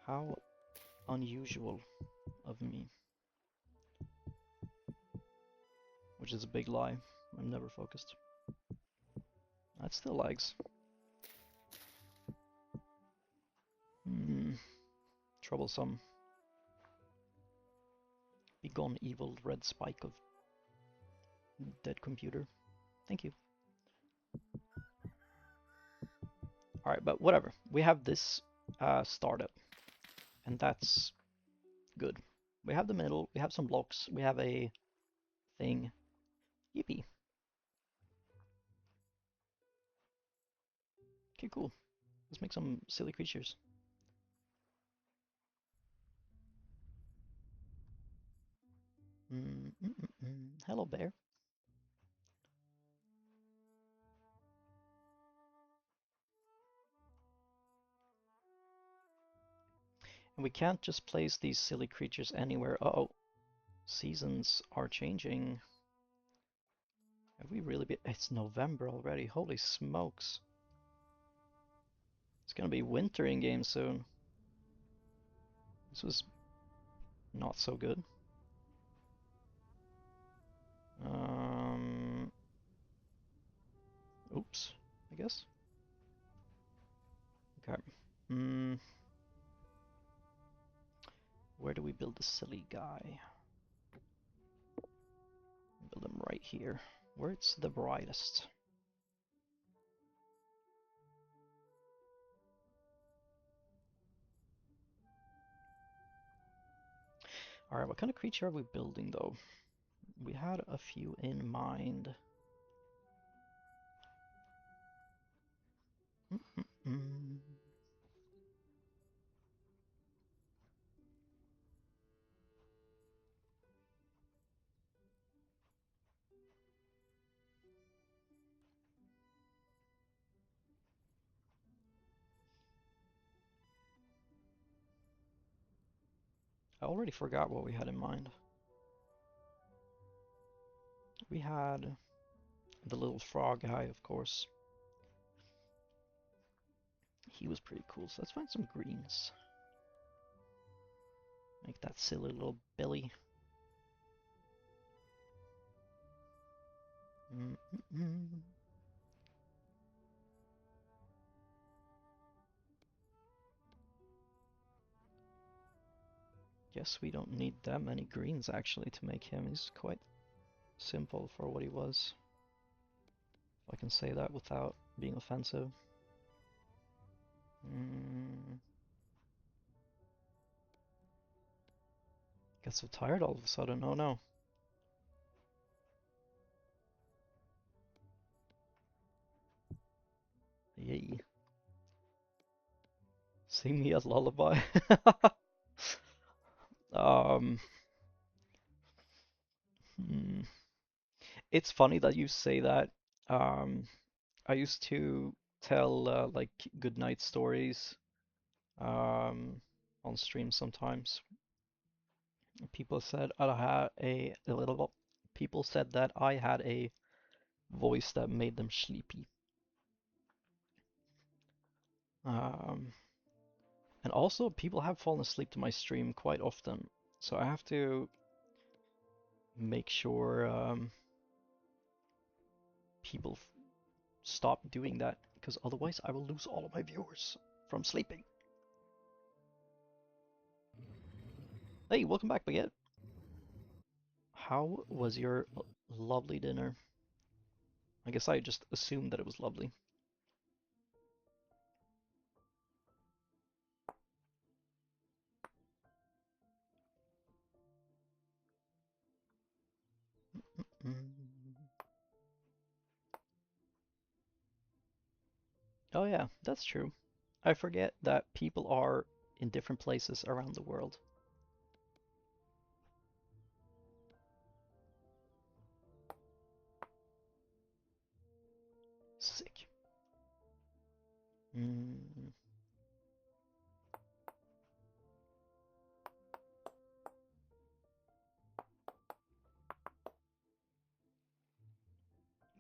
How unusual of me. Which is a big lie. I'm never focused. That still lags. Troublesome. Be gone, evil red spike of dead computer. Thank you. Alright, but whatever. We have this startup. And that's good. We have the middle, we have some blocks, we have a thing. Yippee. Okay, cool. Let's make some silly creatures. Hello, bear. And we can't just place these silly creatures anywhere. Uh-oh. Seasons are changing. Have we really been... It's November already. Holy smokes. It's gonna be winter in game soon. This was not so good. Oops, I guess. Okay. Where do we build the silly guy? Build him right here, where it's the brightest. Alright, what kind of creature are we building though? We had a few in mind. I already forgot what we had in mind. We had the little frog guy, of course. He was pretty cool, so let's find some greens. Make that silly little belly. Guess we don't need that many greens actually to make him. He's quite simple for what he was. If I can say that without being offensive. Get so tired all of a sudden, oh no. Yay. Sing me a lullaby. um, hmm. It's funny that you say that. Um, I used to tell like good night stories um, on stream sometimes. People said I had a little. People said that I had a voice that made them sleepy. Um, and also, people have fallen asleep to my stream quite often, so I have to make sure people stop doing that, because otherwise I will lose all of my viewers from sleeping. Hey, welcome back, Baguette. How was your lovely dinner? I guess I just assumed that it was lovely. Oh yeah, that's true. I forget that people are in different places around the world. Sick. Mm.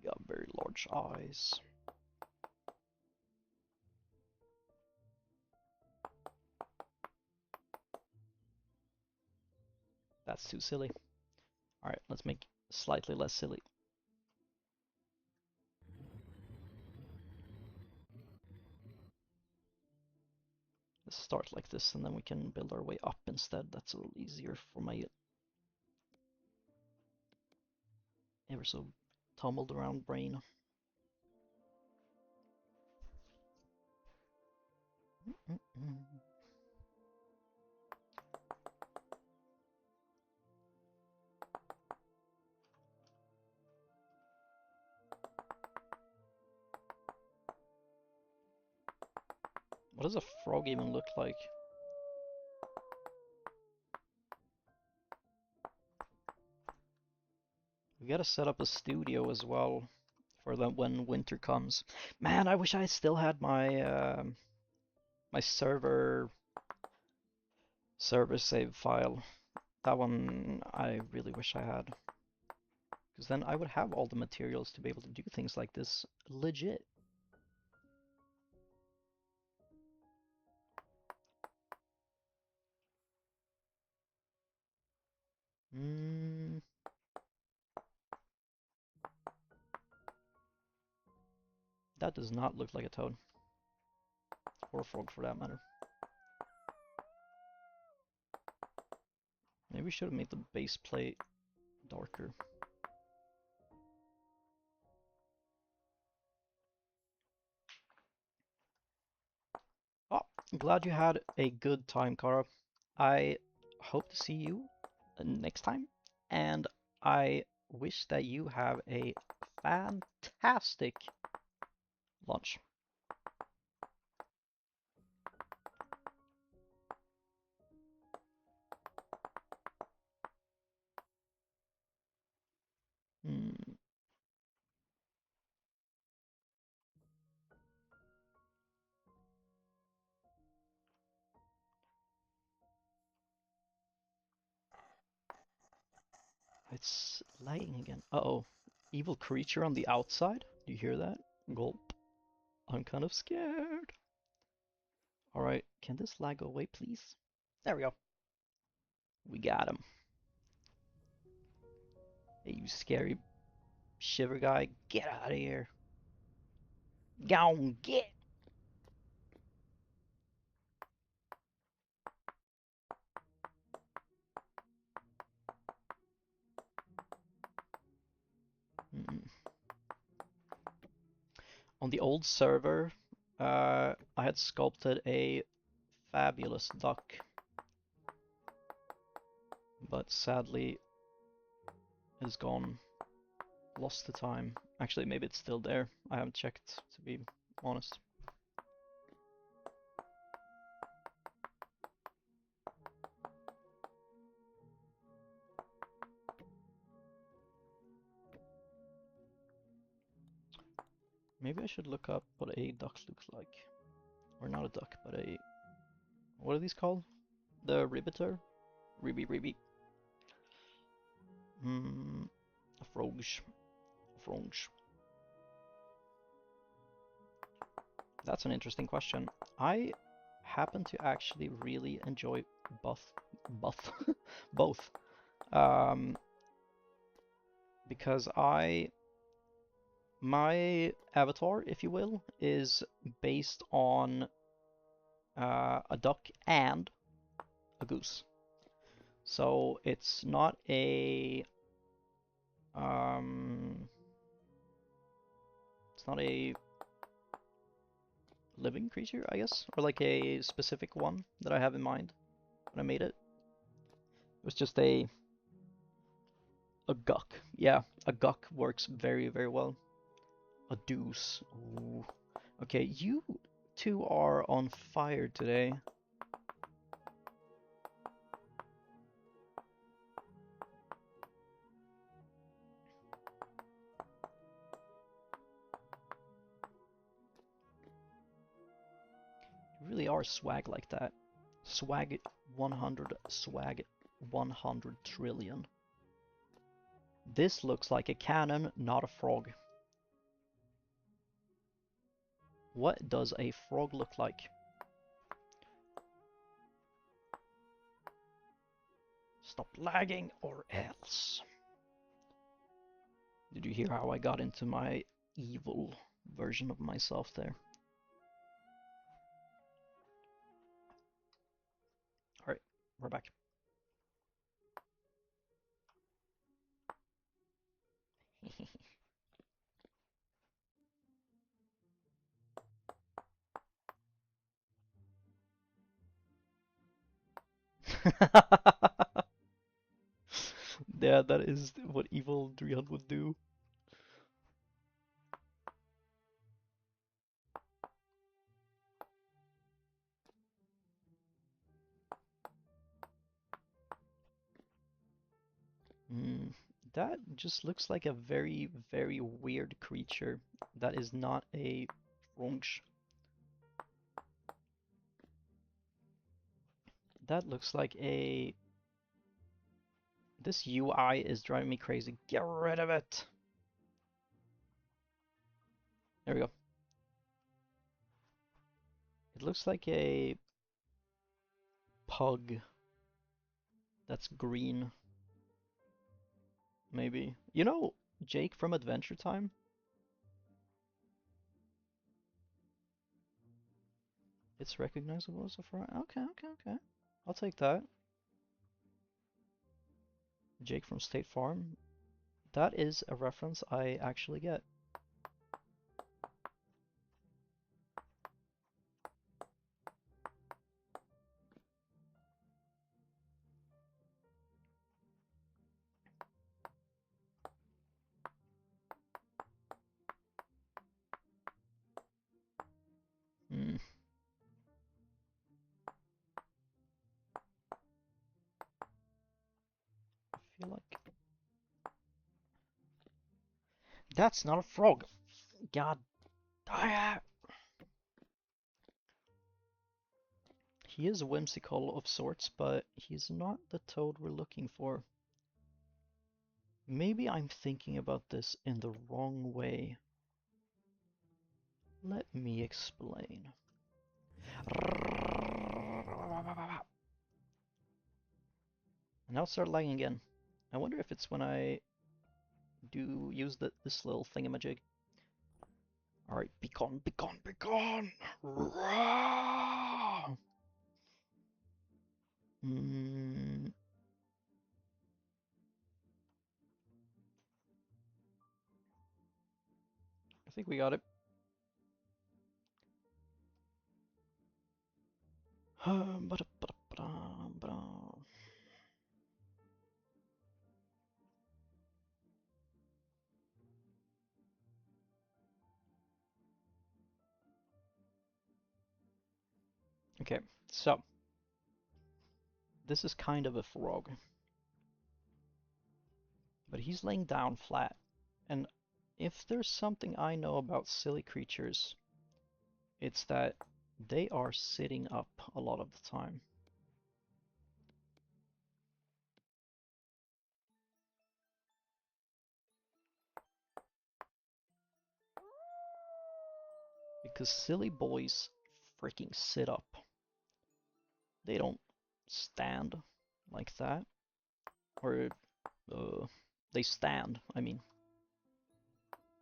You got very large eyes. That's too silly. Alright, let's make slightly less silly. Let's start like this and then we can build our way up instead. That's a little easier for my ever so tumbled around brain. What does a frog even look like? We gotta set up a studio as well for when winter comes. Man, I wish I still had my server save file. That one I really wish I had. Because then I would have all the materials to be able to do things like this legit. Mm. That does not look like a toad. Or a frog for that matter. Maybe we should have made the base plate darker. Oh, I'm glad you had a good time, Kara. I hope to see you next time, and I wish that you have a fantastic lunch. Mm. It's lagging again. Uh-oh. Evil creature on the outside? Do you hear that? Gulp. I'm kind of scared. Alright, can this lag go away, please? There we go. We got him. Hey, you scary shiver guy. Get out of here. Gone, get! Mm. On the old server, I had sculpted a fabulous duck, but sadly it is gone. Lost to time. Actually, maybe it's still there. I haven't checked, to be honest. Maybe I should look up what a duck looks like. Or not a duck, but a... What are these called? The ribbiter? Ribby. A froge. Froge. That's an interesting question. I happen to actually really enjoy both, both. Because my avatar, if you will, is based on a duck and a goose. So it's not a living creature, I guess, or like a specific one that I have in mind when I made it. It was just a guck. Yeah, a guck works very, very well. A deuce. Ooh. Okay, you two are on fire today. You really are swag like that. Swag 100, swag 100 trillion. This looks like a cannon, not a frog. What does a frog look like? Stop lagging or else. Did you hear how I got into my evil version of myself there? Alright, we're back. Yeah, that is what evil Drian would do. That just looks like a very, very weird creature. That is not a Fronch. That looks like a... This UI is driving me crazy. Get rid of it! There we go. It looks like a pug that's green. Maybe. You know Jake from Adventure Time? It's recognizable as a frog. Okay. I'll take that. Jake from State Farm. That is a reference I actually get. Hmm. I feel like... That's not a frog! God damn it! He is whimsical of sorts, but he's not the toad we're looking for. Maybe I'm thinking about this in the wrong way. Let me explain. And now start lagging again. I wonder if it's when I do use this little thingamajig. Alright, be gone! I think we got it. Okay, so this is kind of a frog, but he's laying down flat, and If there's something I know about silly creatures, it's that they are sitting up a lot of the time. Because silly boys freaking sit up. They don't stand like that. Or, they stand, I mean.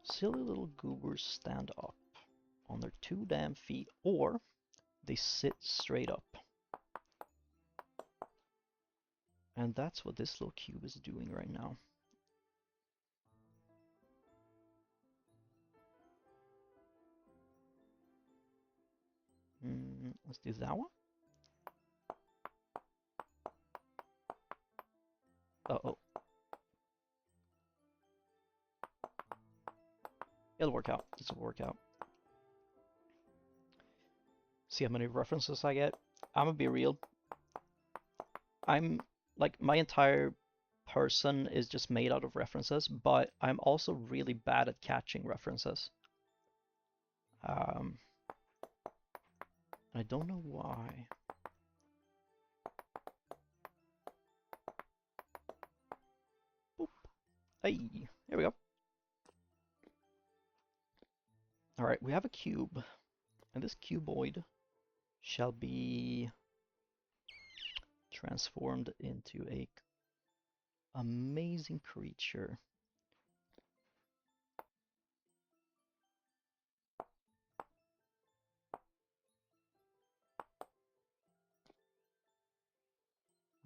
Silly little goobers stand up on their 2 damn feet, or they sit straight up. And that's what this little cube is doing right now. Let's do that one. Uh-oh. It'll work out. This will work out. See how many references I get? I'm gonna be real. I'm like, my entire person is just made out of references, but I'm also really bad at catching references. I don't know why. Boop. Hey, here we go. Alright, we have a cube, and this cuboid shall be transformed into a amazing creature.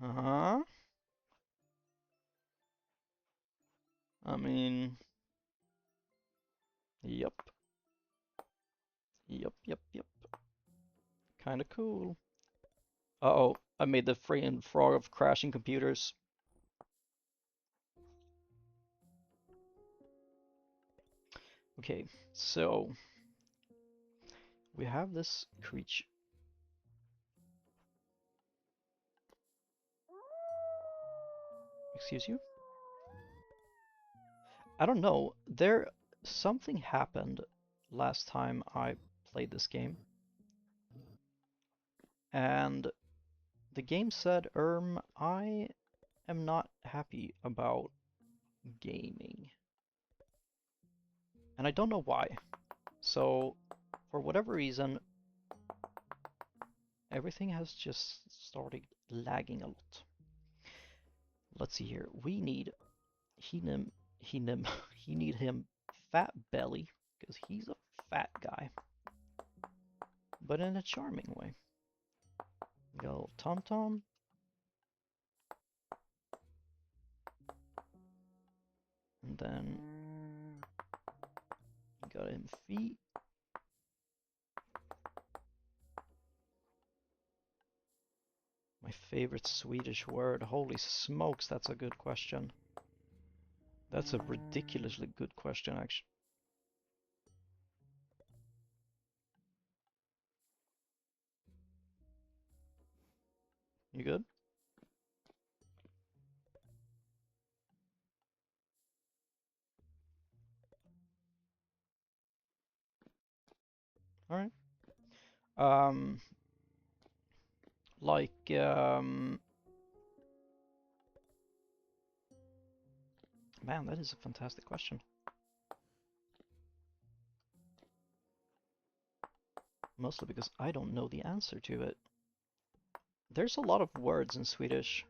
Uh-huh. I mean, yep. Yep. Kinda cool. Uh-oh, I made the freaking frog of crashing computers. Okay, so we have this creature. Excuse you? I don't know. Something happened last time I played this game. And the game said, I am not happy about gaming. And I don't know why. So, for whatever reason, everything has just started lagging a lot. Let's see here. We need he need him fat belly, because he's a fat guy, but in a charming way. Got a little tom tom. And then got him feet. My favorite Swedish word. Holy smokes, that's a good question. That's a ridiculously good question, actually. You good? All right. Like, man, that is a fantastic question. Mostly because I don't know the answer to it. There's a lot of words in Swedish,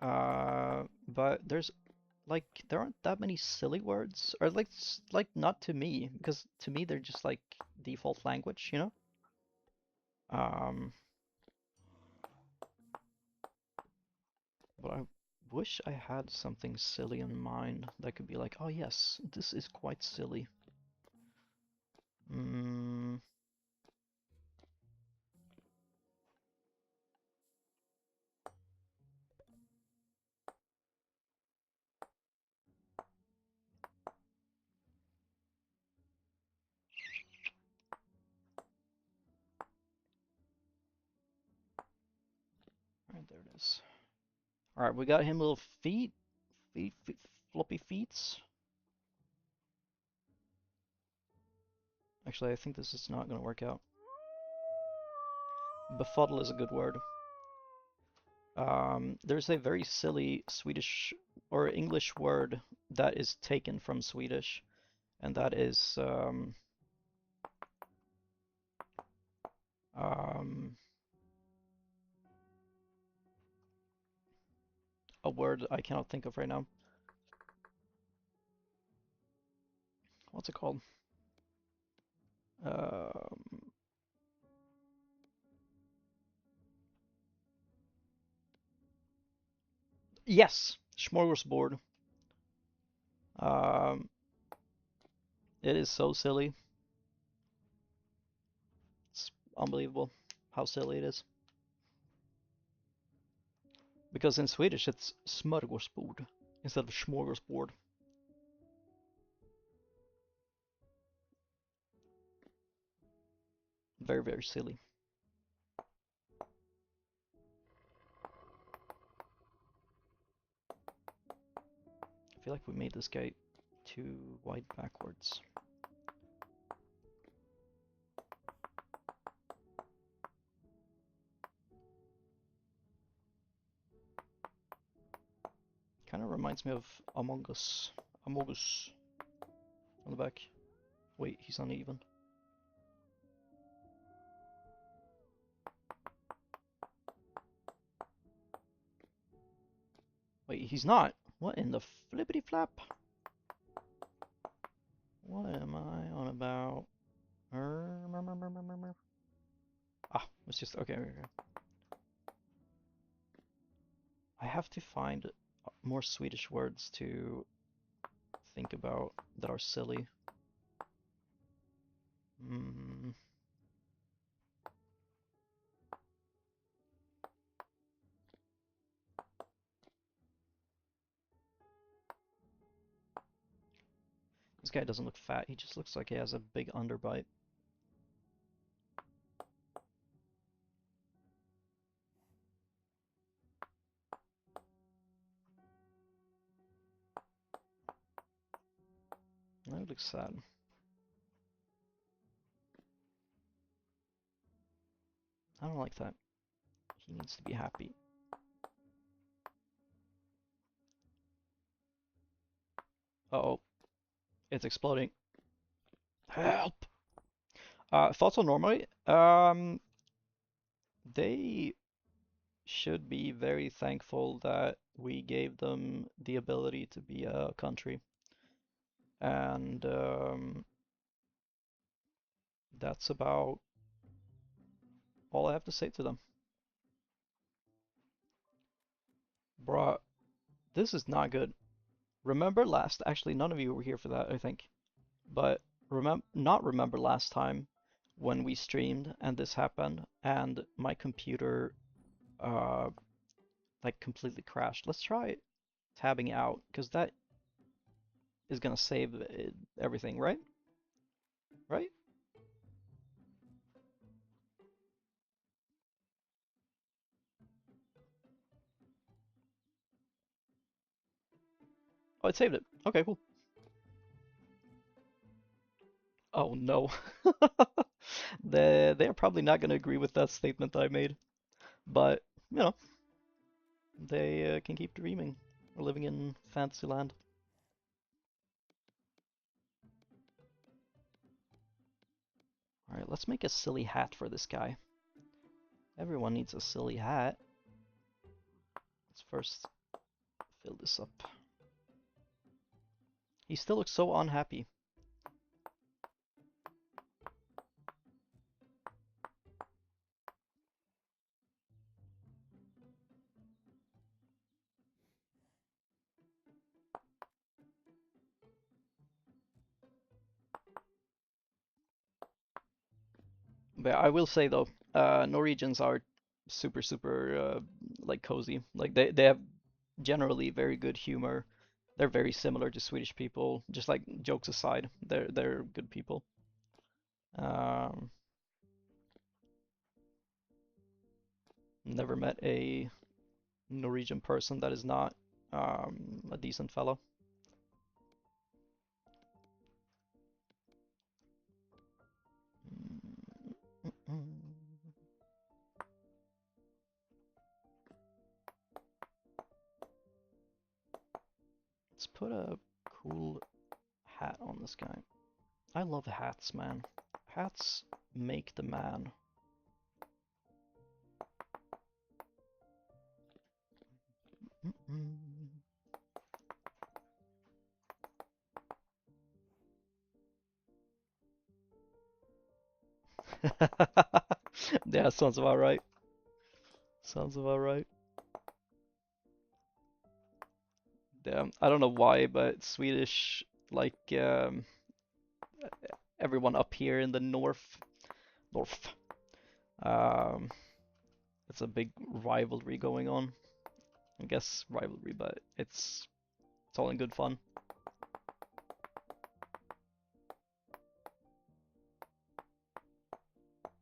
but there aren't that many silly words, or like not to me, because to me they're just like default language, you know? But I wish I had something silly in mind that could be like, oh yes, this is quite silly. Alright, there it is. Alright, we got him little feet, floppy feets. Actually, I think this is not gonna work out. Befuddle is a good word. There's a very silly Swedish or English word that is taken from Swedish, and that is a word I cannot think of right now. What's it called? Yes, smorgasbord. It is so silly. It's unbelievable how silly it is. Because in Swedish it's smörgåsbord instead of smorgasbord. Very, very silly. I feel like we made this guy too wide backwards. Kind of reminds me of Among Us. Among Us on the back. Wait, he's uneven. Wait, he's not. What in the flippity flap? What am I on about? Ah, it's just okay. I have to find more Swedish words to think about that are silly. This guy doesn't look fat, he just looks like he has a big underbite. That looks sad. I don't like that. He needs to be happy. Uh-oh. It's exploding. Help! Thoughts on Norway? They should be very thankful that we gave them the ability to be a country. And that's about all I have to say to them. Bruh, this is not good. Remember actually none of you were here for that, I think. But remember last time when we streamed and this happened and my computer like completely crashed. Let's try tabbing out because that is gonna save everything, right? Right? Oh, it saved it. Okay, cool. Oh no. They're probably not gonna agree with that statement I made, but you know, they can keep dreaming. We're living in Fantasyland. Alright, let's make a silly hat for this guy. Everyone needs a silly hat. Let's first fill this up. He still looks so unhappy. But I will say though, Norwegians are super like cozy. Like they have generally very good humor. They're very similar to Swedish people. Just like jokes aside, they're good people. Never met a Norwegian person that is not a decent fellow. Let's put a cool hat on this guy. I love hats, man. Hats make the man. Yeah, sounds about right. Sounds about right. Damn, I don't know why, but Swedish, like, everyone up here in the north, um, it's a big rivalry going on. I guess rivalry, but it's all in good fun.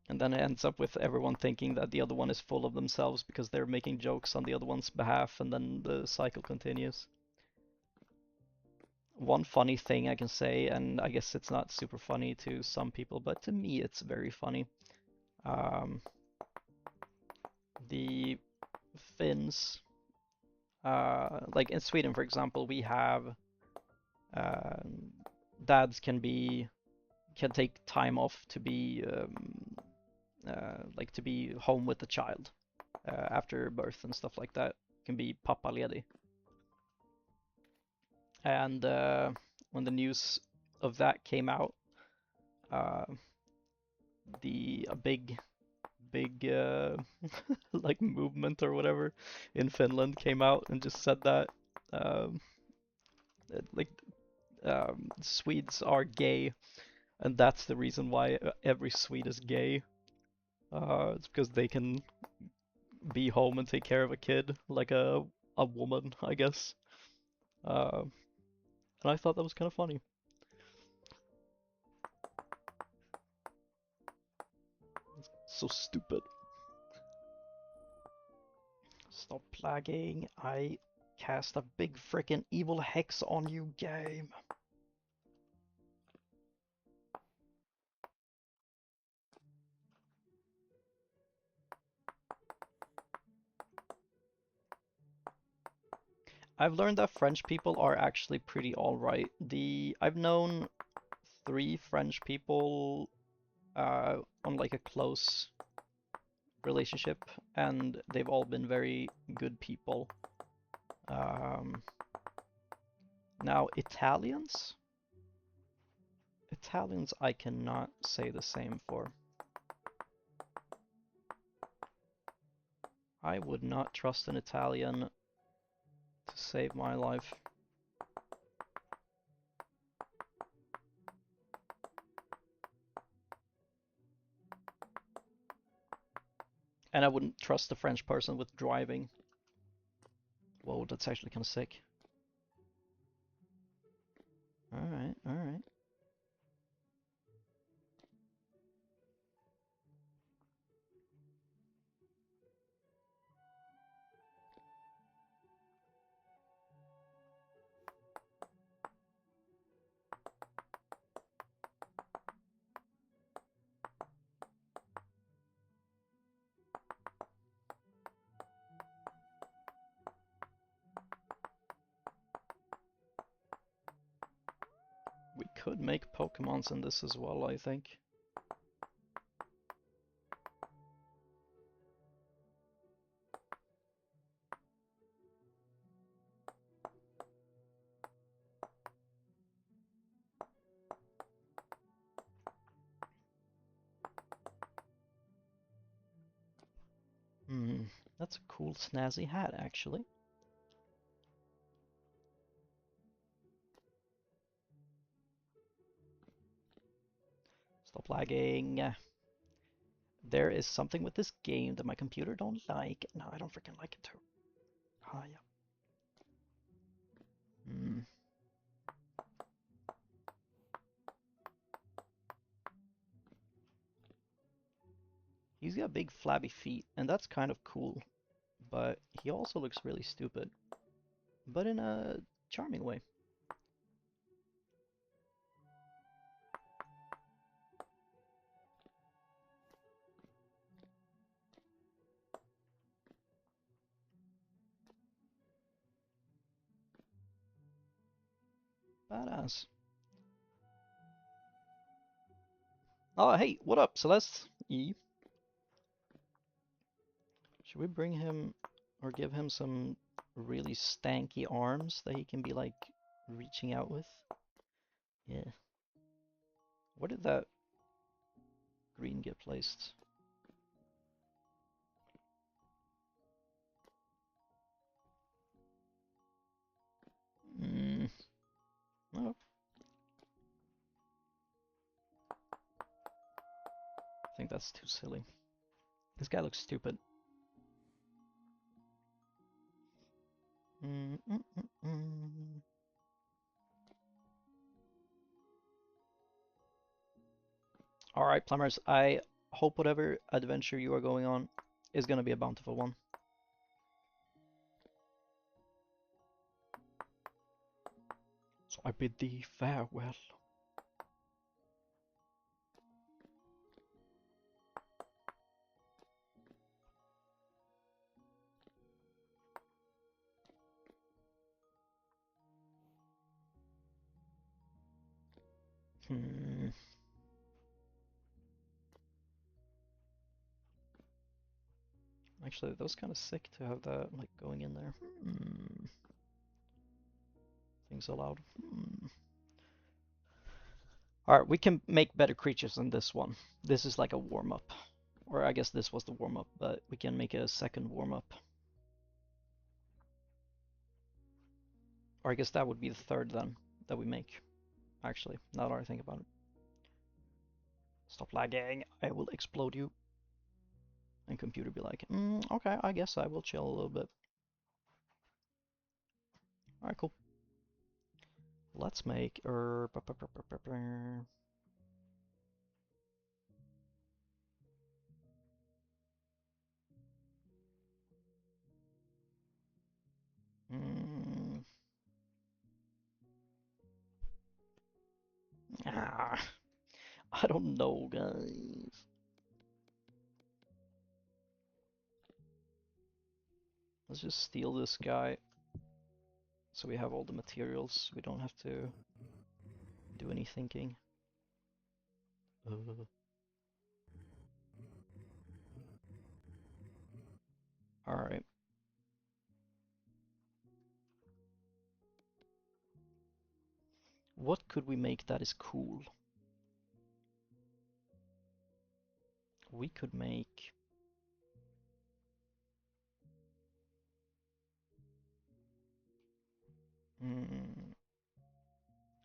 And then it ends up with everyone thinking that the other one is full of themselves because they're making jokes on the other one's behalf, and then the cycle continues. One funny thing I can say, and I guess it's not super funny to some people, but to me it's very funny. The Finns, like in Sweden, for example, we have dads can take time off to be like to be home with the child after birth and stuff like that. Can be pappaledig. And when the news of that came out, a big like movement or whatever in Finland came out and just said that like Swedes are gay, and that's the reason why every Swede is gay. It's because they can be home and take care of a kid like a woman, I guess. And I thought that was kind of funny. So stupid. Stop lagging. I cast a big frickin' evil hex on you, game. I've learned that French people are actually pretty alright. I've known 3 French people on like a close relationship, and they've all been very good people. Now Italians I cannot say the same for. I would not trust an Italian to save my life. And I wouldn't trust a French person with driving. Whoa, that's actually kind of sick. Alright, alright. We could make Pokemons in this as well, I think. That's a cool snazzy hat, actually. Stop lagging. There is something with this game that my computer don't like. No, I don't freaking like it too. Ah, yeah. He's got big flabby feet, and that's kind of cool. But he also looks really stupid. But in a charming way. Badass. Oh, hey, what up, Celeste? E. Should we bring him or give him some really stanky arms that he can be like reaching out with? Yeah. Where did that green get placed? Oh. I think that's too silly. This guy looks stupid. Alright, plumbers, I hope whatever adventure you are going on is gonna be a bountiful one. So I bid thee farewell. Actually, that was kind of sick to have that like going in there. Things allowed. Alright, we can make better creatures than this one. This is like a warm-up. Or I guess this was the warm-up, but we can make a second warm-up. Or I guess that would be the third then, that we make. Actually, now that I think about it. Stop lagging, I will explode you. And computer be like, okay, I guess I will chill a little bit. Alright, cool. Let's make I don't know, guys. Let's just steal this guy. So we have all the materials. We don't have to do any thinking. Alright. What could we make that is cool? We could make...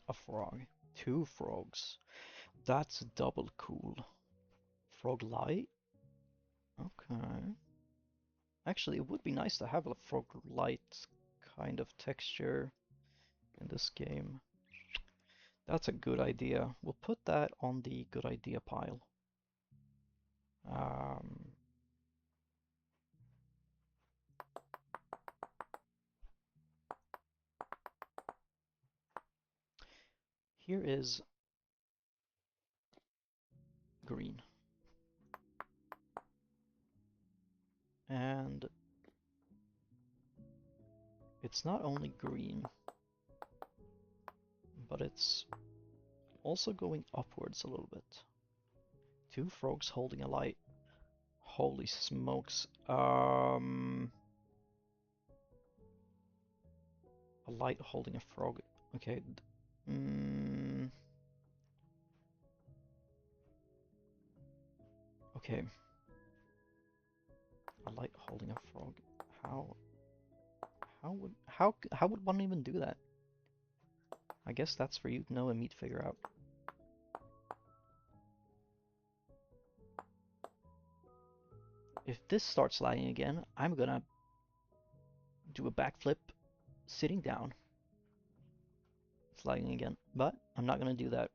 a frog. 2 frogs. That's double cool. Frog light? Okay. Actually, it would be nice to have a frog light kind of texture in this game. That's a good idea. We'll put that on the good idea pile. Here is green. And it's not only green, but it's also going upwards a little bit. 2 frogs holding a light. Holy smokes. A light holding a frog. Okay. Okay. A light holding a frog. How would one even do that? I guess that's for you to know and me to figure out. If this starts lagging again, I'm gonna do a backflip sitting down. It's lagging again, but I'm not gonna do that.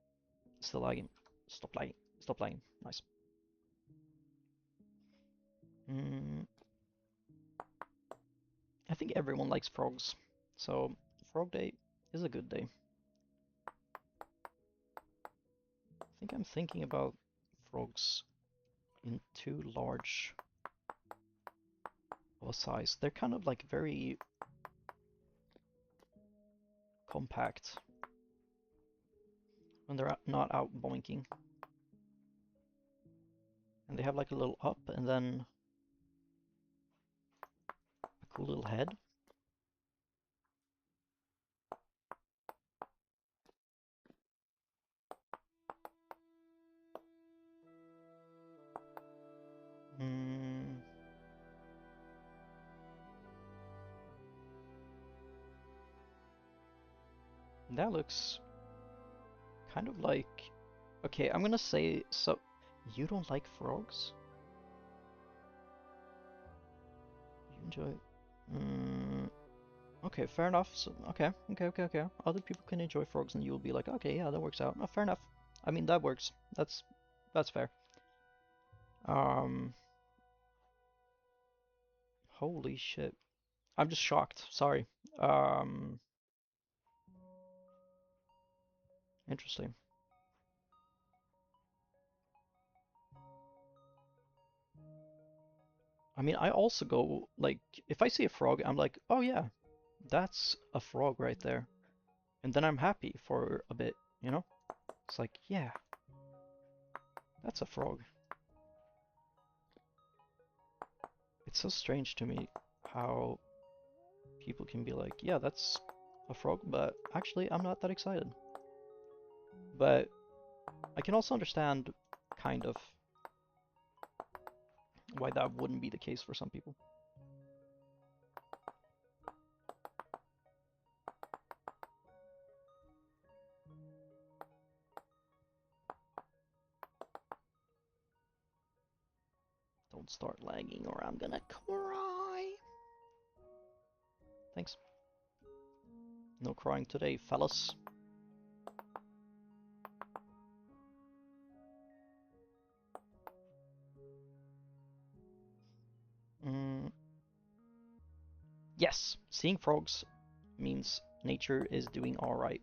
It's still lagging. Stop lagging. Stop lagging. Nice. I think everyone likes frogs, so Frog Day is a good day. I think I'm thinking about frogs in too large of a size. They're kind of like very compact. when they're not out boinking. And they have like a little up and then a cool little head. That looks kind of like... Okay, I'm gonna say, so you don't like frogs? You enjoy... okay, fair enough. So, okay. Other people can enjoy frogs and you'll be like, okay, yeah, that works out. Oh, fair enough. I mean, that works. That's fair. Holy shit. I'm just shocked. Sorry. Interesting. I mean, I also go, like, if I see a frog, I'm like, oh yeah, that's a frog right there. And then I'm happy for a bit, you know? It's like, yeah, that's a frog. It's so strange to me how people can be like, yeah, that's a frog, but actually I'm not that excited. But I can also understand, kind of, why that wouldn't be the case for some people. Don't start lagging or I'm gonna cry. Thanks. No crying today, fellas. Yes, seeing frogs means nature is doing alright.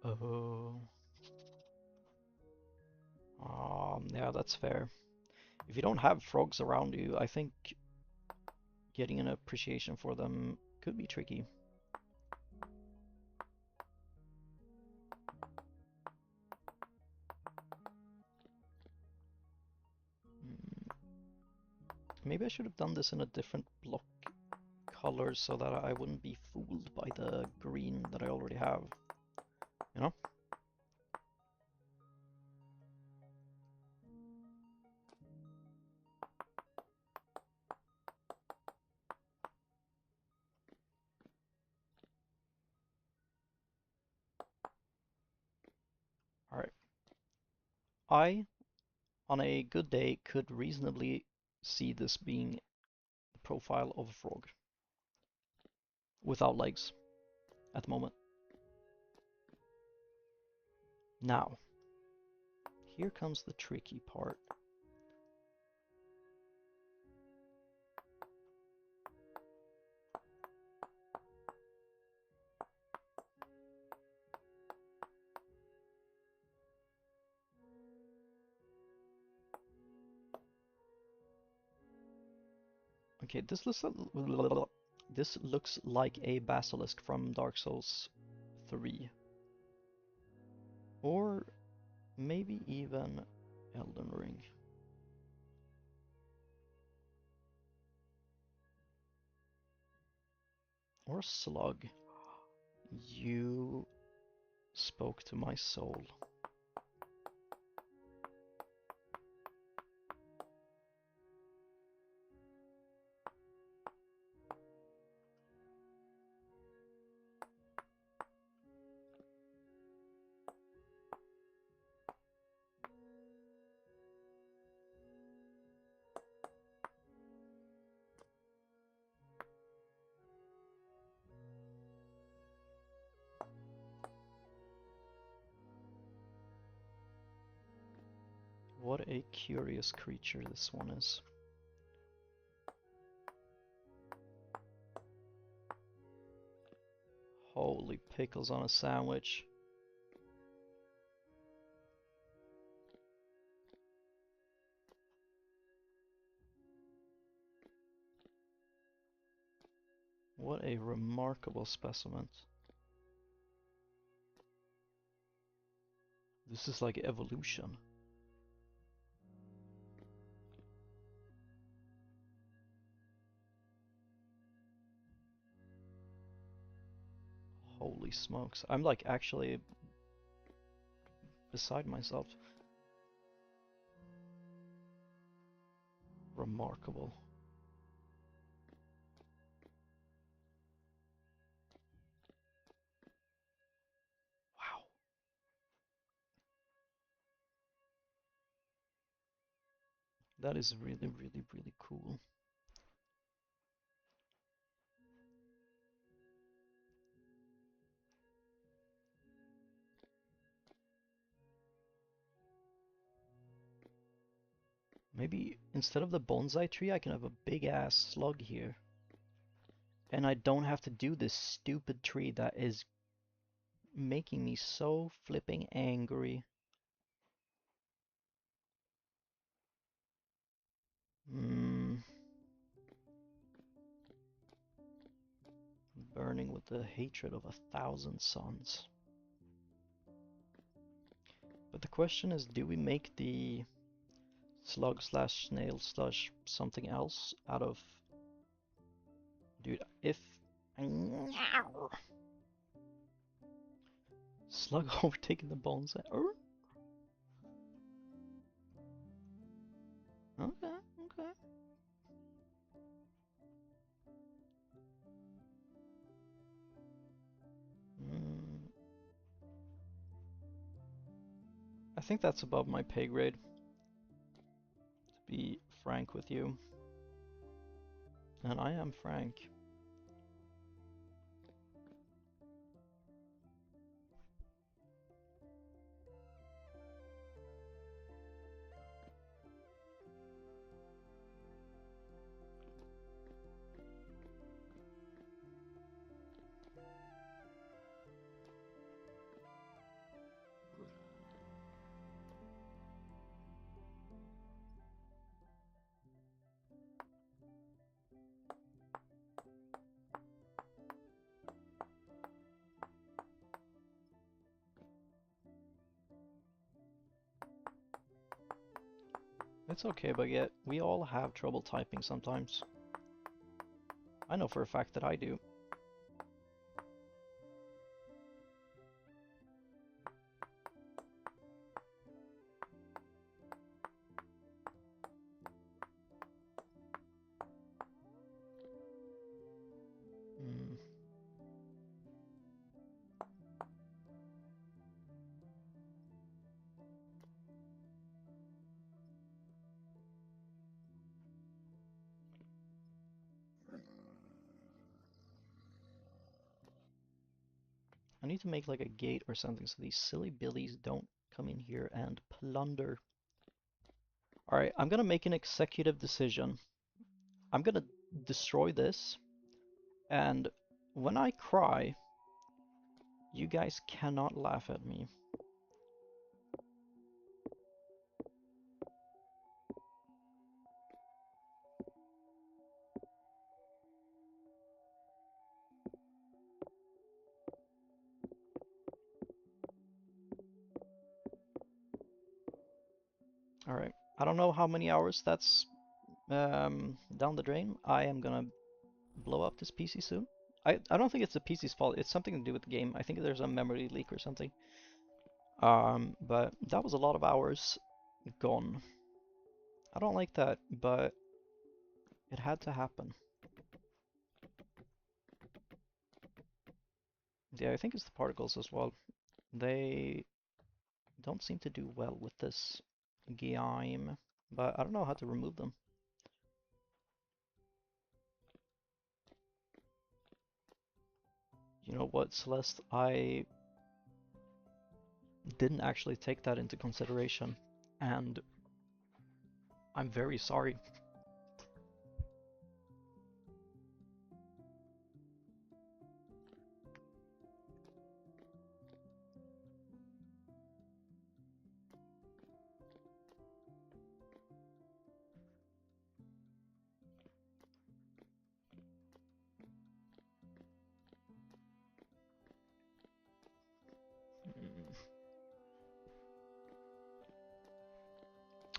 Oh. Yeah, that's fair. If you don't have frogs around you, I think getting an appreciation for them could be tricky. Maybe I should have done this in a different block color so that I wouldn't be fooled by the green that I already have. You know? Alright. I, on a good day, could reasonably see this being the profile of a frog. Without legs. At the moment. Now, here comes the tricky part. Okay, this looks like a basilisk from Dark Souls 3. Or maybe even Elden Ring. Or Slug. You spoke to my soul. What a curious creature this one is. Holy pickles on a sandwich. What a remarkable specimen. This is like evolution. Holy smokes. I'm like actually beside myself. Remarkable. Wow. That is really, really, really cool. Maybe instead of the bonsai tree, I can have a big ass slug here. And I don't have to do this stupid tree that is making me so flipping angry. Burning with the hatred of 1,000 suns. But the question is, do we make the slug slash snail slash something else out of... Dude, if... Slug overtaking the bonsai. Okay, okay. I think that's above my pay grade, to be frank with you. And I am frank. It's okay, Baguette. We all have trouble typing sometimes. I know for a fact that I do. I need to make like a gate or something so these silly billies don't come in here and plunder. Alright, I'm gonna make an executive decision. I'm gonna destroy this, and when I cry, you guys cannot laugh at me. Alright, I don't know how many hours that's down the drain. I am gonna blow up this PC soon. I don't think it's the PC's fault. It's something to do with the game. I think there's a memory leak or something. But that was a lot of hours gone. I don't like that, but it had to happen. Yeah, I think it's the particles as well. They don't seem to do well with this game, but I don't know how to remove them. You know what, Celeste? I didn't actually take that into consideration, and I'm very sorry.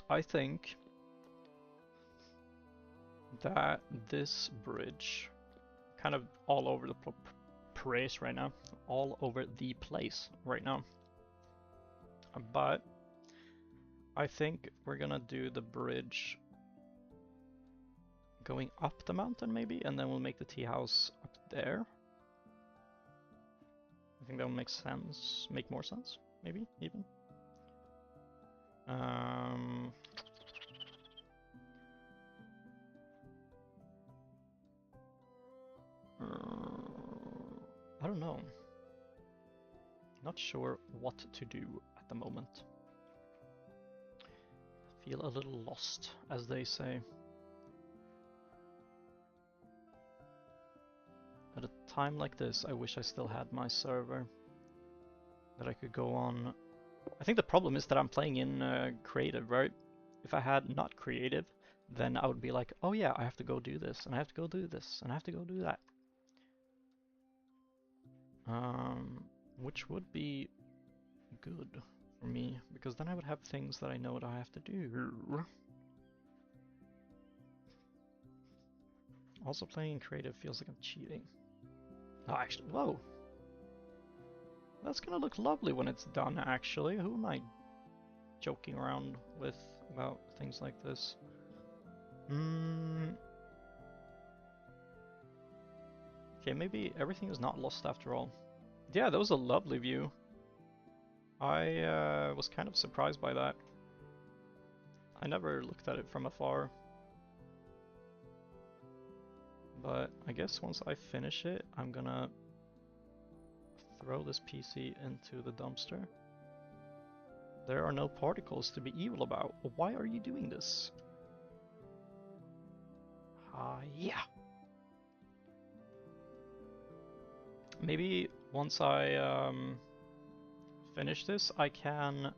I think that this bridge, kind of all over the place right now, all over the place right now. But I think we're gonna do the bridge going up the mountain maybe, and then we'll make the tea house up there. I think that will make sense, make more sense, maybe even. I don't know. Not sure what to do at the moment. Feel a little lost, as they say. At a time like this, I wish I still had my server that I could go on. I think the problem is that I'm playing in creative, right? If I had not creative, then I would be like, oh yeah, I have to go do this, and I have to go do this, and I have to go do that. Which would be good for me, because then I would have things that I know what I have to do. Also playing creative feels like I'm cheating. Oh, actually, whoa! That's gonna look lovely when it's done, actually. Who am I joking around with about things like this? Okay, maybe everything is not lost after all. Yeah, that was a lovely view. I was kind of surprised by that. I never looked at it from afar. But I guess once I finish it, I'm gonna throw this PC into the dumpster. There are no particles to be evil about. Why are you doing this? Yeah. Maybe once I finish this, I can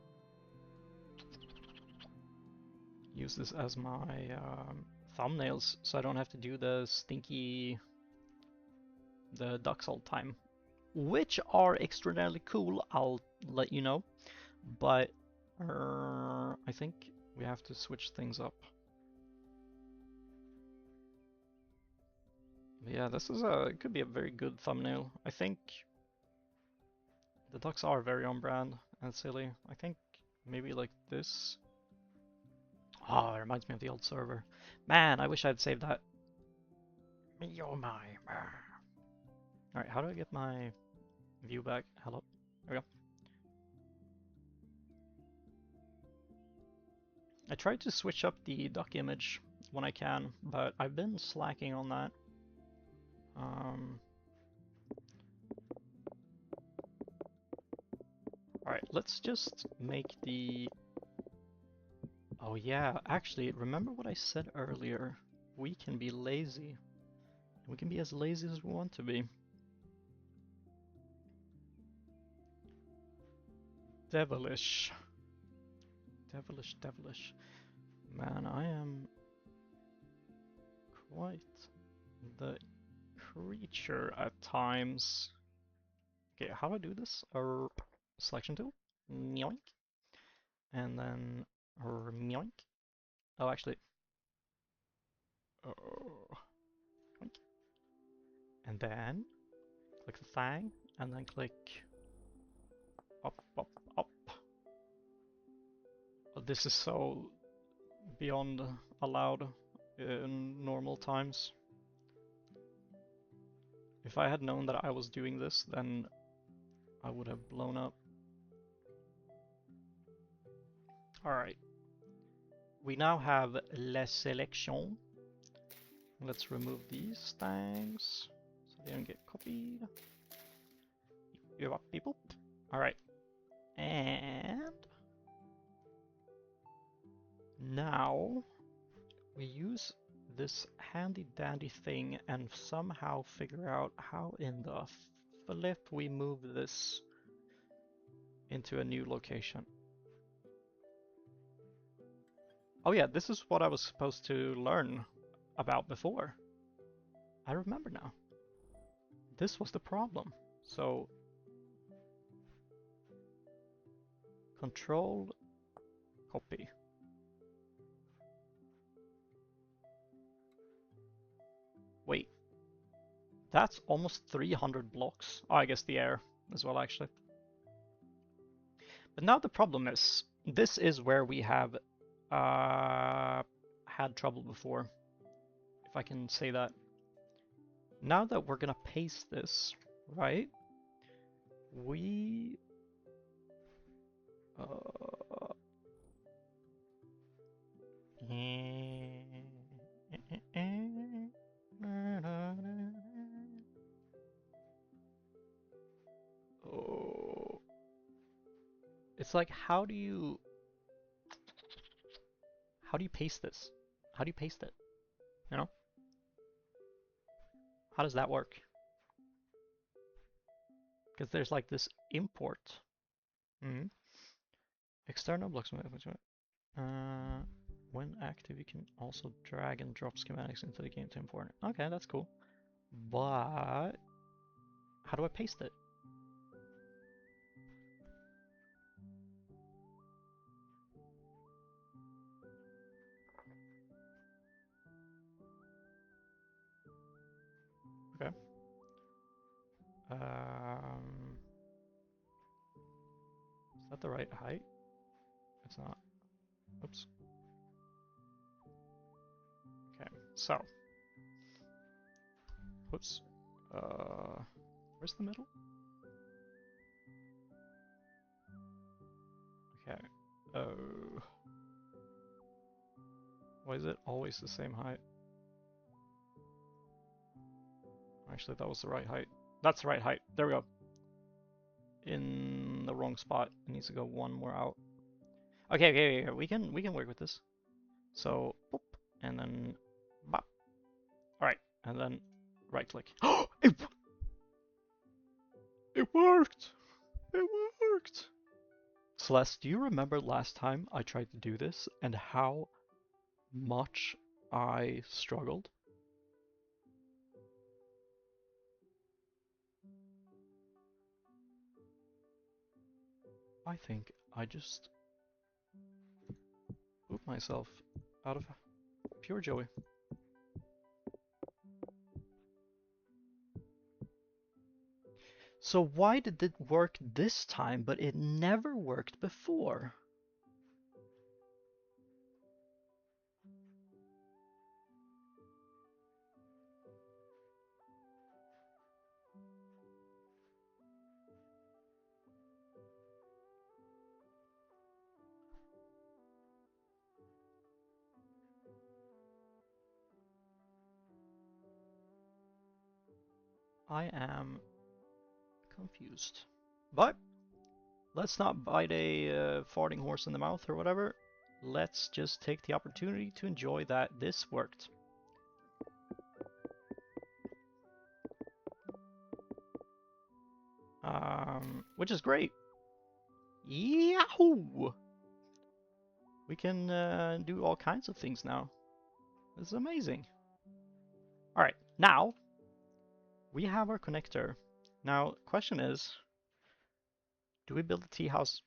use this as my thumbnails, so I don't have to do the ducks all the time, which are extraordinarily cool. I'll let you know, but I think we have to switch things up. Yeah, this is it could be a very good thumbnail. I think the ducks are very on brand and silly. I think maybe like this. Oh, it reminds me of the old server. Man, I wish I'd saved that. Oh my. Alright, how do I get my view back? Hello? There we go. I tried to switch up the duck image when I can, but I've been slacking on that. Alright, let's just make the... Oh yeah, actually, remember what I said earlier? We can be lazy. We can be as lazy as we want to be. Devilish. Devilish, devilish. Man, I am quite the creature at times. Okay, how do I do this? Selection tool. Myoink. And then myoink. Oh, actually. Myoink. And then click the thing, and then click up, up, up. Oh, this is so beyond allowed in normal times. If I had known that I was doing this, then I would have blown up. Alright. We now have la selection. Let's remove these things so they don't get copied. You up, people? Alright. And now we use this handy dandy thing and somehow figure out how in the flip we move this into a new location. Oh yeah, this is what I was supposed to learn about before. I remember now. This was the problem. So, control, copy. Wait, that's almost 300 blocks. Oh, I guess the air as well, actually. But now the problem is, this is where we have had trouble before, if I can say that. Now that we're gonna paste this, right? We oh, it's like, how do you paste this? How do you paste it? You know? How does that work? Because there's like this import. External blocks. When active, you can also drag and drop schematics into the game to import it. Okay, that's cool. But how do I paste it? Okay. Is that the right height? It's not. Oops. Okay, so. Whoops. Where's the middle? Okay. Oh. Why is it always the same height? Actually, that was the right height. That's the right height. There we go. In the wrong spot. It needs to go one more out. Okay. We can work with this. So, boop, and then bop. All right, and then right click. it worked. It worked. Celeste, do you remember last time I tried to do this and how much I struggled? I think I just pooped myself out of pure joy. So why did it work this time, but it never worked before? I am confused. But let's not bite a farting horse in the mouth or whatever. Let's just take the opportunity to enjoy that this worked. Which is great. Yahoo! We can do all kinds of things now. This is amazing. Alright, now we have our connector. Now, question is, do we build a tea house?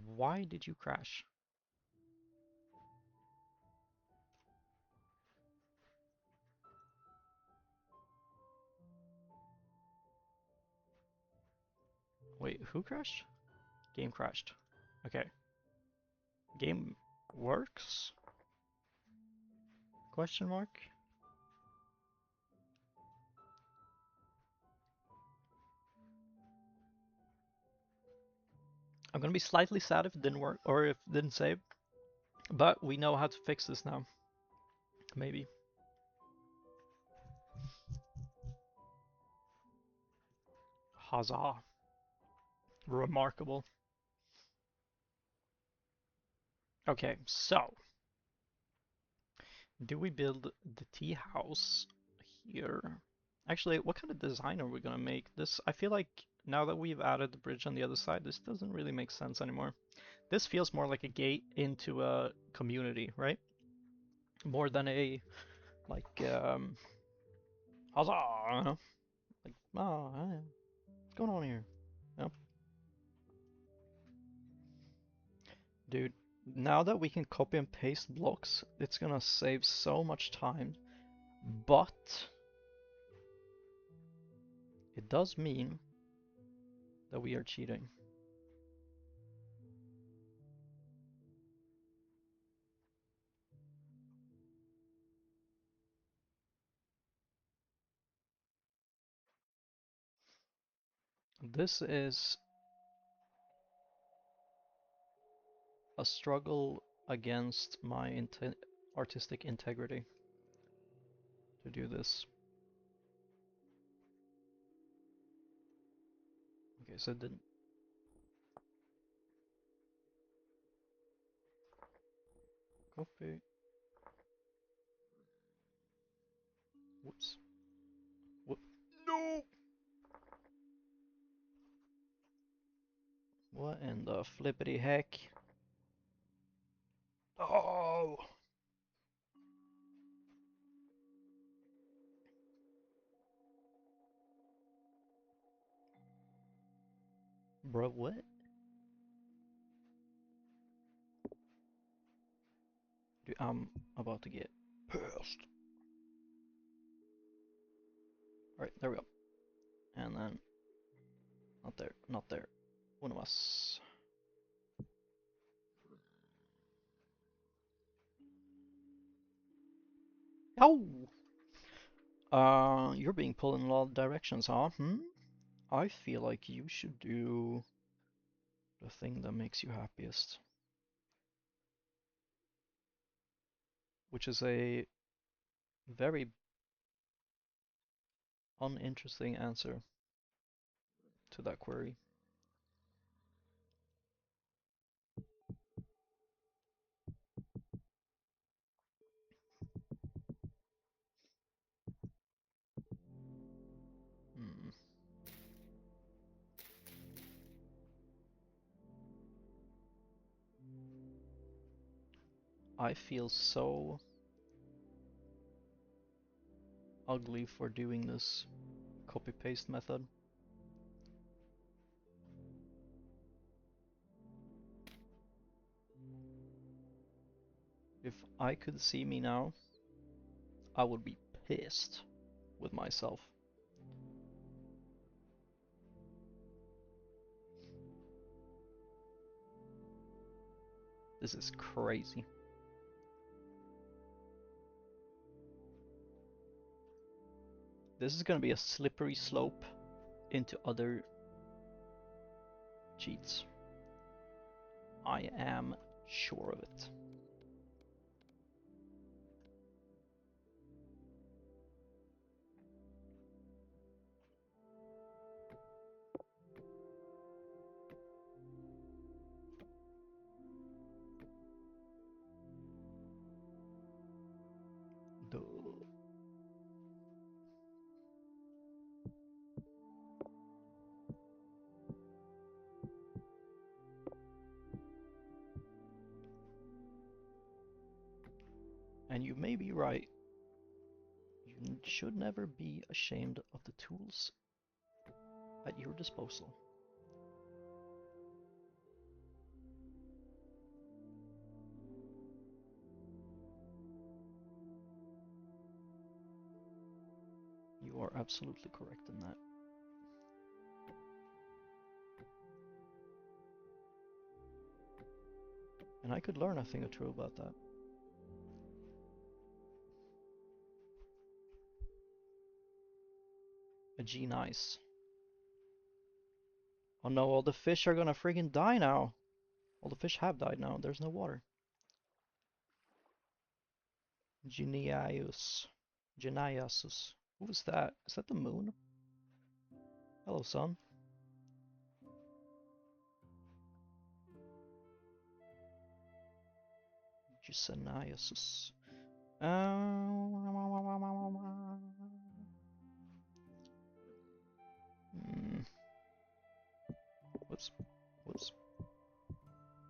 Why did you crash? Wait, who crashed? Game crashed. Okay. Game works? Question mark? I'm gonna be slightly sad if it didn't work or if it didn't save. But we know how to fix this now. Maybe. Huzzah. Remarkable. Okay, so Do we build the tea house here? Actually, what kind of design are we gonna make? This, I feel like now that we've added the bridge on the other side, this doesn't really make sense anymore. This feels more like a gate into a community, right? More than a, like, huzzah, you know? Like, oh, hey, what's going on here? You know? Dude, now that we can copy and paste blocks, it's gonna save so much time, but it does mean that we are cheating. This is a struggle against my artistic integrity to do this. Okay, so it didn't. Copy. Whoops. Whoop. No! What in the flippity heck? Oh! Bro, what? Dude, I'm about to get pissed. Alright, there we go. And then, not there, not there. One of us. Oh! You're being pulled in a lot of directions, huh? I feel like you should do the thing that makes you happiest. Which is a very uninteresting answer to that query. Hmm. I feel so ugly for doing this copy-paste method. If I could see me now, I would be pissed with myself. This is crazy. This is gonna be a slippery slope into other cheats. I am sure of it. Duh. And you may be right. You should never be ashamed of the tools at your disposal. You are absolutely correct in that. And I could learn a thing or two about that. A G-nice. Oh no, all the fish are gonna friggin' die now. All the fish have died now. There's no water. Geniaius. Geniasus. Who was that? Is that the moon? Hello, sun. Geniasus. Whoops. Whoops.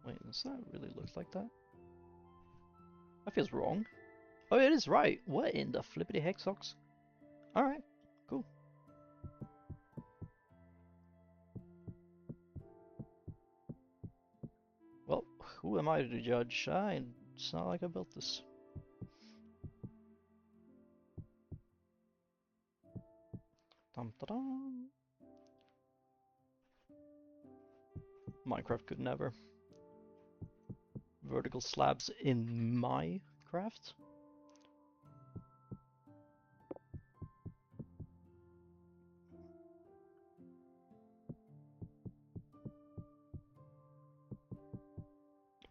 Wait, does that really look like that? That feels wrong. Oh, it is right. What in the flippity heck socks? Alright, cool. Well, who am I to judge? It's not like I built this. Dum da dum. Minecraft could never. Vertical slabs in my craft?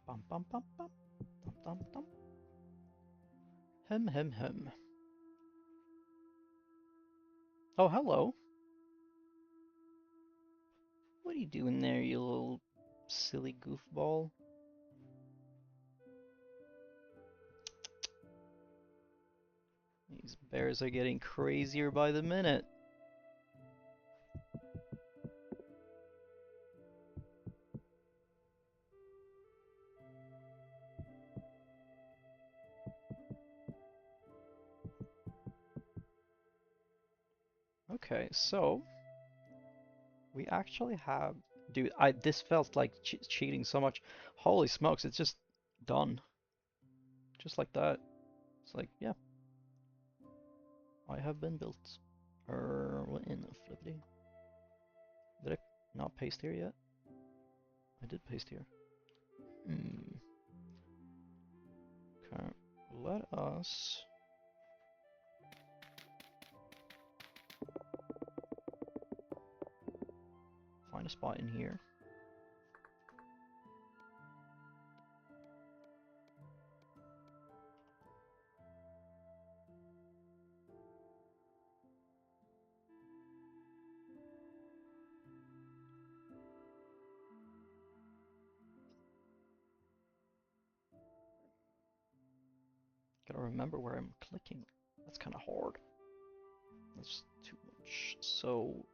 Bum bum bum bum. Dum dum dum. Hem hem hem. Oh, hello. What are you doing there, you little silly goofball? These bears are getting crazier by the minute. Okay, so we actually have, dude. This felt like cheating so much. Holy smokes! It's just done, just like that. It's like, yeah, I have been built. What in the flippity? Did I not paste here yet? I did paste here. Okay, let us find a spot in here. Gotta remember where I'm clicking. That's kind of hard. That's too much. So,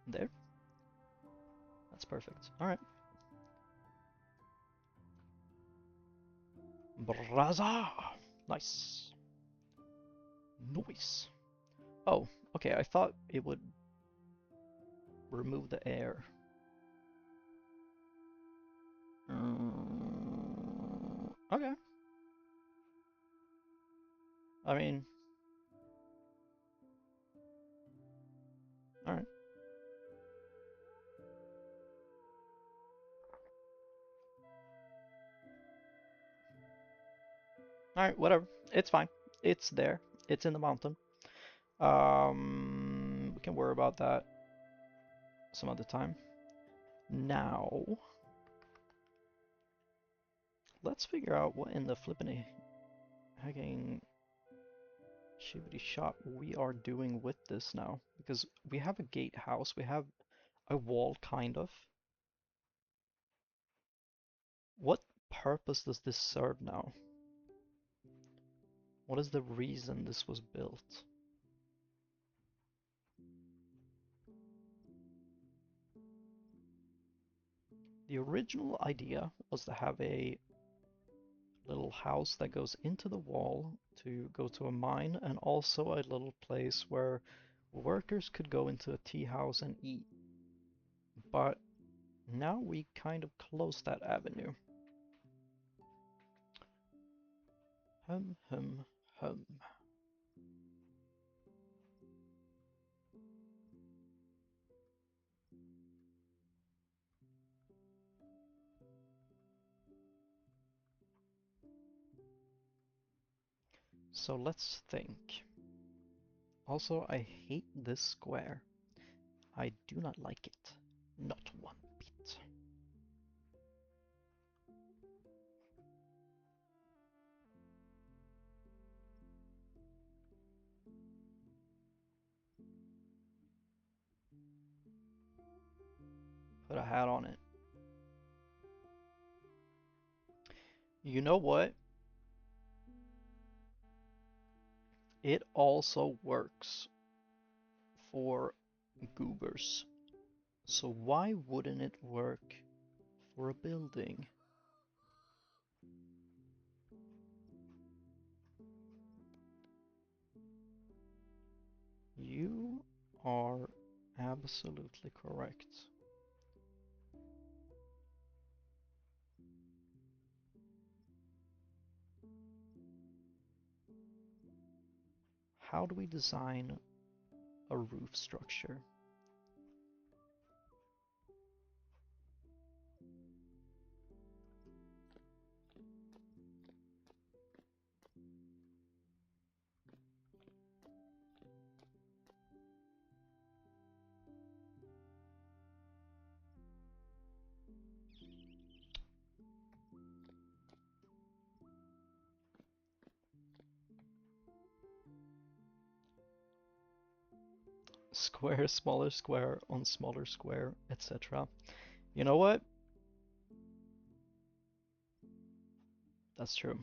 there. That's perfect. Alright. Braza! Nice. Nice. Oh, okay, I thought it would remove the air. Okay. I mean, alright. Alright, whatever. It's fine. It's there. It's in the mountain. We can worry about that some other time. Now, let's figure out what in the flippin' hacking shibbity shop we are doing with this now. Because we have a gatehouse, we have a wall, kind of. What purpose does this serve now? What is the reason this was built? The original idea was to have a little house that goes into the wall to go to a mine, and also a little place where workers could go into a tea house and eat. But now we kind of close that avenue. Hum, hum, hum. So let's think. Also, I hate this square. I do not like it. Not one bit. Put a hat on it. You know what? It also works for goobers. So why wouldn't it work for a building? You are absolutely correct. How do we design a roof structure? Square, smaller square on smaller square, etc. You know what? That's true.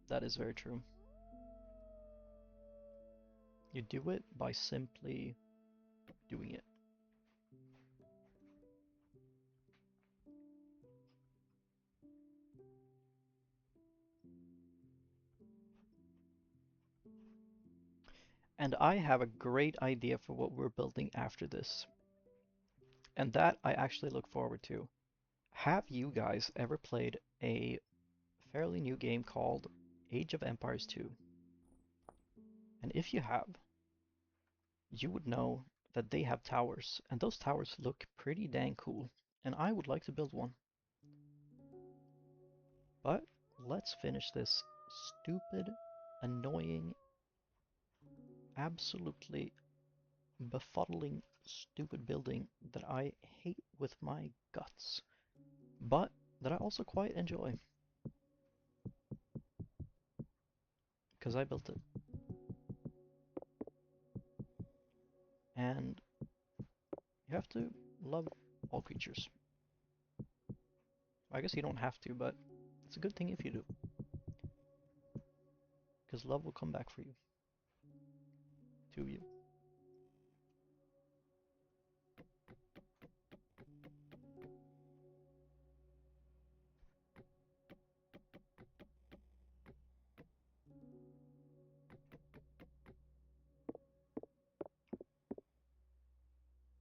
That is very true. You do it by simply doing it. And I have a great idea for what we're building after this. And that I actually look forward to. Have you guys ever played a fairly new game called Age of Empires 2? And if you have, you would know that they have towers, and those towers look pretty dang cool, and I would like to build one. But let's finish this stupid, annoying, absolutely befuddling, stupid building that I hate with my guts, but that I also quite enjoy. Because I built it. And you have to love all creatures. I guess you don't have to, but it's a good thing if you do. Because love will come back for you. To you.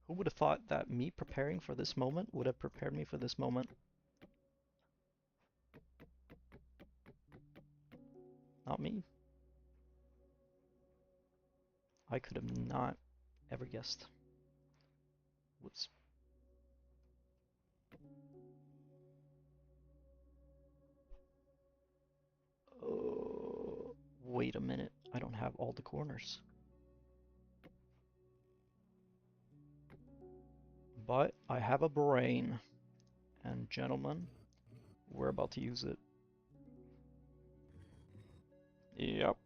Who would have thought that me preparing for this moment would have prepared me for this moment? Not me. I could have not ever guessed. Whoops. Oh, wait a minute. I don't have all the corners. But I have a brain. And gentlemen, we're about to use it. Yep.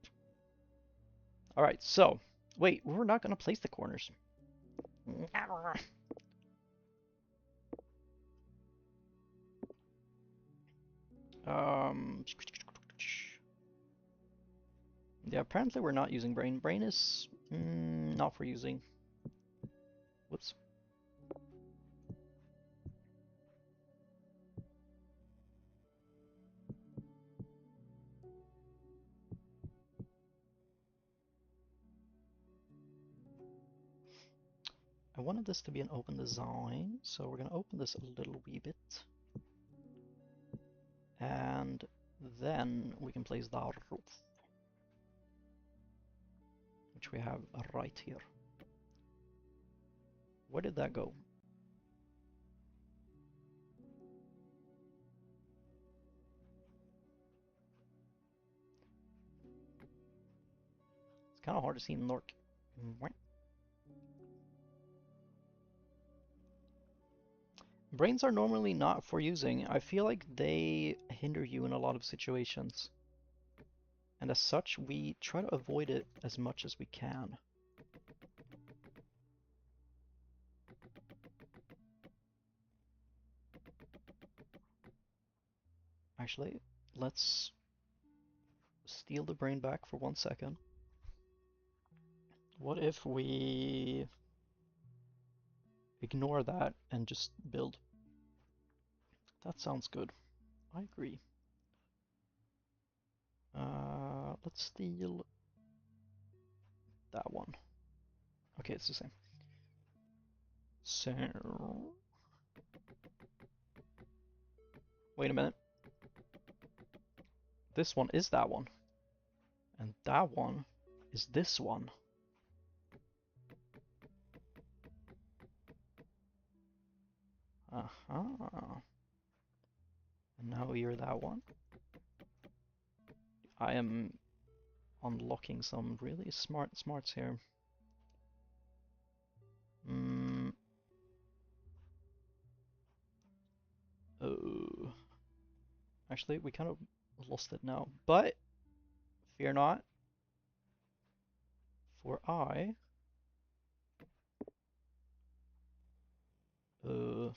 Alright, so, wait, we're not going to place the corners. Um, yeah, apparently we're not using brain. Brain is not for using. Whoops. I wanted this to be an open design, so we're going to open this a little wee bit. And then we can place the roof, which we have right here. Where did that go? It's kind of hard to see in Nork. Brains are normally not for using. I feel like they hinder you in a lot of situations. And as such, we try to avoid it as much as we can. Actually, let's steal the brain back for 1 second. What if we ignore that and just build? That sounds good. I agree. Let's steal that one. Okay, it's the same. So, wait a minute. This one is that one. And that one is this one. Uh-huh. And now you're that one. I am unlocking some really smarts here. Oh. Actually, we kind of lost it now. But, fear not. For I... Hmm.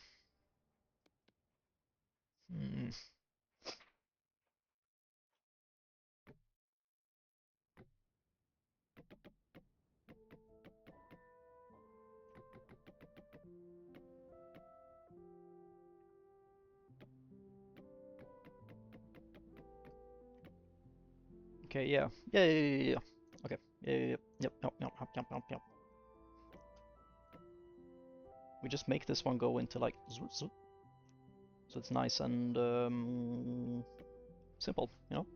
Okay, yeah. Yeah. Okay. Yeah. Yep. We just make this one go into like zoop, zoop. So it's nice and simple, you know?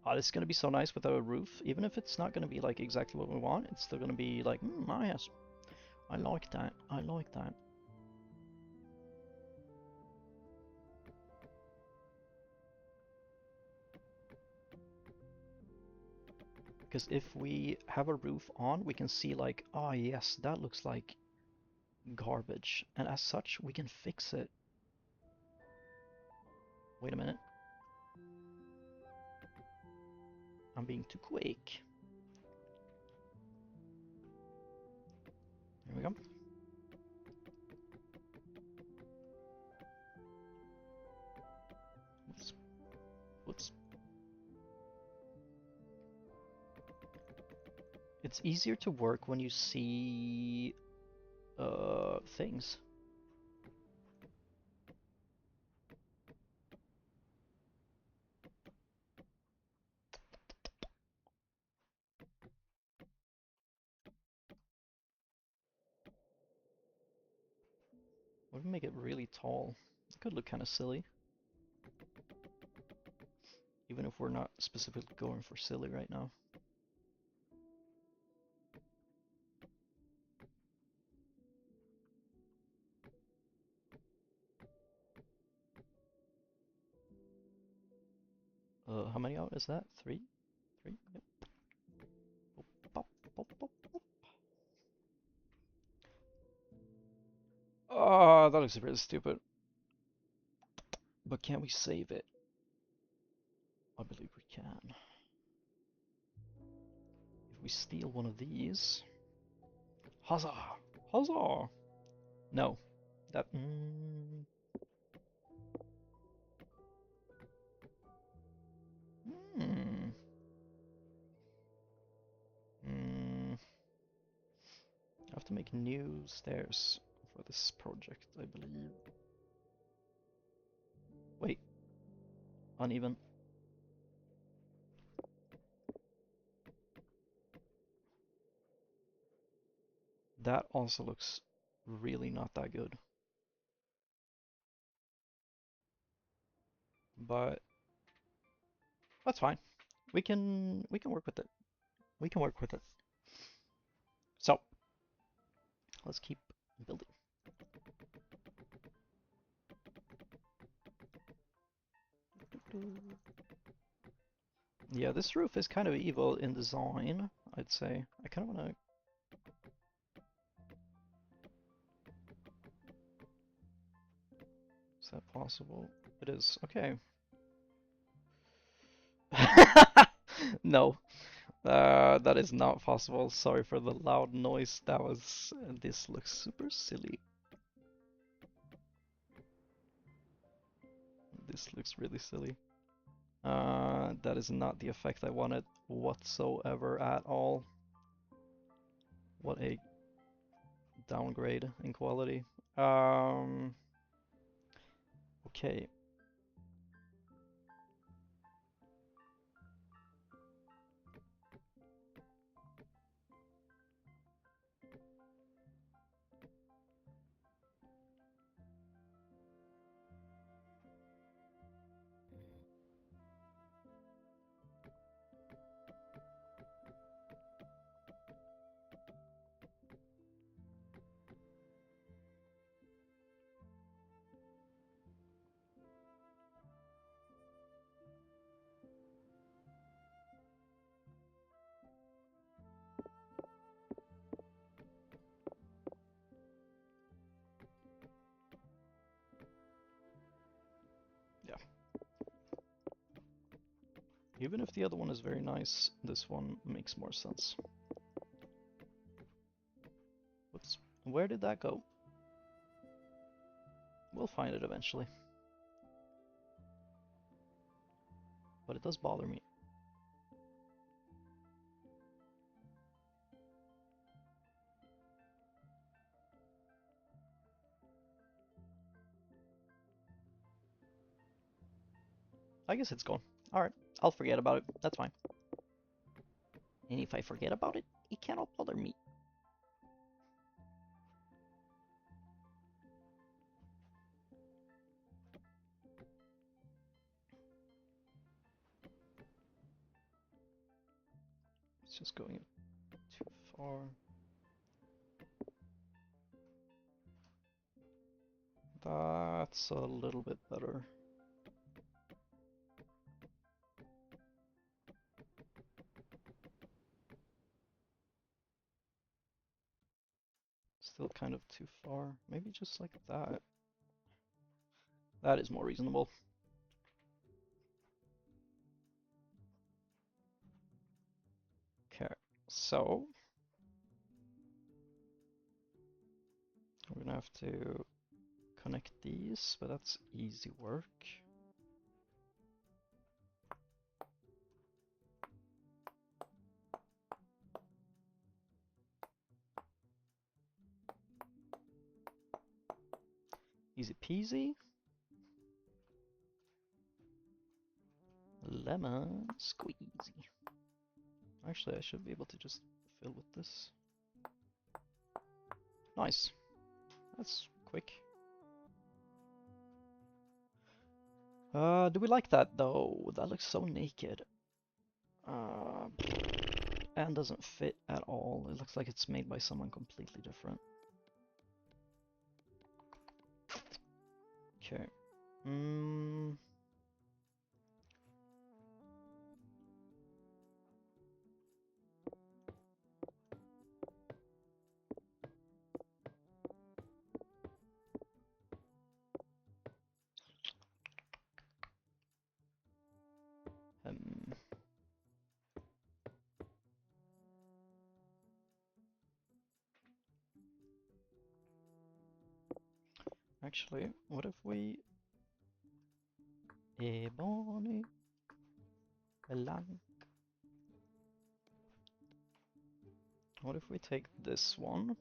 Oh, this is gonna be so nice with a roof. Even if it's not gonna be like exactly what we want, it's still gonna be like, oh yes. I like that. I like that. Because if we have a roof on, we can see like, oh yes, that looks like garbage. And as such, we can fix it. Wait a minute. I'm being too quick. Here we go. Oops. Whoops. It's easier to work when you see things. What if we make it really tall? It could look kind of silly. Even if we're not specifically going for silly right now. How many out is that? Three? Three? Yep. Pop, pop, pop, pop. Oh, that looks really stupid. But can we save it? I believe we can. If we steal one of these... Huzzah! Huzzah! No. That... I have to make new stairs for this project, I believe. Wait. Uneven. That also looks really not that good. But that's fine. We can work with it. We can work with it. So let's keep building. Yeah, this roof is kind of evil in design, I'd say. I kind of want to... Is that possible? It is. Okay. No, that is not possible. Sorry for the loud noise. That was... This looks super silly. This looks really silly. That is not the effect I wanted whatsoever at all. What a downgrade in quality. Okay. Yeah. Even if the other one is very nice, this one makes more sense. Whoops. Where did that go? We'll find it eventually. But it does bother me. I guess it's gone. Alright, I'll forget about it. That's fine. And if I forget about it, it cannot bother me. It's just going too far. That's a little bit better. Still kind of too far. Maybe just like that. That is more reasonable. Okay, so we're gonna have to connect these, but that's easy work. Easy peasy. Lemon squeezy. Actually, I should be able to just fill with this. Nice. That's quick. Do we like that though? That looks so naked. And doesn't fit at all. It looks like it's made by someone completely different. Okay. Actually, what if we Ebony blank? What if we take this one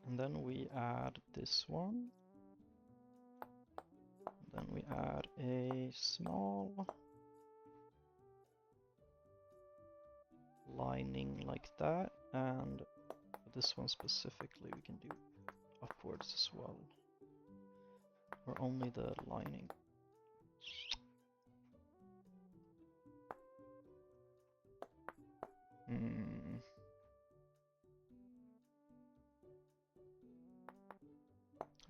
and then we add this one? Then we add a small lining like that, and this one specifically we can do upwards as well, or only the lining.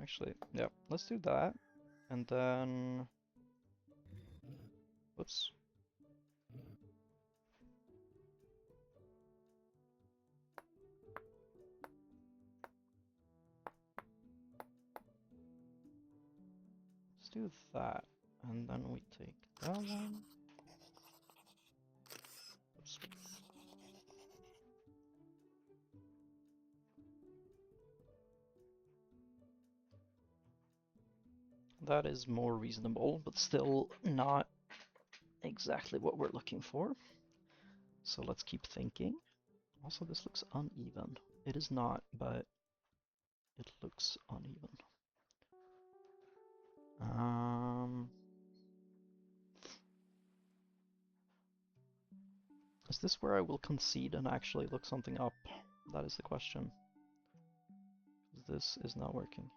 Actually, yeah, let's do that, and then, whoops. Let's do that, and then we take that one. Oops. That is more reasonable, but still not exactly what we're looking for. So let's keep thinking. Also, this looks uneven. It is not, but it looks uneven. Is this where I will concede and actually look something up? That is the question. This is not working.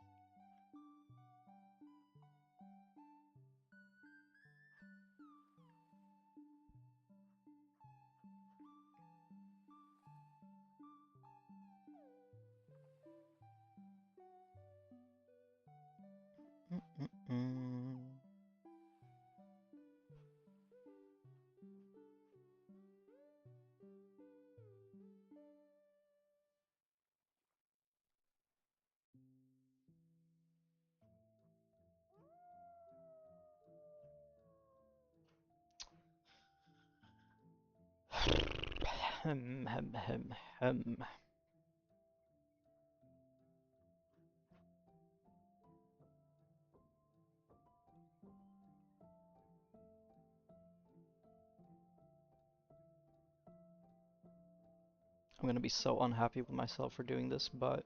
Hem. I'm gonna be so unhappy with myself for doing this, but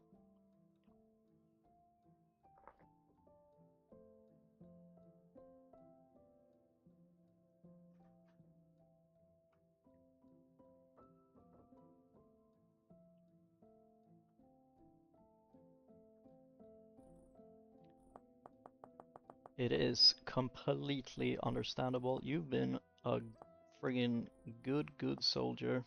it is completely understandable. You've been a friggin' good soldier.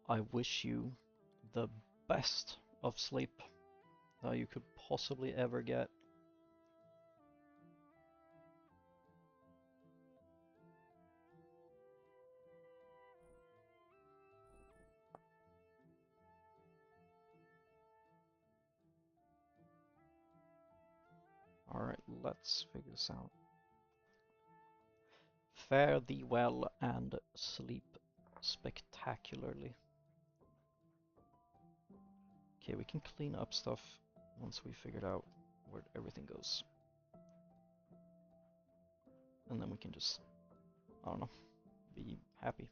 I wish you the best of sleep that you could possibly ever get. Alright, let's figure this out. Fare thee well and sleep spectacularly. Okay, we can clean up stuff once we figured out where everything goes. And then we can just, I don't know, be happy.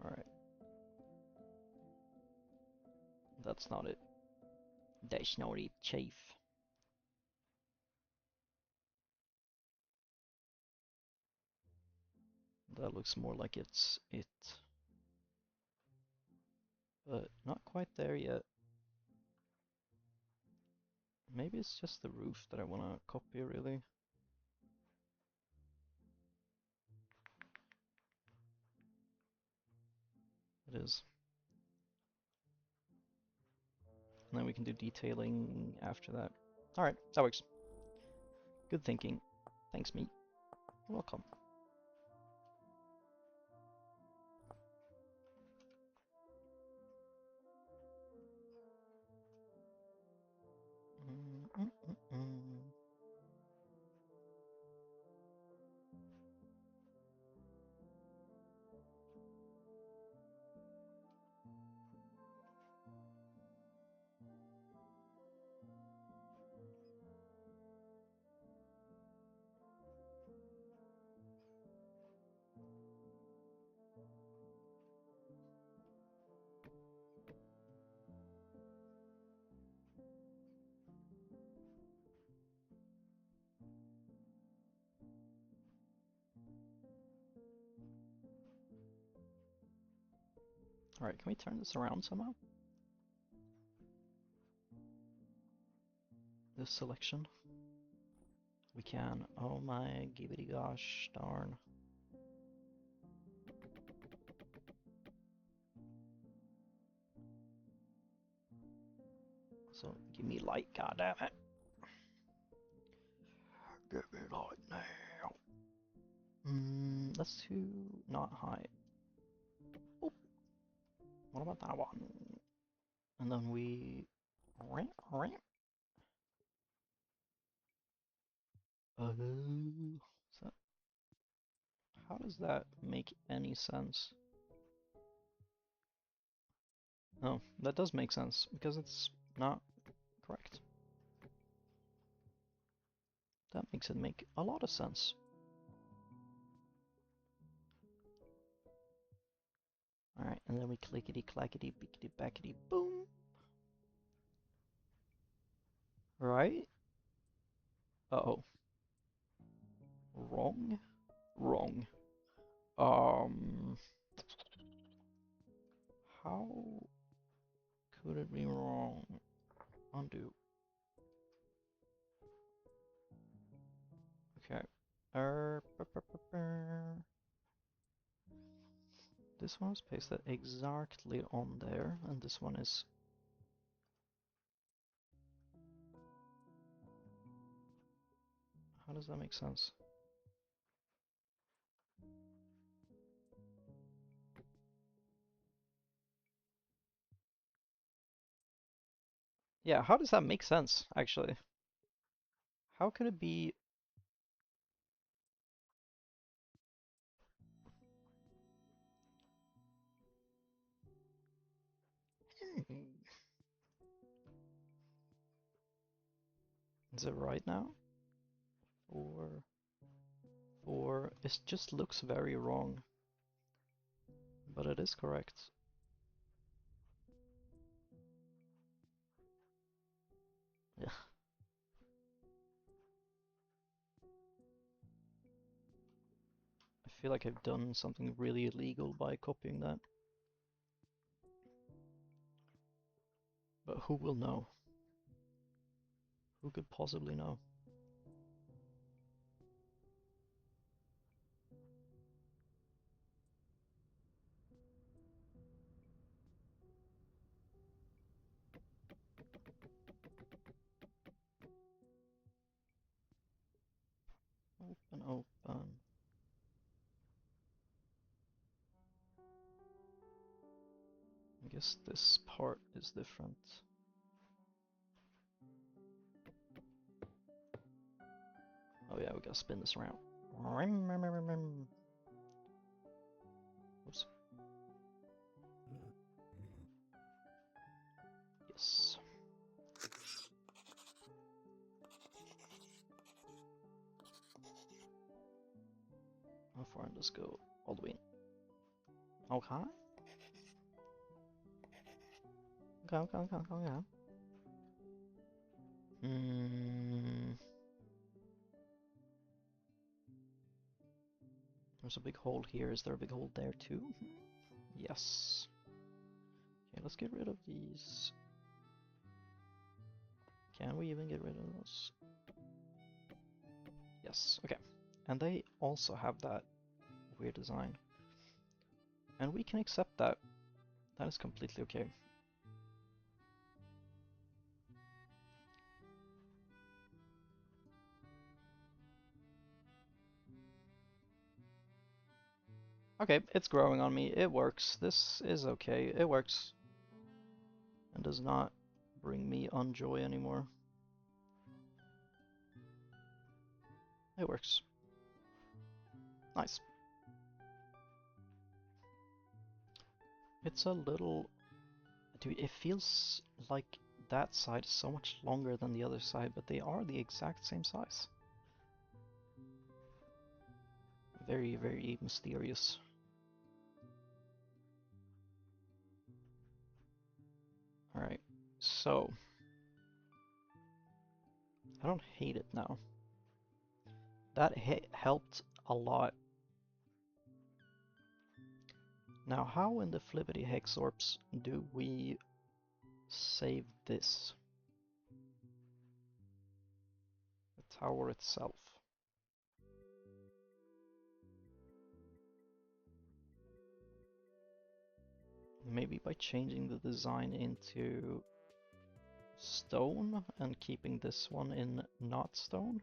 Alright. That's not it. That's not it, Chief. That looks more like it's it. But not quite there yet. Maybe it's just the roof that I want to copy, really. It is. And then we can do detailing after that. Alright, that works. Good thinking. Thanks, meat. You're welcome. Alright, can we turn this around somehow? This selection? We can. Oh my gibbity gosh darn. So give me light, goddammit. Give me light now. Let's do not high. Oop. What about that one? And then we ramp. So how does that make any sense? Oh, that does make sense, because it's not correct. That makes it make a lot of sense. Alright, and then we clickety clackety bickety backety boom. Right? Uh-oh. Wrong? Wrong. How could it be wrong? Undo. Okay. This one is pasted exactly on there, and this one is... How does that make sense? Yeah, how does that make sense, actually? How could it be... Is it right now? Or it just looks very wrong. But it is correct. Yeah. I feel like I've done something really illegal by copying that. But who will know? Who could possibly know? Open, open. I guess this part is different. Oh yeah, we gotta spin this around. Oops. Yes. How far does this go? All the way in. Okay. Okay. There's a big hole here. Is there a big hole there too? Yes. Okay, let's get rid of these. Can we even get rid of those? Yes, okay. And they also have that weird design. And we can accept that. That is completely okay. Okay, it's growing on me. It works. This is okay. It works. And does not bring me unjoy anymore. It works. Nice. It's a little... Dude, it feels like that side is so much longer than the other side, but they are the exact same size. Very, very mysterious. Alright, so... I don't hate it now. That helped a lot. Now, how in the flippity hexorps do we save this? The tower itself. Maybe by changing the design into stone and keeping this one in not stone?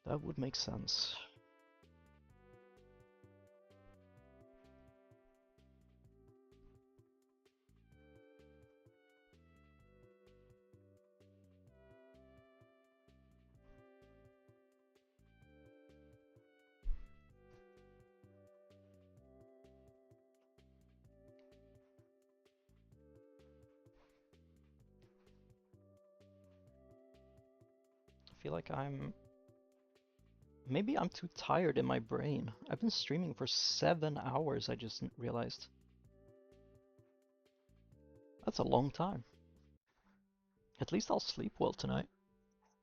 That would make sense. feel like maybe I'm too tired in my brain. I've been streaming for 7 hours, I just realized. That's a long time. At least I'll sleep well tonight,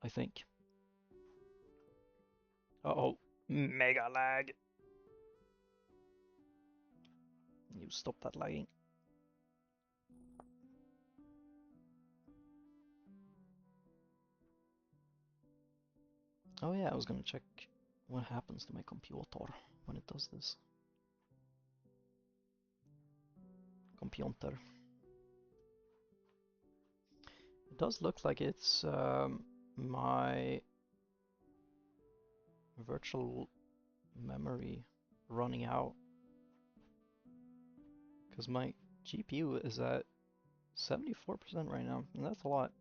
I think. Uh-oh, mega lag. You stop that lagging. Oh yeah, I was gonna check what happens to my computer when it does this. Computer. It does look like it's my virtual memory running out, because my GPU is at 74% right now, and that's a lot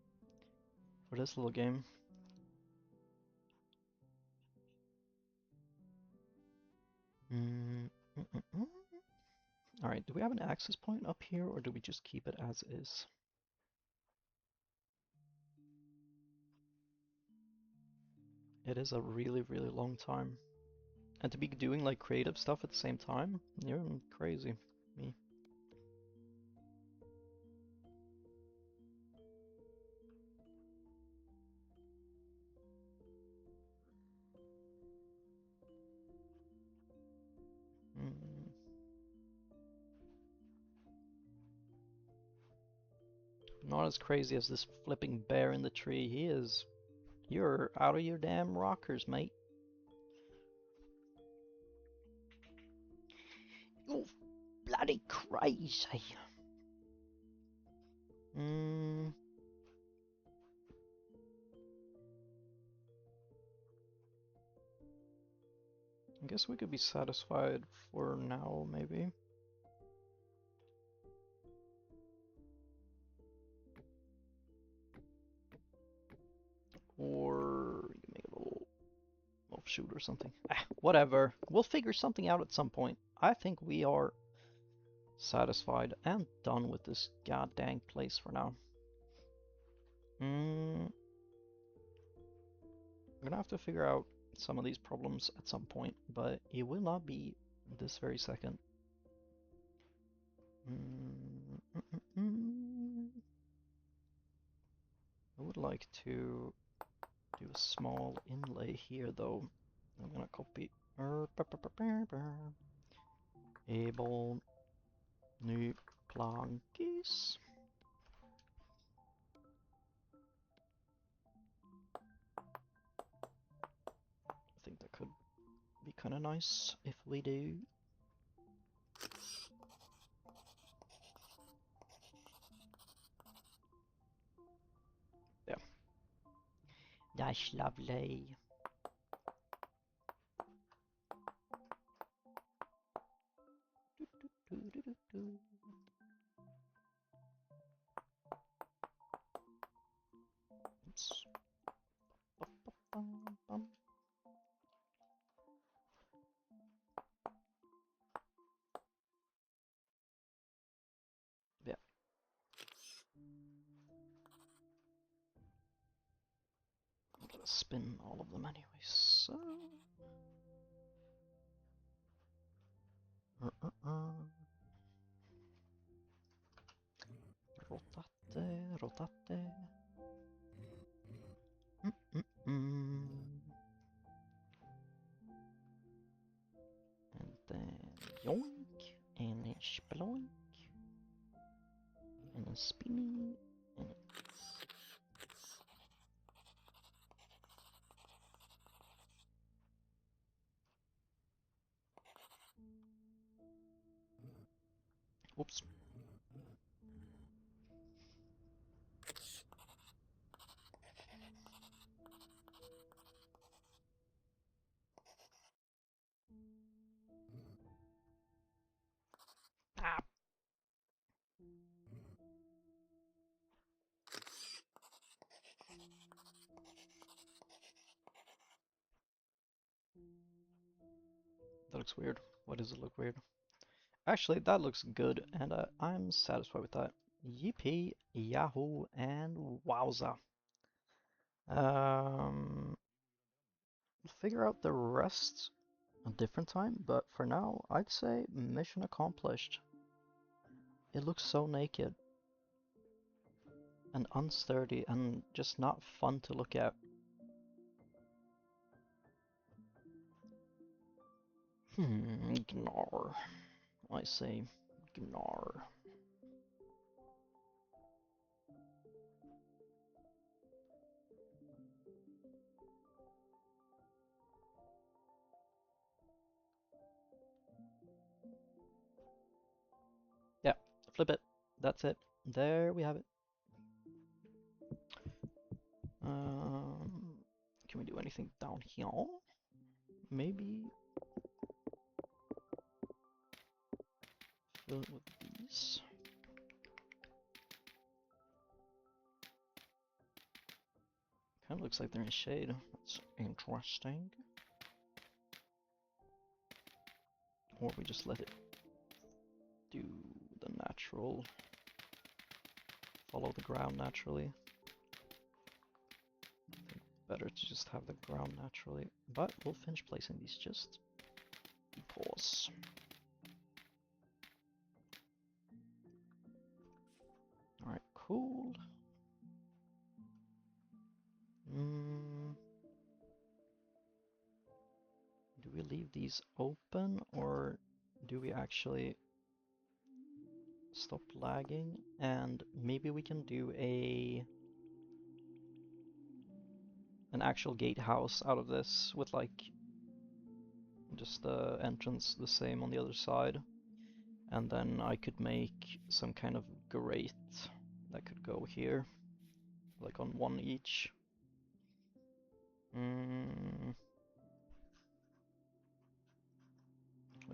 for this little game. Alright, do we have an access point up here, or do we just keep it as is? It is a really, really long time. And to be doing like creative stuff at the same time, you're crazy. Me. Not as crazy as this flipping bear in the tree. He is. You're out of your damn rockers, mate. You bloody crazy. I guess we could be satisfied for now, maybe. Or you can make a little offshoot or something. Whatever. We'll figure something out at some point. I think we are satisfied and done with this goddamn place for now. I'm gonna have to figure out some of these problems at some point, but it will not be this very second. I would like to do a small inlay here though. I'm gonna copy able new plankies. I think that could be kind of nice if we do. Yeah, that's lovely. Oops. Yeah. I'm gonna spin all of them anyway, so... Rotate, rotate. And then yoink, and then sploink, and then spinny, and then... Oops. Ah. That looks weird. Why does it look weird? Actually, that looks good, and I'm satisfied with that. Yippee, yahoo, and wowza. We'll figure out the rest a different time, but for now, I'd say mission accomplished. It looks so naked and unsturdy and just not fun to look at. Gnar. I say Gnar. Yeah, flip it. That's it. There we have it. Can we do anything down here? Maybe fill it with these. Kind of looks like they're in shade. That's interesting. Or we just let it do the natural, follow the ground naturally. I think better to just have the ground naturally, but we'll finish placing these just because. Alright, cool. Do we leave these open or do we actually stop lagging? And maybe we can do an actual gatehouse out of this with like just the entrance the same on the other side. And then I could make some kind of grate that could go here, like on one each. We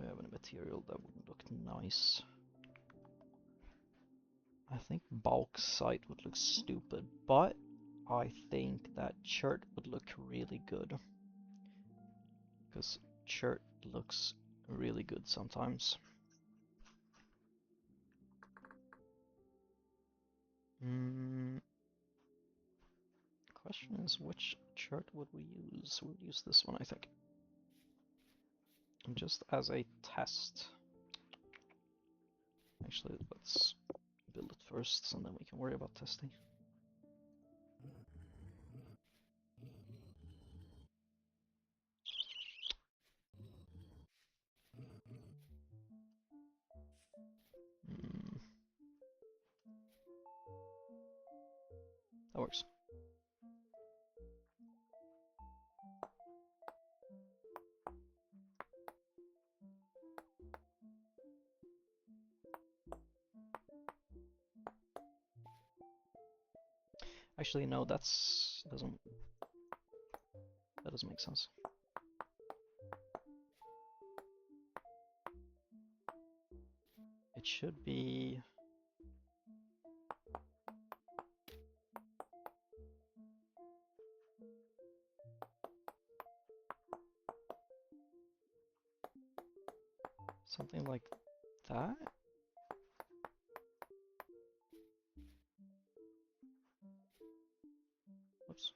have any material that would look nice. I think bauxite would look stupid, but I think that chert would look really good. Because chert looks really good sometimes. Question is, which chart would we use? We'll use this one, I think. Just as a test. Actually, let's build it first, and then we can worry about testing. That works. Actually, no, that doesn't make sense. It should be something like that. Whoops.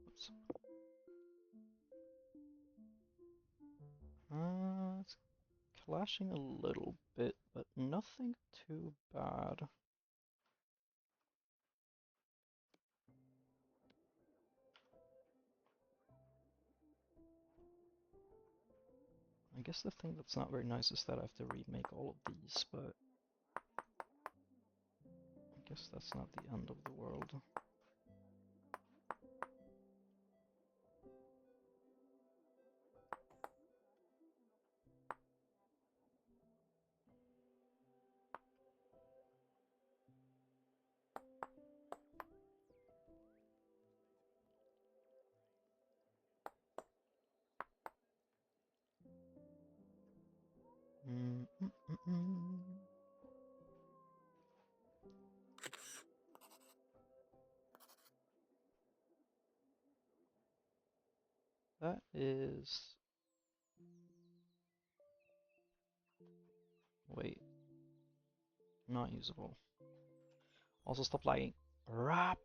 Whoops. It's clashing a little bit, but nothing too bad. I guess the thing that's not very nice is that I have to remake all of these, but I guess that's not the end of the world. That is... Wait. Not usable. Also stop lagging. Rap!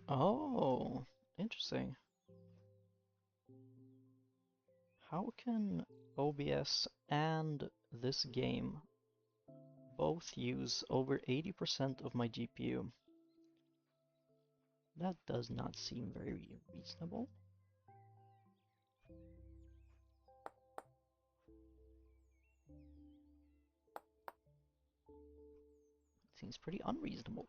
Oh, interesting. How can OBS and this game both use over 80% of my GPU? That does not seem very reasonable. It seems pretty unreasonable.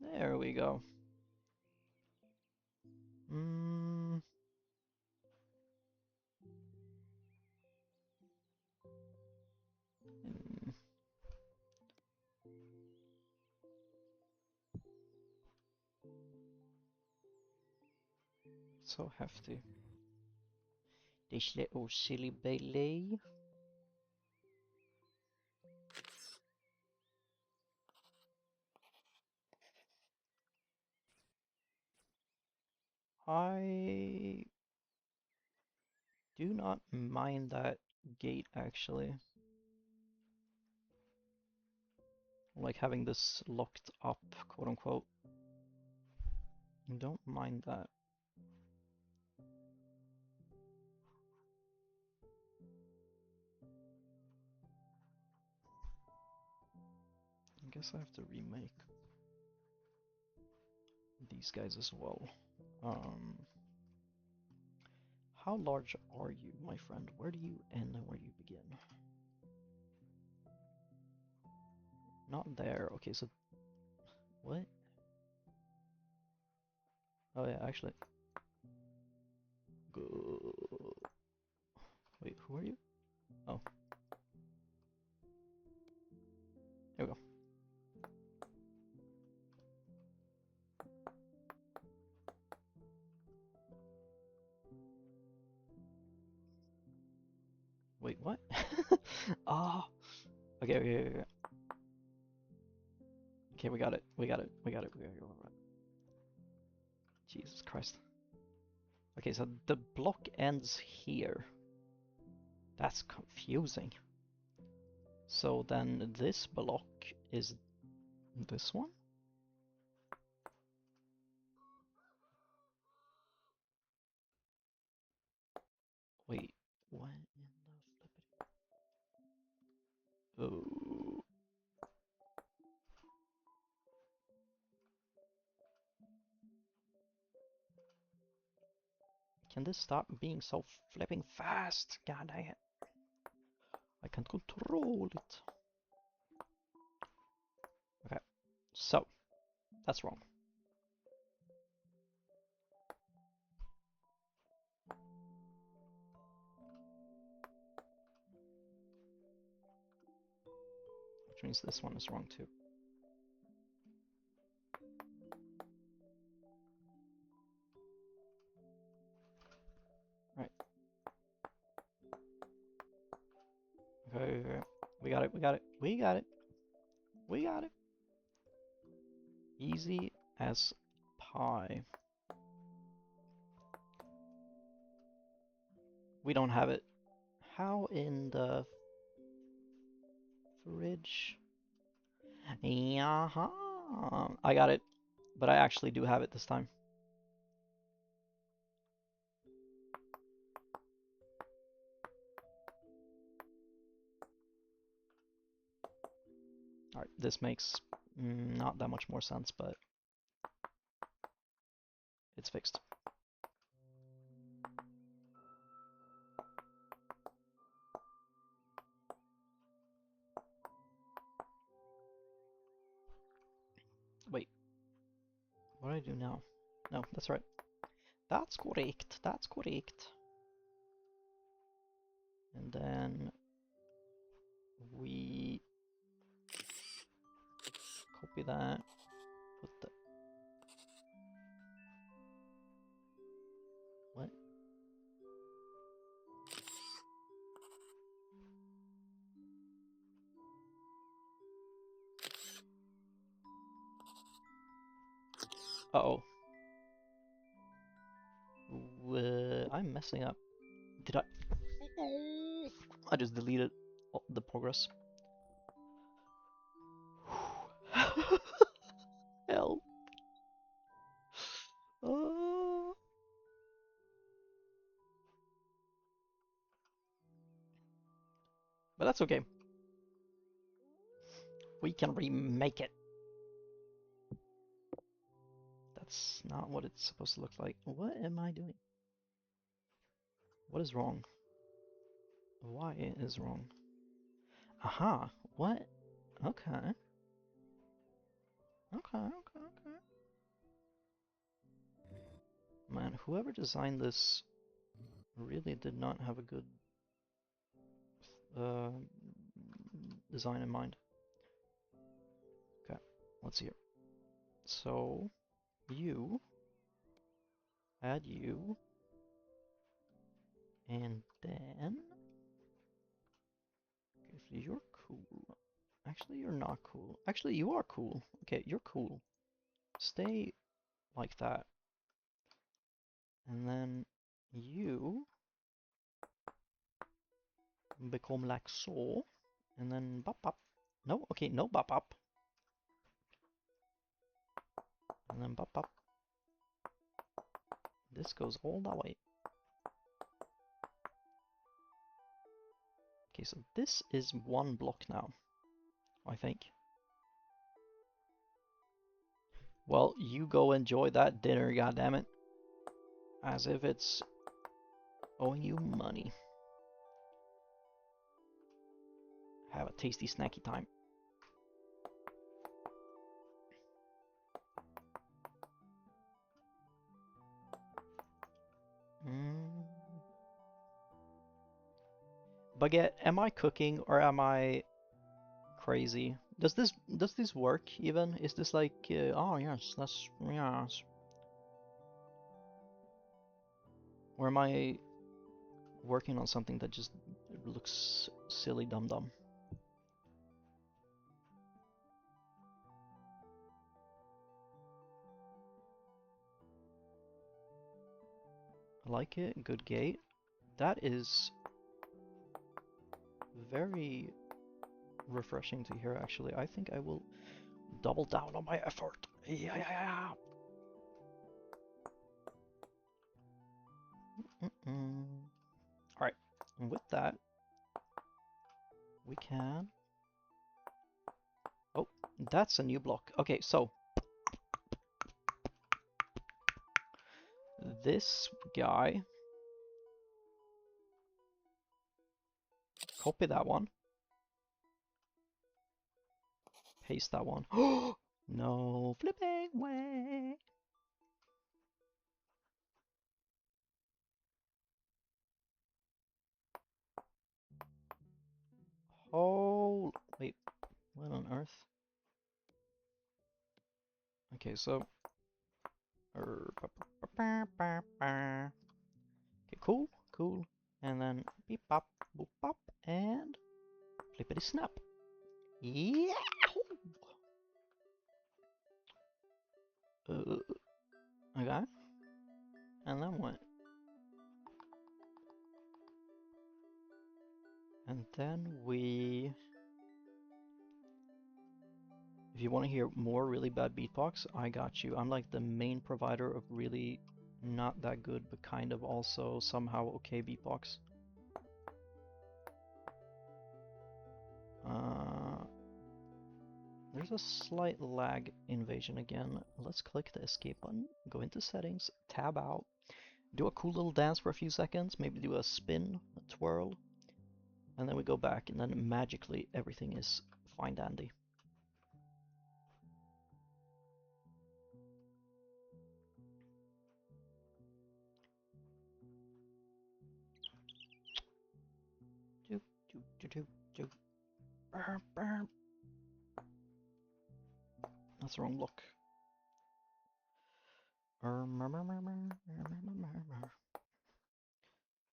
There we go. Hmm. So hefty. This little silly Bailey. I do not mind that gate actually. Like having this locked up, quote unquote. Don't mind that. I guess I have to remake these guys as well. How large are you, my friend? Where do you end and where do you begin? Not there. Okay, so what? Oh yeah, actually. Go. Wait, who are you? Oh. There we go. Wait, what? Ah. Oh. Okay, okay. Okay, we got it. We got it. We got it. We got it. Jesus Christ. Okay, so the block ends here. That's confusing. So then this block is this one? Wait, what in the flippity? Oh. Can this stop being so flipping fast? God dang it. I can't control it. Okay, so that's wrong. Which means this one is wrong too. Right. Okay, okay. We got it, we got it, we got it. We got it. Easy as pie. We don't have it. How in the fridge? Yeah, I got it, but I actually do have it this time. Alright, this makes not that much more sense, but it's fixed. Wait, what do I do now? No, that's right. That's correct, that's correct. And then we copy that, put the... What? Uh-oh. I'm messing up. Did I? I just deleted the progress. Help. But that's okay. We can remake it. That's not what it's supposed to look like. What am I doing? What is wrong? Why is wrong? Aha! What? Okay. Okay. Man, whoever designed this really did not have a good uh, design in mind. Okay, let's see here. So, you, add you, and then, okay, so you're cool. Actually, you're not cool. Actually, you are cool. Okay, you're cool. Stay like that. And then you become like so. And then bop bop. No, okay, no bop bop. And then bop bop. This goes all that way. Okay, so this is one block now, I think. Well, you go enjoy that dinner, goddammit. As if it's owing you money. Have a tasty snacky time. Baguette, am I cooking or am I crazy? Does this work even? Is this like oh yes, that's yes. Or am I working on something that just looks silly dum dum? I like it. Good gate. That is very refreshing to hear, actually. I think I will double down on my effort. Yeah. Alright, and with that, we can... Oh, that's a new block. Okay, so... This guy... Copy that one. Paste that one. No flipping way! Oh, wait, what on earth? Okay, so... Okay, cool. And then beep bop, boop bop, and flippity snap. Yeah! Okay. And then what? And then we... If you want to hear more really bad beatbox, I got you. I'm like the main provider of really not that good, but kind of also somehow okay beatbox. There's a slight lag invasion again. Let's click the escape button, go into settings, tab out, do a cool little dance for a few seconds, maybe do a spin, a twirl, and then we go back, and then magically everything is fine dandy. That's the wrong look.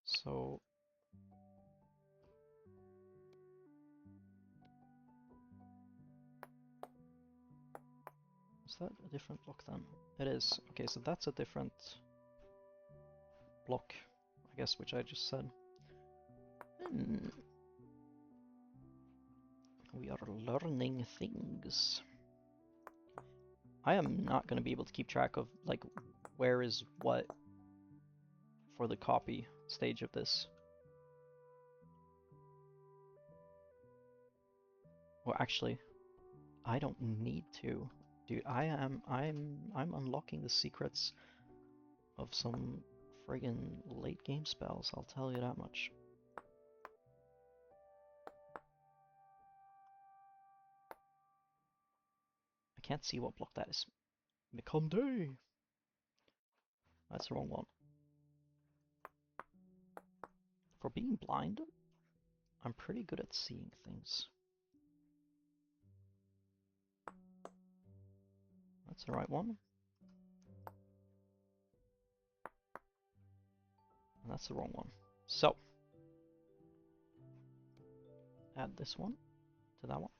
So what's that a different block then? It is. Okay, so that's a different block, I guess, which I just said. We are learning things. I am not going to be able to keep track of, like, where is what for the copy stage of this. Well, actually, I don't need to. Dude, I'm unlocking the secrets of some friggin' late game spells, I'll tell you that much. I can't see what block that is. Become day! That's the wrong one. For being blind, I'm pretty good at seeing things. That's the right one. And that's the wrong one. So, add this one to that one.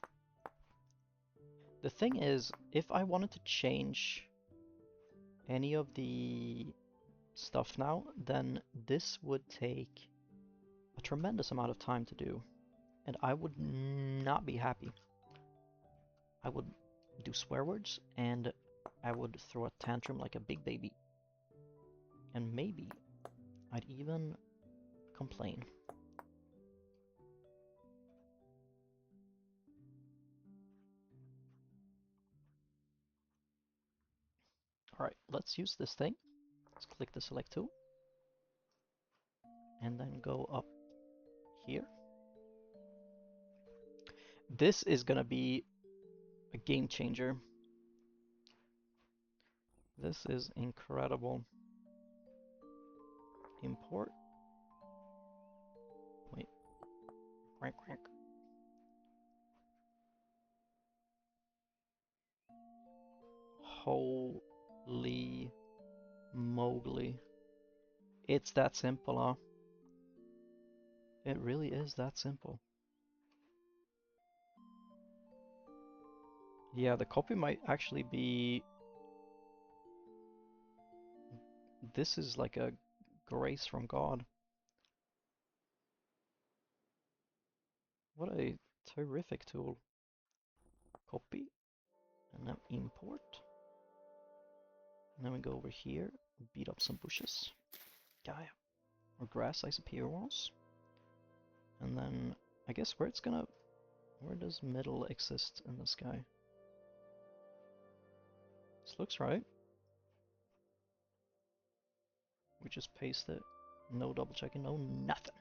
The thing is, if I wanted to change any of the stuff now, then this would take a tremendous amount of time to do, and I would not be happy. I would do swear words, and I would throw a tantrum like a big baby. And maybe I'd even complain. Alright, let's use this thing. Let's click the select tool. And then go up here. This is gonna be a game changer. This is incredible. Import. Wait. Crank, crank. Holy moly. It's that simple, huh? It really is that simple. Yeah, the copy might actually be... This is like a grace from God. What a terrific tool. Copy, and then import. And then we go over here, beat up some bushes. Gaia. Or grass, I suppose. And then, I guess where does middle exist in the sky? This looks right. We just paste it. No double checking, no nothing.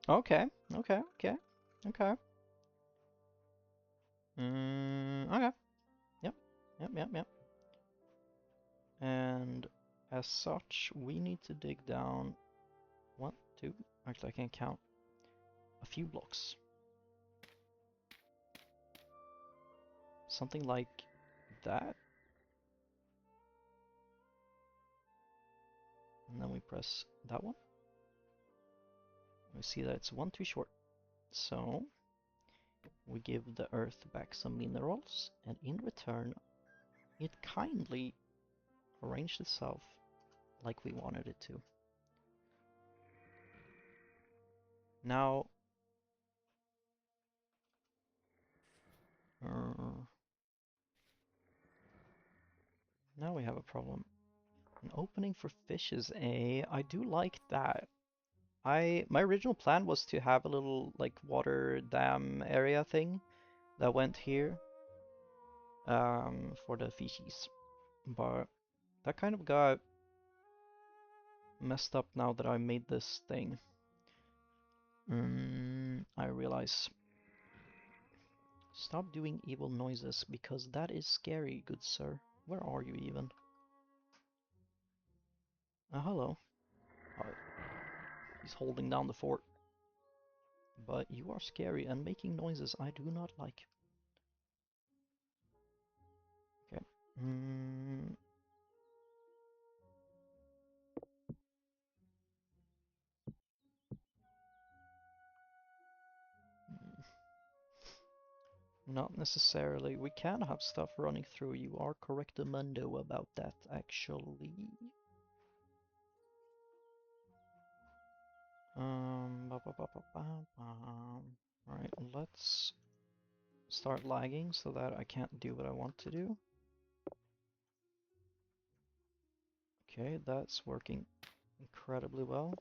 Okay, okay, okay, okay. Okay. Yep. And as such, we need to dig down 1, 2, actually I can't count, a few blocks. Something like that. And then we press that one. We see that it's one too short. So we give the earth back some minerals, and in return it kindly arranged itself like we wanted it to. Now now we have a problem. An opening for fishes, eh? I do like that. My original plan was to have a little like water dam area thing that went here for the fishies, but that kind of got messed up now that I made this thing. I realize. Stop doing evil noises, because that is scary, good sir. Where are you even? Hello. He's holding down the fort. But you are scary and making noises I do not like. Okay. Not necessarily. We can have stuff running through. You are correct, Mundo, about that, actually. Alright, let's start lagging so that I can't do what I want to do. Okay, that's working incredibly well.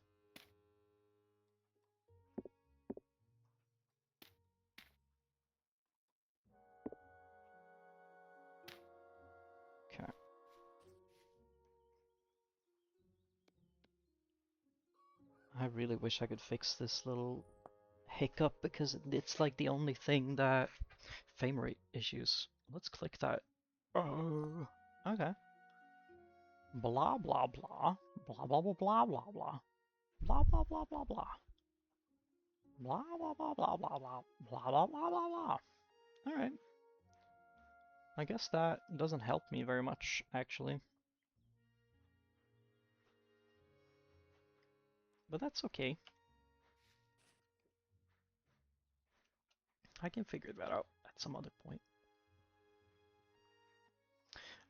Okay. I really wish I could fix this little hiccup because it's like the only thing that frame rate issues. Let's click that. Oh, okay. Blah blah blah. Blah blah blah blah blah blah. Blah blah blah blah blah. Blah blah blah blah blah blah. Blah blah blah blah blah. Alright. I guess that doesn't help me very much, actually. But that's okay. I can figure that out at some other point.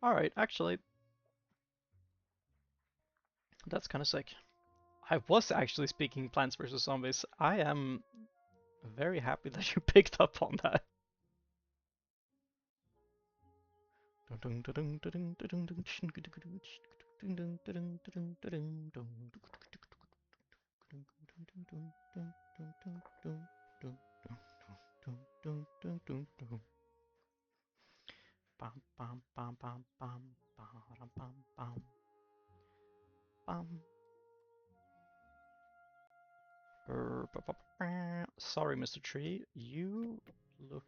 Alright, actually, that's kind of sick. I was actually speaking Plants vs. Zombies. I am very happy that you picked up on that. Sorry, Mr. Tree, you look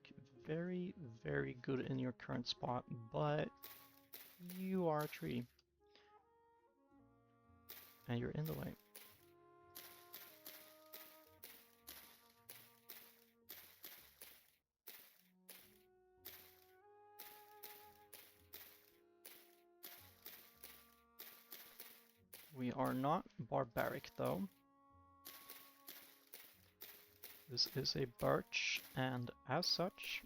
very, very good in your current spot, but you are a tree. And you're in the way. We are not barbaric, though. This is a birch, and as such,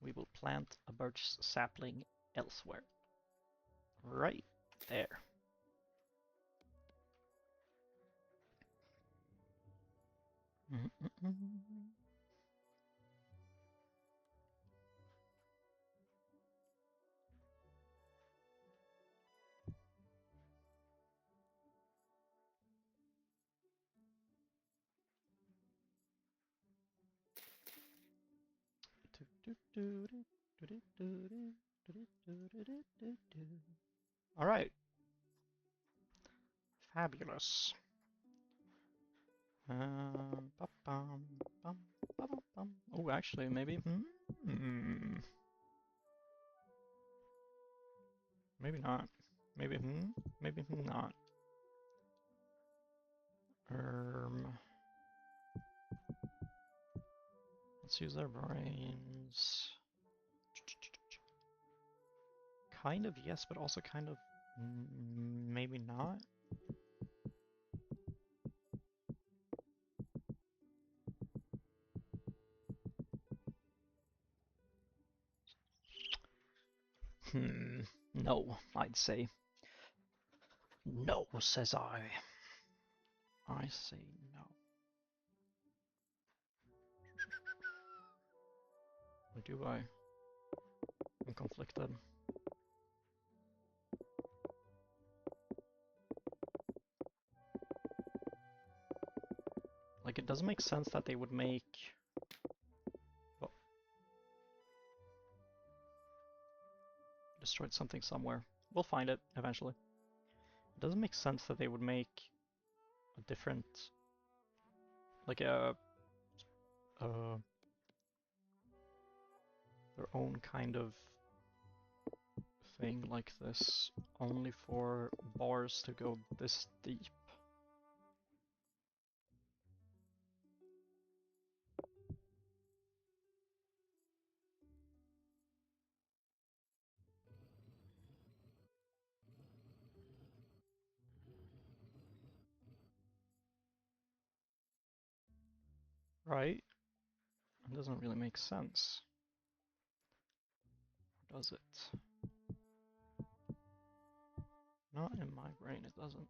we will plant a birch sapling elsewhere. Right there. All right. Fabulous. Oh, actually, maybe. Maybe not. Maybe maybe not. Let's use our brains. Kind of yes, but also kind of maybe not. No, I'd say. No, says I. I say no. Or do I? I'm conflicted. Like, it doesn't make sense that they would make... Oh. Destroyed something somewhere. We'll find it eventually. It doesn't make sense that they would make a different... Like their own kind of thing like this, only for bars to go this deep. right? It doesn't really make sense. Does it? Not in my brain, it doesn't.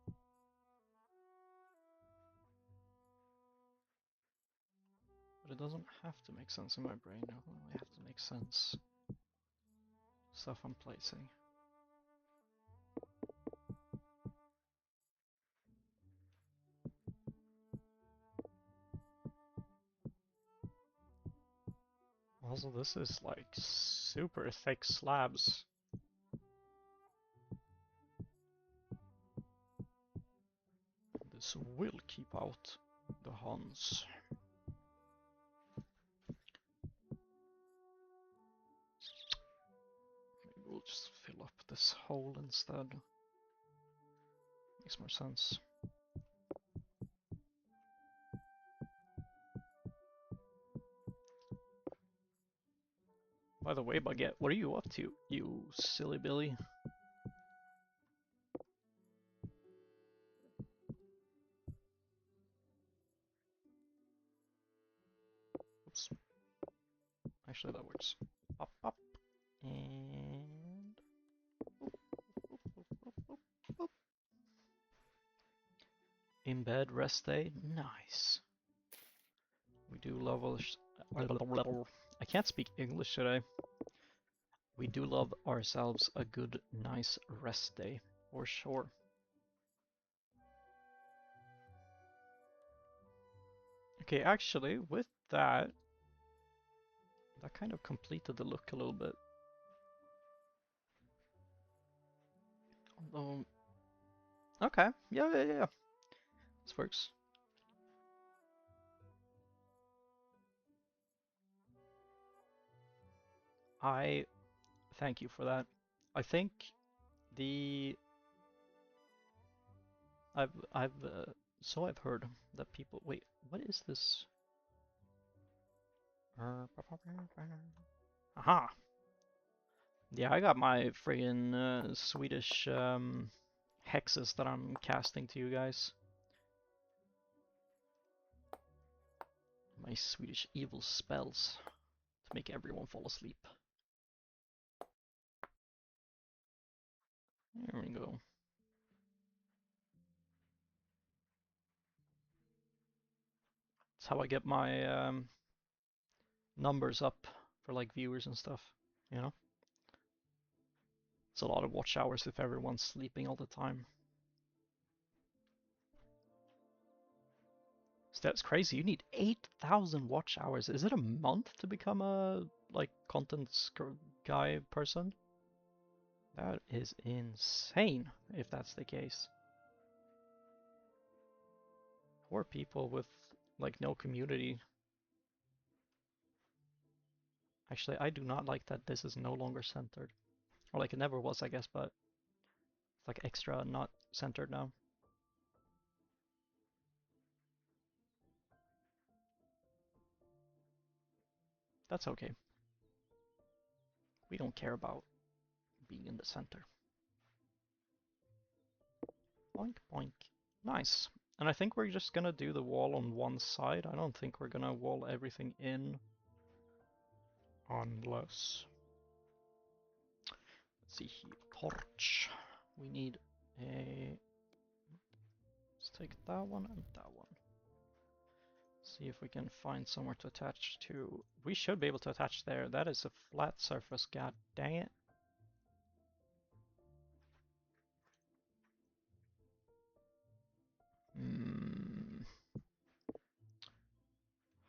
But it doesn't have to make sense in my brain, it only have to make sense. Stuff I'm placing. Also, this is like super thick slabs. This will keep out the Huns. Maybe we'll just fill up this hole instead. Makes more sense. By the way, Baguette, what are you up to, you silly Billy? Oops. Actually, that works. Up, up, and... In bed, rest day, nice. We do love... I can't speak English today. We do love ourselves a good, nice rest day, for sure. Okay, actually, with that kind of completed the look a little bit. Although, okay, yeah. This works. I thank you for that. I think I've heard that people wait. What is this? Aha! Yeah, I got my friggin' Swedish hexes that I'm casting to you guys. My Swedish evil spells to make everyone fall asleep. There we go. That's how I get my numbers up for like viewers and stuff, you know? It's a lot of watch hours if everyone's sleeping all the time. So that's crazy. You need 8,000 watch hours. Is it a month to become a like content guy person? That is insane if that's the case. Poor people with like no community. Actually, I do not like that this is no longer centered. Or like it never was, I guess, but it's like extra not centered now. That's okay. We don't care about being in the center. Boink, boink. Nice. And I think we're just gonna do the wall on one side. I don't think we're gonna wall everything in. Unless... Let's see here. Torch. We need a... Let's take that one and that one. See if we can find somewhere to attach to. We should be able to attach there. That is a flat surface, god dang it.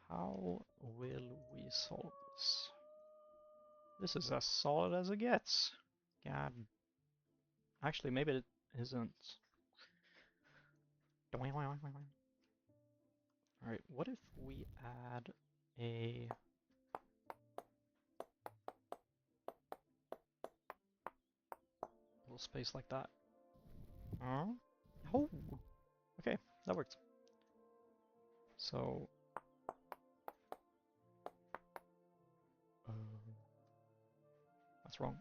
How will we solve this? This is as solid as it gets. God. Actually, maybe it isn't. Alright, what if we add a... little space like that? Oh! Okay, that worked. So... that's wrong.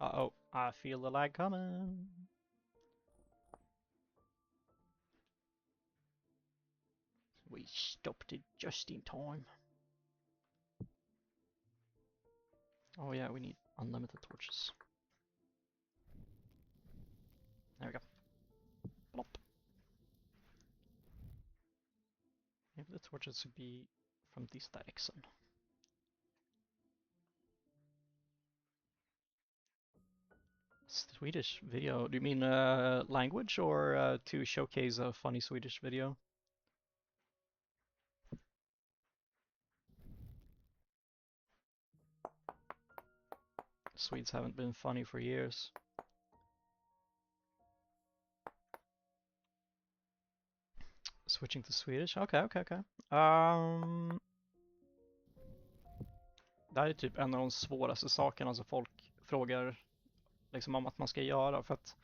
Uh-oh, I feel the lag coming. We stopped it just in time. Oh yeah, we need unlimited torches. There we go. Plop. Maybe the torches should be from this direction. Swedish video? Do you mean language or to showcase a funny Swedish video? Swedes haven't been funny for years. Switching to Swedish? Okay. Det här är typ en av de svåraste sakerna som folk frågar liksom om att man ska göra, för att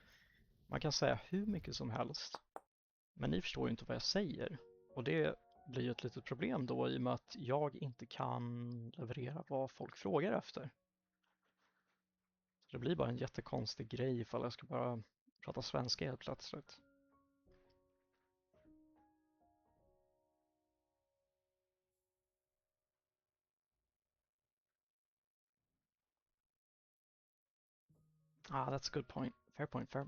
man kan säga hur mycket som helst, men ni förstår ju inte vad jag säger, och det blir ju ett litet problem då i och med att jag inte kan leverera vad folk frågar efter. Så det blir bara en jättekonstig grej ifall jag ska bara prata svenska helt plötsligt. Ah, that's a good point. Fair point, fair.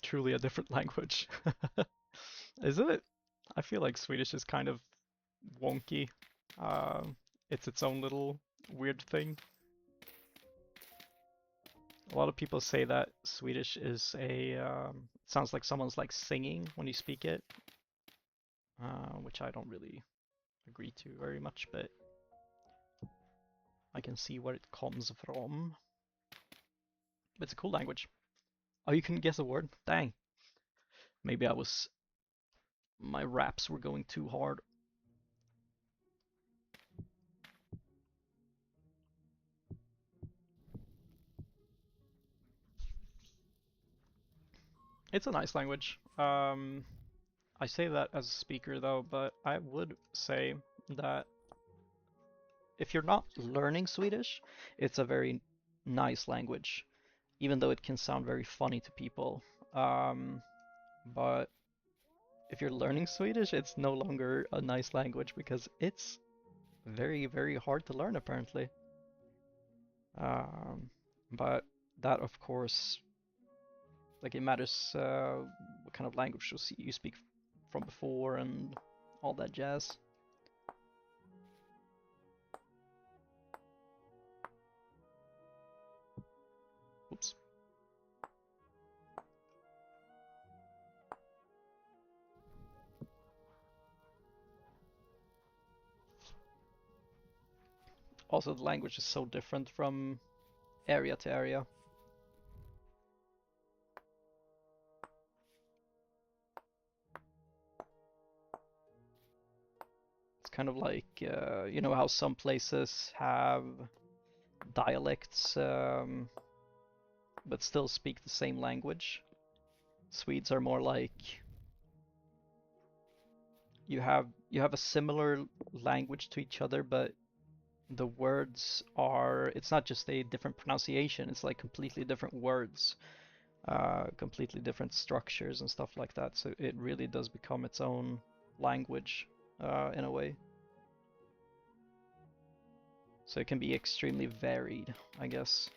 Truly a different language. Isn't it? I feel like Swedish is kind of wonky. It's its own little weird thing. A lot of people say that Swedish is sounds like someone's like singing when you speak it, which I don't really agree to very much, but I can see where it comes from. But it's a cool language. Oh, you couldn't guess a word? Dang. Maybe my raps were going too hard. It's a nice language. I say that as a speaker though, but I would say that if you're not learning Swedish, it's a very nice language, even though it can sound very funny to people. But if you're learning Swedish, it's no longer a nice language because it's very, very hard to learn apparently. But that, of course, like it matters what kind of language you speak from before and all that jazz. Oops. Also, the language is so different from area to area. It's kind of like, you know how some places have dialects but still speak the same language? Swedes are more like you have a similar language to each other, but the words are, it's not just a different pronunciation, it's like completely different words, completely different structures and stuff like that. So it really does become its own language in a way. So it can be extremely varied, I guess.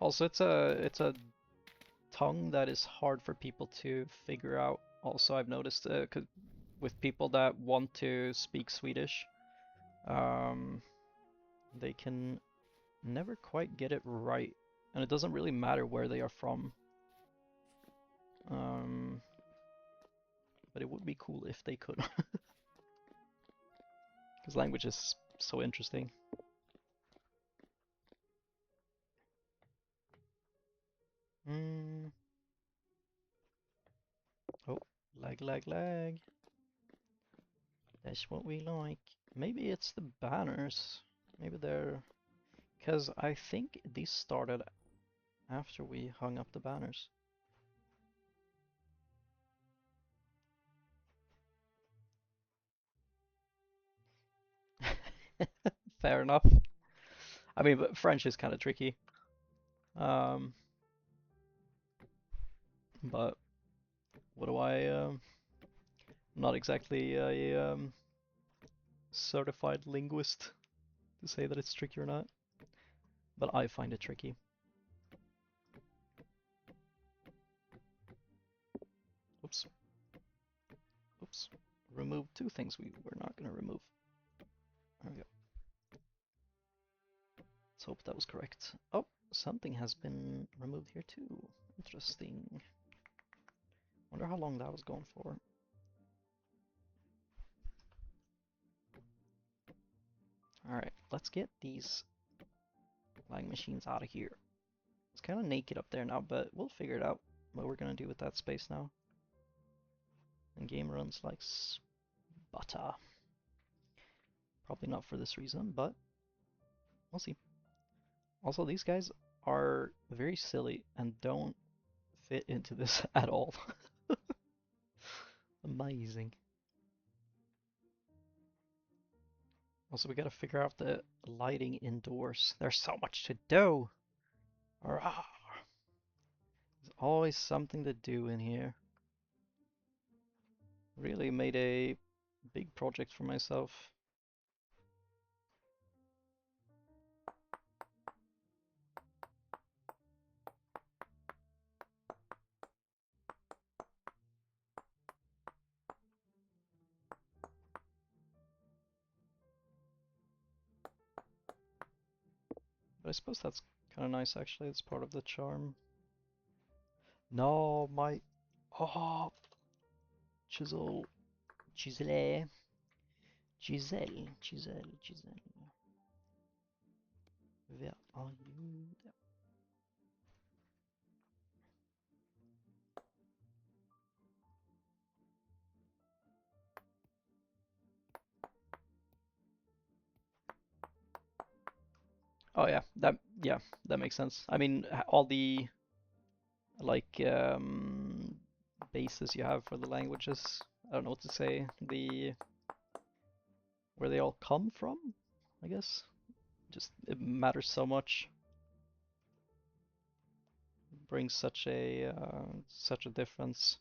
Also, it's a tongue that is hard for people to figure out. Also, I've noticed with people that want to speak Swedish, they can never quite get it right, and it doesn't really matter where they are from. But it would be cool if they could, because language is so interesting. Oh, lag. That's what we like. Maybe it's the banners. Maybe they're... Because I think these started after we hung up the banners. Fair enough. I mean, but French is kind of tricky. Um, but what do I'm not exactly a certified linguist to say that it's tricky or not, but I find it tricky. Oops. Oops. Remove two things we were not going to remove. There we go. Let's hope that was correct. Oh, something has been removed here too. Interesting. Wonder how long that was going for. Alright, let's get these flying machines out of here. It's kind of naked up there now, but we'll figure it out what we're gonna do with that space now. And game runs like butter. Probably not for this reason, but we'll see. Also, these guys are very silly and don't fit into this at all. Amazing. Also, we gotta figure out the lighting indoors. There's so much to do! There's always something to do in here. Really made a big project for myself. But I suppose that's kind of nice actually, it's part of the charm. No, my... Oh! Chisel. Giselle. Giselle. Giselle. Giselle. Where are you? There. Oh yeah, that makes sense. I mean, all the like bases you have for the languages. I don't know what to say. Where they all come from, I guess. Just it matters so much. It brings such a difference.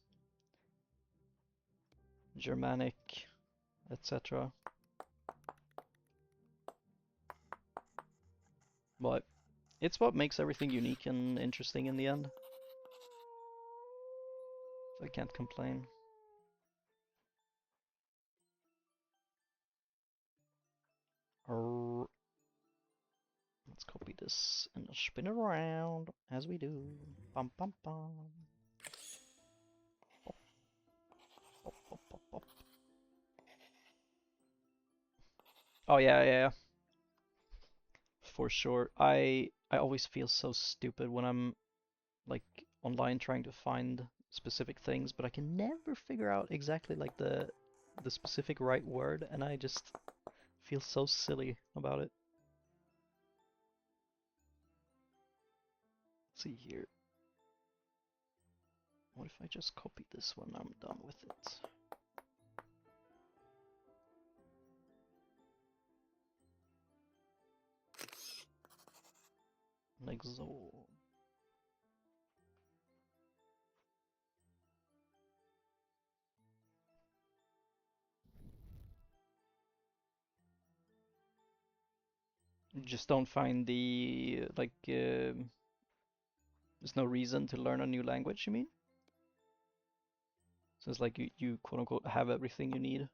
Germanic, etc. But it's what makes everything unique and interesting in the end. So I can't complain. Let's copy this and spin it around as we do. Bum bum bum. Bop, bop, bop, bop, bop. Oh yeah. For sure. I always feel so stupid when I'm like online trying to find specific things, but I can never figure out exactly like the specific right word, and I just feel so silly about it. Let's see here. What if I just copy this when I'm done with it? Like so. Just don't find the like there's no reason to learn a new language, you mean? So it's like you quote unquote have everything you need.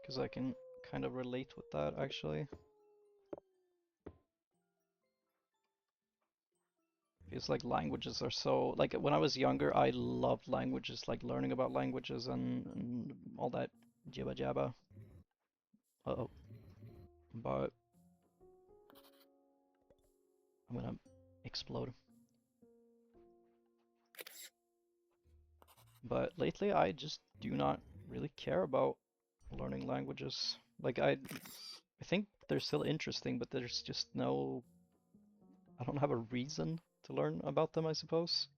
Because I can kind of relate with that actually. It's like languages are so like when I was younger I loved languages, like learning about languages and all that jibba jabba. Uh-oh. But I'm gonna explode. But lately I just do not really care about learning languages. Like I think they're still interesting, but there's just no, I don't have a reason to learn about them, I suppose.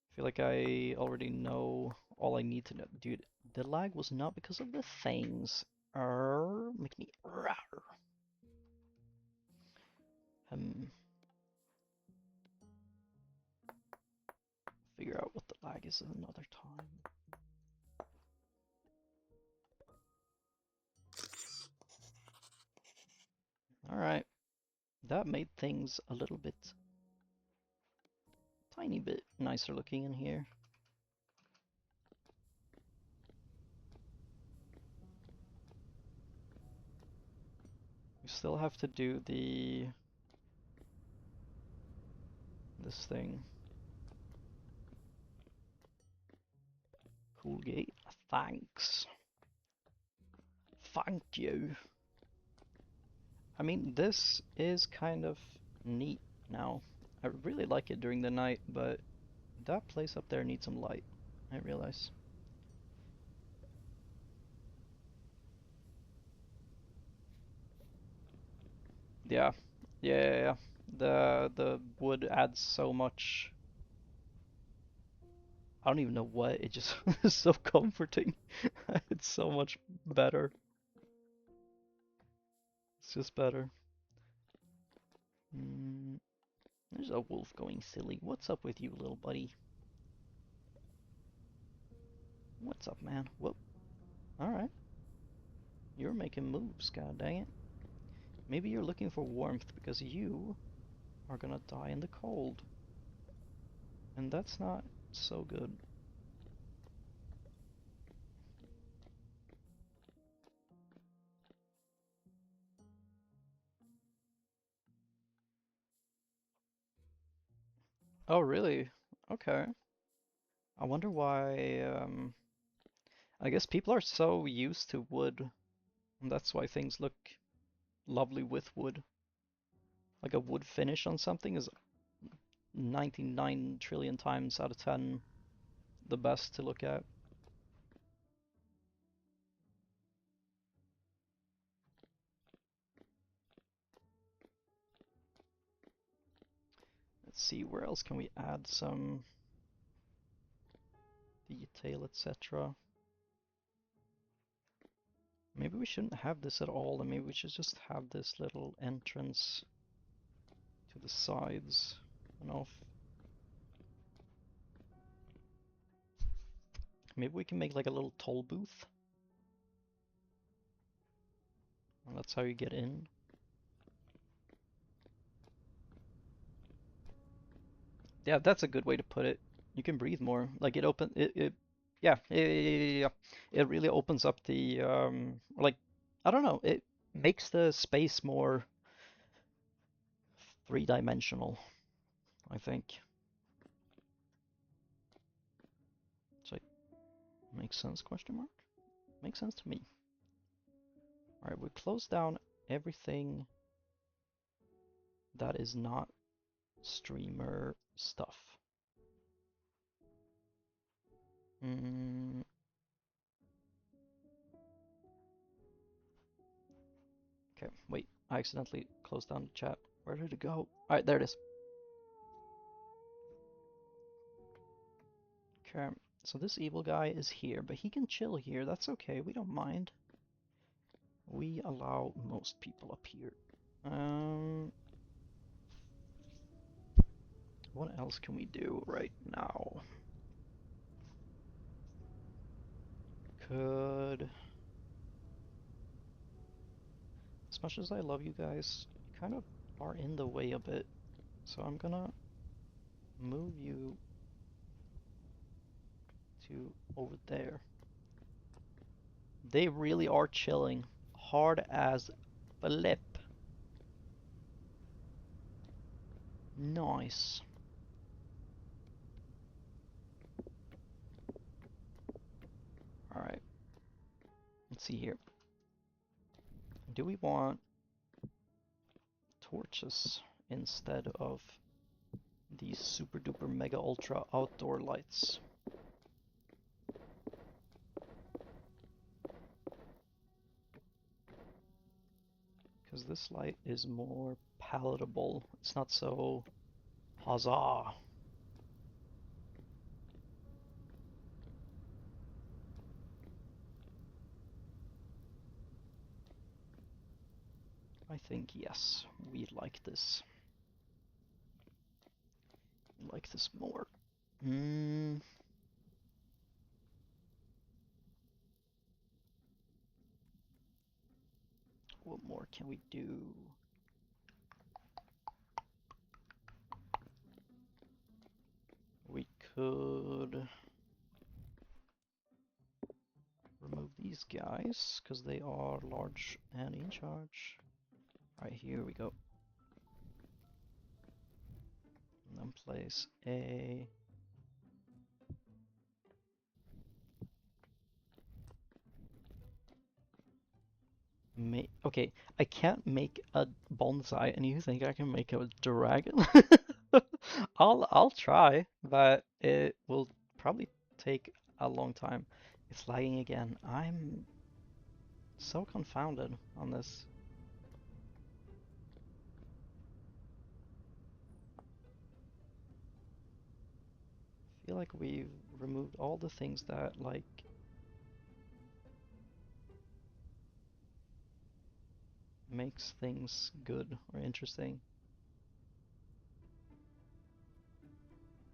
I feel like I already know all I need to know. Dude, the lag was not because of the things. Make me rawr. Figure out what the lag is another time. Alright, that made things a little bit, tiny bit nicer looking in here. We still have to do this thing. Coolgate, thanks. Thank you. I mean, this is kind of neat now. I really like it during the night, but that place up there needs some light, I realize. Yeah, yeah. The wood adds so much. I don't even know what, it just is so comforting. It's so much better. It's just better. There's a wolf going silly. What's up with you, little buddy? What's up, man? Whoop. Alright. You're making moves, god dang it. Maybe you're looking for warmth because you are gonna die in the cold. And that's not so good. Oh, really? Okay. I wonder why, I guess people are so used to wood, and that's why things look lovely with wood. Like a wood finish on something is 99 trillion times out of 10 the best to look at. Let's see, where else can we add some detail, etc. Maybe we shouldn't have this at all, and maybe we should just have this little entrance to the sides and off. Maybe we can make like a little toll booth. And that's how you get in. Yeah, that's a good way to put it. You can breathe more. Like yeah. It really opens up the like, I don't know, it makes the space more three-dimensional, I think. So, makes sense, question mark? Makes sense to me. Alright, we close down everything that is not streamer stuff. Okay, wait, I accidentally closed down the chat. Where did it go? Alright, there it is. Okay, so this evil guy is here, but he can chill here. That's okay, we don't mind. We allow most people up here. What else can we do right now? Could... As much as I love you guys, you kind of are in the way a bit. So I'm gonna move you to over there. They really are chilling. Hard as flip. Nice. Alright. Let's see here. Do we want torches instead of these super duper mega ultra outdoor lights? this light is more palatable. It's not so huzzah. I think yes, we like this. We like this more. What more can we do? We could remove these guys, because they are large and in charge. Alright, here we go. And then place a... Okay, I can't make a bonsai, and you think I can make a dragon? I'll try, but it will probably take a long time. It's lagging again. I'm so confounded on this. I feel like we've removed all the things that, like, makes things good or interesting.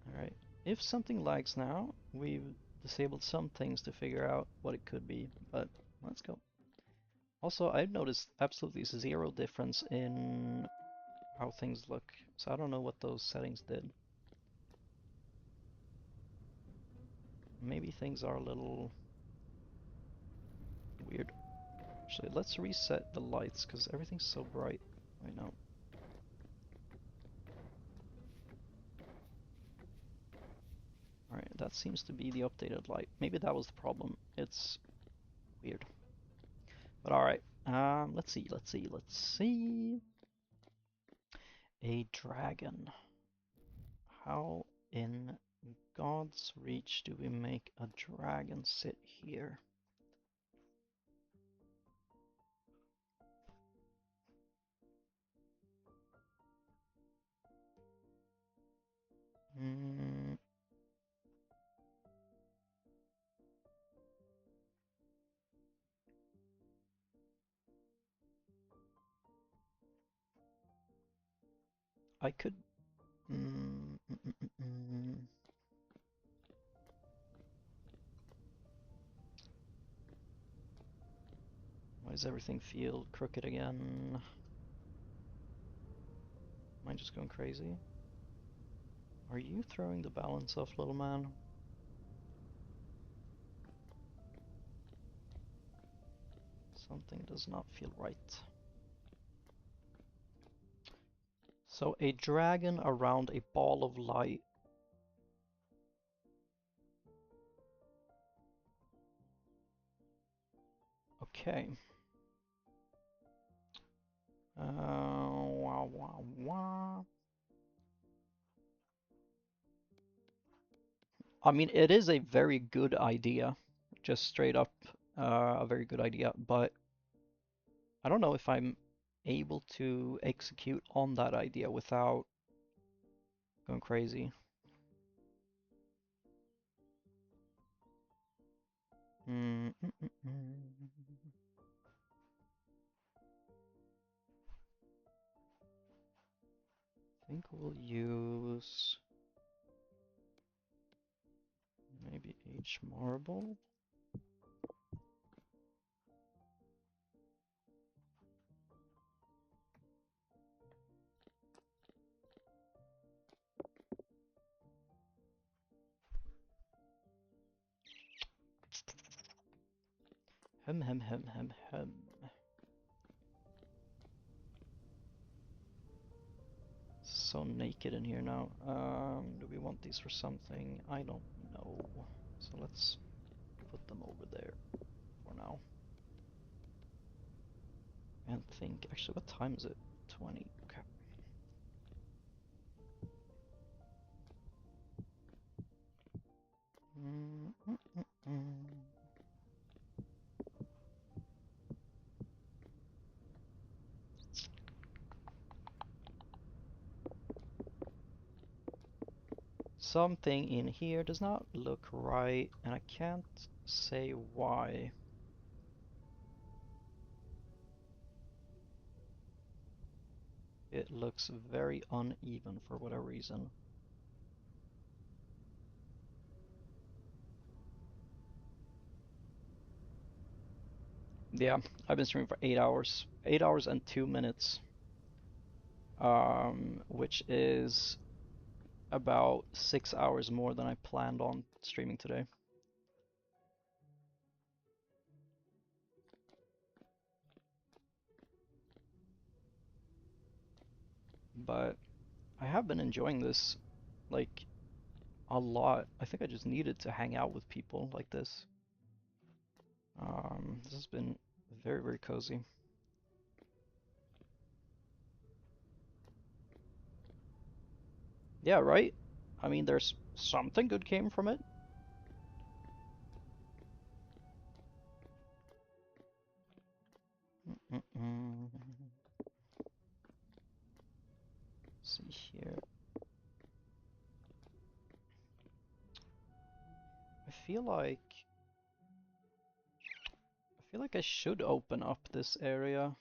Alright, if something lags now, we've disabled some things to figure out what it could be, but let's go. Also, I've noticed absolutely zero difference in how things look, so I don't know what those settings did. Maybe things are a little weird. Actually, let's reset the lights, because everything's so bright right now. Alright, that seems to be the updated light. Maybe that was the problem. It's weird. But alright, let's see. A dragon. How in God's reach do we make a dragon sit here? I could... Why does everything feel crooked again? Am I just going crazy? Are you throwing the balance off, little man? Something does not feel right. So a dragon around a ball of light. Okay. Wah, wah, wah. I mean, it is a very good idea. Just straight up, a very good idea, but I don't know if I'm able to execute on that idea without going crazy. I think we'll use maybe H marble. Hem. So naked in here now. Do we want these for something? I don't know. So let's put them over there for now. And think, actually, what time is it? 20. Okay. something in here does not look right, and I can't say why. It looks very uneven for whatever reason. Yeah, I've been streaming for 8 hours. 8 hours and 2 minutes. Which is about 6 hours more than I planned on streaming today. But I have been enjoying this, like, a lot. I think I just needed to hang out with people like this. This has been very, very cozy. Yeah, right? I mean, there's something good came from it. See here. I feel like I should open up this area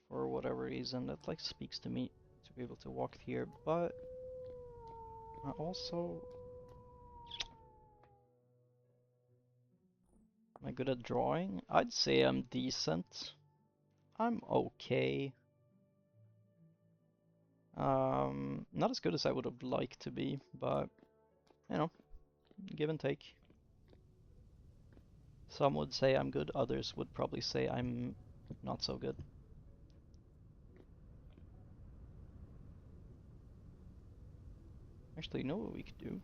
for whatever reason. That like speaks to me to be able to walk here, but I also am I good at drawing? I'd say I'm decent. I'm okay. Not as good as I would have liked to be, but you know, give and take. Some would say I'm good, others would probably say I'm not so good. Actually, you know what we could do?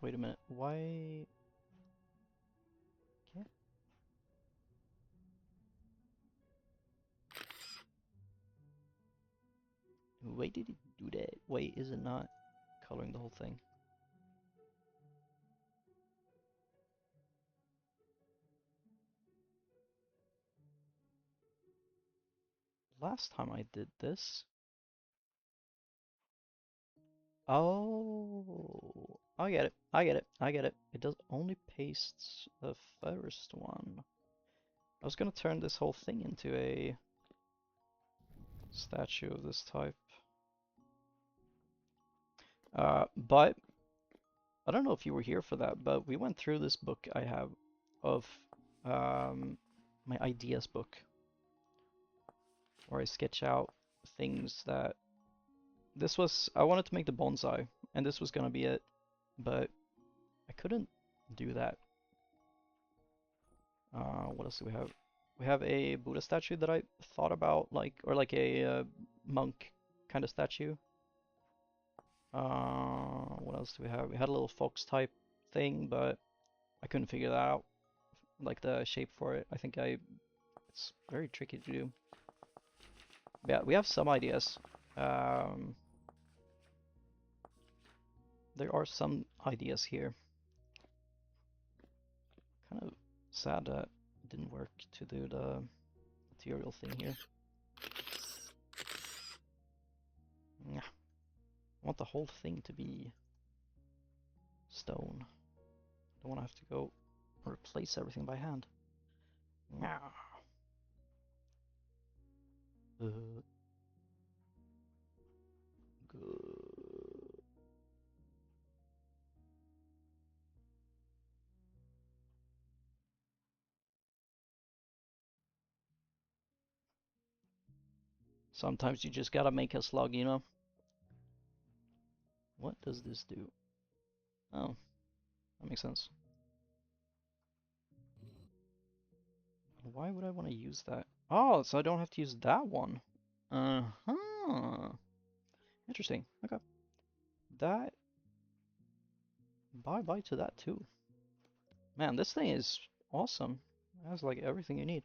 Wait a minute, why? Okay. Why did it do that? Wait, is it not coloring the whole thing? Last time I did this. Oh, I get it. I get it. I get it. It does only pastes the first one. I was gonna turn this whole thing into a statue of this type. But I don't know if you were here for that, but we went through this book I have of my ideas book, where I sketch out things that I wanted to make the bonsai, and this was gonna be it, but I couldn't do that. What else do we have? We have a Buddha statue that I thought about, or like a monk kind of statue. What else do we have? We had a little fox type thing, but I couldn't figure that out, like the shape for it. It's very tricky to do. Yeah, we have some ideas. Um, there are some ideas here. Kind of sad that it didn't work to do the material thing here. Yeah. I want the whole thing to be stone. I don't want to have to go replace everything by hand. Yeah. Good. Sometimes you just gotta make a slug, you know? What does this do? Oh, that makes sense. Why would I want to use that? Oh, so I don't have to use that one. Uh-huh. Interesting. Okay. That... Bye-bye to that too. Man, this thing is awesome. It has like everything you need.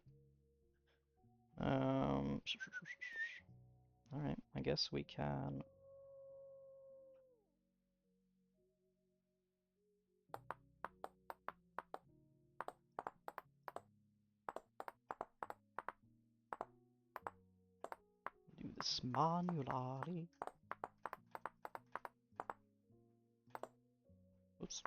All right, I guess we can. Do this manually. Oops.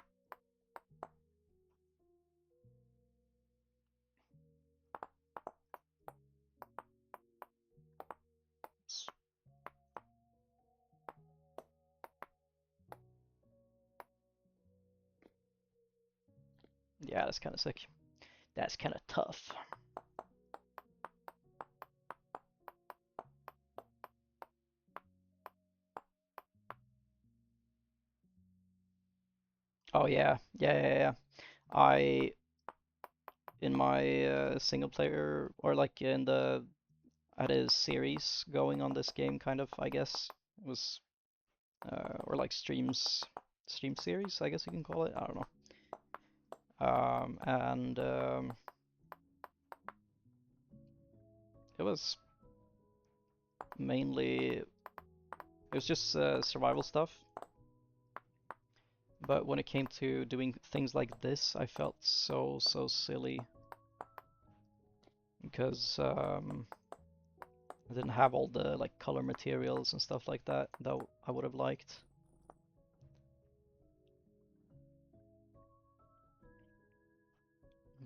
Yeah, that's kind of sick. That's kind of tough. Oh yeah. I in my single player or like in the at his series going on this game, kind of, I guess it was or like stream series, I guess you can call it. I don't know. And it was mainly it was just survival stuff. But when it came to doing things like this, I felt so silly because I didn't have all the like color materials and stuff like that that I would have liked.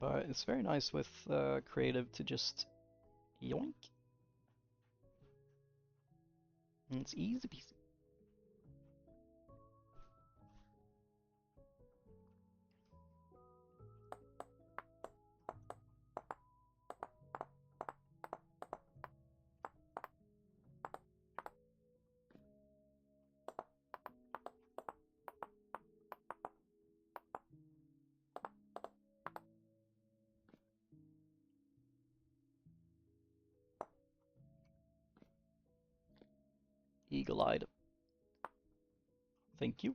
But it's very nice with creative to just yoink. And it's easy peasy. Eagle-eyed. Thank you.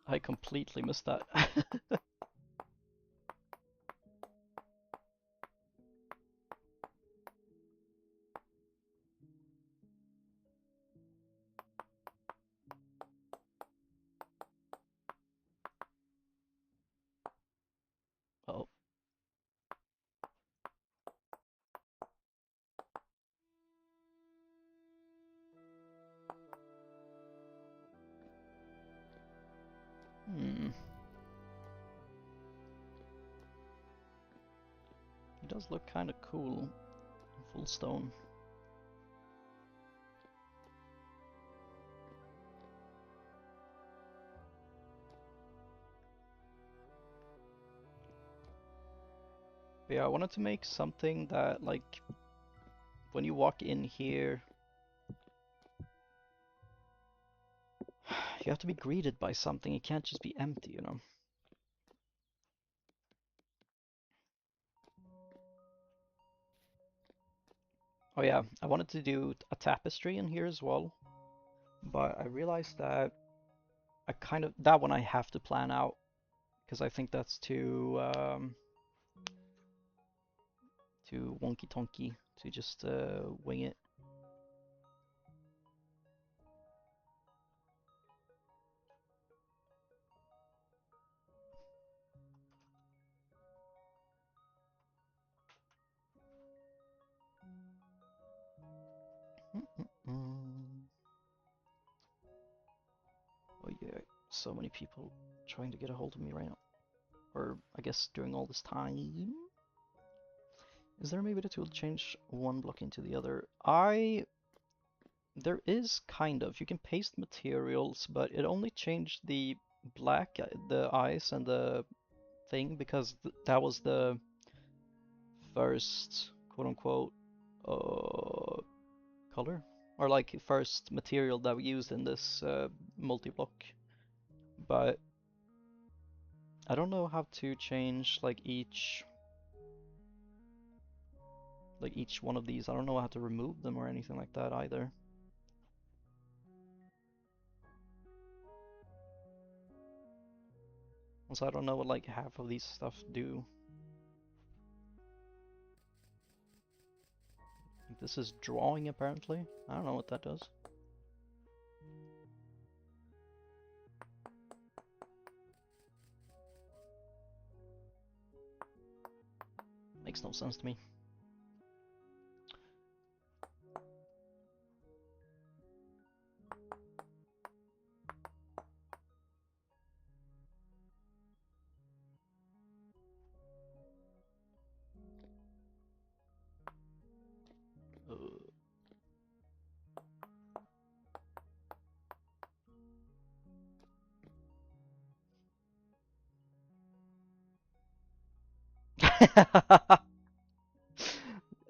I completely missed that. Oh. Hmm. It does look kind of cool. Full stone. But yeah, I wanted to make something that, like, when you walk in here, you have to be greeted by something. It can't just be empty, you know? Oh yeah, I wanted to do a tapestry in here as well, but I realized that I kind of that one I have to plan out because I think that's too wonky tonky to just wing it. Oh yeah, so many people trying to get a hold of me right now. Or I guess during all this time. Is there maybe the tool to change one block into the other? There is kind of. You can paste materials, but it only changed the black, the eyes and the thing because that was the first quote unquote color or like first material that we used in this multi-block. But I don't know how to change like each one of these. I don't know how to remove them or anything like that either. Also, I don't know what like half of these stuff do. This is drawing apparently. I don't know what that does. Makes no sense to me.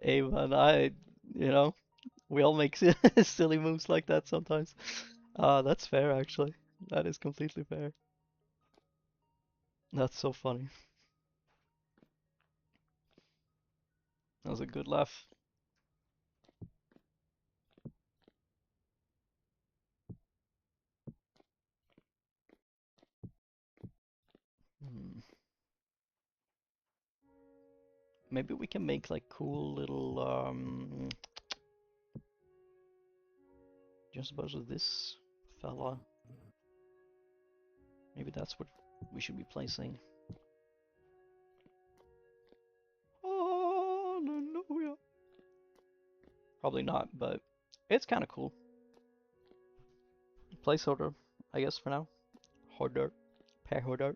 Hey man, we all make silly moves like that sometimes. That's fair actually. That is completely fair. That's so funny. That was a good laugh. Hmm. Maybe we can make like cool little just suppose with this fella. Maybe that's what we should be placing. Hallelujah. Probably not, but it's kind of cool. Placeholder, I guess for now. Holder, pair holder.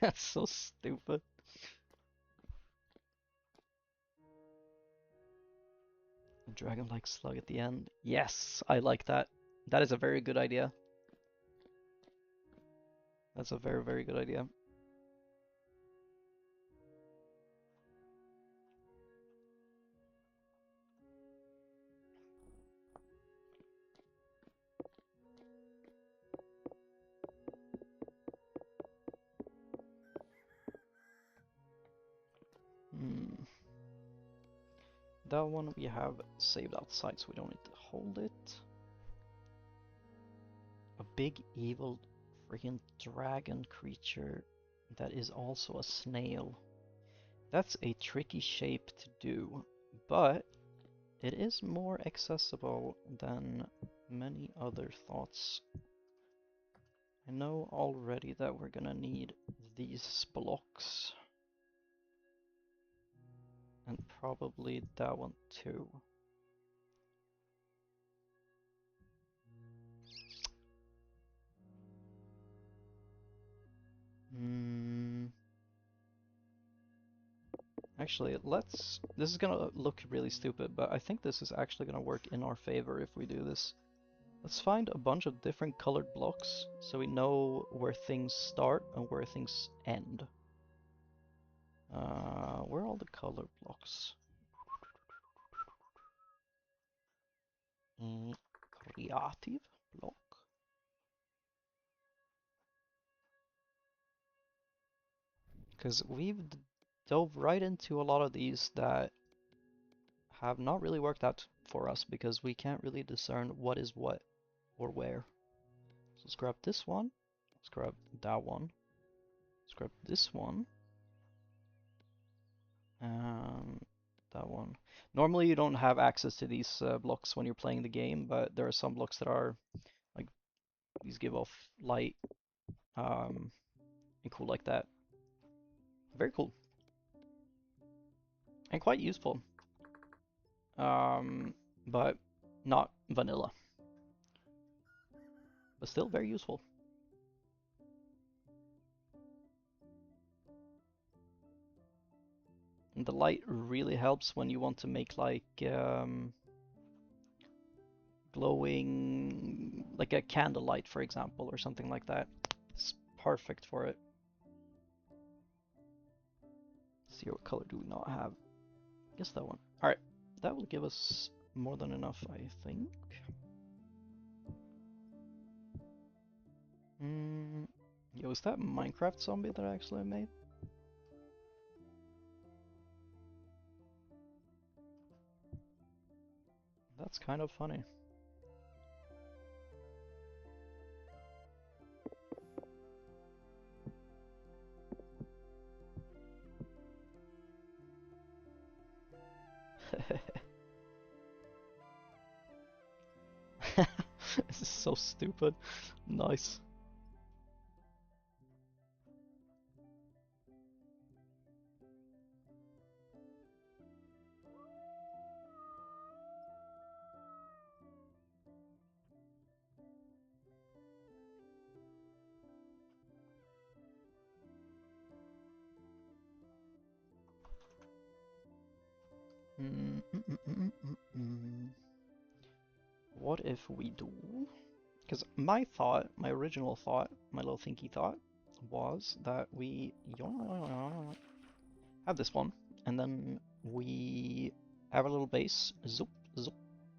That's so stupid. A dragon-like slug at the end. Yes, I like that. That is a very good idea. That's a very, very good idea. Hmm. That one we have saved outside, so we don't need to hold it. A big evil freaking dragon creature that is also a snail. That's a tricky shape to do, but it is more accessible than many other thoughts. I know already that we're gonna need these blocks. And probably that one too. Actually, this is gonna look really stupid, but I think this is actually gonna work in our favor if we do this. Let's find a bunch of different colored blocks so we know where things start and where things end. Where are all the color blocks? Creative block. Because we've dove right into a lot of these that have not really worked out for us because we can't really discern what is what or where. So let's grab this one. Let's grab that one. Let's grab this one. And that one. Normally you don't have access to these blocks when you're playing the game, but there are some blocks that are like these give off light and cool like that. Very cool. And quite useful. But not vanilla. But still very useful. And the light really helps when you want to make like glowing, like a candlelight, for example, or something like that. It's perfect for it. Let's see, what color do we not have? I guess that one. Alright, that will give us more than enough, I think. Yo, is that Minecraft zombie that I actually made? That's kind of funny. This is so stupid. Nice. What if we do? Because my thought, my original thought, my little thinky thought, was that we have this one, and then we have a little base, zoop, zoop,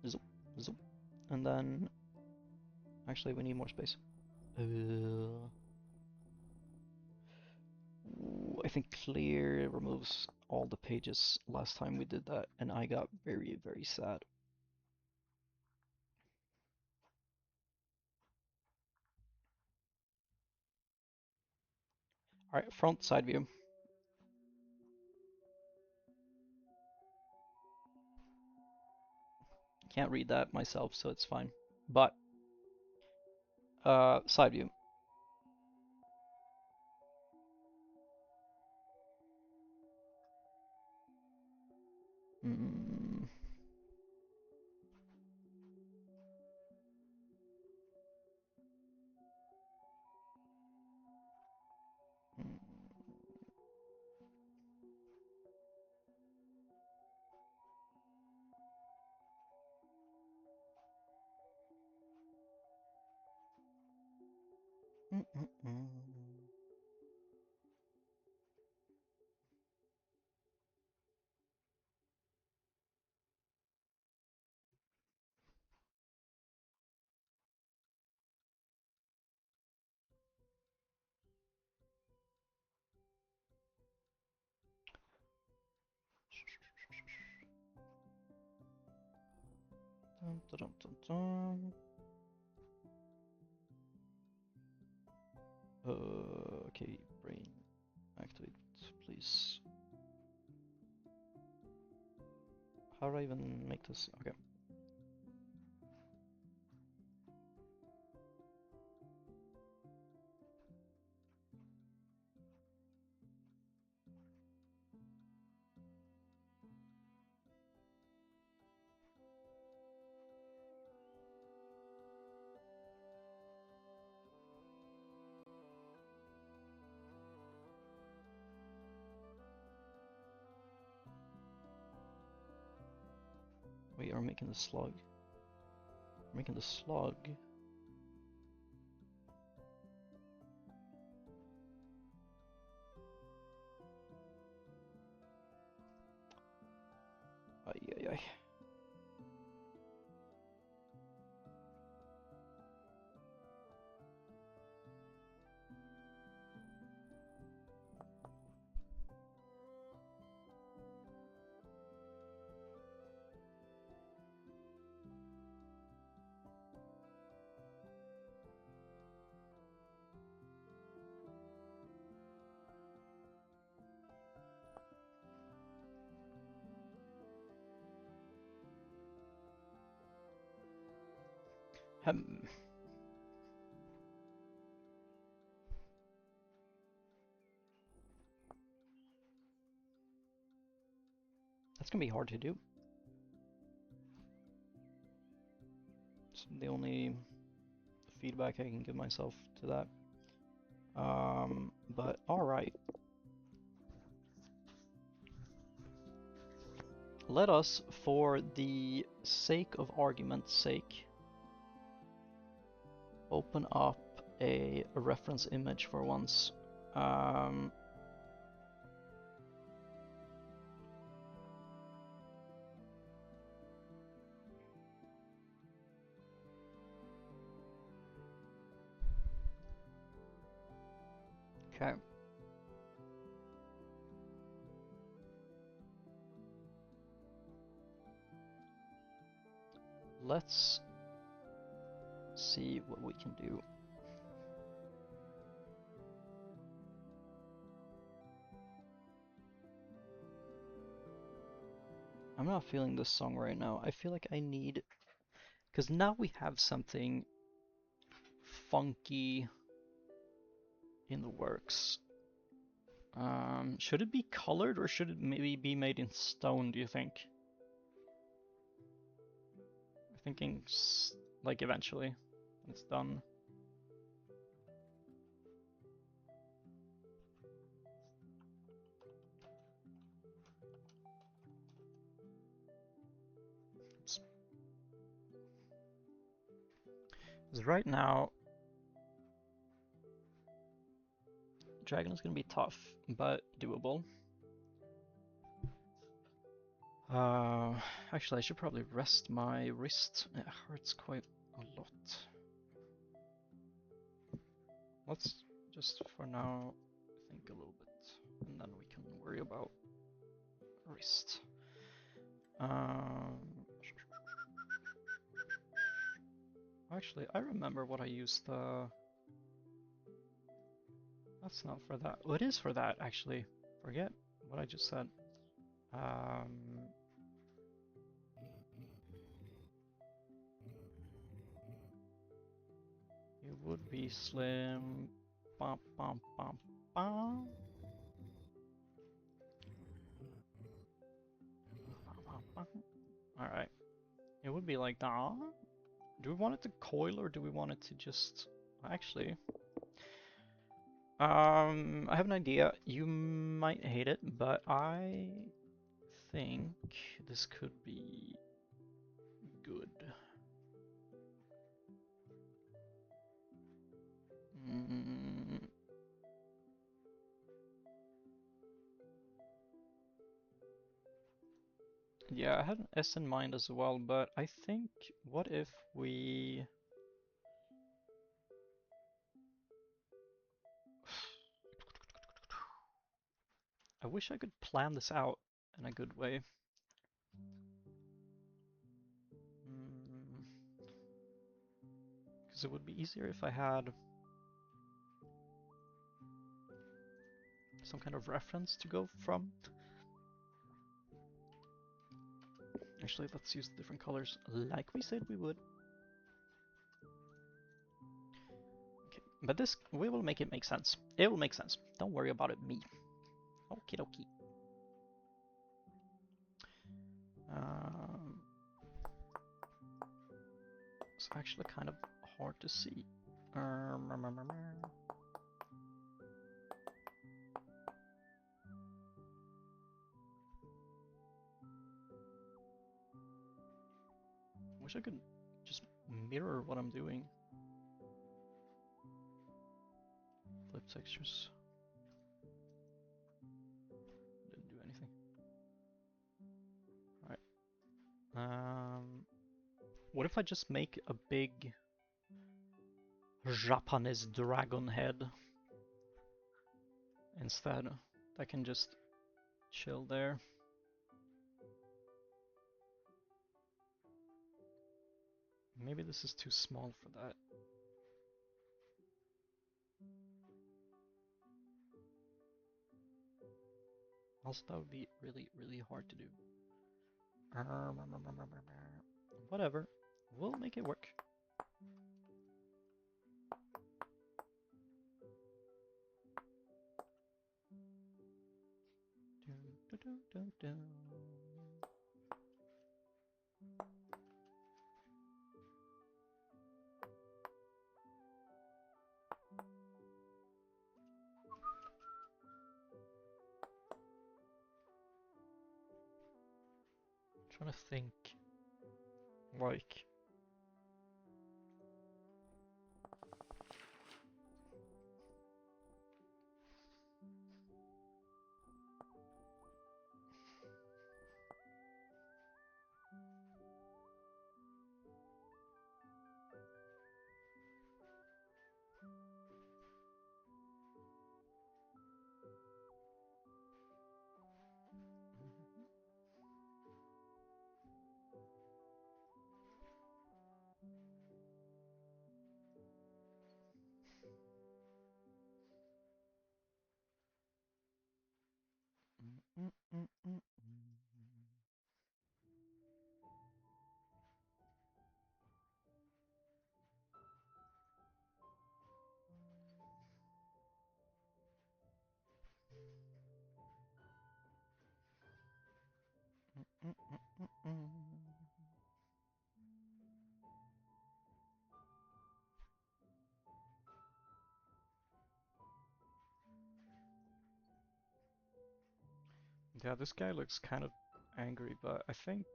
zoop, zoop, and then actually we need more space. I think clear removes all the pages last time we did that, and I got very, very sad. Alright, front side view. Can't read that myself, so it's fine. But, side view. Mm. Dun, dun, dun, dun. Okay, brain activate, please. How do I even make this? Okay. We are making the slug. Making the slug. Ay, ay, ay. Hmm. That's gonna be hard to do. It's the only feedback I can give myself to that. But alright. Let us, for the sake of argument's sake, open up a reference image for once. Okay. let's see what we can do. I'm not feeling this song right now. I feel like I need... Because now we have something funky in the works. Should it be colored or should it maybe be made in stone, do you think? I'm thinking like eventually when it's done. Because right now, Dragon is going to be tough, but doable. Actually, I should probably rest my wrist. It hurts quite a lot. Let's just, for now, think a little bit, and then we can worry about wrist. Actually, I remember what I used the... That's not for that. Oh, it is for that, actually. Forget what I just said. It would be slim. Bum, bum, bum, bum. Alright. It would be like that. Do we want it to coil or do we want it to just... Actually... I have an idea. You might hate it, but I think this could be good. Yeah, I had an S in mind as well, but I think, what if we... I wish I could plan this out in a good way. Because it would be easier if I had some kind of reference to go from. Actually, let's use different colors like we said we would. Okay, but this, we will make it make sense. It will make sense. Don't worry about it, me. Okie dokie. It's actually kind of hard to see. Wish I could just mirror what I'm doing. Flip textures. Didn't do anything. Alright. What if I just make a big Japanese dragon head instead? That can just chill there. Maybe this is too small for that. Also, that would be really, really hard to do. Whatever. We'll make it work. Trying to think, like, Mm, mm, mm, mm, mm, mm. Yeah, this guy looks kind of angry, but I think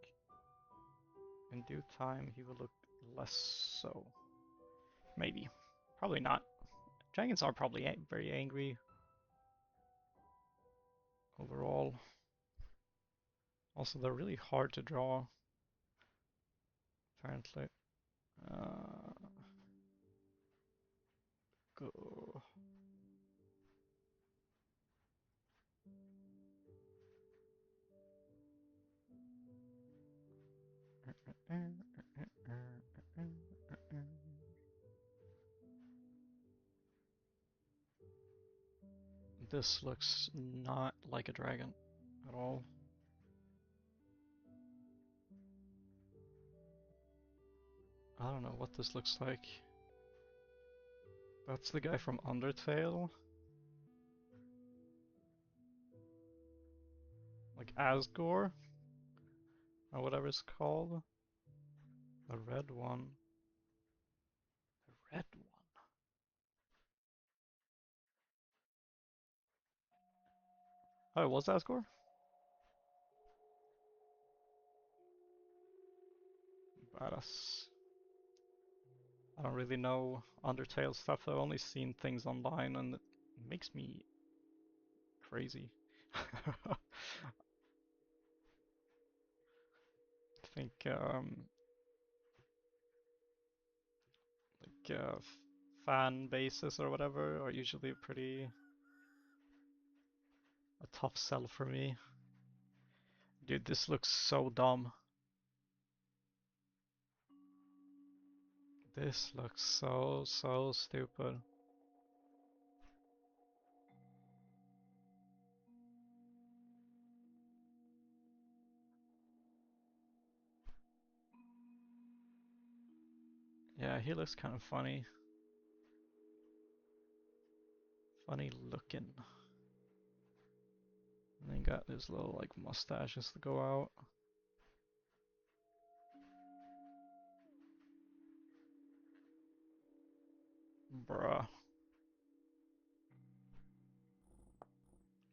in due time he will look less so. Maybe. Probably not. Dragons are probably very angry overall. Also, they're really hard to draw, apparently. Uh, go. This looks not like a dragon at all. I don't know what this looks like. That's the guy from Undertale. Like Asgore? Or whatever it's called. The red one. The red one. Oh, it was Asgore? Badass. I don't really know Undertale stuff. I've only seen things online and it makes me crazy. I think like fan bases or whatever are usually pretty a tough sell for me. Dude, this looks so dumb. This looks so stupid. Yeah, he looks kind of funny. Funny looking. And then got his little like mustaches to go out. Bruh.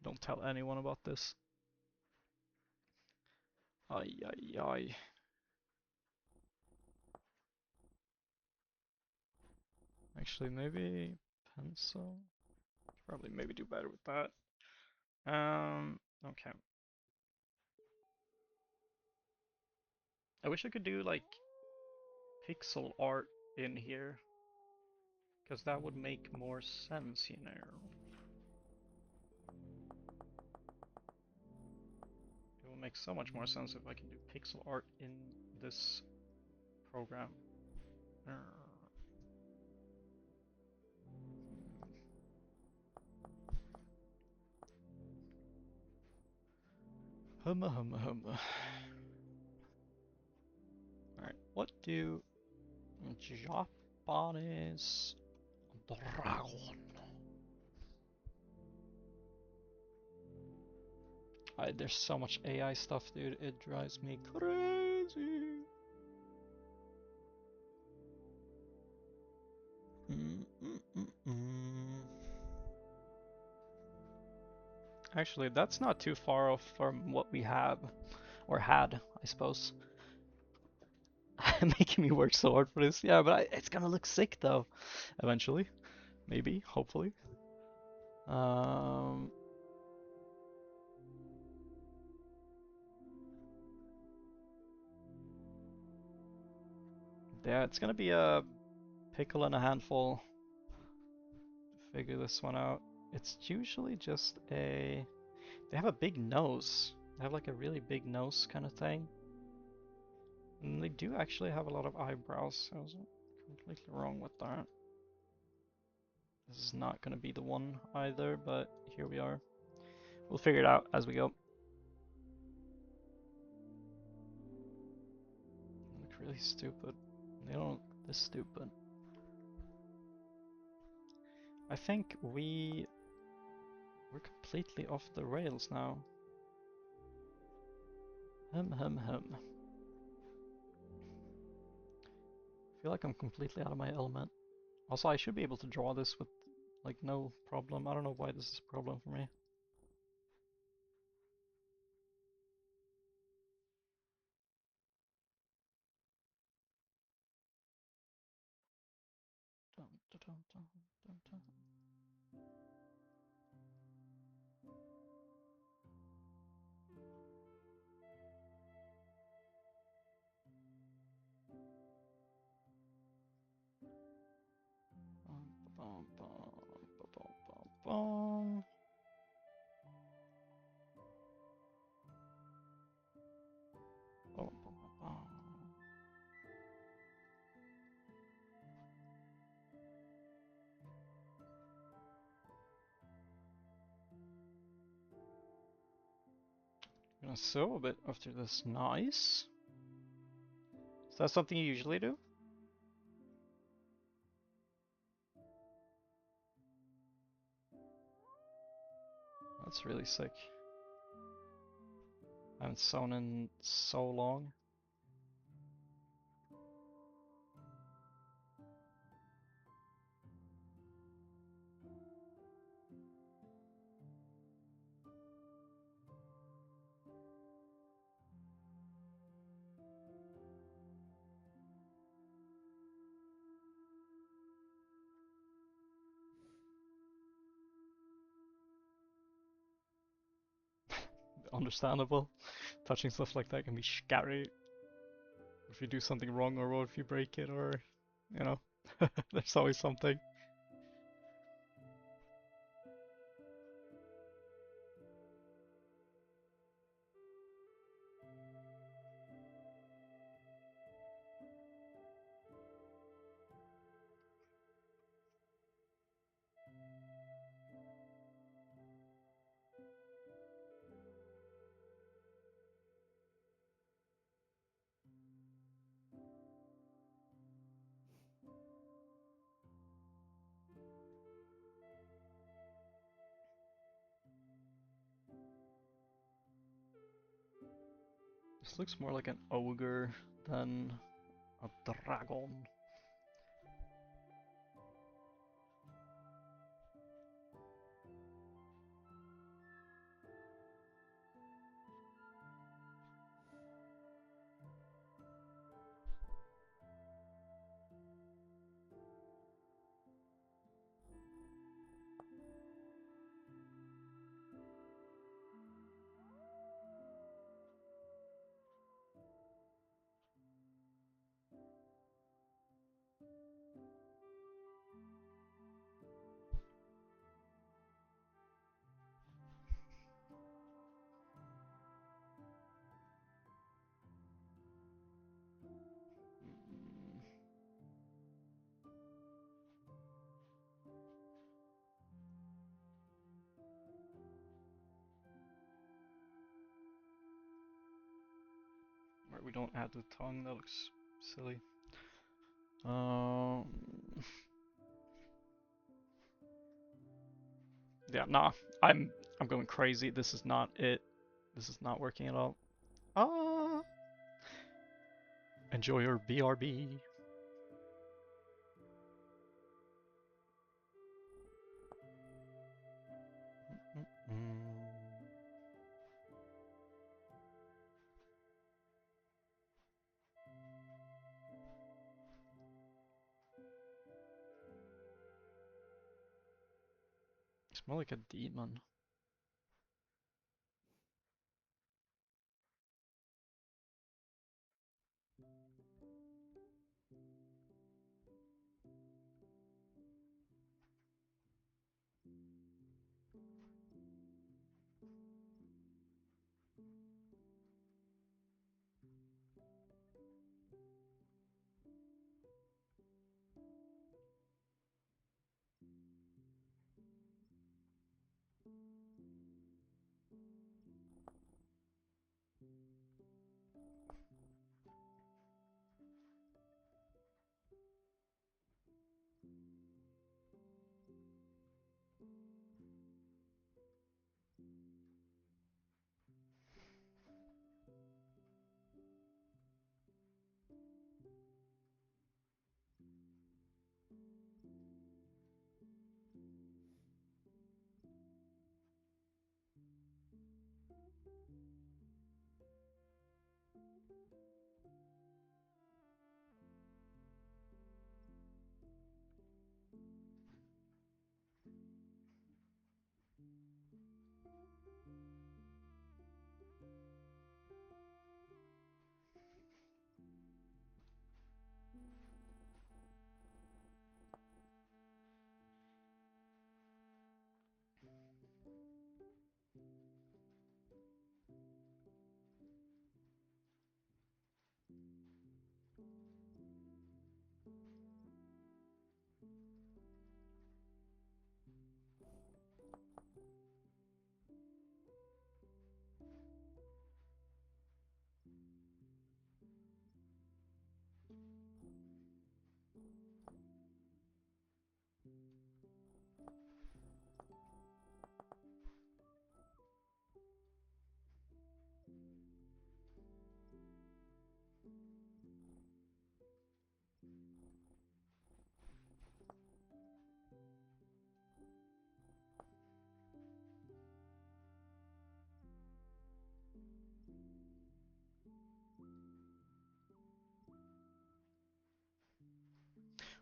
Don't tell anyone about this. Ay ay ay. Actually, maybe pencil? Probably maybe do better with that. Okay. I wish I could do like pixel art in here. Because that would make more sense, you know. It will make so much more sense if I can do pixel art in this program. Humma humma humma. Alright, what do Japanese dragon? There's so much AI stuff, dude. It drives me crazy. Actually, that's not too far off from what we have, or had, I suppose. Making me work so hard for this. Yeah, but it's gonna look sick though, eventually. Maybe, hopefully. Um, yeah, it's gonna be a pickle and a handful to figure this one out. It's usually just a... They have a big nose. They have like a really big nose kind of thing. And they do actually have a lot of eyebrows. I was completely wrong with that. This is not gonna be the one either, but here we are. We'll figure it out as we go. really stupid. They don't look this stupid. I think we're completely off the rails now. I feel like I'm completely out of my element. Also, I should be able to draw this with like no problem. I don't know why this is a problem for me. I'm gonna sew a bit after this. Nice. Is that something you usually do? That's really sick. I haven't sewn in so long. Understandable. Touching stuff like that can be scary. If you do something wrong or if you break it or, you know, there's always something. This looks more like an ogre than a dragon. Or we don't add the tongue, that looks silly. Yeah, nah. I'm going crazy. This is not it. This is not working at all. Ah. Enjoy your BRB. It's more like a demon.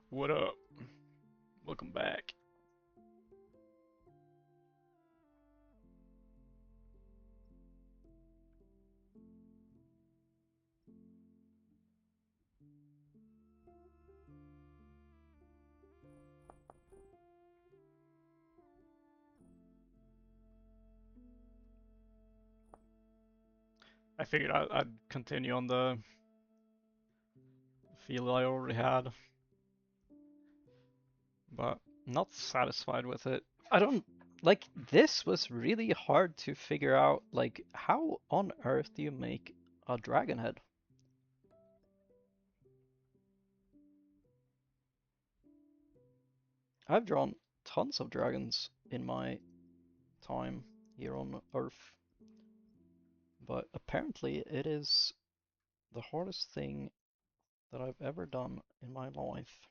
What up? Welcome back. I figured I'd continue on the field I already had, but not satisfied with it. I don't like this was really hard to figure out. Like, how on earth do you make a dragon head? I've drawn tons of dragons in my time here on Earth, but apparently it is the hardest thing that I've ever done in my life.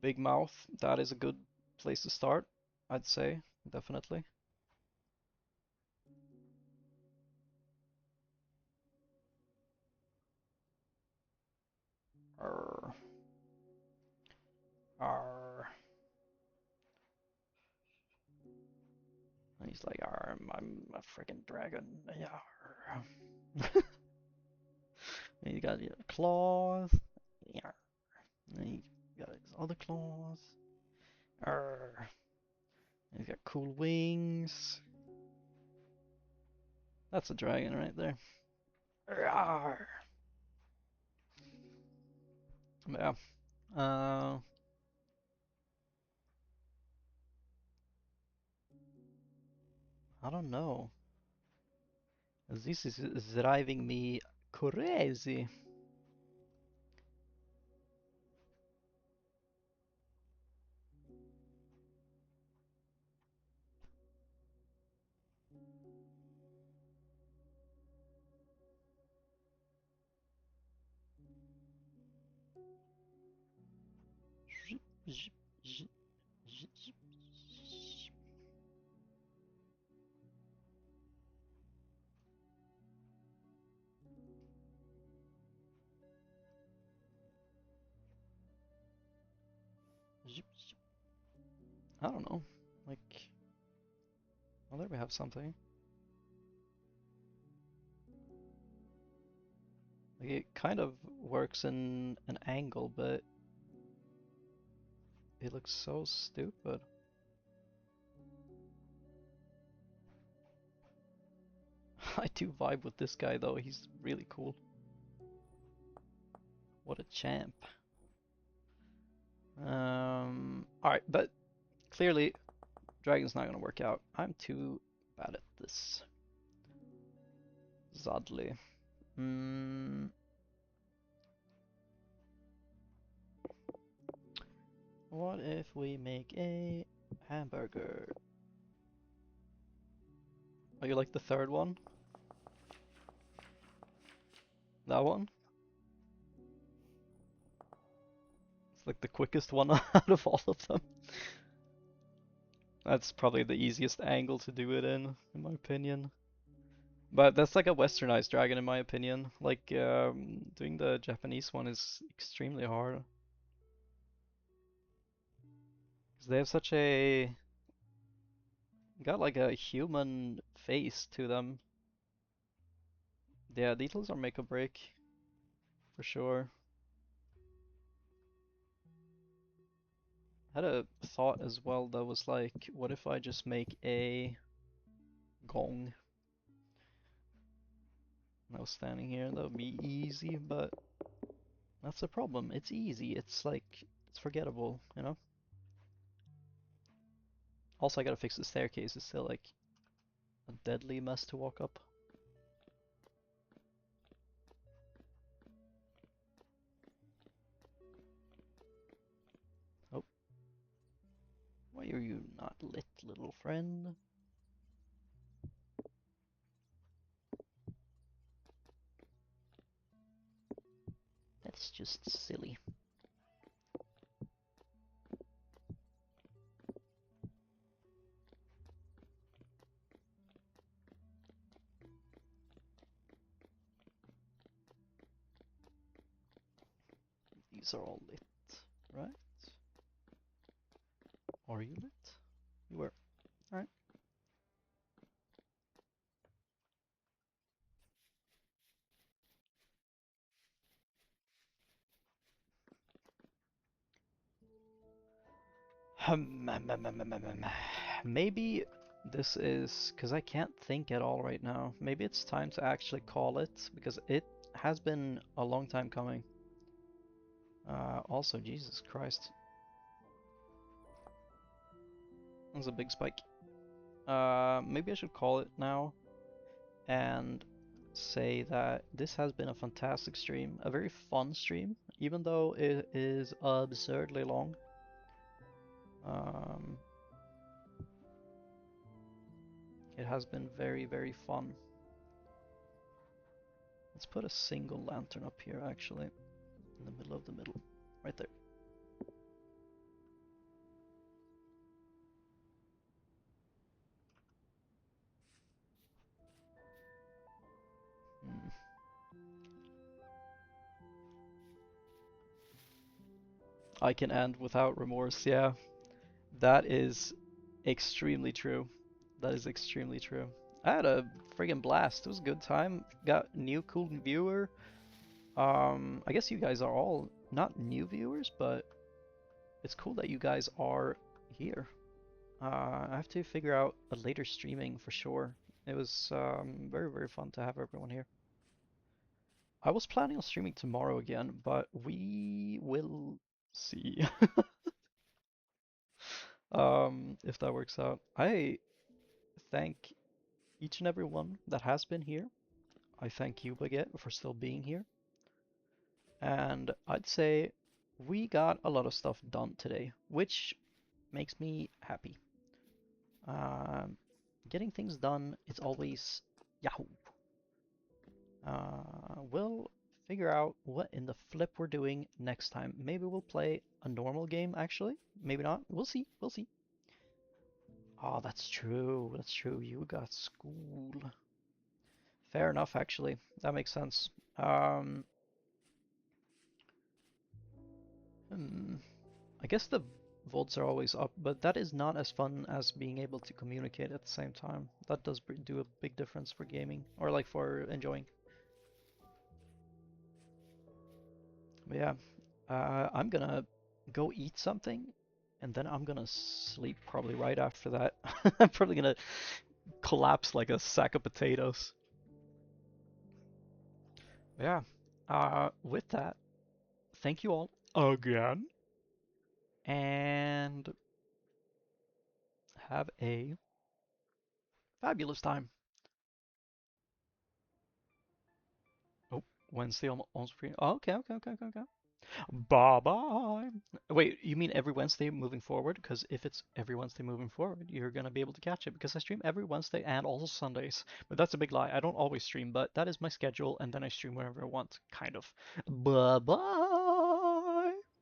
Big mouth, that is a good place to start, I'd say, definitely. Arr. Arr. And he's like, Arr, I'm a freaking dragon. Arr. And you got your claws. Arr. And he got his other claws. Arr. And he's got cool wings. That's a dragon right there. Arr. Yeah. I don't know. This is driving me crazy. I don't know. Like, well, there we have something. Like, it kind of works in an angle, but it looks so stupid. I do vibe with this guy though, he's really cool. What a champ. Alright, but clearly Dragon's not gonna work out. I'm too bad at this. Zodly. What if we make a hamburger? Oh, you like the third one? That one? It's like the quickest one out of all of them. That's probably the easiest angle to do it in my opinion. But that's like a westernized dragon in my opinion. Like doing the Japanese one is extremely hard. Because they have such a got like a human face to them. Yeah, details are make or break for sure. Had a thought as well that was like, what if I just make a gong? And I was standing here, that would be easy, but that's the problem. It's easy. It's like it's forgettable, you know? Also, I gotta fix the staircase. It's still like a deadly mess to walk up. Oh, why are you not lit, little friend? That's just silly. These are all lit, right? Are you lit? You were. Alright. Maybe this is because I can't think at all right now. Maybe it's time to actually call it because it has been a long time coming. Also, Jesus Christ, that's a big spike. Maybe I should call it now and say that this has been a fantastic stream, a very fun stream, even though it is absurdly long. Um, it has been very, very fun. Let's put a single lantern up here, actually, in the middle of the middle, right there. Hmm. I can end without remorse, yeah. That is extremely true. That is extremely true. I had a friggin' blast. It was a good time. Got new cool viewer. I guess you guys are all not new viewers, but it's cool that you guys are here. I have to figure out a later streaming for sure. It was very, very fun to have everyone here. I was planning on streaming tomorrow again, but we will see if that works out. I thank each and every one that has been here. I thank you, Baguette, for still being here. And I'd say we got a lot of stuff done today, which makes me happy. Um, Getting things done is always Yahoo! We'll figure out what in the flip we're doing next time. Maybe we'll play a normal game, actually. Maybe not. We'll see. We'll see. Oh, that's true. That's true. You got school. Fair enough, actually. That makes sense. Um, hmm. I guess the votes are always up, but that is not as fun as being able to communicate at the same time. That does do a big difference for gaming, or like for enjoying. But yeah, I'm gonna go eat something, and then I'm gonna sleep probably right after that. I'm probably gonna collapse like a sack of potatoes. But yeah, with that, thank you all again, and have a fabulous time. Oh, Wednesday on screen. Oh, okay, okay, okay, okay, okay. Bye bye. Wait, you mean every Wednesday moving forward? Because if it's every Wednesday moving forward, you're gonna be able to catch it because I stream every Wednesday and also Sundays. But that's a big lie. I don't always stream, but that is my schedule, and then I stream whenever I want, kind of. Bye bye.